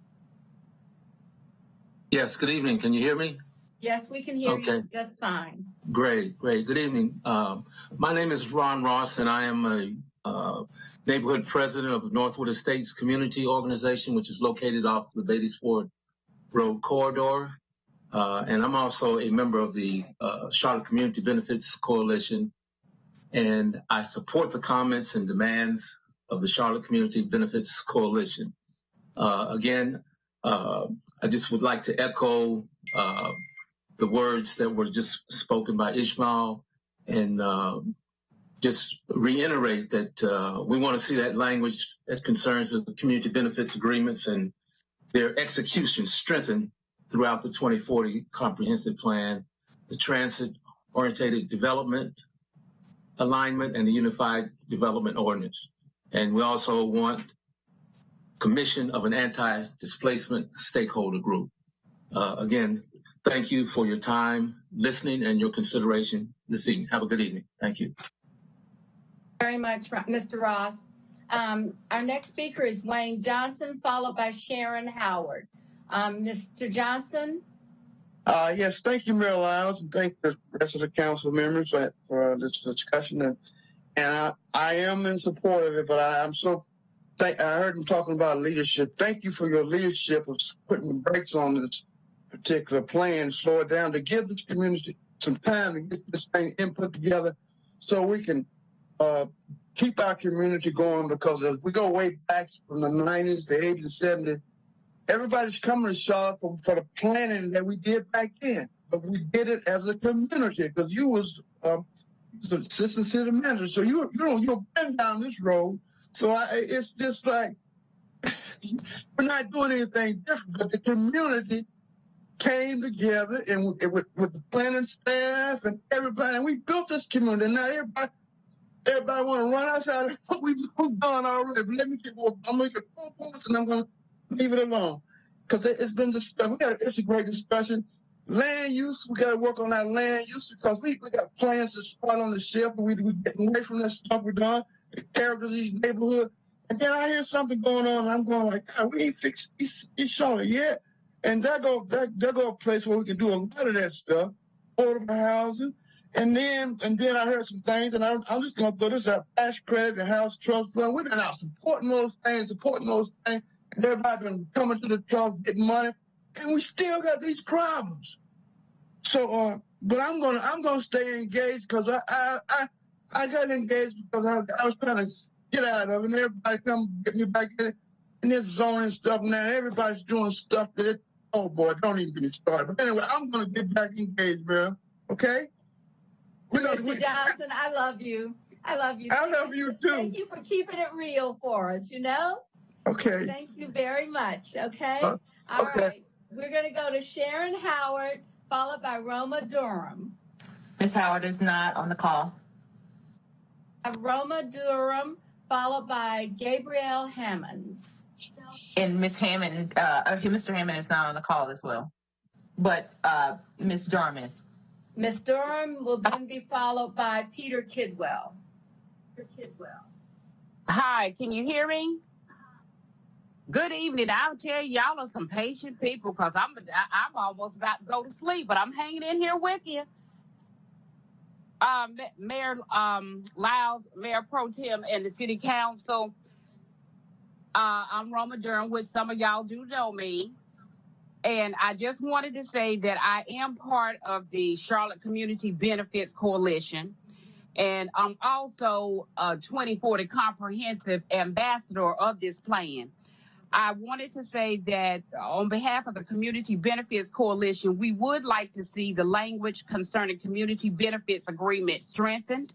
Yes. Good evening. Can you hear me? Yes, we can hear you just fine. Great. Good evening. My name is Ron Ross, and I am a neighborhood president of Northwood Estates Community Organization, which is located off the Beatties Ford Road corridor. And I'm also a member of the Charlotte Community Benefits Coalition. And I support the comments and demands of the Charlotte Community Benefits Coalition. Again, I just would like to echo the words that were just spoken by Ishmael and just reiterate that we want to see that language that concerns the community benefits agreements and their execution strengthened throughout the 2040 comprehensive plan, the transit-oriented development, alignment, and the unified development ordinance. And we also want commission of an anti-displacement stakeholder group. Again, thank you for your time, listening, and your consideration this evening. Have a good evening. Thank you. Very much, Mr. Ross. Our next speaker is Wayne Johnson, followed by Sharon Howard. Mr. Johnson. Yes, thank you, Mayor Lyles, and thank the rest of the council members for this discussion. And I am in support of it, but I heard him talking about leadership. Thank you for your leadership of putting the brakes on this particular plan, slow it down to give this community some time to get this thing input together so we can keep our community going, because as we go way back from the 90s, the 80s, 70s, everybody's coming to Charlotte for the planning that we did back then. But we did it as a community because you was the assistant city manager. So you've been down this road. So it's just like we're not doing anything different, but the community came together and with the planning staff and everybody, and we built this community. Now everybody want to run us out of what we've done already. But let me I'm going to get 4 points and I'm going to leave it alone, because it's been it's a great discussion. Land use, we got to work on that land use, because we got plans to spot on the shelf, and we getting away from that stuff we're done, the character of these neighborhoods. And then I hear something going on, and I'm going like, God, we ain't fixed East Charlotte yet. And there go a place where we can do a lot of that stuff, affordable housing, And then I heard some things, and I'm just going to throw this out. Cash credit and house trust fund. We've been out supporting those things, and everybody been coming to the trust, getting money, and we still got these problems. So, but I'm gonna stay engaged because I got engaged because I was trying to get out of it, and everybody come get me back in it. And this zoning stuff now, everybody's doing stuff that oh boy, don't even get me started. But anyway, I'm gonna get back engaged, bro. Okay? Mr. Johnson, I love you. I love you. I love you too. Thank you for keeping it real for us, you know? Okay. Thank you very much. Okay? All right. We're going to go to Sharon Howard, followed by Roma Durham. Ms. Howard is not on the call. Roma Durham, followed by Gabrielle Hammonds. And Ms. Hammond, Mr. Hammond is not on the call as well. But Ms. Durham is. Ms. Durham will then be followed by Peter Kidwell. Hi, can you hear me? Good evening. I'll tell you, y'all are some patient people because I'm almost about to go to sleep, but I'm hanging in here with you. Mayor Lyles, Mayor Pro Tem, and the City Council. I'm Roma Durham, which some of y'all do know me. And I just wanted to say that I am part of the Charlotte Community Benefits Coalition. And I'm also a 2040 Comprehensive Ambassador of this plan. I wanted to say that on behalf of the Community Benefits Coalition, we would like to see the language concerning community benefits agreement strengthened,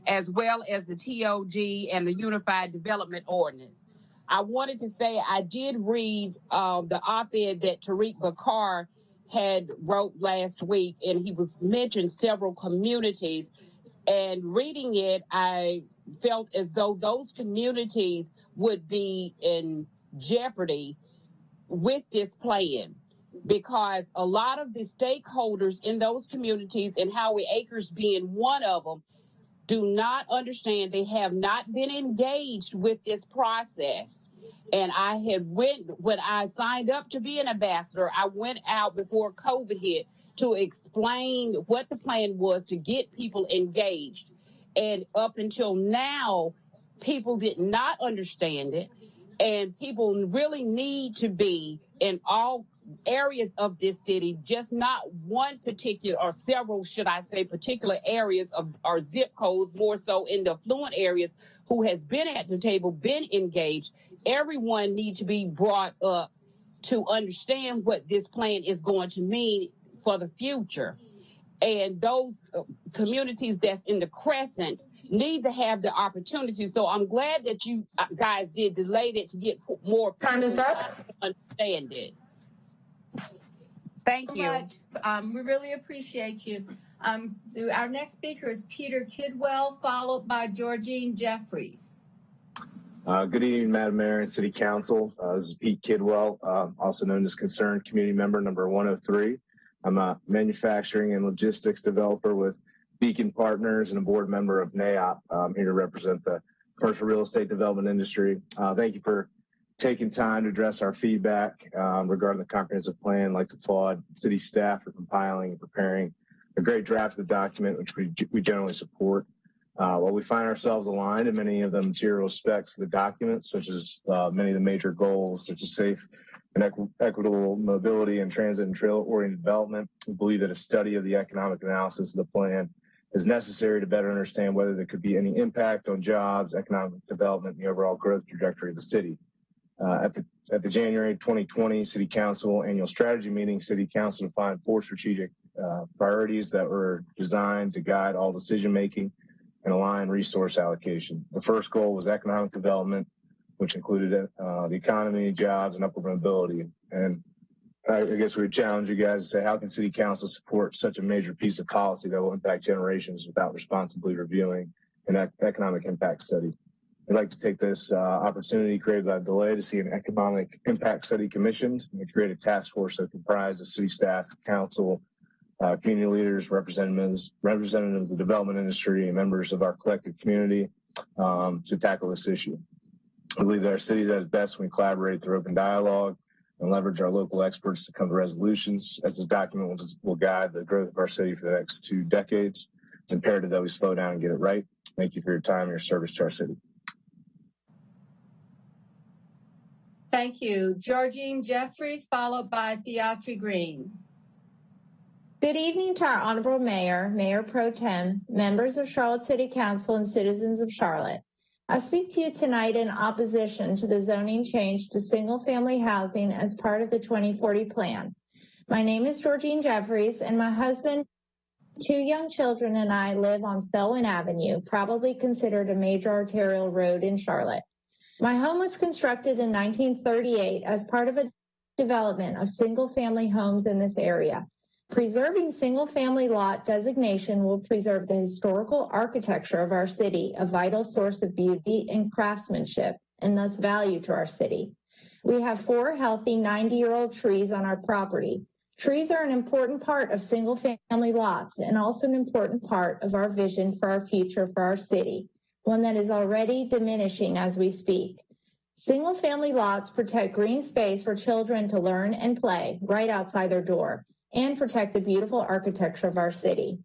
as well as the TOG and the Unified Development Ordinance. I wanted to say I did read the op-ed that Tariq Bakar had wrote last week, and he was mentioned several communities. And reading it, I felt as though those communities would be in jeopardy with this plan, because a lot of the stakeholders in those communities, and Howie Acres being one of them, do not understand. They have not been engaged with this process. And when I signed up to be an ambassador, I went out before COVID hit to explain what the plan was to get people engaged. And up until now, people did not understand it. And people really need to be in all areas of this city, just not one particular, or several, should I say, particular areas of our zip codes, more so in the affluent areas, who has been at the table, been engaged. Everyone needs to be brought up to understand what this plan is going to mean for the future. And those communities that's in the crescent need to have the opportunity. So I'm glad that you guys did delay it to get more people to understand it. Thank you. Much. We really appreciate you. Our next speaker is Peter Kidwell, followed by Georgine Jeffries. Good evening, Madam Mayor and City Council. This is Pete Kidwell, also known as Concerned Community Member number 103. I'm a manufacturing and logistics developer with Beacon Partners and a board member of NAIOP. I'm here to represent the commercial real estate development industry. Thank you for taking time to address our feedback regarding the comprehensive plan. I'd like to applaud city staff for compiling and preparing a great draft of the document, which we generally support. While we find ourselves aligned in many of the material specs of the document, such as many of the major goals, such as safe and equitable mobility and transit and trail-oriented development, we believe that a study of the economic analysis of the plan is necessary to better understand whether there could be any impact on jobs, economic development, and the overall growth trajectory of the city. At the January 2020 City Council annual strategy meeting, City Council defined 4 strategic priorities that were designed to guide all decision-making and align resource allocation. The first goal was economic development, which included the economy, jobs, and upward mobility. And I guess we would challenge you guys to say, how can City Council support such a major piece of policy that will impact generations without responsibly reviewing an economic impact study? I'd like to take this opportunity created by delay to see an economic impact study commissioned and create a task force that comprises city staff, council, community leaders, representatives of the development industry, and members of our collective community to tackle this issue. I believe that our city does best when we collaborate through open dialogue and leverage our local experts to come to resolutions, as this document will guide the growth of our city for the next 2 decades. It's imperative that we slow down and get it right. Thank you for your time and your service to our city. Thank you. Georgine Jeffries, followed by Theatri Green. Good evening to our Honorable Mayor, Mayor Pro Tem, members of Charlotte City Council, and citizens of Charlotte. I speak to you tonight in opposition to the zoning change to single-family housing as part of the 2040 plan. My name is Georgine Jeffries, and my husband, 2 young children, and I live on Selwyn Avenue, probably considered a major arterial road in Charlotte. My home was constructed in 1938 as part of a development of single-family homes in this area. Preserving single-family lot designation will preserve the historical architecture of our city, a vital source of beauty and craftsmanship, and thus value to our city. We have 4 healthy 90-year-old trees on our property. Trees are an important part of single-family lots and also an important part of our vision for our future for our city, one that is already diminishing as we speak. Single-family lots protect green space for children to learn and play right outside their door, and protect the beautiful architecture of our city.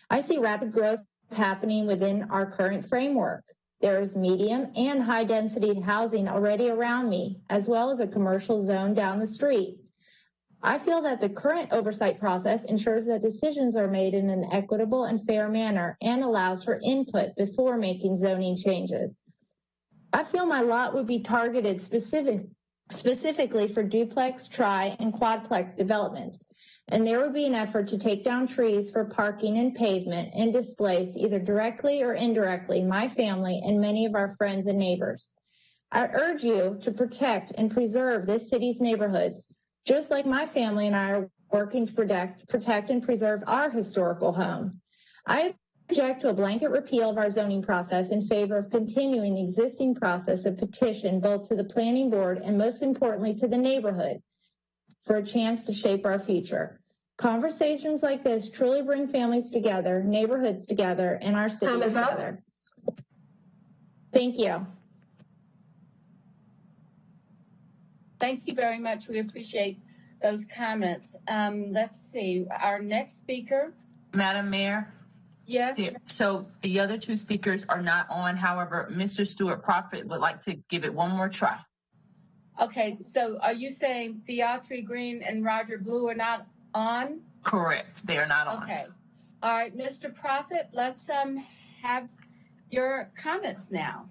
I see rapid growth happening within our current framework. There is medium and high density housing already around me, as well as a commercial zone down the street. I feel that the current oversight process ensures that decisions are made in an equitable and fair manner and allows for input before making zoning changes. I feel my lot would be targeted specifically for duplex, tri, and quadplex developments, and there would be an effort to take down trees for parking and pavement and displace either directly or indirectly my family and many of our friends and neighbors. I urge you to protect and preserve this city's neighborhoods, just like my family and I are working to protect and preserve our historical home. I object to a blanket repeal of our zoning process in favor of continuing the existing process of petition both to the planning board and most importantly to the neighborhood for a chance to shape our future. Conversations like this truly bring families together, neighborhoods together, and our city together. Thank you. Thank you very much. We appreciate those comments. Let's see, our next speaker. Madam Mayor? Yes. Yeah, so the other 2 speakers are not on. However, Mr. Stuart Prophet would like to give it one more try. Okay, so are you saying Theatri Green and Roger Blue are not on? Correct. They are not on. Okay. All right, Mr. Prophet, let's have your comments now.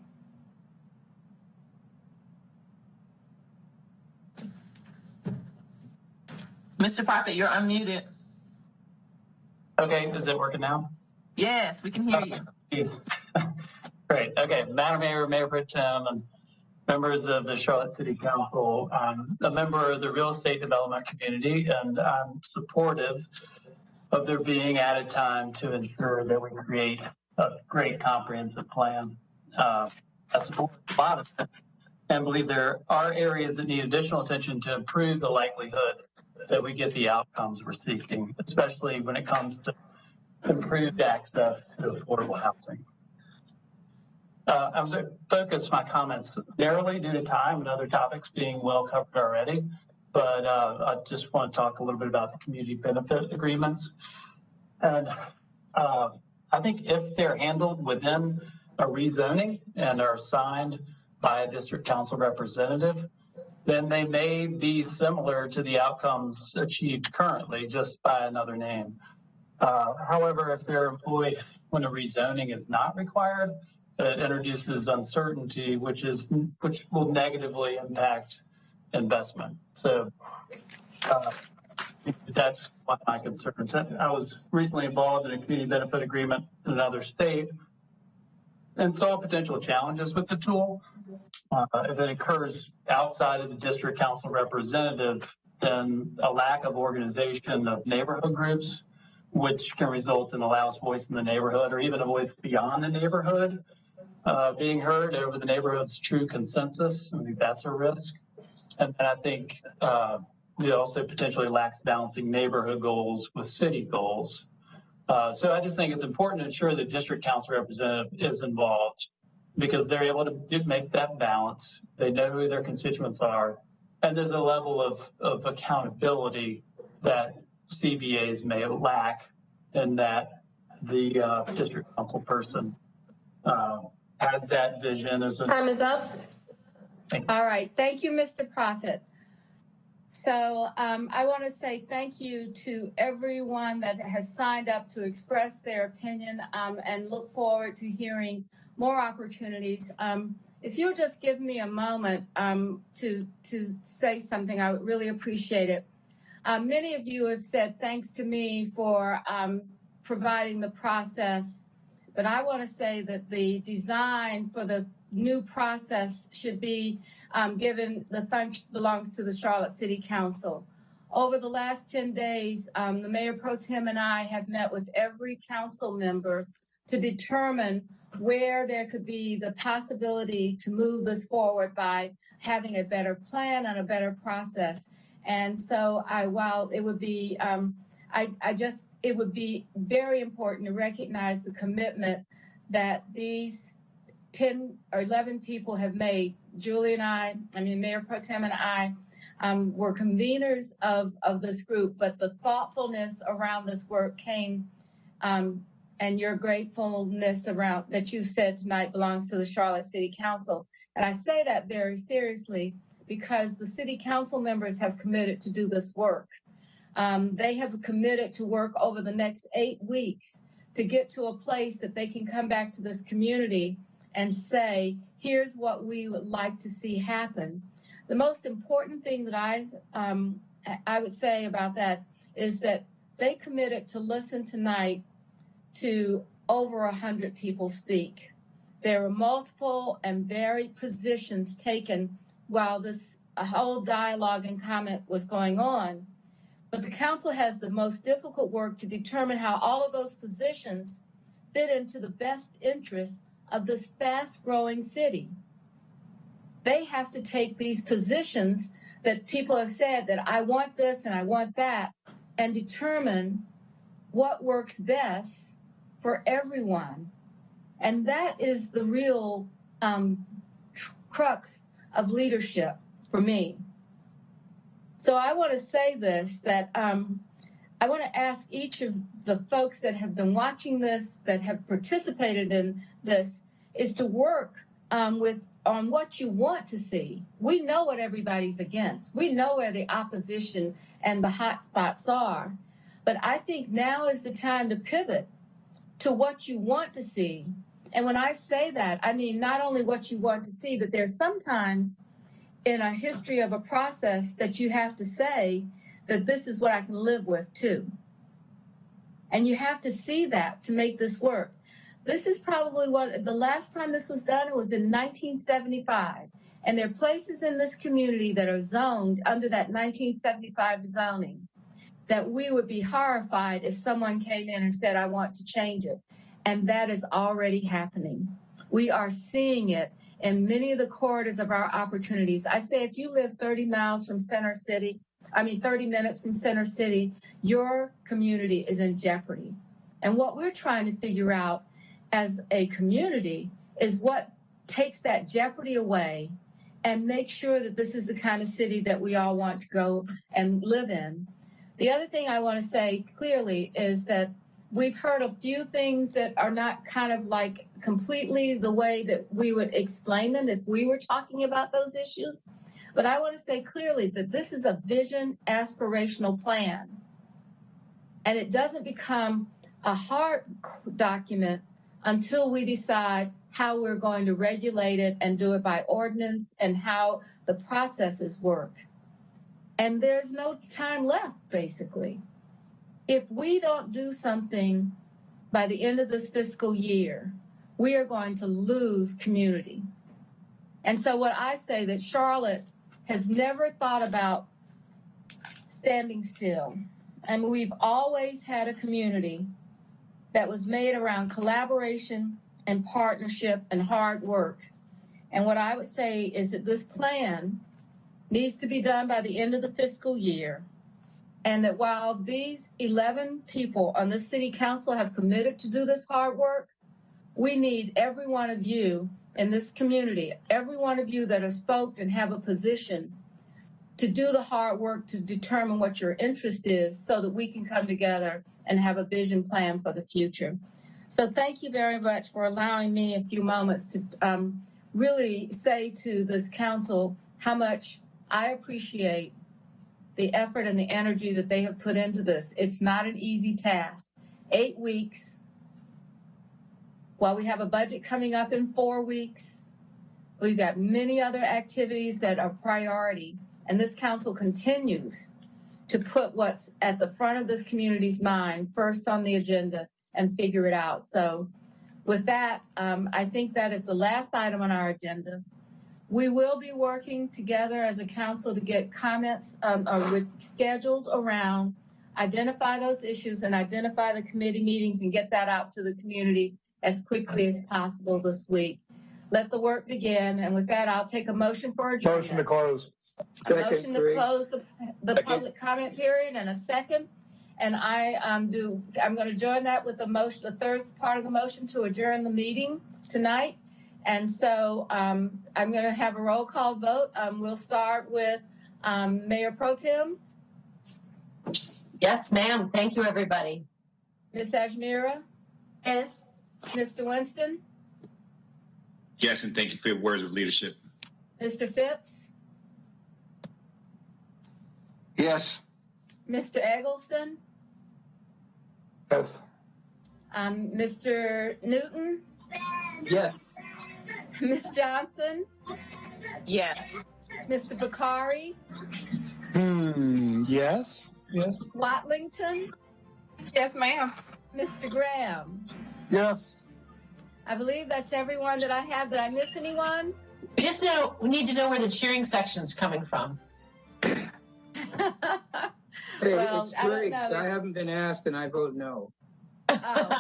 Mr. Prophet, you're unmuted. Okay, is it working now? Yes, we can hear you. Great. Okay, Madam Mayor, Mayor Pro Tem, and members of the Charlotte City Council. I'm a member of the real estate development community, and I'm supportive of there being added time to ensure that we create a great comprehensive plan. I support a lot of it and believe there are areas that need additional attention to improve the likelihood that we get the outcomes we're seeking, especially when it comes to improved access to affordable housing. I'm going to focus my comments narrowly due to time and other topics being well covered already, but I just want to talk a little bit about the community benefit agreements. And I think if they're handled within a rezoning and are signed by a district council representative, then they may be similar to the outcomes achieved currently, just by another name. However, if they're employed when a rezoning is not required, it introduces uncertainty, which will negatively impact investment. So that's one of my concerns. I was recently involved in a community benefit agreement in another state and saw potential challenges with the tool. If it occurs outside of the district council representative, then a lack of organization of neighborhood groups, which can result in a loud voice in the neighborhood or even a voice beyond the neighborhood being heard over the neighborhood's true consensus. I think that's a risk. And I think it also potentially lacks balancing neighborhood goals with city goals. So I just think it's important to ensure the district council representative is involved because they're able to make that balance. They know who their constituents are. And there's a level of accountability that CBAs may lack in that the district council person has that vision as a. Time is up. All right. Thank you, Mr. Prophet. So I want to say thank you to everyone that has signed up to express their opinion and look forward to hearing more opportunities. If you'll just give me a moment to say something, I would really appreciate it. Many of you have said thanks to me for providing the process, but I want to say that the design for the new process should be given the thanks belongs to the Charlotte City Council. Over the last 10 days, the Mayor Pro Tem and I have met with every council member to determine where there could be the possibility to move this forward by having a better plan and a better process. And so while it would be, it would be very important to recognize the commitment that these 10 or 11 people have made. Julie and Mayor Pro Tem and I were conveners of this group, but the thoughtfulness around this work came and your gratefulness around that you said tonight belongs to the Charlotte City Council. And I say that very seriously because the city council members have committed to do this work. They have committed to work over the next 8 weeks to get to a place that they can come back to this community and say, here's what we would like to see happen. The most important thing that I would say about that is that they committed to listen tonight to over 100 people speak. There were multiple and varied positions taken while this whole dialogue and comment was going on. But the council has the most difficult work to determine how all of those positions fit into the best interest of this fast-growing city. They have to take these positions that people have said that I want this and I want that and determine what works best for everyone. And that is the real crux of leadership for me. So I want to say this, that I want to ask each of the folks that have been watching this, that have participated in this, is to work on what you want to see. We know what everybody's against. We know where the opposition and the hot spots are. But I think now is the time to pivot to what you want to see. And when I say that, I mean not only what you want to see, but there's sometimes in a history of a process that you have to say that this is what I can live with too. And you have to see that to make this work. This is probably the last time this was done, it was in 1975. And there are places in this community that are zoned under that 1975 zoning that we would be horrified if someone came in and said, I want to change it. And that is already happening. We are seeing it in many of the corridors of our opportunities. I say if you live 30 minutes from Center City, your community is in jeopardy. And what we're trying to figure out as a community is what takes that jeopardy away and make sure that this is the kind of city that we all want to go and live in. The other thing I want to say clearly is that we've heard a few things that are not kind of like completely the way that we would explain them if we were talking about those issues. But I want to say clearly that this is a vision aspirational plan. And it doesn't become a hard document until we decide how we're going to regulate it and do it by ordinance and how the processes work. And there's no time left, basically. If we don't do something by the end of this fiscal year, we are going to lose community. And so what I say that Charlotte has never thought about standing still. And we've always had a community that was made around collaboration and partnership and hard work. And what I would say is that this plan needs to be done by the end of the fiscal year. And that while these 11 people on the city council have committed to do this hard work, we need every one of you in this community, every one of you that have spoken and have a position to do the hard work to determine what your interest is so that we can come together and have a vision plan for the future. So thank you very much for allowing me a few moments to really say to this council how much I appreciate the effort and the energy that they have put into this. It's not an easy task. 8 weeks, while we have a budget coming up in 4 weeks, we've got many other activities that are priority. And this council continues to put what's at the front of this community's mind first on the agenda and figure it out. So with that, I think that is the last item on our agenda. We will be working together as a council to get comments with schedules around, identify those issues and identify the committee meetings and get that out to the community as quickly as possible this week. Let the work begin. And with that, I'll take a motion for adjournment. Motion to close. A motion to close the public comment period and a second. And I'm going to join that with the motion, the third part of the motion to adjourn the meeting tonight. And so I'm going to have a roll call vote. We'll start with Mayor Pro Tem. Yes, ma'am. Thank you, everybody. Ms. Ajmira. Yes. Mr. Winston. Yes, and thank you for your words of leadership. Mr. Phipps. Yes. Mr. Eggleston. Yes. Mr. Newton. Yes. Ms. Johnson. Yes. Mr. Bakari. Yes. Yes. Watlington. Yes, ma'am. Mr. Graham. Yes. I believe that's everyone that I have. Did I miss anyone? We need to know where the cheering section's coming from. Hey, Well, it's I don't Driggs. know. I haven't been asked and I vote no. Oh,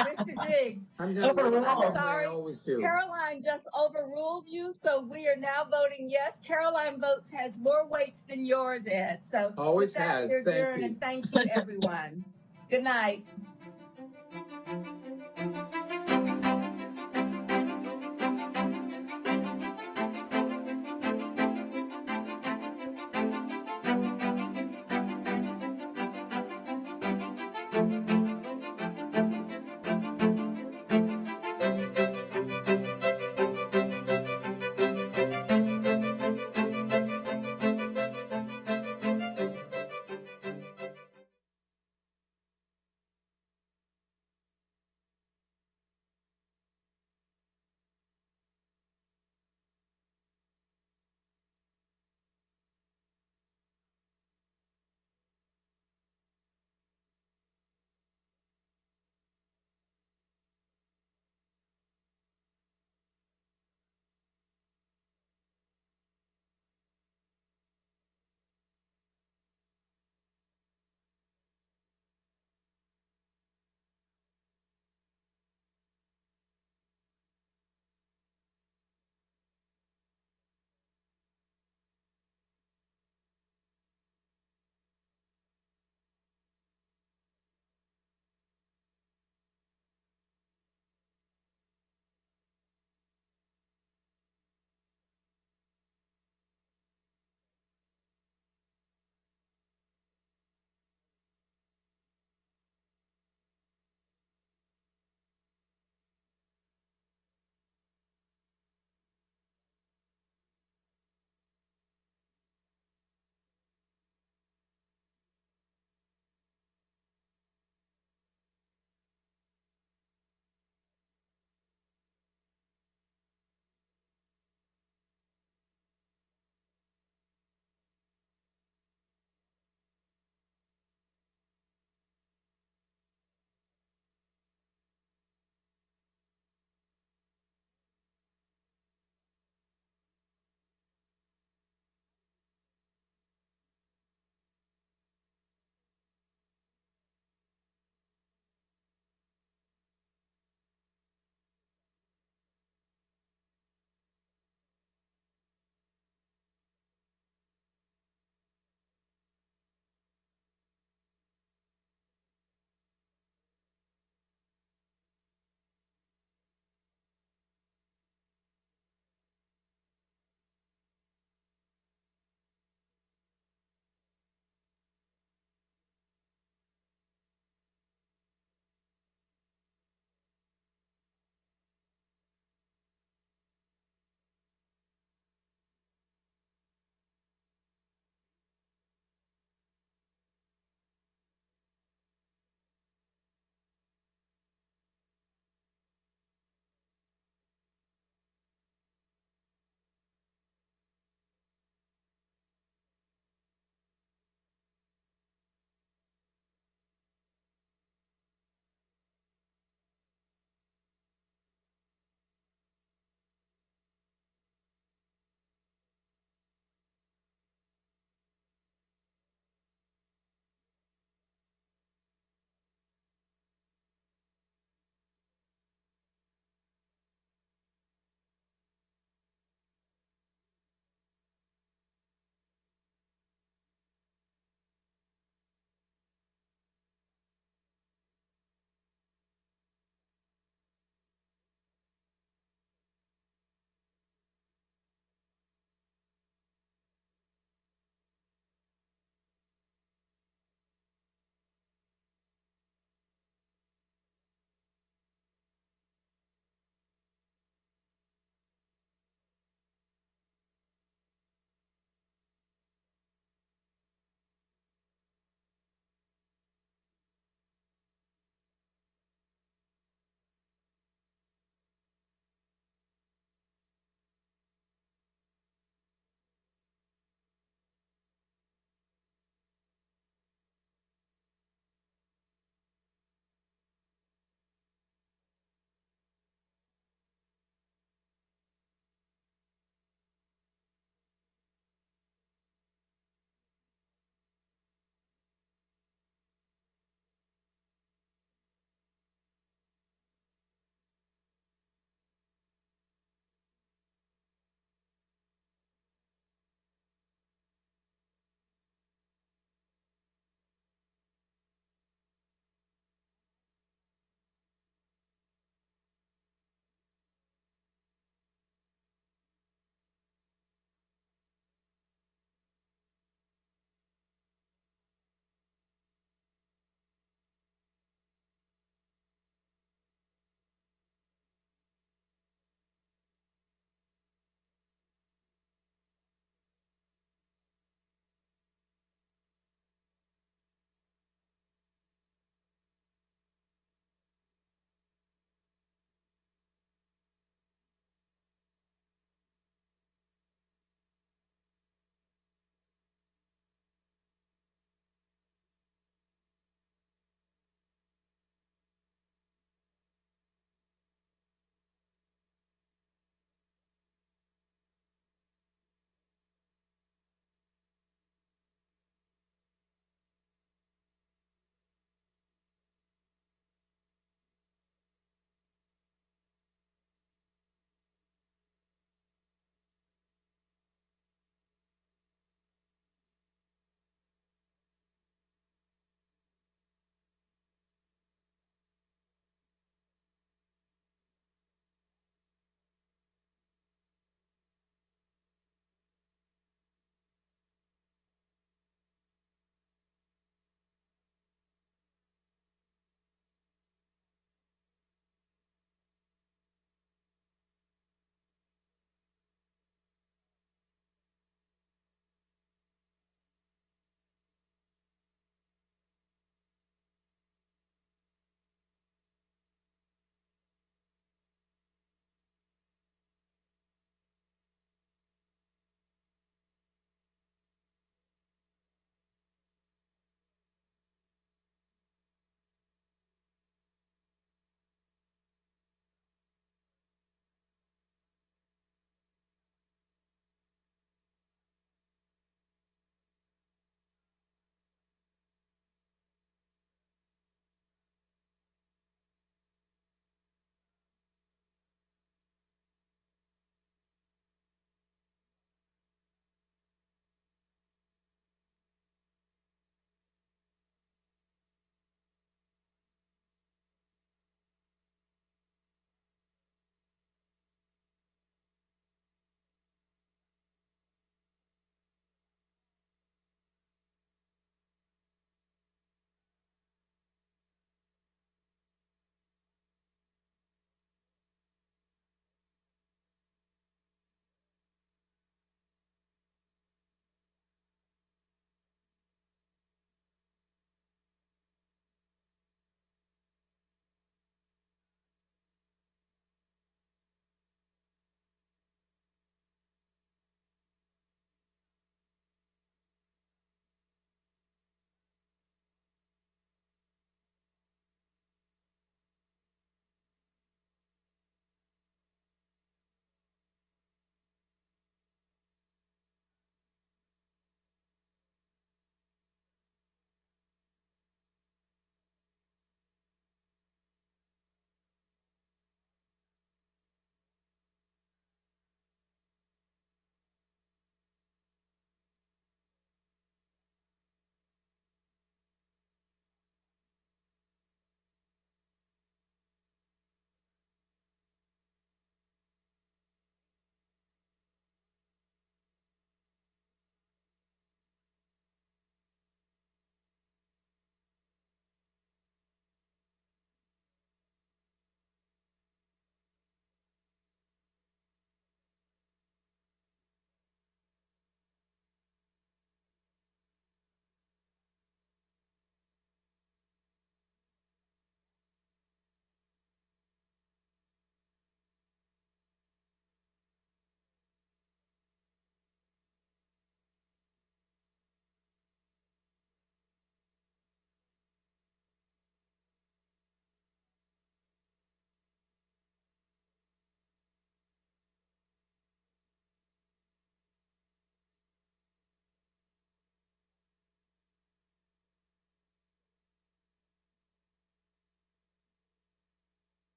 Mr. Driggs. I'm going to vote I'm no, sorry. I always do. Caroline just overruled you, so we are now voting yes. Caroline votes has more weights than yours, Ed. So Always with that, has. we're Thank adjourned, you. and thank you, everyone. Good night.